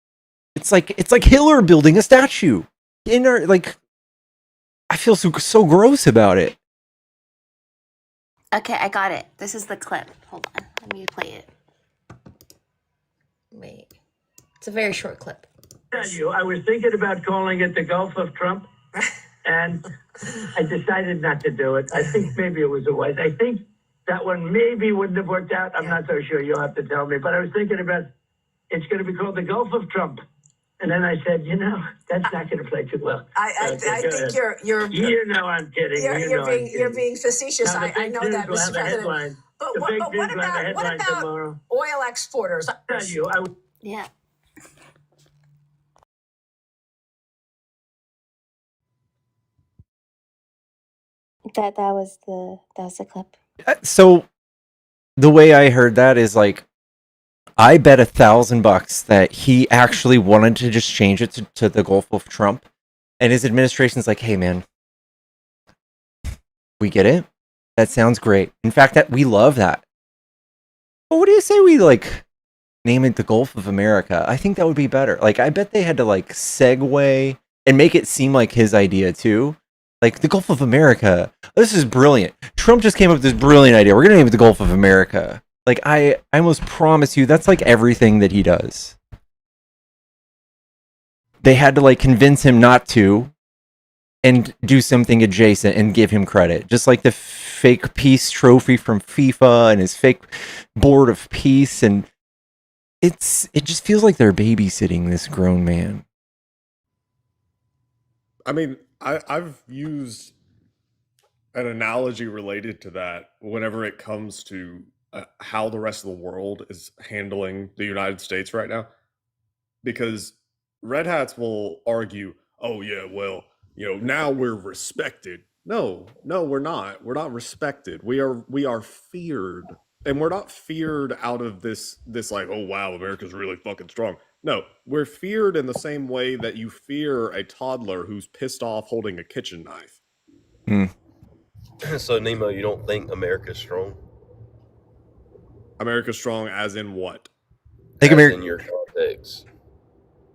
It's like Hitler building a statue. I feel so gross about it. Okay, I got it. This is the clip. Hold on, let me play it. Wait. It's a very short clip. I was thinking about calling it the Gulf of Trump, and I decided not to do it. I think maybe it was a wise. I think that one maybe wouldn't have worked out. I'm not so sure. You'll have to tell me. But I was thinking about it's going to be called the Gulf of Trump. And then I said, that's not going to play too well. I think you're. You know, I'm kidding. You're being facetious. Now, I know that, Mr. President. But what about oil exporters? Yeah. That was the clip. So the way I heard that is like, I bet $1,000 that he actually wanted to just change it to the Gulf of Trump, and his administration's like, hey man, we get it. That sounds great. In fact, that we love that. But what do you say we like name it the Gulf of America? I think that would be better. Like, I bet they had to like segue and make it seem like his idea too. Like, the Gulf of America. This is brilliant. Trump just came up with this brilliant idea. We're going to name it the Gulf of America. Like, I almost promise you, that's like everything that he does. They had to like convince him not to and do something adjacent and give him credit. Just like the fake peace trophy from FIFA and his fake board of peace. And it just feels like they're babysitting this grown man. I mean, I've used an analogy related to that whenever it comes to how the rest of the world is handling the United States right now. Because red hats will argue, oh yeah, well, now we're respected. No, we're not. We're not respected. We are feared. And we're not feared out of this like, oh wow, America's really fucking strong. No, we're feared in the same way that you fear a toddler who's pissed off holding a kitchen knife. So Nemo, you don't think America's strong? America's strong as in what? I think in your context.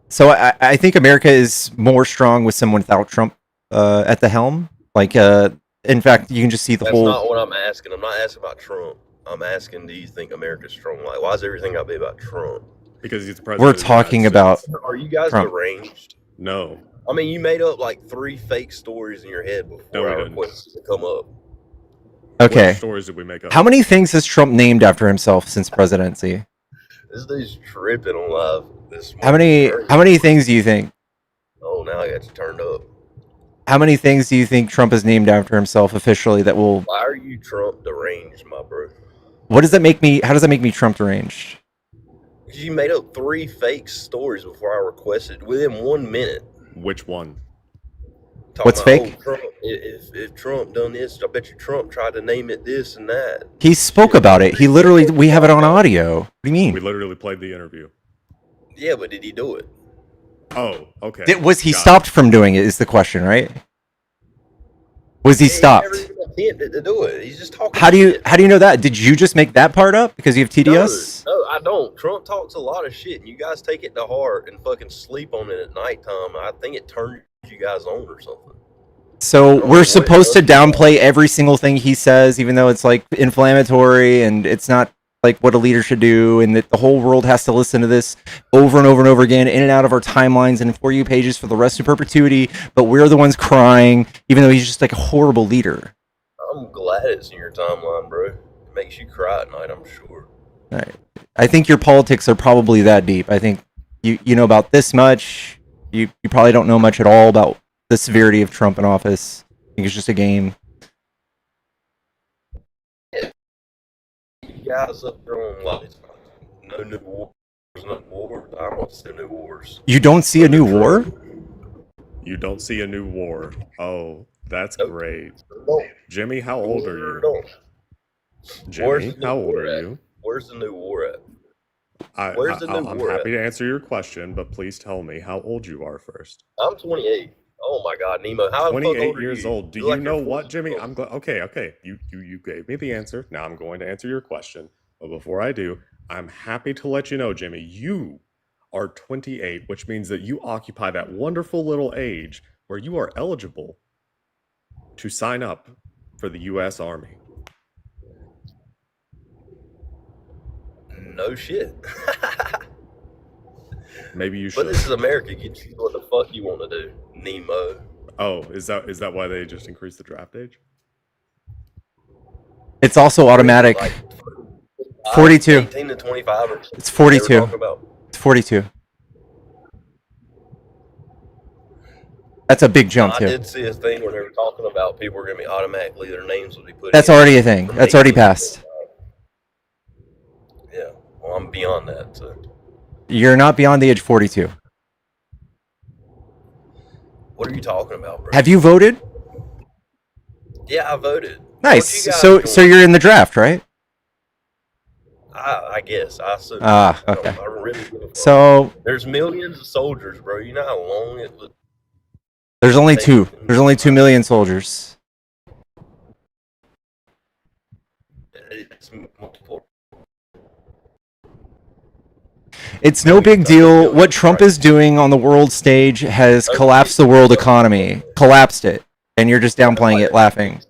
So I think America is more strong with someone without Trump at the helm. Like, in fact, you can just see the whole. That's not what I'm asking. I'm not asking about Trump. I'm asking, do you think America's strong? Like, why is everything got to be about Trump? Because he's the president. We're talking about. Are you guys Trump. deranged? No. I mean, you made up like 3 fake stories in your head before I requested to come up. Okay. What stories did we make up? How many things has Trump named after himself since presidency? This dude's tripping on live this morning. How many things do you think? Oh, now I got you turned up. How many things do you think Trump has named after himself officially that will? Why are you Trump deranged, my bro? What does that make me? How does that make me Trump deranged? Because you made up 3 fake stories before I requested within 1 minute. Which one? What's fake? Trump, if Trump done this, I bet you Trump tried to name it this and that. He spoke about it. He literally. We have it on audio. What do you mean? We literally played the interview. Yeah, but did he do it? Oh, okay. Was he stopped from doing it? Is the question, right? Was he stopped? He never even attempted to do it. He's just talking. How do you know that? Did you just make that part up because you have TDS? No, I don't. Trump talks a lot of shit, and you guys take it to heart and fucking sleep on it at nighttime. I think it turns you guys on or something. So we're supposed to downplay every single thing he says, even though it's like inflammatory and it's not like what a leader should do, and that the whole world has to listen to this over and over and over again, in and out of our timelines and For You pages for the rest of perpetuity. But we're the ones crying, even though he's just like a horrible leader. I'm glad it's in your timeline, bro. It makes you cry at night, I'm sure. All right. I think your politics are probably that deep. I think you know about this much. You probably don't know much at all about the severity of Trump in office. I think it's just a game. You guys up there on like no new wars, no wars. I don't see new wars. You don't see a new war? You don't see a new war. Oh, that's great. Jimmy, how old are you? Jimmy, how old are you? Where's the new war at? I'm happy to answer your question, but please tell me how old you are first. I'm 28. Oh my God, Nemo, how 28 years old. Do you know what, Jimmy? I'm glad. Okay. You gave me the answer. Now I'm going to answer your question. But before I do, I'm happy to let you know, Jimmy, you are 28, which means that you occupy that wonderful little age where you are eligible to sign up for the U.S. Army. No shit. Maybe you should. But this is America. You can choose what the fuck you want to do, Nemo. Oh, is that why they just increased the draft age? It's also automatic. Like 42. 18 to 25 or It's 42. It's 42. That's a big jump, I too. did see a thing where they were talking about people were going to be automatically, their names would be put That's in. already a thing. That's already passed. Yeah, well, I'm beyond that, so. You're not beyond the age 42. What are you talking about, bro? Have you voted? Yeah, I voted. Nice. So you're in the draft, right? I guess. I assume. Okay. I really give a fuck. So there's millions of soldiers, bro. You know how long it would. there's only 2. There's only 2 million soldiers. It's multiple. It's no big deal. What Trump is doing on the world stage has collapsed the world economy. Collapsed it. And you're just downplaying it, laughing.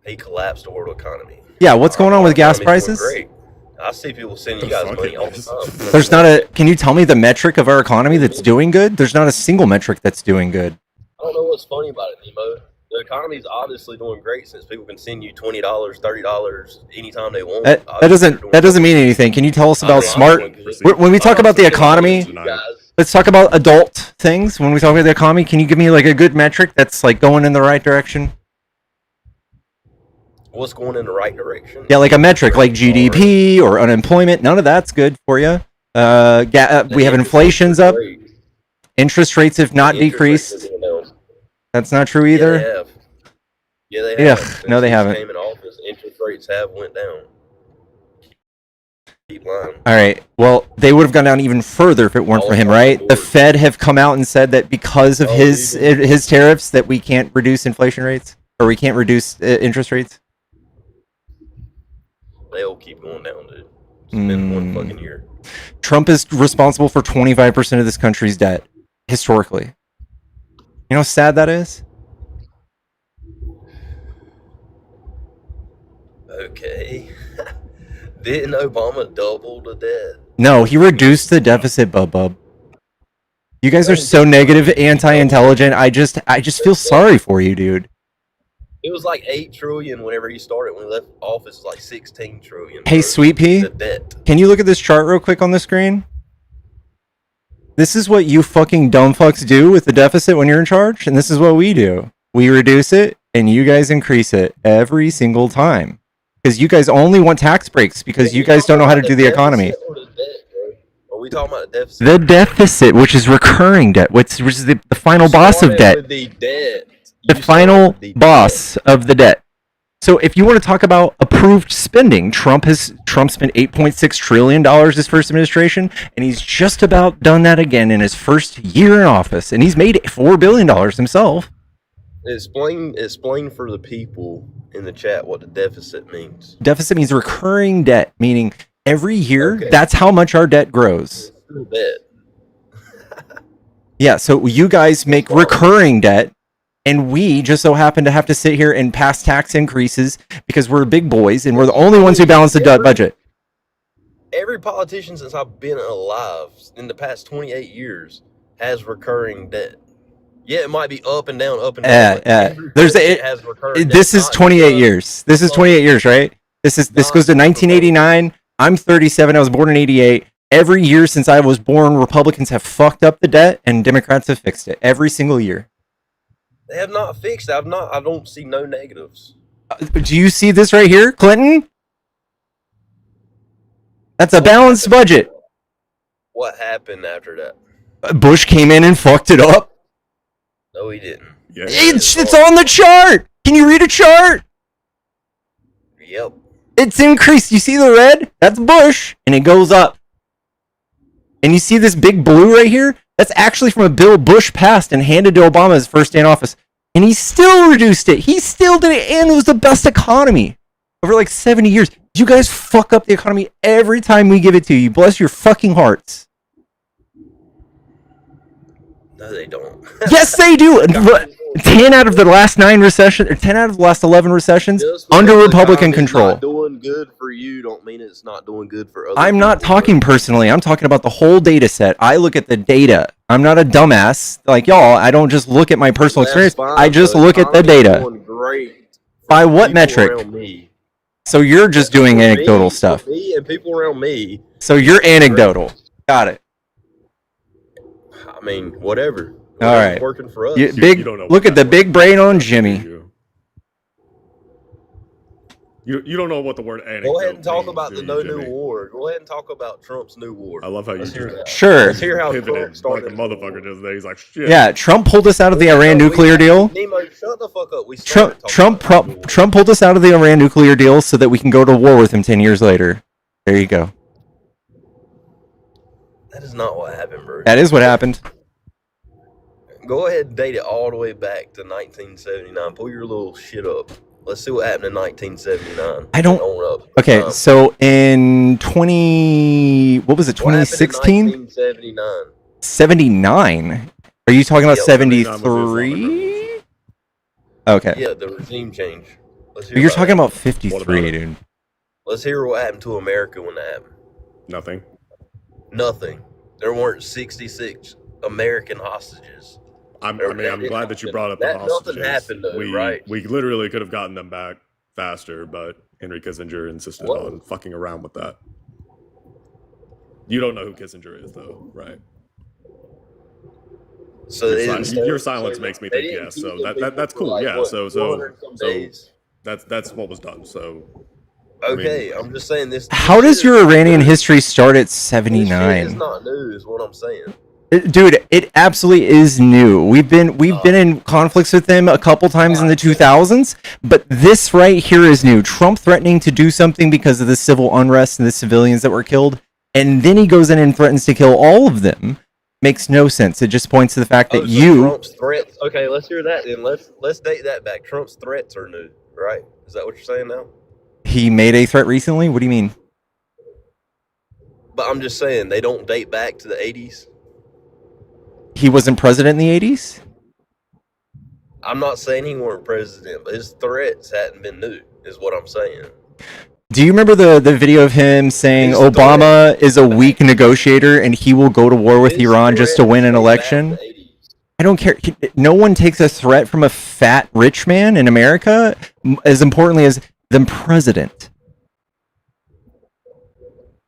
He collapsed the world economy. Yeah, what's going on with gas prices? Great. I see people sending you guys money all the time. There's not a. Can you tell me the metric of our economy that's doing good? There's not a single metric that's doing good. I don't know what's funny about it, Nemo. The economy's obviously doing great since people can send you $20, $30 anytime they want. That doesn't mean anything. Can you tell us about smart? When we talk about the economy, let's talk about adult things. When we talk about the economy, can you give me like a good metric that's like going in the right direction? What's going in the right direction? Yeah, like a metric like GDP or unemployment. None of that's good for you. We have inflation's up. Interest rates have not decreased. That's not true either. Yeah, they Yeah, have. no, Since they he's haven't. came in office, interest rates have went down. Keep lying. All right. Well, they would have gone down even further if it weren't for him, right? The Fed have come out and said that because of his tariffs that we can't reduce inflation rates or we can't reduce interest rates. They'll keep going down, dude. It's been one fucking year. Trump is responsible for 25% of this country's debt historically. You know how sad that is? Okay. Didn't Obama double the debt? No, he reduced the deficit, bub. You guys are so negative, anti-intelligent. I just feel sorry for you, dude. It was like 8 trillion whenever he started. When he left office, it was like 16 trillion. Hey, bro. Sweet Pea, The debt. can you look at this chart real quick on the screen? This is what you fucking dumb fucks do with the deficit when you're in charge, and this is what we do. We reduce it, and you guys increase it every single time. Because you guys only want tax breaks, because you guys don't know how to do the economy. Are we talking about the deficit? The deficit, which is recurring debt, which is the final boss of debt. With the debt. The final boss of the debt. So if you want to talk about approved spending, Trump spent $8.6 trillion his first administration, and he's just about done that again in his first year in office, and he's made $4 billion himself. Explain for the people in the chat what the deficit means. Deficit means recurring debt, meaning every year, that's how much our debt grows. Debt. Yeah, so you guys make recurring debt, and we just so happen to have to sit here and pass tax increases because we're big boys and we're the only ones who balance the budget. Every politician since I've been alive in the past 28 years has recurring debt. Yeah, it might be up and down, up and down. This is 28 years. This is 28 years, right? This goes to 1989. I'm 37. I was born in 88. Every year since I was born, Republicans have fucked up the debt and Democrats have fixed it every single year. They have not fixed it. I don't see no negatives. Do you see this right here, Clinton? That's a balanced budget. What happened after that? Bush came in and fucked it up. No, he didn't. Yeah, it's on the chart. Can you read a chart? Yep. It's increased. You see the red? That's Bush, and it goes up. And you see this big blue right here? That's actually from a bill Bush passed and handed to Obama his first day in office. And he still reduced it. He still did it, and it was the best economy over like 70 years. You guys fuck up the economy every time we give it to you. Bless your fucking hearts. No, they don't. Yes, they do. 10 out of the last 9 recessions, or 10 out of the last 11 recessions, under Republican control. Not doing good for you don't mean it's not doing good for others. I'm not talking personally. I'm talking about the whole data set. I look at the data. I'm not a dumbass like y'all. I don't just look at my personal experience. I just look at the data. By what metric? So you're just doing anecdotal stuff. Me and people around me. So you're anecdotal. Got it. I mean, whatever. All right. Working for us. Look at the big brain on Jimmy. You don't know what the word anecdote Go ahead and talk means, about the do no you, new Jimmy? war. Go ahead and talk about Trump's new war. I love how you do that. Sure. Let's hear how Pivoted Trump started. like a motherfucker just there. He's like, shit. Yeah, Trump pulled us out of the Iran nuclear deal. Nemo, shut the fuck up. Trump pulled us out of the Iran nuclear deal so that we can go to war with him 10 years later. There you go. That is not what happened, bro. That is what happened. Go ahead and date it all the way back to 1979. Pull your little shit up. Let's see what happened in 1979. I don't. Okay, so in 2016? 1979. 79. Are you talking about 73? Okay. Yeah, the regime change. You're talking about 53, dude. Let's hear what happened to America when that happened. Nothing. There weren't 66 American hostages. I'm glad that you brought up the hostages. Nothing happened, though, right? We literally could have gotten them back faster, but Henry Kissinger insisted on fucking around with that. You don't know who Kissinger is, though, right? So your silence makes me think yes. So that's cool. Yeah. So that's what was done. So. Okay, I'm just saying this. How does your Iranian history start at 79? It's not new, is what I'm saying. Dude, it absolutely is new. We've been in conflicts with them a couple times in the 2000s, but this right here is new. Trump threatening to do something because of the civil unrest and the civilians that were killed, and then he goes in and threatens to kill all of them. Makes no sense. It just points to the fact that Trump's threats. Okay, let's hear that then. Let's date that back. Trump's threats are new, right? Is that what you're saying now? He made a threat recently. What do you mean? But I'm just saying they don't date back to the 80s. He wasn't president in the 80s? I'm not saying he weren't president, but his threats hadn't been new, is what I'm saying. Do you remember the video of him saying Obama is a weak negotiator and he will go to war with Iran just to win an election? I don't care. No one takes a threat from a fat rich man in America as importantly as the president.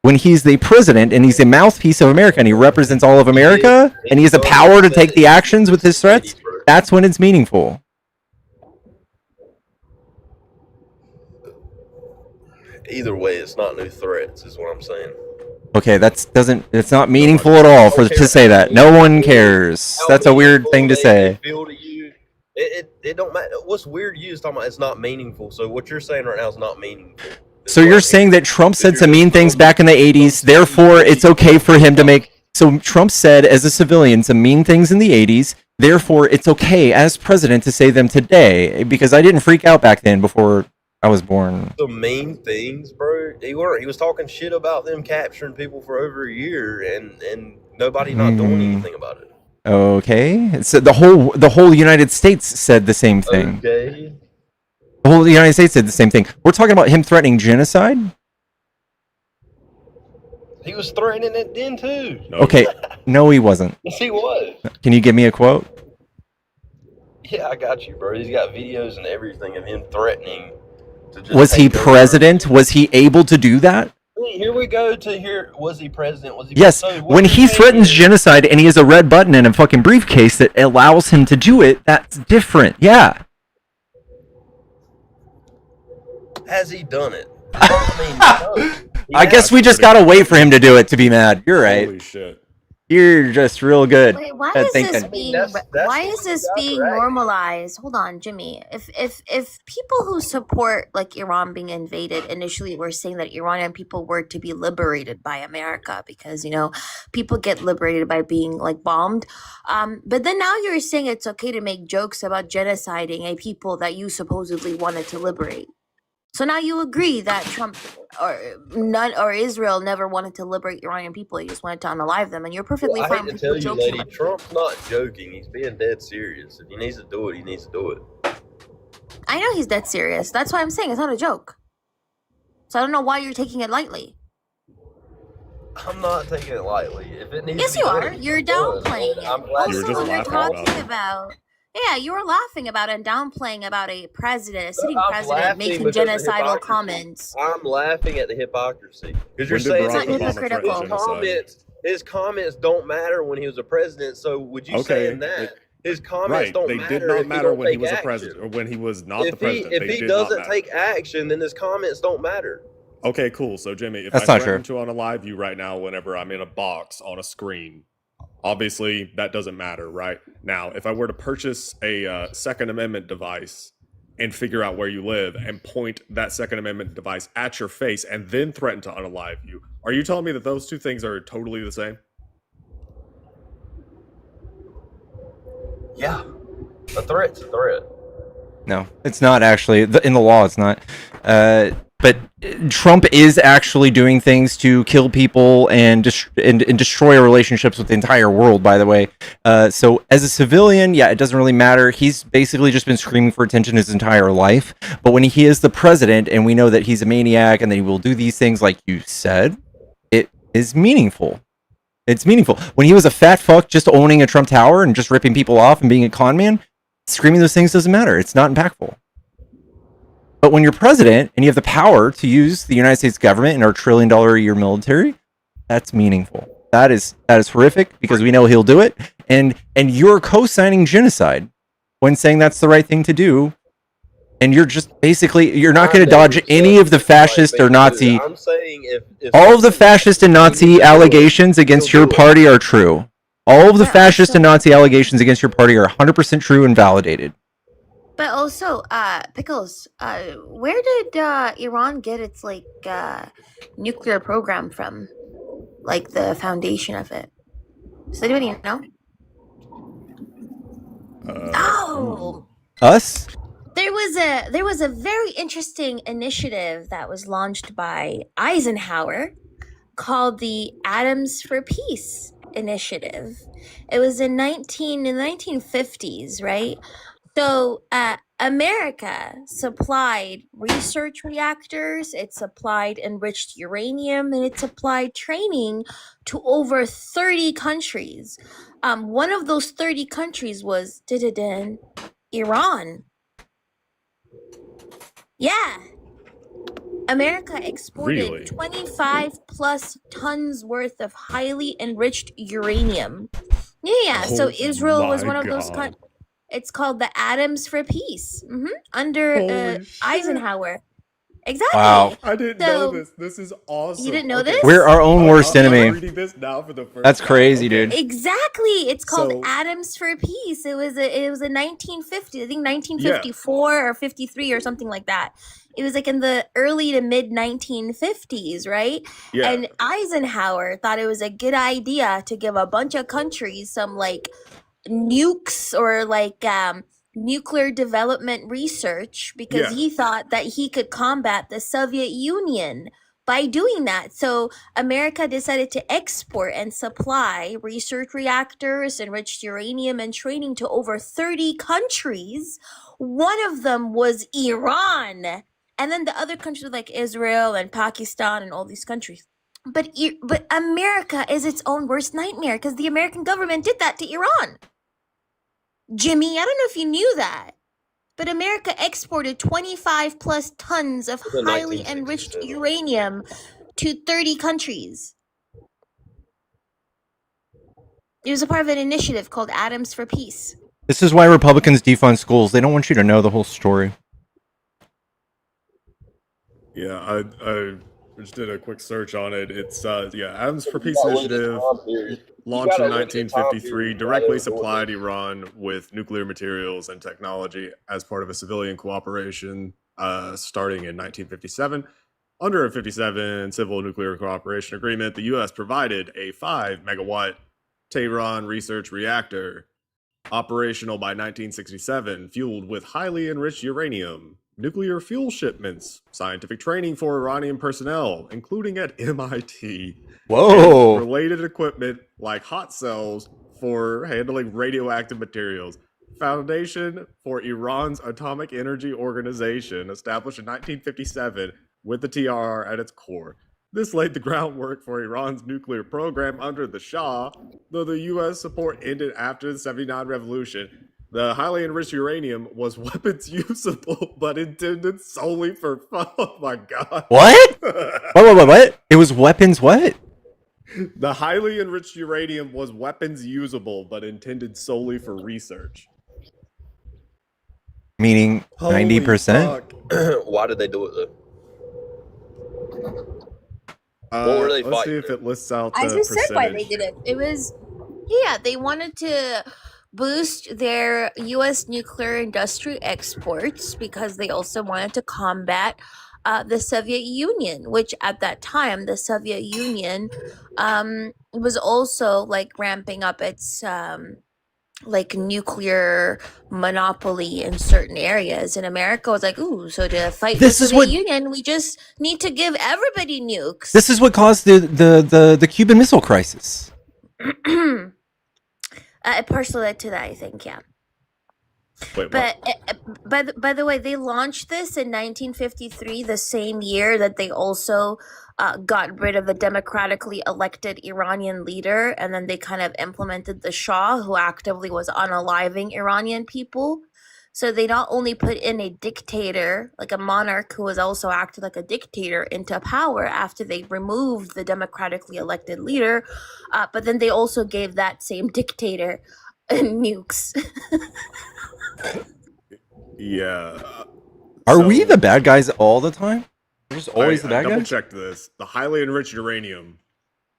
When he's the president and he's the mouthpiece of America and he represents all of America and he has the power to take the actions with his threats, that's when it's meaningful. Either way, it's not new threats, is what I'm saying. Okay, it's not meaningful at all to say that. No one cares. That's a weird thing to say. It don't matter. What's weird to you is talking about it's not meaningful. So what you're saying right now is not meaningful. So you're saying that Trump said some mean things back in the 80s, therefore it's okay for him to make... So Trump said, as a civilian, some mean things in the 80s, therefore it's okay as president to say them today, because I didn't freak out back then before I was born. Some mean things, bro. He was talking shit about them capturing people for over a year and nobody not doing anything about it. Okay. So the whole United States said the same thing. Okay. The whole United States did the same thing. We're talking about him threatening genocide? He was threatening it then too. Okay. No, he wasn't. Yes, he was. Can you give me a quote? Yeah, I got you, bro. He's got videos and everything of him threatening to just Was he president? Was he able to do that? Here we go to here. Was he president? Was he? Yes. So When he threatens genocide and he has a red button in a fucking briefcase that allows him to do it, that's different. Yeah. Has he done it? I mean, no. I guess we just gotta wait for him to do it to be mad. You're right. Holy shit. You're just real good. Wait, why at is thinking. this being why is this being normalized? Hold on, Jimmy. If people who support like Iran being invaded initially were saying that Iranian people were to be liberated by America because people get liberated by being like bombed, but then now you're saying it's okay to make jokes about genociding a people that you supposedly wanted to liberate. So now you agree that Trump or Israel never wanted to liberate Iranian people; he just wanted to unalive them, and you're perfectly I fine hate with to tell people you, joking lady, about it. Trump's not joking. He's being dead serious. If he needs to do it, he needs to do it. I know he's dead serious. That's why I'm saying it's not a joke. So I don't know why you're taking it lightly. I'm not taking it lightly. If it needs Yes, to be you done, are. it You're needs to be done. downplaying it. I'm glad You were Also, just you're laughing about talking it. about. Yeah, you were laughing about and downplaying about a president, a sitting I'm president, laughing making because of genocidal hypocrisy. comments. I'm laughing at the hypocrisy because you're When did saying Barack that It's not Obama threaten hypocritical. genocide? his comments don't matter when he was a president. So would you Okay, saying that his comments Right. don't They matter did not if matter don't when he take was a action? president or when he was not the If president. he They did not doesn't matter. take action, then his comments don't matter. Okay, cool. So Jimmy, if That's I not threaten to unalive you right now whenever I'm in a box on a screen, obviously that doesn't matter, right? Now, if I were to purchase a Second Amendment device and figure out where you live and point that Second Amendment device at your face and then threaten to unalive you, are you telling me that those two things are totally the same? Yeah, a threat's a threat. No, it's not actually. In the law, it's not. But Trump is actually doing things to kill people and destroy relationships with the entire world, by the way. So as a civilian, yeah, it doesn't really matter. He's basically just been screaming for attention his entire life. But when he is the president and we know that he's a maniac and that he will do these things like you said, it is meaningful. It's meaningful. When he was a fat fuck just owning a Trump Tower and just ripping people off and being a con man, screaming those things doesn't matter. It's not impactful. But when you're president and you have the power to use the United States government and our $1 trillion a year military, that's meaningful. That is horrific because we know he'll do it. And you're co-signing genocide when saying that's the right thing to do. And you're just basically, you're not going to dodge any of the fascist or Nazi. I'm saying if all of the fascist and Nazi allegations against your party are true. All of the But fascist also, and Nazi allegations against your party are 100% true and validated. but also, Pickles, where did Iran get its like nuclear program from? Like the foundation of it. Does anybody know? Oh, Us? there was a very interesting initiative that was launched by Eisenhower called the Atoms for Peace initiative. It was in the 1950s, right? So America supplied research reactors, it supplied enriched uranium, and it supplied training to over 30 countries. One of those 30 countries was Iran. Yeah. America exported Really? 25 plus tons worth of highly enriched uranium. Yeah. So Oh Israel was my one of those god. It's called the Atoms for Peace under Holy shit. Eisenhower. Exactly. Wow. I didn't know this. This is awesome. You didn't know Okay, this? We're our own worst I'm enemy. reading this now for the first That's time. crazy, Okay. dude. Exactly. It's called So- Atoms for Peace. It was a 1950, I think 1954 or 53 or something like that. It was like in the early to mid 1950s, right? Yeah. And Eisenhower thought it was a good idea to give a bunch of countries some like nukes or like nuclear development research because Yeah. he thought that he could combat the Soviet Union by doing that. So America decided to export and supply research reactors, enriched uranium, and training to over 30 countries. One of them was Iran. And then the other countries like Israel and Pakistan and all these countries. But America is its own worst nightmare because the American government did that to Iran. Jimmy, I don't know if you knew that, but America exported 25 plus tons of in highly 1967. enriched uranium to 30 countries. It was a part of an initiative called Atoms for Peace. This is why Republicans defund schools. They don't want you to know the whole story. Yeah, I just did a quick search on it. It's Atoms for Peace initiative launched in 1953, directly supplied Iran with nuclear materials and technology as part of a civilian cooperation starting in 1957. Under a 57 Civil Nuclear Cooperation Agreement, the U.S. provided a 5 megawatt Tehran research reactor, operational by 1967, fueled with highly enriched uranium, nuclear fuel shipments, scientific training for Iranian personnel, including at MIT. Whoa. And related equipment like hot cells for handling radioactive materials. Foundation for Iran's Atomic Energy Organization, established in 1957 with the TRR at its core. This laid the groundwork for Iran's nuclear program under the Shah, though the U.S. support ended after the 79 revolution. The highly enriched uranium was weapons usable, but intended solely for fun. Oh my god. What? What? It was weapons what? The highly enriched uranium was weapons usable, but intended solely for research. Meaning 90%? Why did they do it though? What were they let's fighting? see if it lists out the I just percentage. said why they did it. It was, they wanted to boost their U.S. nuclear industry exports because they also wanted to combat the Soviet Union, which at that time, the Soviet Union was also like ramping up its like nuclear monopoly in certain areas, and America was like, ooh, so to fight This the is Soviet what- Union, we just need to give everybody nukes. This is what caused the Cuban Missile Crisis. It partially led to that, I think, yeah. Wait, But by the way, they launched this in 1953, the same year that they also got rid of the democratically elected Iranian leader, and then they kind of implemented the Shah, who actively was unaliving Iranian people. So they not only put in a dictator, like a monarch who was also acted like a dictator, into power after they removed the democratically elected leader, but then they also gave that same dictator nukes. Yeah. Are we the bad guys all the time? We're just always the I bad double guys? checked this. The highly enriched uranium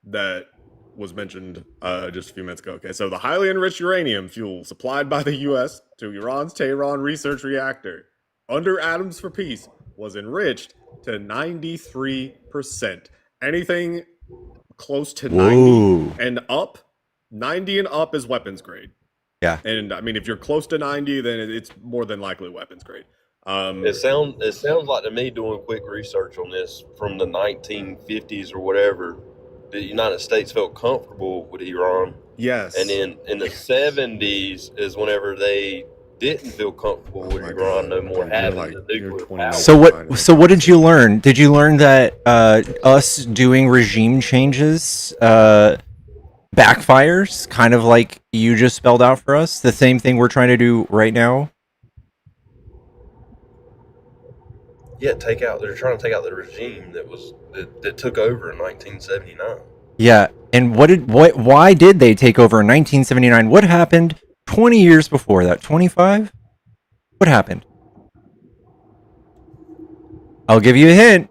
that was mentioned just a few minutes ago. Okay, so the highly enriched uranium fuel supplied by the U.S. to Iran's Tehran research reactor under Atoms for Peace was enriched to 93%. Anything close to 90 and up, 90 and up is weapons grade. Yeah. And I mean, if you're close to 90, then it's more than likely weapons grade. It sounds like to me, doing quick research on this from the 1950s or whatever, the United States felt comfortable with Iran. Yes. And then in the 70s is whenever they didn't feel comfortable with Iran no more having the nuclear power. So what did you learn? Did you learn that us doing regime changes backfires, kind of like you just spelled out for us? The same thing we're trying to do right now? Yeah, they're trying to take out the regime that took over in 1979. Yeah, and why did they take over in 1979? What happened 20 years before that? 25? What happened? I'll give you a hint.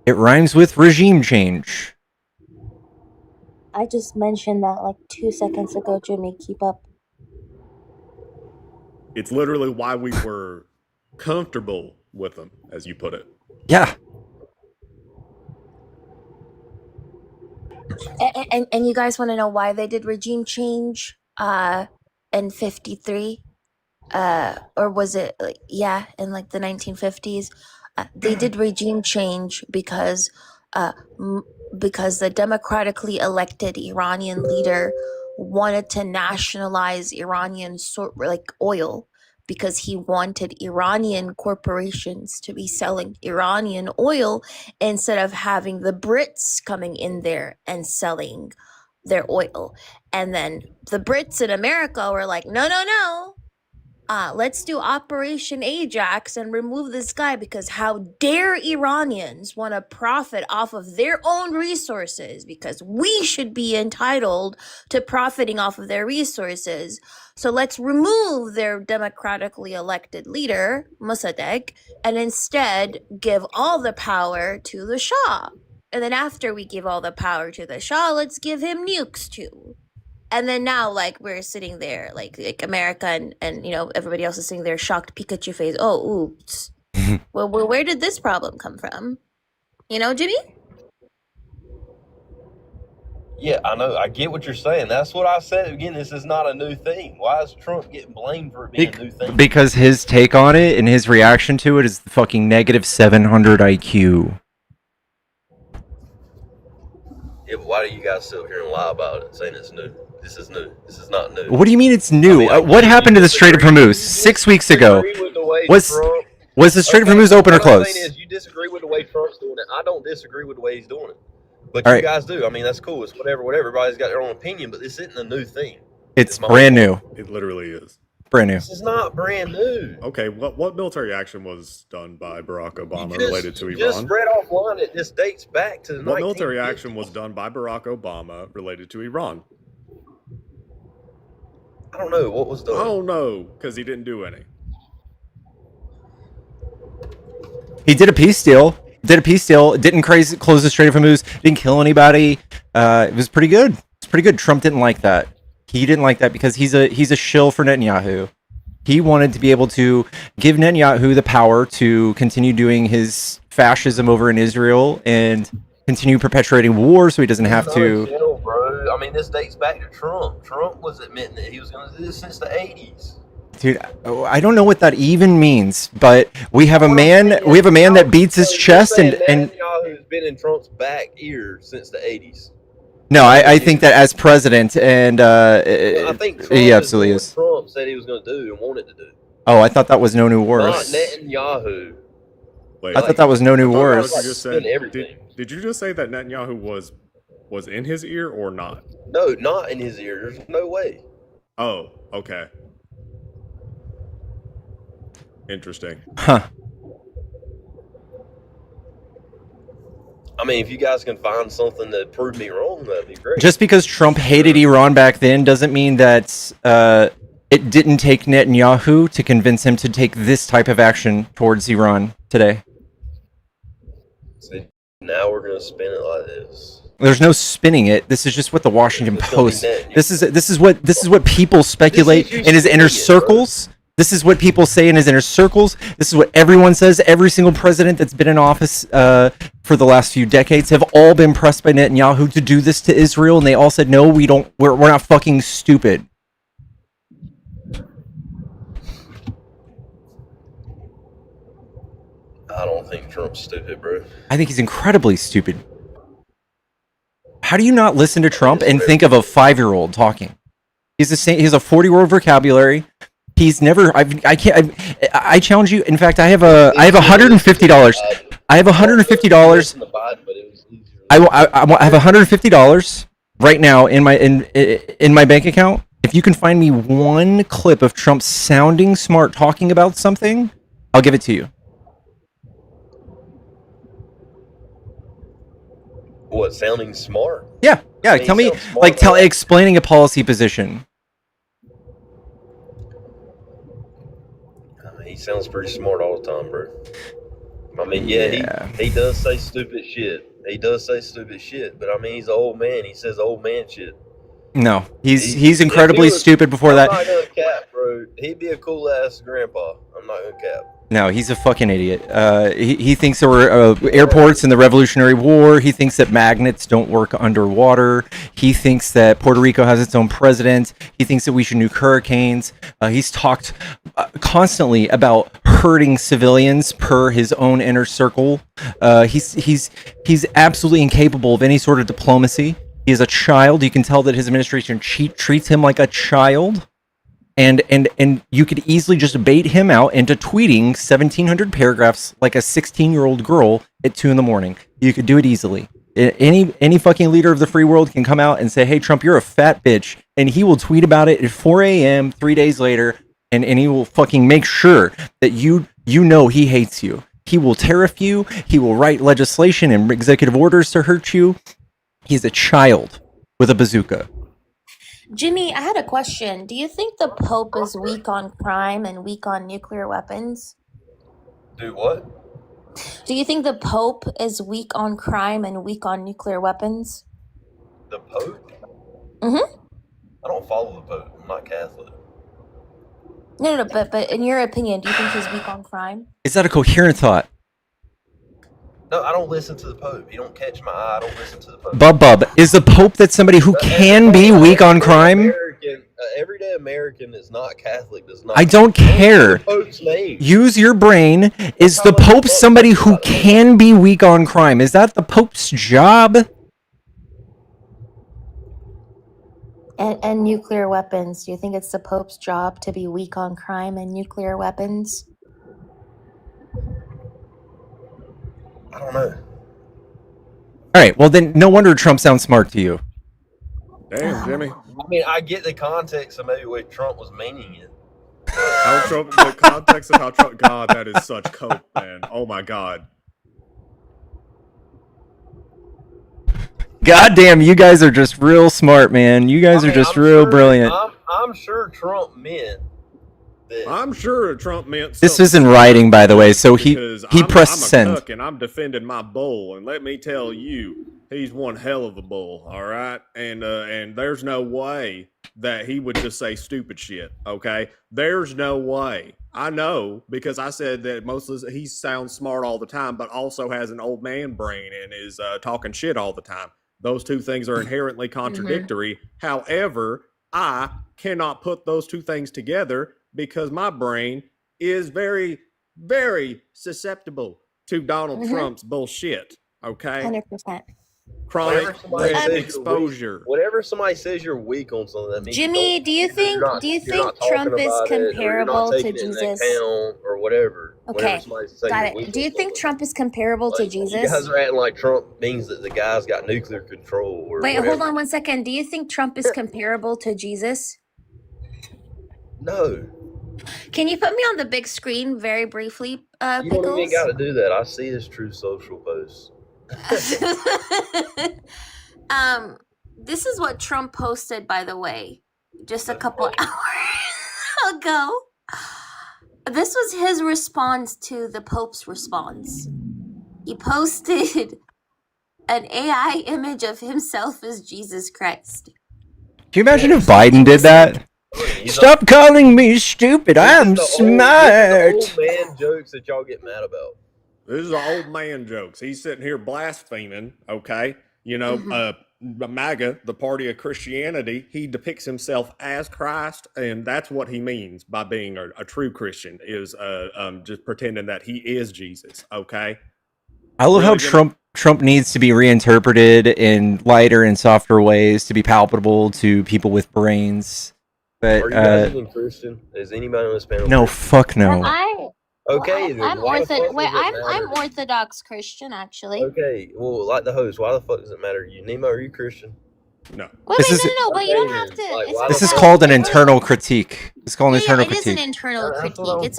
It rhymes with regime change. I just mentioned that like 2 seconds ago, Jimmy. Keep up. It's literally why we were comfortable with them, as you put it. Yeah. And you guys want to know why they did regime change in 53? Or was it in like the 1950s? They did regime change because the democratically elected Iranian leader wanted to nationalize Iranian oil, because he wanted Iranian corporations to be selling Iranian oil instead of having the Brits coming in there and selling their oil. And then the Brits in America were like, no, let's do Operation Ajax and remove this guy, because how dare Iranians want to profit off of their own resources, because we should be entitled to profiting off of their resources. So let's remove their democratically elected leader, Mossadegh, and instead give all the power to the Shah. And then after we give all the power to the Shah, let's give him nukes too. And then now, like, we're sitting there, like America and everybody else is sitting there, shocked Pikachu face. Oh, oops. Well, where did this problem come from? Jimmy? Yeah, I know. I get what you're saying. That's what I said. Again, this is not a new thing. Why is Trump getting blamed for it being a new thing? Because his take on it and his reaction to it is fucking negative 700 IQ. Yeah, but why do you guys sit here and lie about it, saying it's new? This is new. This is not new. What do you mean it's new? What happened to the Strait of Hormuz 6 weeks ago? Was the Strait of Hormuz open or closed? What I'm saying is, you disagree with the way Trump's doing it. I don't disagree with the way he's doing it. But All you right. guys do. I mean, that's cool. It's whatever. Everybody's got their own opinion, but this isn't a new thing. It's brand new. It literally is. Brand new. This is not brand new. Okay, what military action was done by Barack Obama related to Iran? You just read offline that this dates back to the 1950s. What military action was done by Barack Obama related to Iran? I don't know. What was done? I don't know, because he didn't do any. He did a peace deal. Didn't close the Strait of Hormuz. Didn't kill anybody. It was pretty good. It's pretty good. Trump didn't like that. He didn't like that because he's a shill for Netanyahu. He wanted to be able to give Netanyahu the power to continue doing his fascism over in Israel and continue perpetuating war, so he doesn't have to. Shill, bro. I mean, this dates back to Trump. Trump was admitting that he was going to do this since the 80s. Dude, I don't know what that even means, but we have a man that beats his chest and Netanyahu's been in Trump's back ear since the 80s. No, I think that as president and I think Trump he absolutely is. Trump said he was going to do and wanted to do. Oh, I thought that was No New Wars. Not Netanyahu. I thought that was No New Wars. Did you just say that Netanyahu was in his ear or not? No, not in his ear. There's no way. Oh, okay. Interesting. Huh. I mean, if you guys can find something to prove me wrong, that'd be great. Just because Trump hated Iran back then doesn't mean that it didn't take Netanyahu to convince him to take this type of action towards Iran today. See, now we're going to spin it like this. There's no spinning it. This is just what the Washington It's gonna be Post. net. This is what people speculate you in his inner spinning it, bro. circles. This is what people say in his inner circles. This is what everyone says. Every single president that's been in office for the last few decades have all been pressed by Netanyahu to do this to Israel, and they all said, "No, we don't. We're not fucking stupid." I don't think Trump's stupid, bro. I think he's incredibly stupid. How do you not listen to Trump and think of a 5-year-old talking? He's the same. He has a 40-word vocabulary. He's never. I challenge you. In fact, I have $150. I have $150. I have $150 right now in my bank account. If you can find me one clip of Trump sounding smart talking about something, I'll give it to you. What, sounding smart? Yeah. I mean, Tell he me, sounds smart, explaining a policy position. He sounds pretty smart all the time, bro. I mean, he does say stupid shit. He does say stupid shit, but I mean, he's an old man. He says old man shit. No, he's incredibly stupid before I'm that. not gonna cap, bro. He'd be a cool ass grandpa. I'm not gonna cap. No, he's a fucking idiot. He thinks there were airports in the Revolutionary War. He thinks that magnets don't work underwater. He thinks that Puerto Rico has its own president. He thinks that we should nuke hurricanes. He's talked constantly about hurting civilians per his own inner circle. He's absolutely incapable of any sort of diplomacy. He is a child. You can tell that his administration treats him like a child. And you could easily just bait him out into tweeting 1,700 paragraphs like a 16-year-old girl at 2 a.m. You could do it easily. Any fucking leader of the free world can come out and say, "Hey, Trump, you're a fat bitch," and he will tweet about it at 4 a.m. 3 days later, and he will fucking make sure that you know he hates you. He will tariff you. He will write legislation and executive orders to hurt you. He's a child with a bazooka. Jimmy, I had a question. Do you think the Pope is weak on crime and weak on nuclear weapons? Do what? Do you think the Pope is weak on crime and weak on nuclear weapons? The Pope? Mm-hmm. I don't follow the Pope. I'm not Catholic. No, but in your opinion, do you think he's weak on crime? Is that a coherent thought? No, I don't listen to the Pope. He don't catch my eye. I don't listen to the Pope. Bub, is the Pope that somebody who can be weak on crime? Everyday American that's not Catholic does not. I don't care. Pope's name. Use your brain. Is the Pope somebody who can be weak on crime? Is that the Pope's job? And nuclear weapons. Do you think it's the Pope's job to be weak on crime and nuclear weapons? I don't know. All right. Well, then no wonder Trump sounds smart to you. Damn, Jimmy. I mean, I get the context of maybe where Trump was meaning it. The context of how Trump. God, that is such coke, man. Oh my God. God damn, you guys are just real smart, man. You guys are just real brilliant. I'm sure Trump meant that. I'm sure Trump meant This is in writing, by the way, so he pressed I'm a send. cuck and I'm defending my bull, and let me tell you, he's one hell of a bull, all right? And there's no way that he would just say stupid shit, okay? There's no way. I know, because I said that he sounds smart all the time, but also has an old man brain and is talking shit all the time. Those two things are inherently contradictory. However, I cannot put those two things together because my brain is very, very susceptible to Donald Trump's bullshit. Okay? 100%. Chronic exposure. Whatever somebody says you're weak on something, that means Jimmy, do you think Trump is comparable to Jesus? Or whatever. Okay, got it. Do you think Trump is comparable to Jesus? You guys are acting like Trump means that the guy's got nuclear control. Or Wait, whatever. hold on 1 second. Do you think Trump is comparable to Jesus? No. Can you put me on the big screen very briefly, You don't even got to do that. I see his true social posts. This is what Trump posted, by the way, just a couple hours ago. This was his response to the Pope's response. He posted an AI image of himself as Jesus Christ. Can you imagine if Biden did that? Stop calling me stupid. I'm smart. Old man jokes that y'all get mad about. This is old man jokes. He's sitting here blaspheming, okay? You know, MAGA, the party of Christianity, he depicts himself as Christ, and that's what he means by being a true Christian, is just pretending that he is Jesus, okay? I love how Trump needs to be reinterpreted in lighter and softer ways to be palpable to people with brains. But are you guys even Christian? Is anybody on this panel? No, Christian? fuck no. Okay, I'm Orthodox Christian, actually. Okay, well, like the host, why the fuck does it matter to you? Nemo, are you Christian? No. Wait, no, but you don't have to. This is called an internal critique. It's called an internal critique. It is an internal critique. It's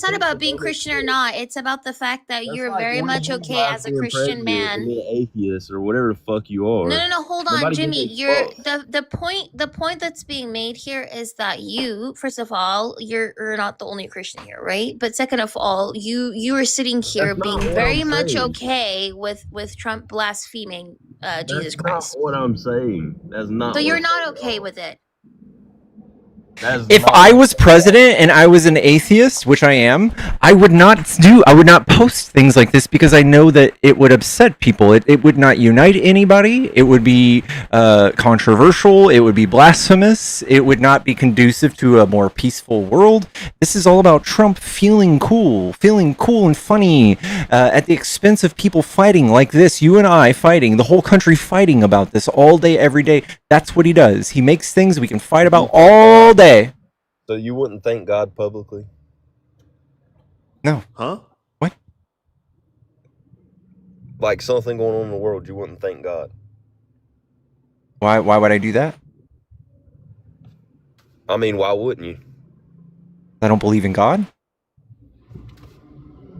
not about being Christian or not. It's about the fact that you're very much okay as a Christian man. Be an atheist or whatever the fuck you are. No. Hold on, Jimmy. You're the point that's being made here is that you, first of all, you're not the only Christian here, right? But second of all, you are sitting here being very much okay with Trump blaspheming Jesus Christ. That's what I'm saying. That's not. So you're not okay with it. If I was president and I was an atheist, which I am, I would not post things like this because I know that it would upset people. It would not unite anybody. It would be controversial. It would be blasphemous. It would not be conducive to a more peaceful world. This is all about Trump feeling cool and funny at the expense of people fighting like this. You and I fighting, the whole country fighting about this all day, every day. That's what he does. He makes things we can fight about all day. So you wouldn't thank God publicly? No. Huh? What? Like something going on in the world, you wouldn't thank God? Why would I do that? I mean, why wouldn't you? I don't believe in God.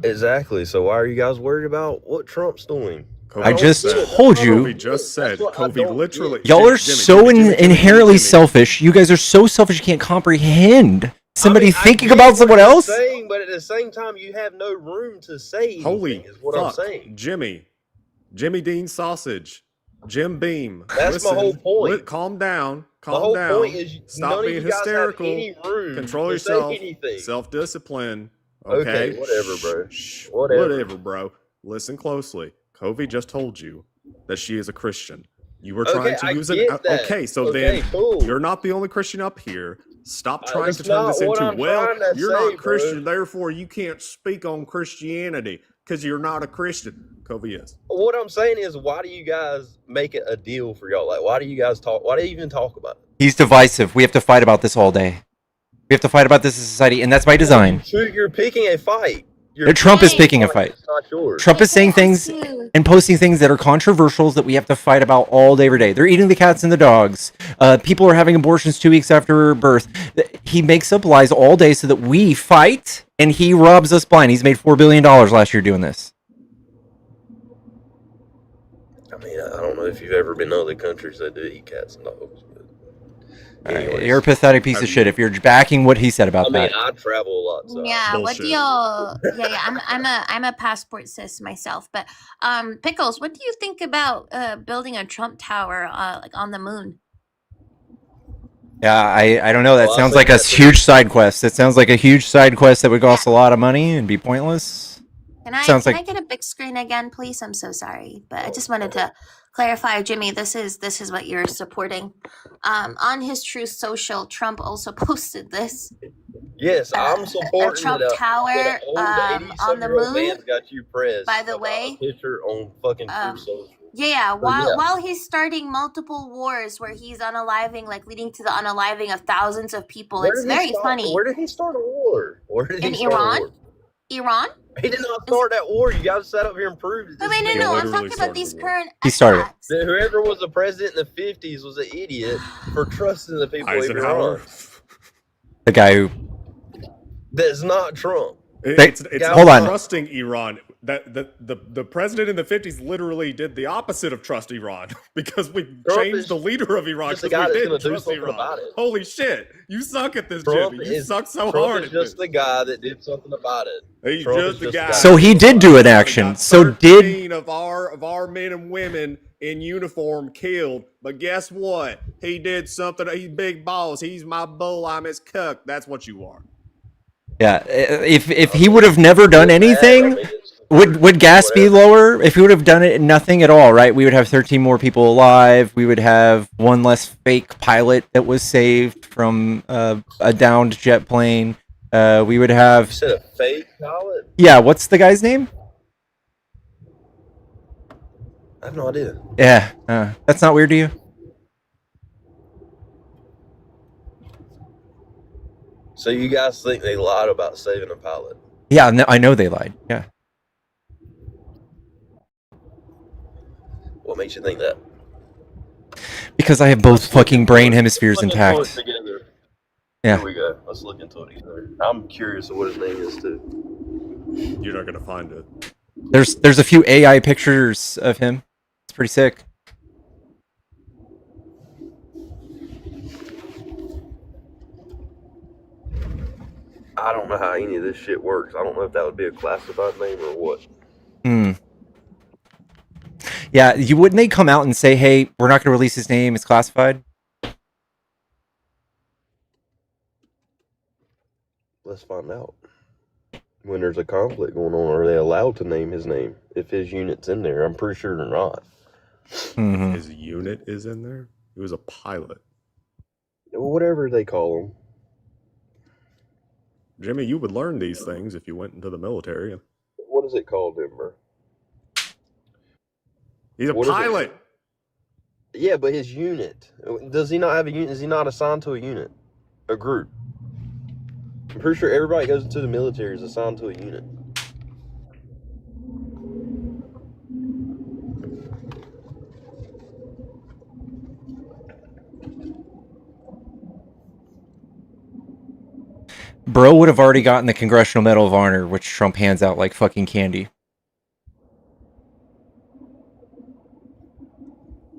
Exactly. So why are you guys worried about what Trump's doing? I just told you. Kobe just said. Kobe literally. Y'all are so inherently selfish. You guys are so selfish you can't comprehend somebody thinking about someone else. But at the same time, you have no room to say anything. Holy is what fuck. I'm saying. Jimmy Dean Sausage, Jim Beam. That's my whole point. Calm down. The whole point is Stop being hysterical. Control yourself. Self-discipline. Okay, whatever, bro. Whatever, bro. Listen closely. Covey just told you that she is a Christian. You were trying to use it. Okay, so then you're not the only Christian up here. Stop trying to turn this into, you're not Christian, therefore you can't speak on Christianity because you're not a Christian. Covey is. What I'm saying is, why do you guys make it a deal for y'all? Like, why do you guys talk? Why do you even talk about it? He's divisive. We have to fight about this all day. We have to fight about this as a society, and that's by design. You're picking a fight. Trump is picking a fight. Trump is saying things and posting things that are controversial that we have to fight about all day, every day. They're eating the cats and the dogs. People are having abortions 2 weeks after birth. He makes up lies all day so that we fight, and he robs us blind. He's made $4 billion last year doing this. I mean, I don't know if you've ever been to other countries that do eat cats and dogs. You're a pathetic piece of shit if you're backing what he said about that. I mean, I travel a lot. So yeah, what do you? I'm a passport cis myself, but Pickles, what do you think about building a Trump Tower like on the moon? Yeah, I don't know. That sounds like a huge side quest. It sounds like a huge side quest that would cost a lot of money and be pointless. Can I get a big screen again, please? I'm so sorry, but I just wanted to clarify, Jimmy. This is what you're supporting. On his Truth Social, Trump also posted this. Yes, I'm supporting a Trump Tower on the moon. Got you pressed. By the way, picture on fucking Truth Social. Yeah. While he's starting multiple wars where he's unaliving, like leading to the unaliving of thousands of people, it's very funny. Where did he start a war? In Iran? Iran? He did not start that war. You guys sat up here and proved it. No. I'm talking about these current. He started. Whoever was the president in the 50s was an idiot for trusting the people of Iran. The guy who. That's not Trump. Hold on. Trusting Iran. the president in the 50s literally did the opposite of trust Iran because we Trump changed is the leader of Iran just the because guy we that's going didn't to do trust something Iran. about it. Holy shit. You suck at this, Trump Jimmy. You suck so Trump hard is at just this. the guy that did something about it. He's Trump just is the just the guy. guy. So he did do an action. So did 13 of our men and women in uniform killed. But guess what? He did something. He's big boss. He's my bull. I'm his cuck. That's what you are. Yeah, if he would have never done anything, would gas be lower? If he would have done it nothing at all, right? We would have 13 more people alive. We would have one less fake pilot that was saved from a downed jet plane. We would have. You said a fake pilot? Yeah, what's the guy's name? I have no idea. Yeah, that's not weird to you? So you guys think they lied about saving a pilot? Yeah, no, I know they lied. Yeah. What makes you think that? Because I have both fucking brain hemispheres intact. Together. Yeah. Here we go. Let's look into it together. I'm curious of what his name is too. You're not gonna find it. There's a few AI pictures of him. It's pretty sick. I don't know how any of this shit works. I don't know if that would be a classified name or what. Yeah, wouldn't they come out and say, "Hey, we're not going to release his name. It's classified." Let's find out. When there's a conflict going on, are they allowed to name his name if his unit's in there? I'm pretty sure they're not. Mm-hmm. His unit is in there? He was a pilot. Whatever they call him. Jimmy, you would learn these things if you went into the military. What is it called, Denver? He's a pilot. Yeah, but his unit. Does he not have a unit? Is he not assigned to a unit? A group? I'm pretty sure everybody goes into the military is assigned to a unit. Bro would have already gotten the Congressional Medal of Honor, which Trump hands out like fucking candy.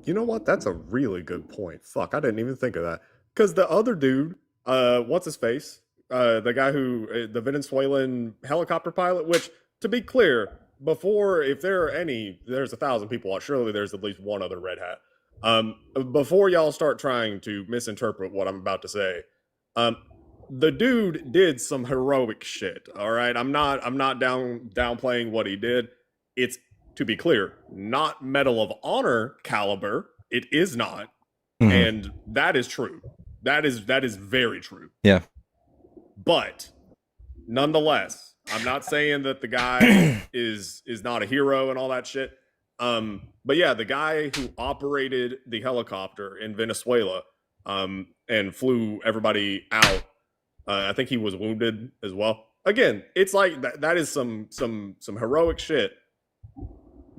You know what? That's a really good point. Fuck, I didn't even think of that. Because the other dude, what's his face? The guy who, the Venezuelan helicopter pilot, which, to be clear, before, if there are any, there's 1,000 people, surely there's at least one other red hat. Before y'all start trying to misinterpret what I'm about to say, the dude did some heroic shit, all right? I'm not downplaying what he did. It's, to be clear, not Medal of Honor caliber. It is not. Mm-hmm. And that is true. That is very true. Yeah. But nonetheless, I'm not saying that the guy is not a hero and all that shit. But yeah, the guy who operated the helicopter in Venezuela and flew everybody out, I think he was wounded as well. Again, it's like that is some heroic shit.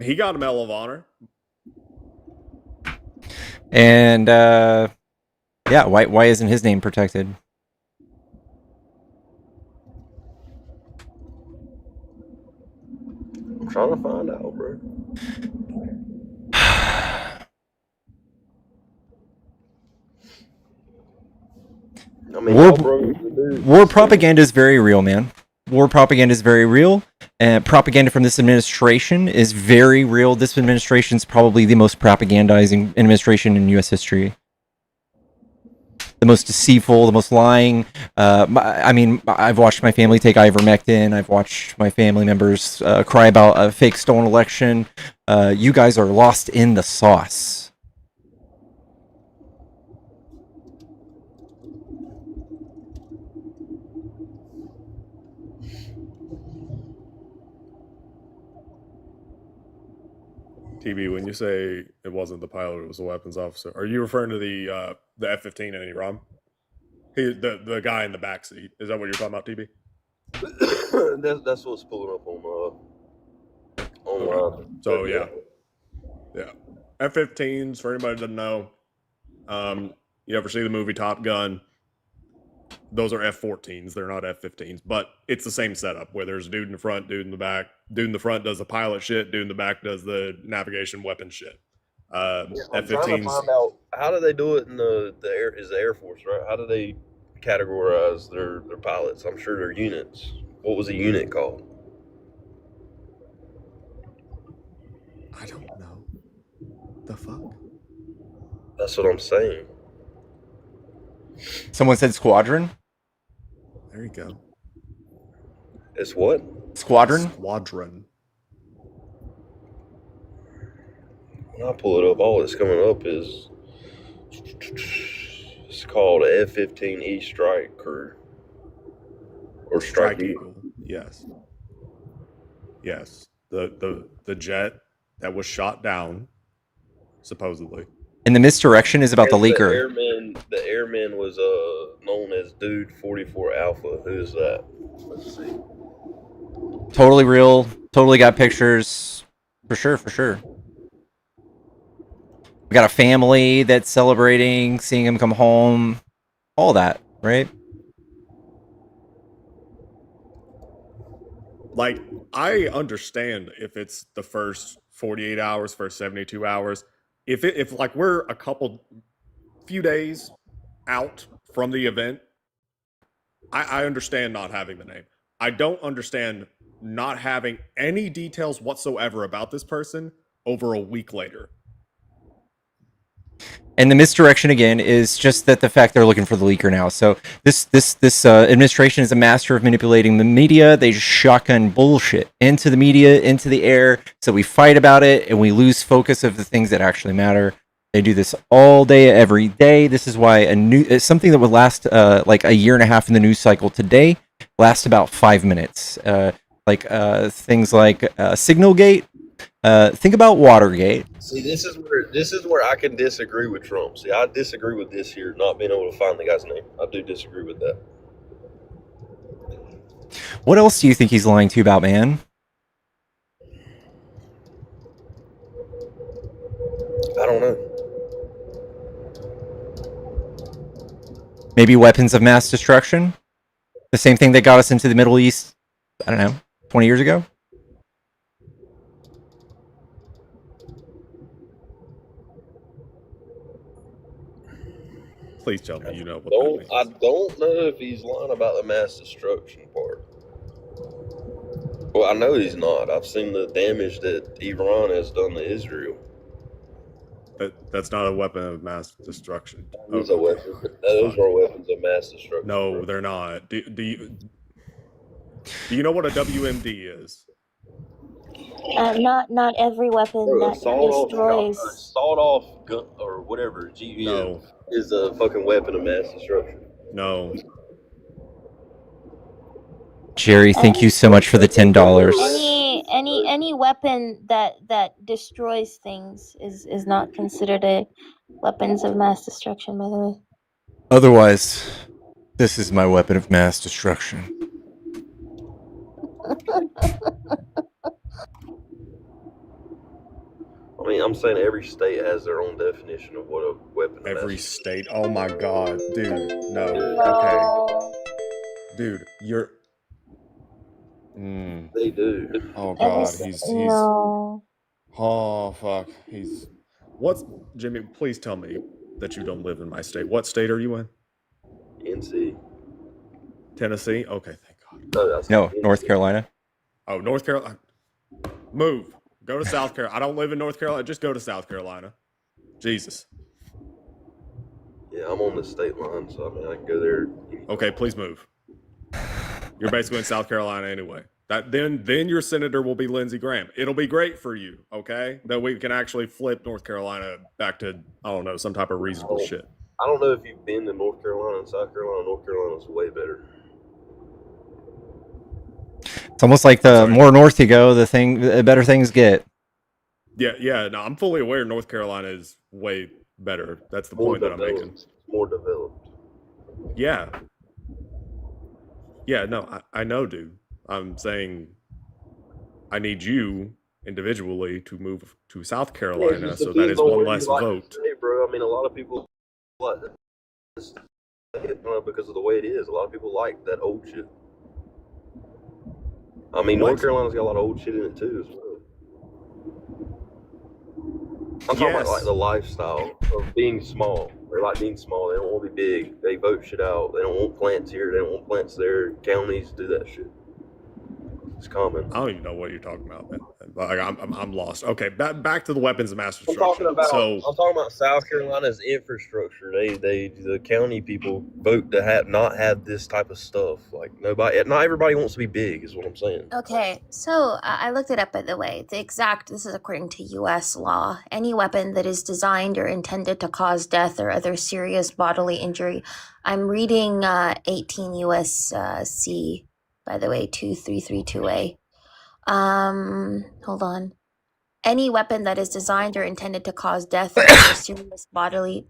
He got a Medal of Honor. And yeah, why isn't his name protected? I'm trying to find out, bro. I mean, war propaganda is very real, man. War propaganda is very real, and propaganda from this administration is very real. This administration is probably the most propagandizing administration in U.S. history. The most deceitful, the most lying. I mean, I've watched my family take ivermectin. I've watched my family members cry about a fake stolen election. You guys are lost in the sauce. TB, when you say it wasn't the pilot, it was the weapons officer, are you referring to the F-15 in Iran? The guy in the back seat. Is that what you're talking about, TB? That's what's pulling up on online. Okay. So yeah. F-15s, for anybody that doesn't know, you ever see the movie Top Gun? those are F-14s. They're not F-15s, but it's the same setup where there's a dude in the front, dude in the back. Dude in the front does the pilot shit. Dude in the back does the navigation weapon shit. I'm trying to F-15s. find out how do they do it in the Air Force, right? How do they categorize their pilots? I'm sure they're units. What was a unit called? I don't know. The fuck? That's what I'm saying. Someone said squadron. There you go. It's what? Squadron. Squadron. When I pull it up, all that's coming up is it's called F-15E Strike Crew or Strike Eagle. Yes. Yes. The jet that was shot down, supposedly. And the misdirection is about the leaker. The airman was known as Dude 44 Alpha. Who is that? Let's see. Totally real. Totally got pictures. For sure, for sure. We got a family that's celebrating, seeing him come home. All that, right? Like, I understand if it's the first 48 hours, first 72 hours. If like we're a few days out from the event, I understand not having the name. I don't understand not having any details whatsoever about this person over a week later. And the misdirection again is just that the fact they're looking for the leaker now. So this administration is a master of manipulating the media. They just shotgun bullshit into the media, into the air. So we fight about it and we lose focus of the things that actually matter. They do this all day, every day. This is why something that would last like a year and a half in the news cycle today lasts about 5 minutes. Things like Signalgate. Think about Watergate. See, this is where I can disagree with Trump. See, I disagree with this here, not being able to find the guy's name. I do disagree with that. What else do you think he's lying to you about, man? I don't know. Maybe weapons of mass destruction? The same thing that got us into the Middle East, I don't know, 20 years ago? Please tell me you know what that means. I don't know if he's lying about the mass destruction part. Well, I know he's not. I've seen the damage that Iran has done to Israel. That's not a weapon of mass destruction. Those are weapons of mass destruction. No, they're not. Do you know what a WMD is? Not every weapon that destroys. Sawed-off gun or whatever GVM is a fucking weapon of mass destruction. No. Jerry, thank you so much for the $10. Any weapon that destroys things is not considered a weapons of mass destruction, by the way. Otherwise, this is my weapon of mass destruction. I mean, I'm saying every state has their own definition of what a weapon of Every mass state? Oh my god, dude. No. Okay. Dude, you're... They do. Oh god, he's no. Oh fuck. What's Jimmy, please tell me that you don't live in my state. What state are you in? NC. Tennessee? Okay, thank god. No, North Carolina. Oh, North Carolina. Move. Go to South Carolina. I don't live in North Carolina. Just go to South Carolina. Jesus. Yeah, I'm on the state line, so I mean, I can go there. Okay, please move. You're basically in South Carolina anyway. Then your senator will be Lindsey Graham. It'll be great for you, okay? That we can actually flip North Carolina back to, I don't know, some type of reasonable shit. I don't know if you've been to North Carolina and South Carolina. North Carolina's way better. It's almost like the more north you go, the better things get. Yeah. No, I'm fully aware North Carolina is way better. That's the point that I'm making. More developed. Yeah. Yeah, no, I know, dude. I'm saying I need you individually to move to South Carolina, so that is one less vote. Hey, bro, I mean, a lot of people because of the way it is. A lot of people like that old shit. I mean, North Carolina's got a lot of old shit in it too as well. I'm talking about like the lifestyle of being small. They like being small. They don't want to be big. They vote shit out. They don't want plants here. They don't want plants there. Counties do that shit. It's common. I don't even know what you're talking about, man. Like, I'm lost. Okay, back to the weapons of mass I'm destruction. talking about South Carolina's infrastructure. The county people vote to not have this type of stuff. Like not everybody wants to be big, is what I'm saying. Okay, so I looked it up, by the way. This is according to U.S. law. Any weapon that is designed or intended to cause death or other serious bodily injury. I'm reading 18 U.S.C., by the way, 2332A. Hold on. Any weapon that is designed or intended to cause death or other serious bodily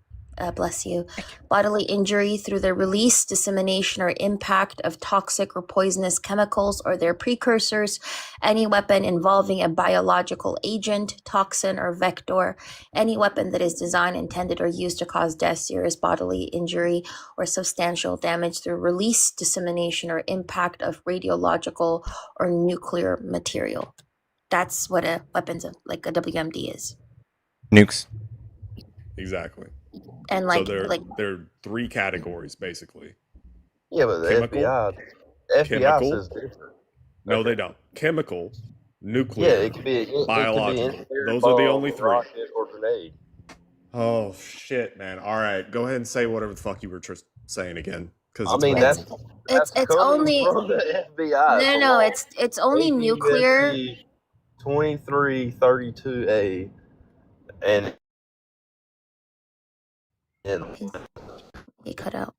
injury through the release, dissemination, or impact of toxic or poisonous chemicals or their precursors, any weapon involving a biological agent, toxin, or vector, any weapon that is designed, intended, or used to cause death, serious bodily injury, or substantial damage through release, dissemination, or impact of radiological or nuclear material. That's what a weapons of like a WMD is. Nukes. Exactly. And so there are three categories basically. Yeah, but the FBI says different. No, they don't. Chemical, nuclear, it could be biological. Those are the only three. Rocket or grenade. Oh shit, man! All right, go ahead and say whatever the fuck you were saying again. Because I mean that's only from the FBI. No, it's only nuclear. 2332A and he cut out.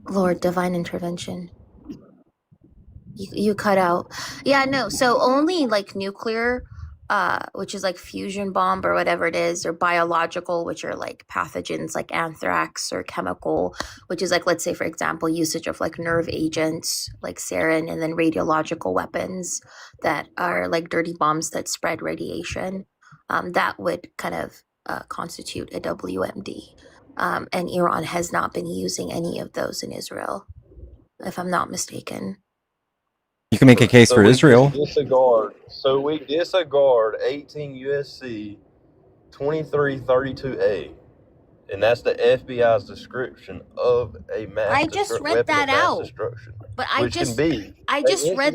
Lord, divine intervention. You cut out. Yeah, no. So only like nuclear, which is like fusion bomb or whatever it is, or biological, which are like pathogens like anthrax, or chemical, which is like, let's say, for example, usage of like nerve agents like sarin, and then radiological weapons that are like dirty bombs that spread radiation. That would kind of constitute a WMD. And Iran has not been using any of those in Israel, if I'm not mistaken. You can make a case for Israel. We disregard 18 USC 2332A, and that's the FBI's description of a mass I just read that out. But I just read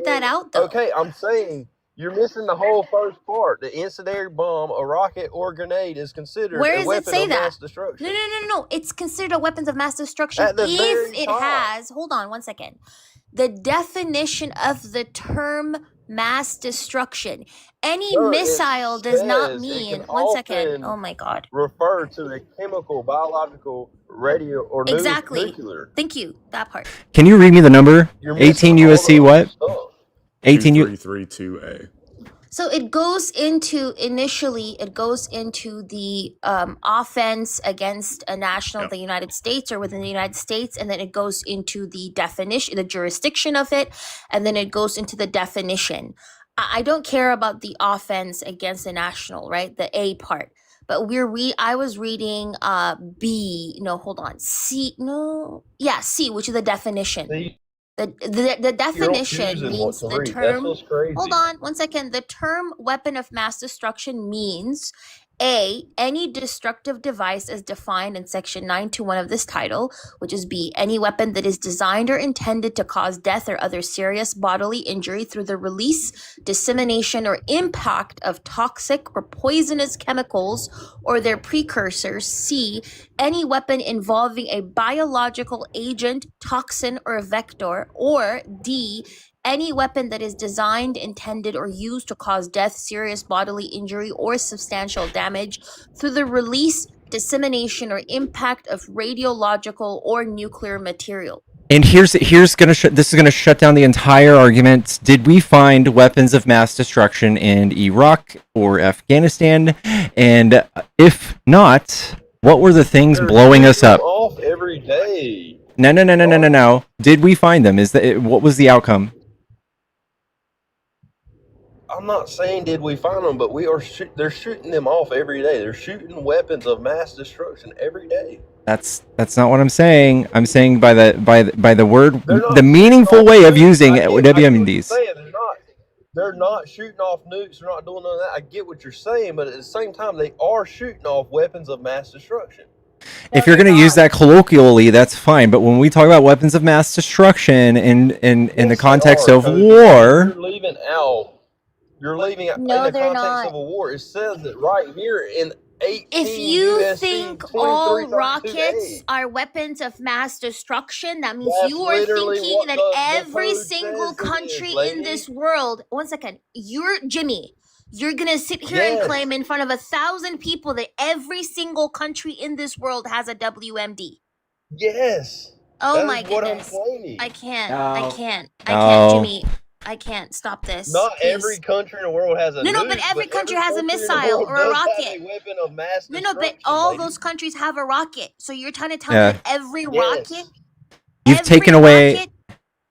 that out though. Okay, I'm saying you're missing the whole first part. The incendiary bomb, a rocket, or grenade is considered a weapon of mass destruction. No. It's considered a weapons of mass destruction if it has. Hold on 1 second. The definition of the term mass destruction. Any missile does not mean. 1 second. Oh my God. Refer to a chemical, biological, radio, or nuclear. Thank you. That part. Can you read me the number? 18 USC what? 18 2332A. So it goes into the offense against a national of the United States or within the United States, and then it goes into the definition, the jurisdiction of it, and then it goes into the definition. I don't care about the offense against the national, right? The A part. But I was reading C, which is the definition. The definition means the term. Hold on 1 second. The term weapon of mass destruction means A, any destructive device as defined in section 921 of this title, which is B, any weapon that is designed or intended to cause death or other serious bodily injury through the release, dissemination, or impact of toxic or poisonous chemicals or their precursors. C, any weapon involving a biological agent, toxin, or vector. Or D, any weapon that is designed, intended, or used to cause death, serious bodily injury, or substantial damage through the release, dissemination, or impact of radiological or nuclear material. And this is going to shut down the entire argument. Did we find weapons of mass destruction in Iraq or Afghanistan? And if not, what were the things blowing us up? Off every day. No. Did we find them? What was the outcome? I I'm not saying did we find them, but we are. They're shooting them off every day. They're shooting weapons of mass destruction every day. That's not what I'm saying. I'm saying by the word, They're not the meaningful way of using I get what you're WMDs. saying. They're not shooting off nukes. They're not doing none of that. I get what you're saying, but at the same time, they are shooting off weapons of mass destruction. If you're going to use that colloquially, that's fine. But when we talk about weapons of mass destruction in the context of war, You're leaving out No, in the they're context not. of a war. It says that right here in 18 If you USC think all 2332A. rockets are weapons of mass destruction, that means That's you are literally thinking what that the every code single says it is, country in lady. this world. One second, Jimmy. You're gonna sit here and Yes. claim in front of 1,000 people that every single country in this world has a WMD. Yes. Oh That my is what I'm goodness. claiming. I can't, No. Jimmy. I can't stop this. Not please. every country in the world has a No, nuke, but every country has a in the missile world or a does have rocket. a weapon of mass No, destruction, but all lady. those countries have a rocket. So you're trying to tell Yeah. me that every Yes. rocket, you've taken away rocket,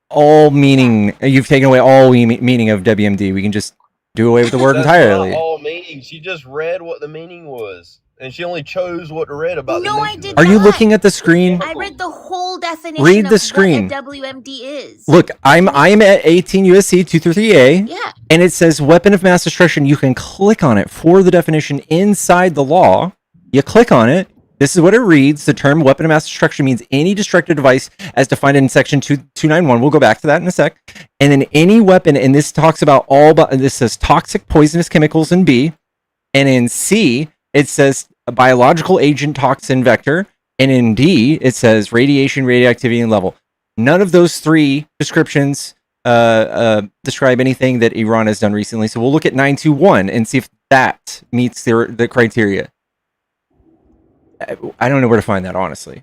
all meaning. You've taken away all meaning of WMD. We can just do away with the word That's entirely. not all meaning. She just read what the meaning was, and she only chose what to read about No, the I nuclear. did Are you not. looking at the screen? I read the whole definition Read the of screen. what a WMD is. Look, I'm at 18 USC 233A. Yeah. And it says weapon of mass destruction. You can click on it for the definition inside the law. You click on it. This is what it reads. The term weapon of mass destruction means any destructive device as defined in section 291. We'll go back to that in a sec. And then any weapon, and this talks about this says toxic poisonous chemicals in B. And in C, it says a biological agent, toxin, vector. And in D, it says radiation, radioactivity, and level. None of those three descriptions describe anything that Iran has done recently. So we'll look at 921 and see if that meets the criteria. I don't know where to find that, honestly.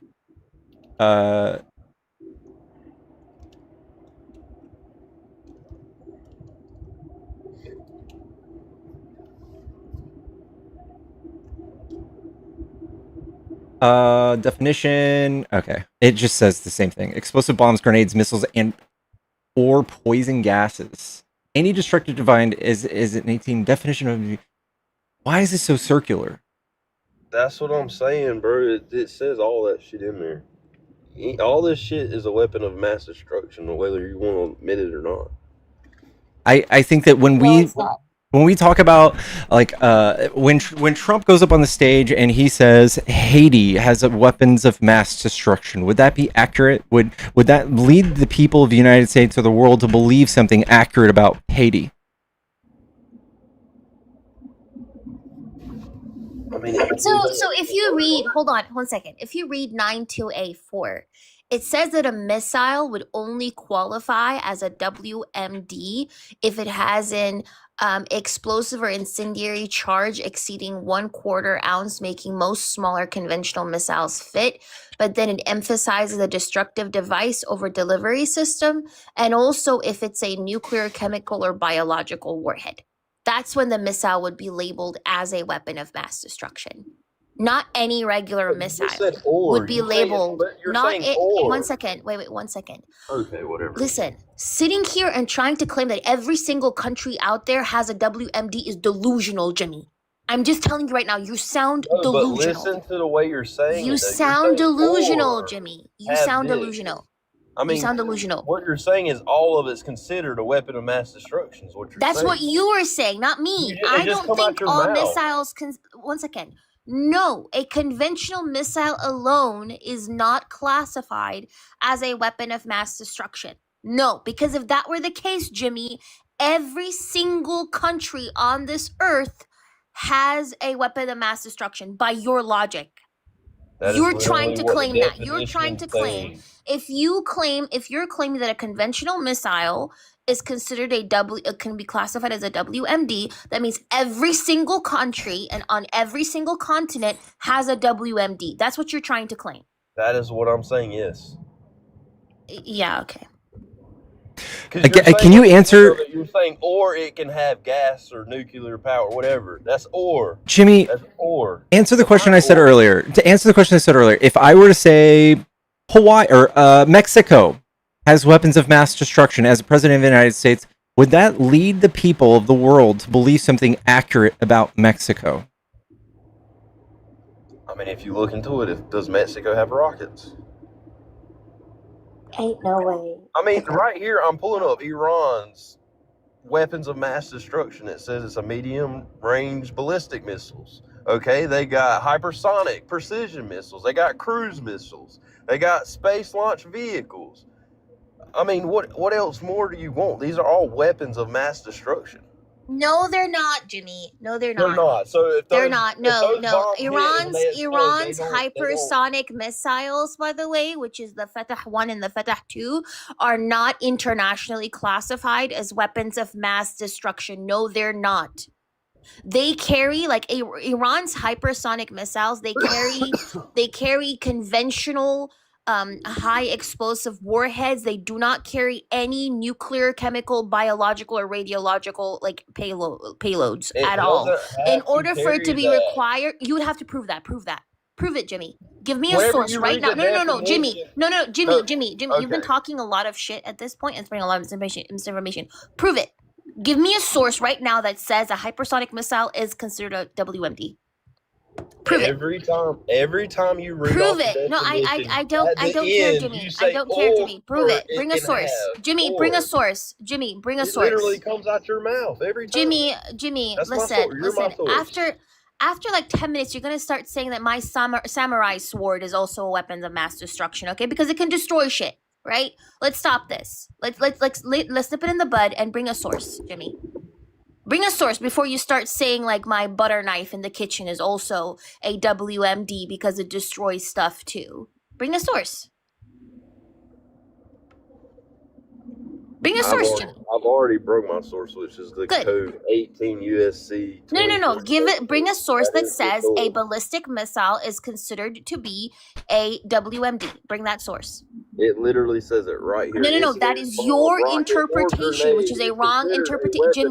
Definition. Okay. It just says the same thing. Explosive bombs, grenades, missiles, or poison gases. Any destructive device is an 18 definition of. Why is this so circular? That's what I'm saying, bro. It says all that shit in there. All this shit is a weapon of mass destruction, whether you want to admit it or not. I think that when we talk about like when Trump goes up on the stage and he says Haiti has weapons of mass destruction, would that be accurate? Would that lead the people of the United States or the world to believe something accurate about Haiti? I mean, So if you read, hold on 1 second. If you read 92A4, it says that a missile would only qualify as a WMD if it has an explosive or incendiary charge exceeding 1/4 ounce, making most smaller conventional missiles fit. But then it emphasizes a destructive device over delivery system, and also if it's a nuclear, chemical, or biological warhead. That's when the missile would be labeled as a weapon of mass destruction. Not any regular missile would be labeled. Not it. 1 second. Wait, 1 second. Okay, whatever. Listen, sitting here and trying to claim that every single country out there has a WMD is delusional, Jimmy. I'm just telling you right now, you sound No, but delusional. listen to the way you're saying You it. though. You're sound saying delusional, or Jimmy. You have sound this. delusional. I mean, You sound delusional. what you're saying is all of it's considered a weapon of mass destruction. Is what you're That's saying. what you are saying, not me. It I just don't come out think your all mouth. missiles can. 1 second. No, a conventional missile alone is not classified as a weapon of mass destruction. No, because if that were the case, Jimmy, every single country on this earth has a weapon of mass destruction by your logic. That is You're trying literally to what the claim that. You're definition trying to is claim. saying. If you're claiming that a conventional missile is considered can be classified as a WMD, that means every single country and on every single continent has a WMD. That's what you're trying to claim. That is what I'm saying. Yes. Yeah. Okay. Can you answer? You're saying, or it can have gas or nuclear power, whatever. That's or. Jimmy, That's or. answer the question I said earlier. To answer the question I said earlier, if I were to say Hawaii or Mexico has weapons of mass destruction as a president of the United States, would that lead the people of the world to believe something accurate about Mexico? I mean, if you look into it, does Mexico have rockets? Ain't no way. I mean, right here, I'm pulling up Iran's weapons of mass destruction. It says it's a medium-range ballistic missiles. Okay, they got hypersonic precision missiles. They got cruise missiles. They got space launch vehicles. I mean, what else more do you want? These are all weapons of mass destruction. No, they're not, Jimmy. No, they're They're not. not. So if They're those, not. if No, those no. bombs hit and they explode, Iran's they don't. hypersonic missiles, by the way, which is the Fatah 1 and the Fatah 2, are not internationally classified as weapons of mass destruction. No, they're not. They carry like Iran's hypersonic missiles. They carry conventional high explosive warheads. They do not carry any nuclear, chemical, biological, or radiological like payloads It at all. doesn't have In to order for it to carry be that. required, you would have to prove that. Prove it, Jimmy. Give me a Whenever source you right read now. the No, Jimmy. definition- No, Jimmy. No. Jimmy. You've been Okay. talking a lot of shit at this point and spreading a lot of misinformation. Prove it. Give me a source right now that says a hypersonic missile is considered a WMD. Prove it. Every time you read Prove off the it. No, definition, I don't at the care, end, Jimmy. you I say, don't care, Jimmy. Prove it. or Bring a can source. have, Jimmy, bring a or. source. Jimmy, bring a It source. literally comes out your mouth every time. Jimmy, That's my listen, source. You're my listen. source. After like 10 minutes, you're gonna start saying that my samurai sword is also a weapon of mass destruction, okay? Because it can destroy shit, right? Let's stop this. Let's nip it in the bud and bring a source, Jimmy. Bring a source before you start saying like my butter knife in the kitchen is also a WMD because it destroys stuff too. Bring a source. Bring a source, Jimmy. I've already broke my source, which is the Good. code 18 USC. No. Bring a source that says a ballistic missile is considered to be a WMD. Bring that source. It literally says it right here. No. That is your interpretation, which is a wrong interpretation.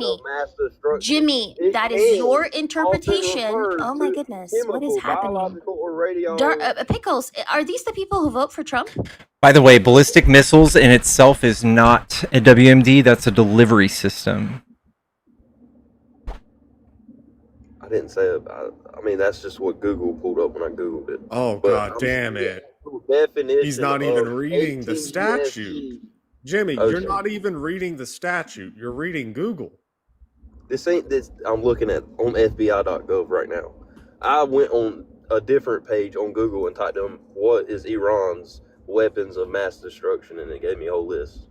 Jimmy, that is your interpretation. Oh my goodness, what is happening? Pickles, are these the people who vote for Trump? By the way, ballistic missiles in itself is not a WMD. That's a delivery system. I didn't say it. I mean, that's just what Google pulled up when I Googled it. Oh, But God I'm damn saying it. the definition He's not even of reading the 18 statute. USC. Jimmy, you're Okay. not even reading the statute. You're reading Google. This ain't this. I'm looking at on FBI.gov right now. I went on a different page on Google and typed in what is Iran's weapons of mass destruction, and it gave me a whole list.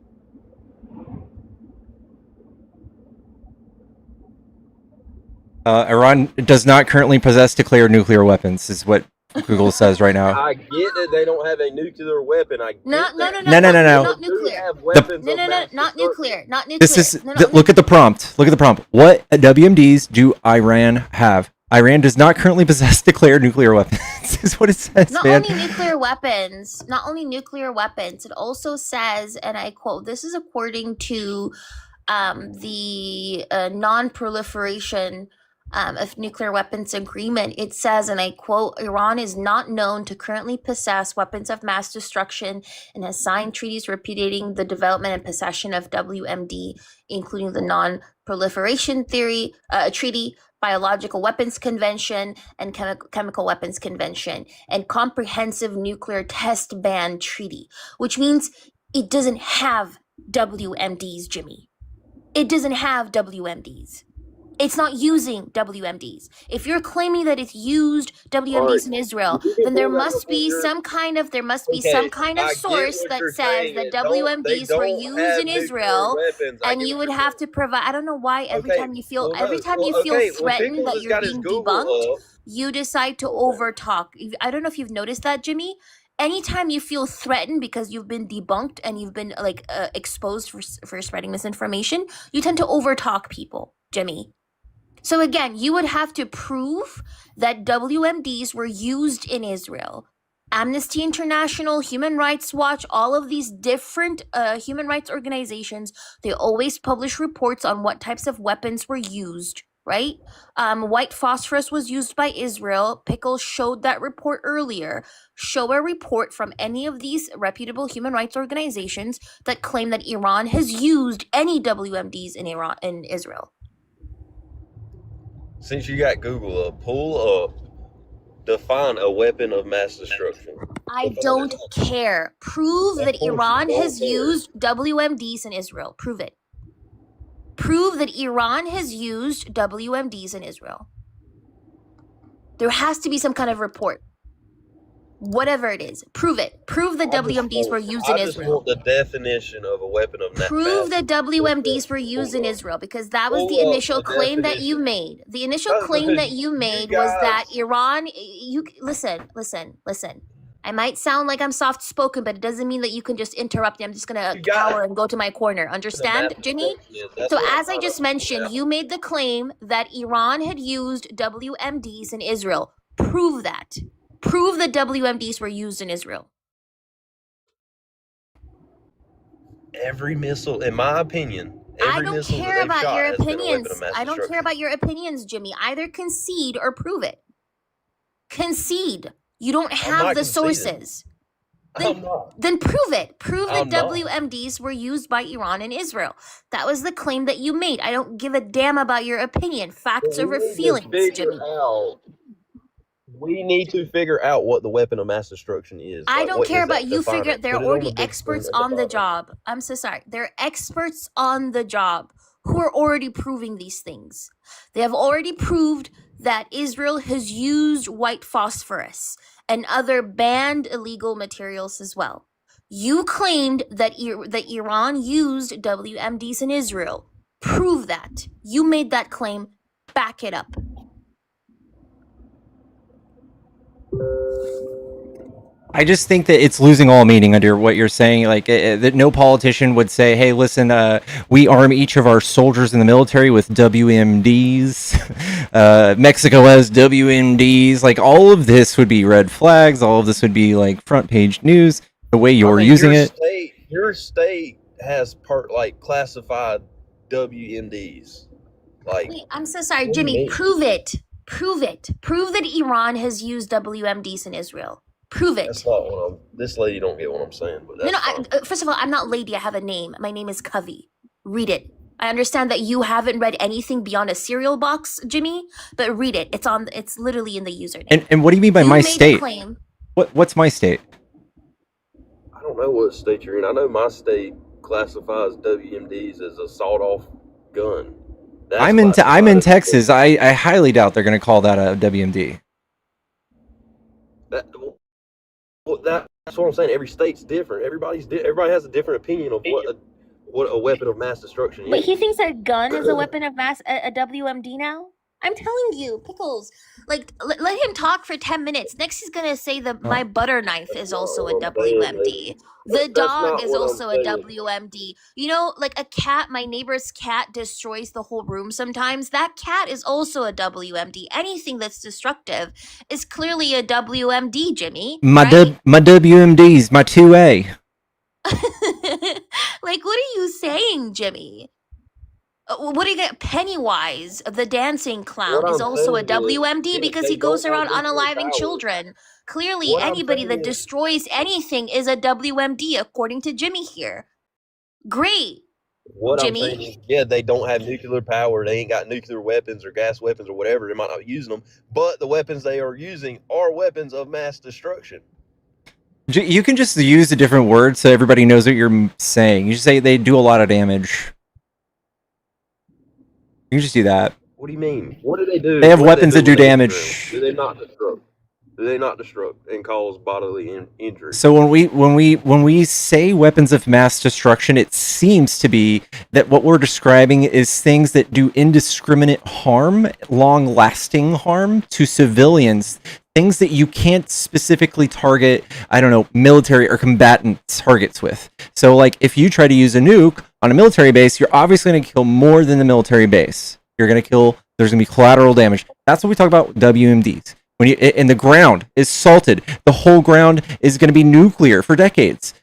Iran does not currently possess declared nuclear weapons, is what Google says right now. I get that they don't have a nuclear weapon. I get No. that. No. Not nuclear. Have weapons of No, mass not nuclear. Not nuclear. This is No, look at the prompt. Look at the prompt. What WMDs do Iran have? Iran does not currently possess declared nuclear weapons. Is what it says, Not man. only nuclear weapons, it also says, and I quote, this is according to the non-proliferation of nuclear weapons agreement. It says, and I quote, Iran is not known to currently possess weapons of mass destruction and has signed treaties repudiating the development and possession of WMD, including the non-proliferation treaty, Biological Weapons Convention, and Chemical Weapons Convention, and Comprehensive Nuclear Test Ban Treaty, which means it doesn't have WMDs, Jimmy. It doesn't have WMDs. It's not using WMDs. If you're claiming that it's used WMDs in Israel, then there must be some kind of source that says that WMDs were used in Israel, and you would have to provide. I don't know why every time you feel threatened that you're being debunked, you decide to overtalk. I don't know if you've noticed that, Jimmy. Anytime you feel threatened because you've been debunked and you've been exposed for spreading misinformation, you tend to overtalk people, Jimmy. So again, you would have to prove that WMDs were used in Israel. Amnesty International, Human Rights Watch, all of these different human rights organizations, they always publish reports on what types of weapons were used right? White phosphorus was used by Israel. Pickle showed that report earlier. Show a report from any of these reputable human rights organizations that claim that Iran has used any WMDs in Israel. Since you got Google up, pull up, define a weapon of mass destruction. I don't care. Prove that Iran has used WMDs in Israel. Prove it. Prove that Iran has used WMDs in Israel. There has to be some kind of report. Whatever it is. Prove it. Prove that WMDs were used in I just Israel. want the definition of a weapon of mass Prove that WMDs were used in Israel, because that was the initial claim that you made. The initial claim that you made was that Iran, listen. I might sound like I'm soft spoken, but it doesn't mean that you can just interrupt me. I'm just gonna cower and go to my corner. Understand, Jimmy? So as I just mentioned, you made the claim that Iran had used WMDs in Israel. Prove that. Prove that WMDs were used in Israel. Every missile, in my opinion, I don't care about your opinions. I don't care about your opinions, Jimmy. Either concede or prove it. Concede. You don't have the sources. Then prove it. Prove that WMDs were used by Iran in Israel. That was the claim that you made. I don't give a damn about your opinion. Facts over feelings, Jimmy. We need to figure out what the weapon of mass destruction is. I don't care about you figure it. They're already experts on the job. I'm so sorry. They're experts on the job who are already proving these things. They have already proved that Israel has used white phosphorus and other banned illegal materials as well. You claimed that Iran used WMDs in Israel. Prove that. You made that claim. Back it up. I just think that it's losing all meaning under what you're saying. Like that, no politician would say, "Hey, listen, we arm each of our soldiers in the military with WMDs. Mexico has WMDs." Like all of this would be red flags. All of this would be like front page news. The way you're using it. Your state has classified WMDs. Like, wait, I'm so sorry, Jimmy. Prove it. Prove it. Prove that Iran has used WMDs in Israel. Prove it. That's not what this lady don't get what I'm saying. But that's first of all, I'm not lady. I have a name. My name is Covey. Read it. I understand that you haven't read anything beyond a cereal box, Jimmy, but read it. It's literally in the username. And what do you mean by my state? Claim. What's my state? I don't know what state you're in. I know my state classifies WMDs as a sawed-off gun. I'm in Texas. I highly doubt they're going to call that a WMD. That's what I'm saying. Every state's different. Everybody has a different opinion of what a weapon of mass destruction is. But he thinks a gun is a weapon of mass, a WMD now? I'm telling you, Pickles. Like, let him talk for 10 minutes. Next, he's gonna say that my butter knife is also a WMD. The dog is also a WMD. You know, like a cat, my neighbor's cat destroys the whole room sometimes. That cat is also a WMD. Anything that's destructive is clearly a WMD, Jimmy. My WMDs, my 2A. Like, what are you saying, Jimmy? What do you get? Pennywise, the dancing clown, is also a WMD because he goes around unaliving children. Clearly, anybody that destroys anything is a WMD, according to Jimmy here. Great. Jimmy? I'm saying is, they don't have nuclear power. They ain't got nuclear weapons or gas weapons or whatever. They might not be using them, but the weapons they are using are weapons of mass destruction. You can just use a different word so everybody knows what you're saying. You just say they do a lot of damage. You can just do that. What do you mean? What do they do? They have weapons that do damage. Do they not destruct? Do they not destruct and cause bodily injury? So when we say weapons of mass destruction, it seems to be that what we're describing is things that do indiscriminate harm, long-lasting harm to civilians. Things that you can't specifically target, I don't know, military or combatant targets with. So, like, if you try to use a nuke on a military base, you're obviously going to kill more than the military base. You're going to kill, there's going to be collateral damage. That's what we talk about WMDs. And the ground is salted. The whole ground is going to be nuclear for decades.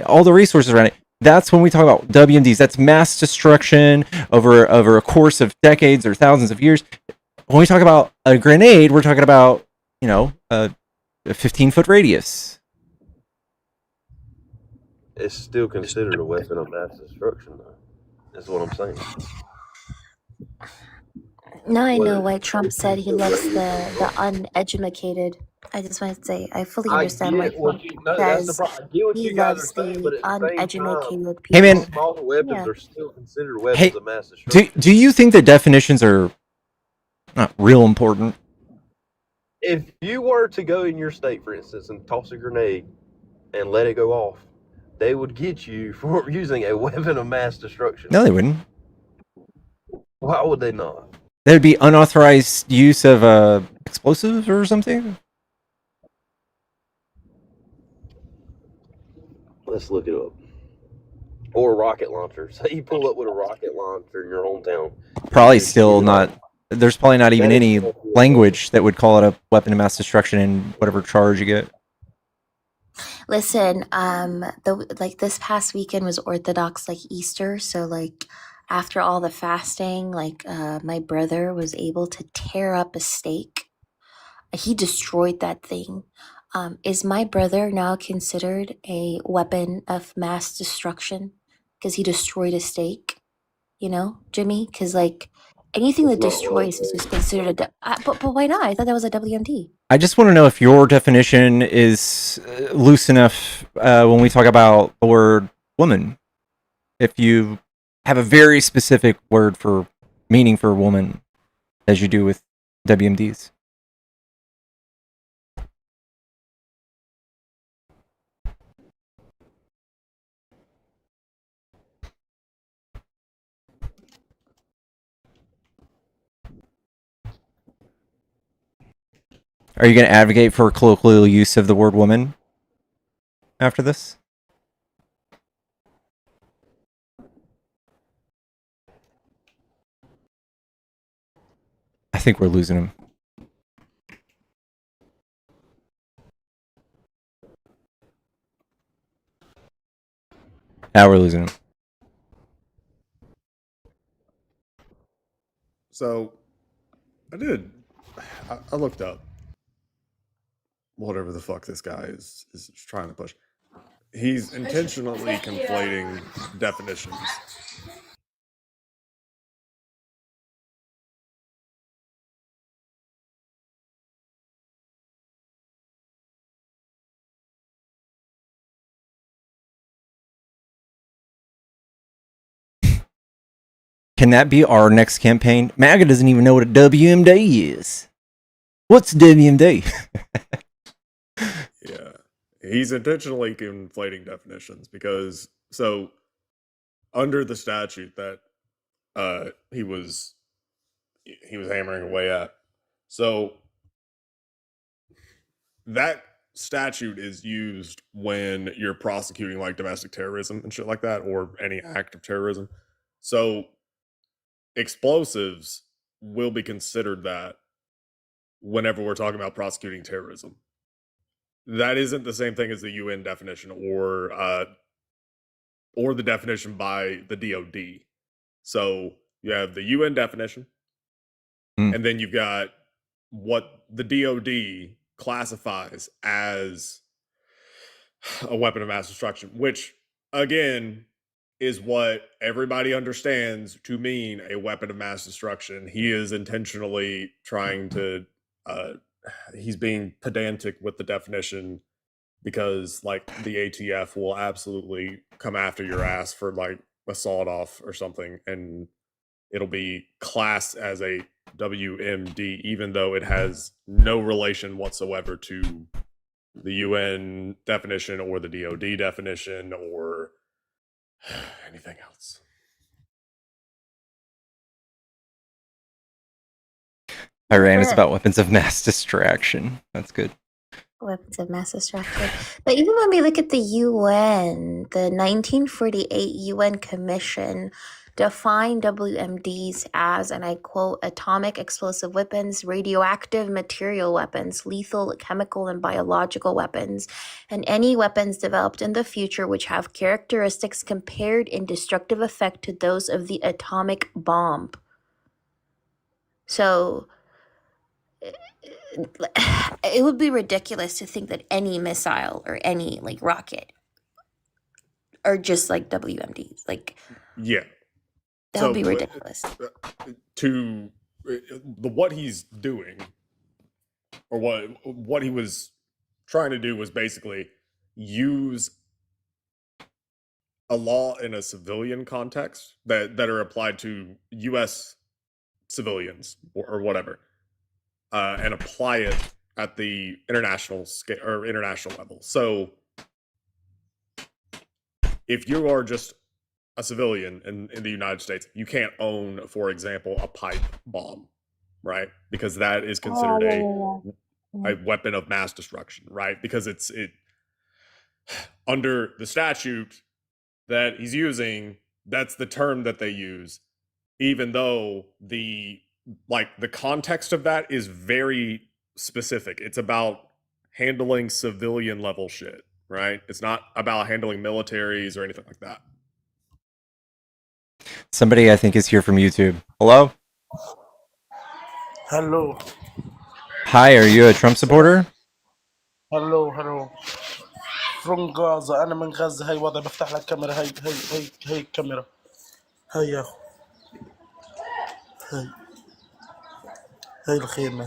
All the resources around it. That's when we talk about WMDs. That's mass destruction over a course of decades or thousands of years. When we talk about a grenade, we're talking about, you know, a 15-foot radius. It's still considered a weapon of mass destruction, though. That's what I'm saying. Now I know Whether why Trump said he loves the uneducated. I just wanted to say I fully I understand why get what Trump you no, that's the says problem. I get what he you guys are loves saying, the but at the same time, uneducated Hey, man. people. smaller weapons Yeah. are still considered Hey, weapons of mass destruction. do you think that definitions are not real important? If you were to go in your state, for instance, and toss a grenade and let it go off, they would get you for using a weapon of mass destruction. No, they wouldn't. Why would they not? There'd be unauthorized use of explosives or something. Let's look it up. Or a rocket launcher. Say you pull up with a rocket launcher in your hometown. Probably You just still shoot it not. off. There's probably not even That is any still a language that would call it a weapon of mass destruction in whatever charge you get. Listen, like this past weekend was Orthodox like Easter, so like after all the fasting, like my brother was able to tear up a steak. He destroyed that thing. Is my brother now considered a weapon of mass destruction because he destroyed a steak? You know, Jimmy? Because like anything It's that not what I'm destroys is saying. just considered but why not? I thought that was a WMD. I just want to know if your definition is loose enough when we talk about the word woman. If you have a very specific word for meaning for woman, as you do with WMDs. Are you going to advocate for colloquial use of the word woman after this? I think we're losing him. Now we're losing him. So, I looked up whatever the fuck this guy is trying to push. He's intentionally conflating definitions. Can that be our next campaign? MAGA doesn't even know what a WMD is. What's WMD? Yeah. He's intentionally conflating definitions because so under the statute that he was hammering away at. So that statute is used when you're prosecuting like domestic terrorism and shit like that, or any act of terrorism. So explosives will be considered that whenever we're talking about prosecuting terrorism. That isn't the same thing as the UN definition or the definition by the DoD. So you have the UN definition, and then you've got what the DoD classifies as a weapon of mass destruction, which again is what everybody understands to mean a weapon of mass destruction. He is intentionally trying to he's being pedantic with the definition because like the ATF will absolutely come after your ass for like a sawed-off or something, and it'll be classed as a WMD even though it has no relation whatsoever to the UN definition or the DoD definition or anything else. Iran is about weapons of mass distraction. That's good. Weapons of mass destruction. But even when we look at the UN, the 1948 UN Commission define WMDs as, and I quote, atomic explosive weapons, radioactive material weapons, lethal chemical and biological weapons, and any weapons developed in the future which have characteristics compared in destructive effect to those of the atomic bomb. So it would be ridiculous to think that any missile or any like rocket are just like WMDs. Like, Yeah. that So would be ridiculous. what he's doing, or what he was trying to do, was basically use a law in a civilian context that are applied to U.S. civilians or whatever, and apply it at the international scale or international level. So if you are just a civilian in the United States, you can't own, for example, a pipe bomb, right? Because that is considered a weapon of mass destruction, right? Because it under the statute that he's using, that's the term that they use, even though the context of that is very specific. It's about handling civilian level shit, right? It's not about handling militaries or anything like that. Somebody I think is here from YouTube. Hello? Hello. Hi, are you a Trump supporter? هلو from غازة. أنا من غزة. هاي وضع بفتح لك كاميرا. هاي الكاميرا. هاي يا أخو. هاي الخيمة.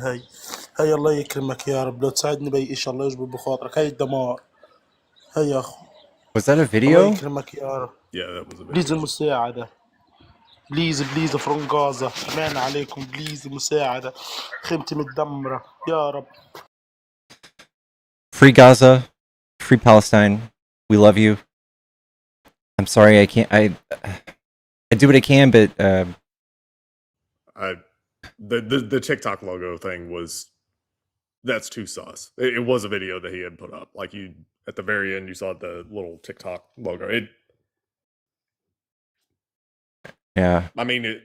هاي الله يكرمك يا رب. لو تساعدني بأي إشي الله يجبر بخاطرك. هاي الدمار. هاي يا أخو. Was that a الله video? يكرمك يا رب. Yeah, that was a video. بليز المساعدة. بليز from غازة. أمان عليكم. بليز المساعدة. خيمتي متدمرة يا رب. Free Gaza, free Palestine. We love you. I'm sorry I can't. I do what I can, but the TikTok logo thing that's too sus. It was a video that he had put up. Like, you at the very end, you saw the little TikTok logo. yeah. I mean,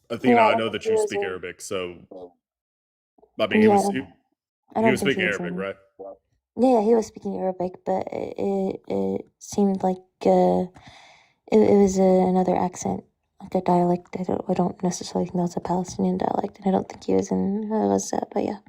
Athena, I know that you speak Arabic, so I mean, he was speaking Arabic, right? Yeah, he was speaking Arabic, but it seemed like it was another accent, like a dialect. I don't necessarily think that's a Palestinian dialect, and I don't think he was in Gaza, but yeah.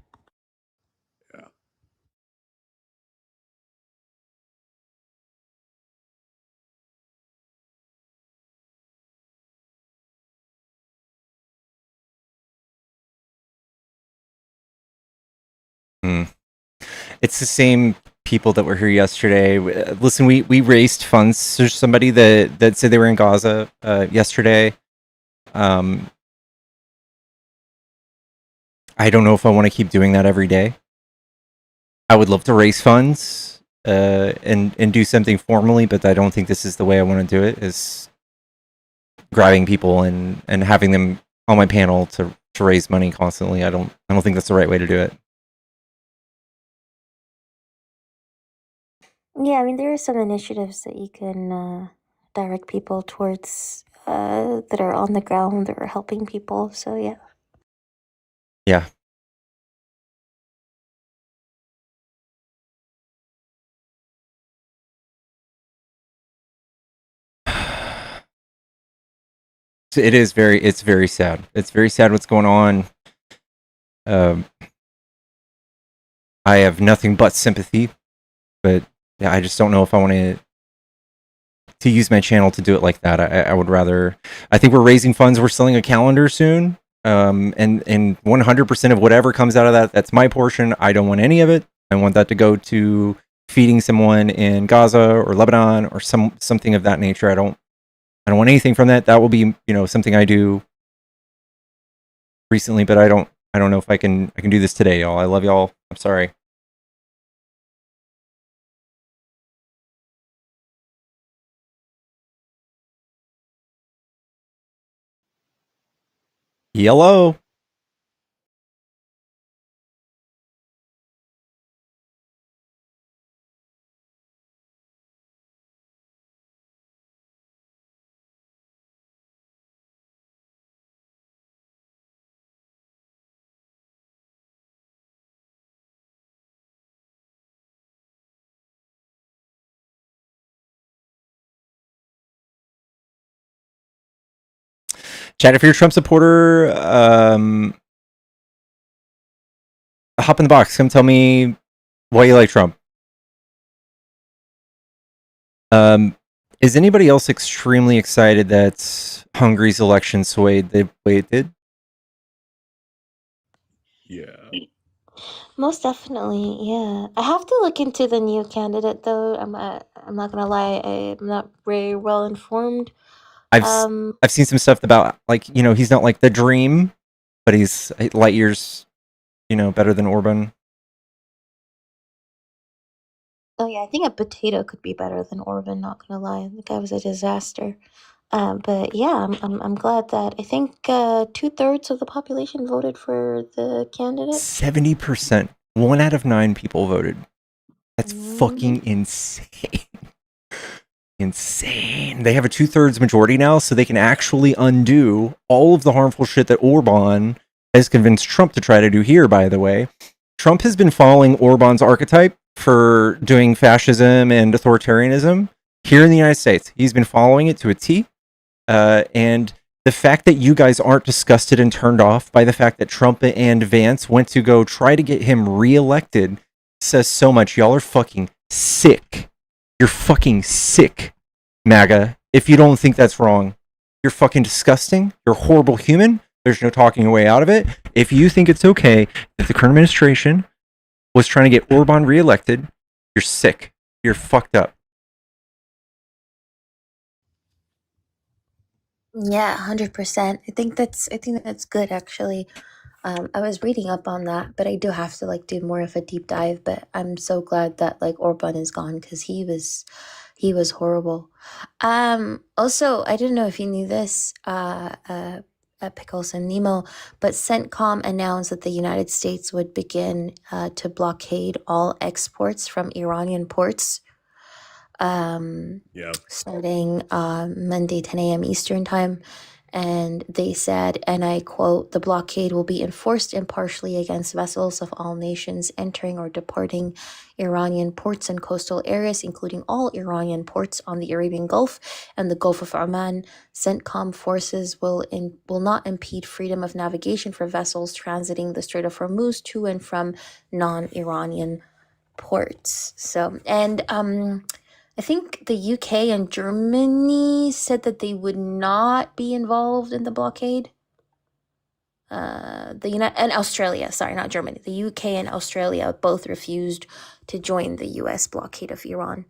It's the same people that were here yesterday. Listen, we raised funds to somebody that said they were in Gaza yesterday. I don't know if I want to keep doing that every day. I would love to raise funds and do something formally, but I don't think this is the way I want to do it, is grabbing people and having them on my panel to raise money constantly. I don't think that's the right way to do it. Yeah, I mean, there are some initiatives that you can direct people towards that are on the ground that are helping people. So, yeah. Yeah. It's very sad. It's very sad what's going on. I have nothing but sympathy, but yeah, I just don't know if I want to use my channel to do it like that. I would rather. I think we're raising funds. We're selling a calendar soon, and 100% of whatever comes out of that, that's my portion. I don't want any of it. I want that to go to feeding someone in Gaza or Lebanon or something of that nature. I don't want anything from that. That will be, something I do recently, but I don't know if I can do this today, y'all. I love y'all. I'm sorry. Yellow. Chat, if you're a Trump supporter, hop in the box. Come tell me why you like Trump. Is anybody else extremely excited that Hungary's election swayed the way it did? Yeah. Most definitely, yeah. I have to look into the new candidate though. I'm not gonna lie, I'm not very well informed. I've seen some stuff about, like, he's not like the dream, but he's light years, better than Orban. Oh yeah, I think a potato could be better than Orban, not gonna lie. The guy was a disaster. But yeah, I'm glad that I think 2/3 of the population voted for the candidate. 70%. 1 out of 9 people voted. That's fucking insane. Insane. They have a 2/3 majority now, so they can actually undo all of the harmful shit that Orban has convinced Trump to try to do here, by the way. Trump has been following Orban's archetype for doing fascism and authoritarianism here in the United States. He's been following it to a T. And the fact that you guys aren't disgusted and turned off by the fact that Trump and Vance went to go try to get him reelected says so much. Y'all are fucking sick. You're fucking sick, MAGA. If you don't think that's wrong, you're fucking disgusting. You're a horrible human. There's no talking your way out of it. If you think it's okay that the current administration was trying to get Orban reelected, you're sick. You're fucked up. Yeah, 100%. I think that's good actually. I was reading up on that, but I do have to like do more of a deep dive. But I'm so glad that like Orban is gone because he was horrible. Also, I didn't know if you knew this, Pickles and Nemo, but CENTCOM announced that the United States would begin to blockade all exports from Iranian ports. Starting Monday 10 a.m. Eastern time. And they said, and I quote, the blockade will be enforced impartially against vessels of all nations entering or departing Iranian ports and coastal areas, including all Iranian ports on the Arabian Gulf and the Gulf of Oman. CENTCOM forces will not impede freedom of navigation for vessels transiting the Strait of Hormuz to and from non-Iranian ports. So, and I think the UK and Germany said that they would not be involved in the blockade. And Australia, sorry, not Germany. The UK and Australia both refused to join the US blockade of Iran.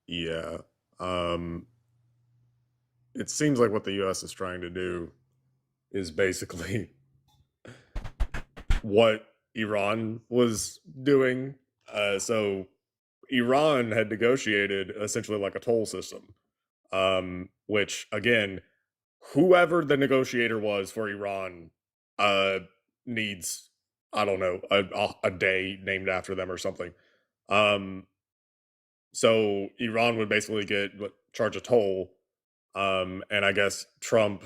Yeah. It seems like what the US is trying to do is basically what Iran was doing. So Iran had negotiated essentially like a toll system, which again, whoever the negotiator was for Iran needs, I don't know, a day named after them or something. So Iran would basically charge a toll, and I guess Trump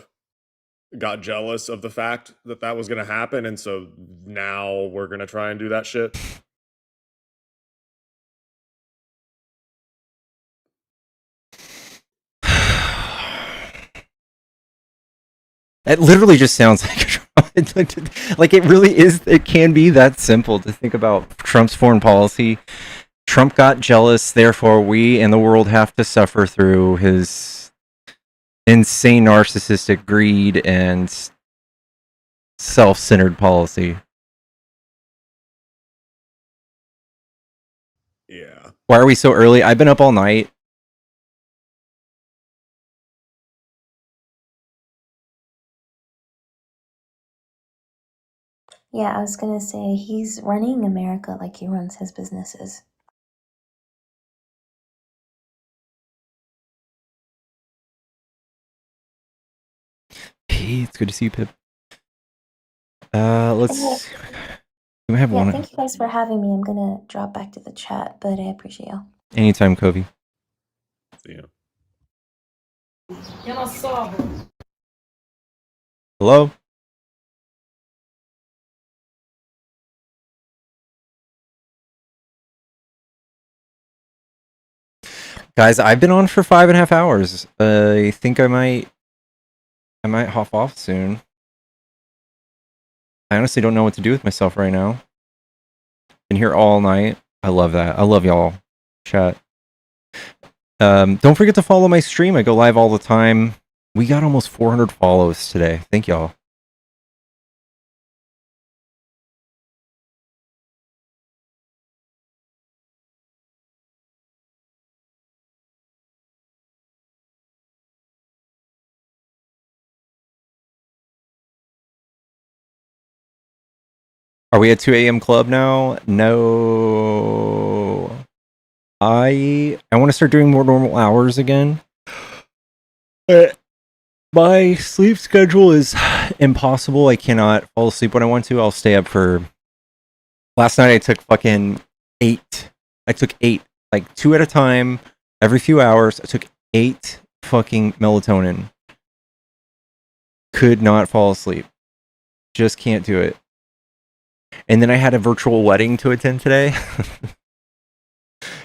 got jealous of the fact that that was going to happen, and so now we're going to try and do that shit. It literally just sounds like it really is. It can be that simple to think about Trump's foreign policy. Trump got jealous, therefore we and the world have to suffer through his insane narcissistic greed and self-centered policy. Yeah. Why are we so early? I've been up all night. Yeah, I was gonna say he's running America like he runs his businesses. Hey, it's good to see you, Pip. Let's. We have one. Thank you guys for having me. I'm gonna drop back to the chat, but I appreciate y'all. Anytime, Covey. See ya. Hello? Guys, I've been on for 5.5 hours. I think I might I might hop off soon. I honestly don't know what to do with myself right now. Been here all night. I love that. I love y'all. Chat. Don't forget to follow my stream. I go live all the time. We got almost 400 follows today. Thank y'all. Are we at 2 a.m. club now? No. I want to start doing more normal hours again. But my sleep schedule is impossible. I cannot fall asleep when I want to. I'll stay up for... Last night I took fucking 8. I took 8. Like 2 at a time. Every few hours. I took 8 fucking melatonin. Could not fall asleep. Just can't do it. And then I had a virtual wedding to attend today.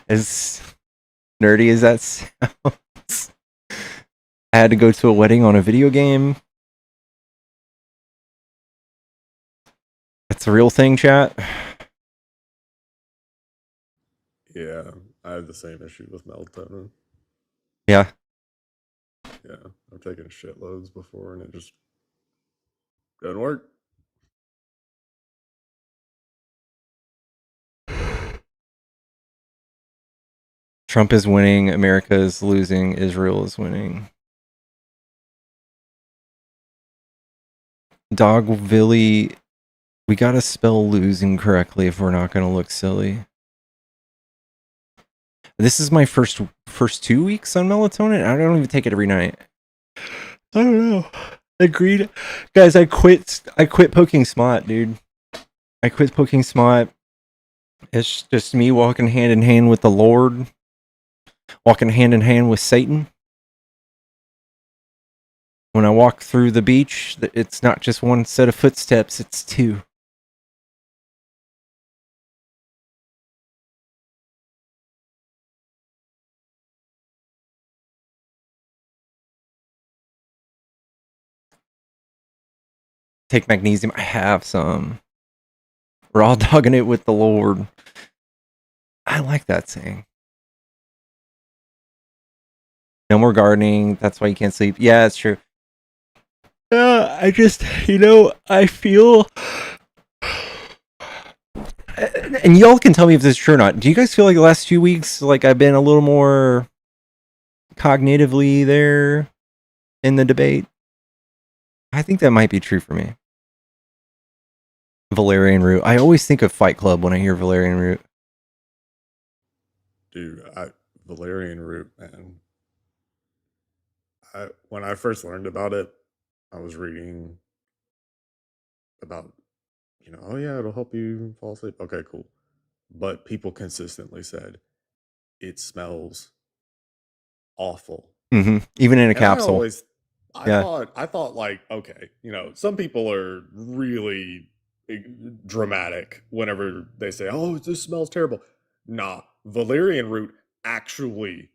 As nerdy as that sounds. I had to go to a wedding on a video game. That's a real thing, chat. Yeah, I have the same issue with melatonin. Yeah. Yeah, I've taken shitloads before and it just doesn't work. Trump is winning, America is losing, Israel is winning. Dogvilly, we gotta spell losing correctly if we're not gonna look silly. This is my first 2 weeks on melatonin. I don't even take it every night. I don't know. Agreed. Guys, I quit poking smut, dude. I quit poking smut. It's just me walking hand in hand with the Lord. Walking hand in hand with Satan. When I walk through the beach, it's not just one set of footsteps, it's 2. Take magnesium. I have some. Raw dogging it with the Lord. I like that saying. No more gardening. That's why you can't sleep. Yeah, it's true. I just, I feel... And y'all can tell me if this is true or not. Do you guys feel like the last 2 weeks, like I've been a little more cognitively there in the debate? I think that might be true for me. Valerian Root. I always think of Fight Club when I hear Valerian Root. Dude, Valerian Root, man. When I first learned about it, I was reading about, oh yeah, it'll help you fall asleep. Okay, cool. But people consistently said it smells awful. Mm-hmm. Even in a capsule. I thought like, okay, some people are really dramatic whenever they say, oh, this smells terrible. Nah, Valerian Root actually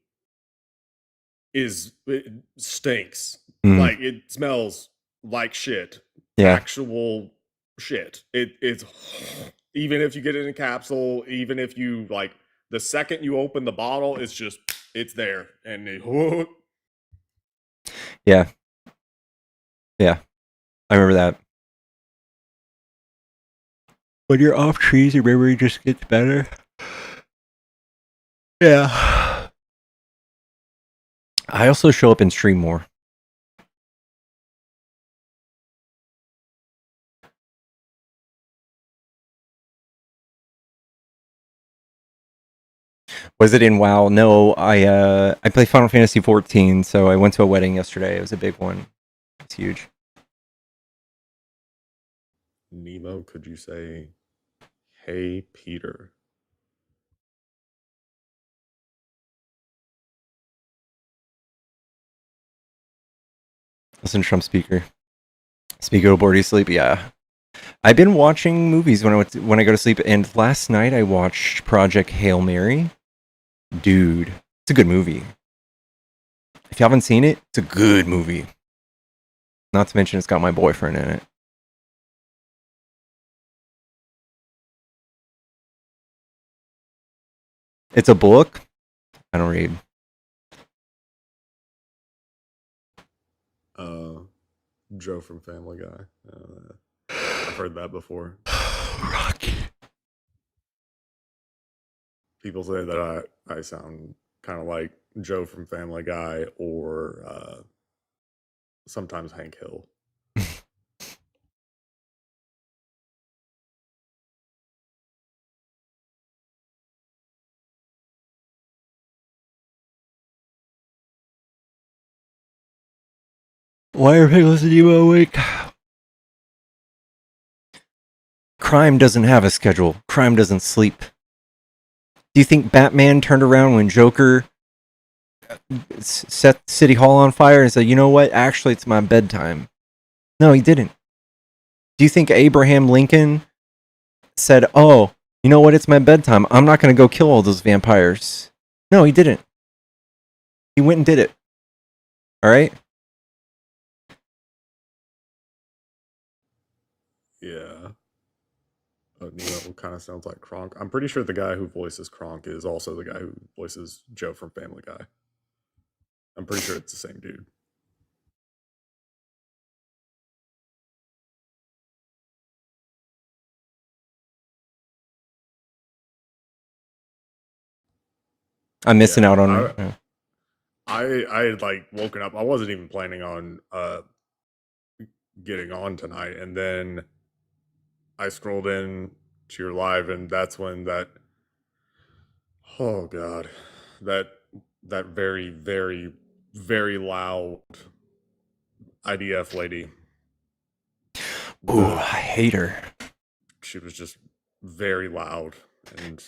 it stinks. Like it smells like shit. Yeah. Actual shit. It's even if you get it in a capsule, even if you like the second you open the bottle, it's there. And Yeah. Yeah. I remember that. When you're off trees, your memory just gets better. Yeah. I also show up in stream more. Was it in WoW? No, I play Final Fantasy 14, so I went to a wedding yesterday. It was a big one. It's huge. Nemo, could you say, hey, Peter? Listen to Trump speaker. Speaker will bore you sleep. Yeah. I've been watching movies when I go to sleep, and last night I watched Project Hail Mary. Dude, it's a good movie. If you haven't seen it, it's a good movie. Not to mention it's got my boyfriend in it. It's a book? I don't read. Joe from Family Guy. I've heard that before. Rocky. People say that I sound kind of like Joe from Family Guy or sometimes Hank Hill. Why are people listening to you awake? Crime doesn't have a schedule. Crime doesn't sleep. Do you think Batman turned around when Joker set City Hall on fire and said, you know what? Actually, it's my bedtime. No, he didn't. Do you think Abraham Lincoln said, oh, you know what? It's my bedtime. I'm not going to go kill all those vampires. No, he didn't. He went and did it. All right? Yeah. Neo kind of sounds like Kronk. I'm pretty sure the guy who voices Kronk is also the guy who voices Joe from Family Guy. I'm pretty sure it's the same dude. I'm missing out on it. I had like woken up. I wasn't even planning on getting on tonight, and then I scrolled in to your live, and that's when that that very, very, very loud IDF lady. Ooh, I hate her. She was just very loud, and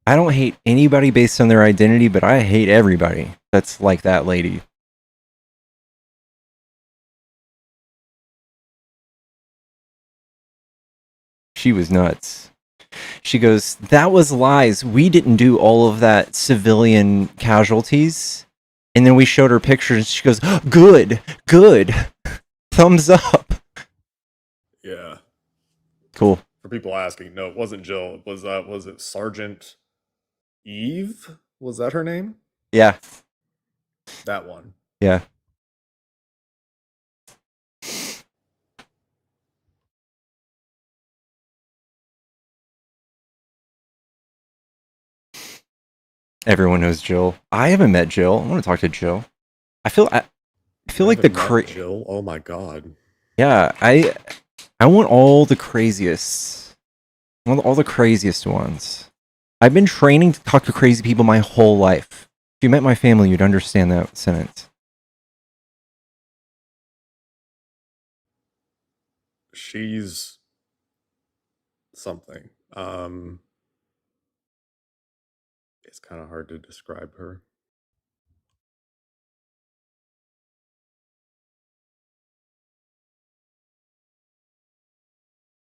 I don't hate anybody based on their identity, but I hate everybody that's like that lady. She was nuts. She goes, that was lies. We didn't do all of that civilian casualties. And then we showed her pictures and she goes, good, good. Thumbs up. Yeah. Cool. For people asking, no, it wasn't Jill. It was it Sergeant Eve? Was that her name? Yeah. That one. Yeah. Everyone knows Jill. I haven't met Jill. I want to talk to Jill. I feel like the Jill. Oh my god. Yeah, I want all the craziest. I want all the craziest ones. I've been training to talk to crazy people my whole life. If you met my family, you'd understand that sentence. She's something. It's kind of hard to describe her.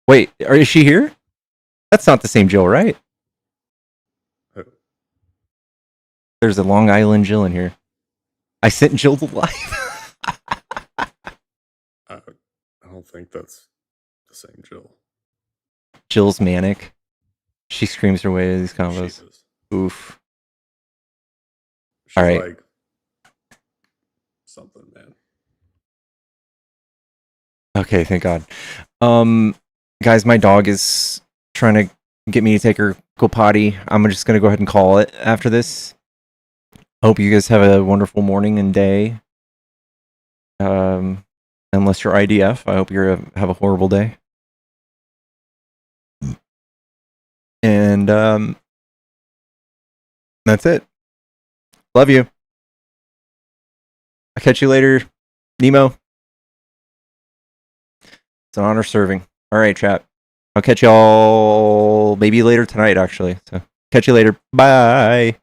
Wait, is she here? That's not the same Jill, right? There's a Long Island Jill in here. I sent Jill the live. I don't think that's the same Jill. Jill's manic. She screams her way to these combos. Oof. She's all right. Like something, man. Okay, thank God. Guys, my dog is trying to get me to take her go potty. I'm just gonna go ahead and call it after this. Hope you guys have a wonderful morning and day. Unless you're IDF, I hope you have a horrible day. And that's it. Love you. I'll catch you later, Nemo. It's an honor serving. All right, chat. I'll catch y'all maybe later tonight, actually. So catch you later. Bye.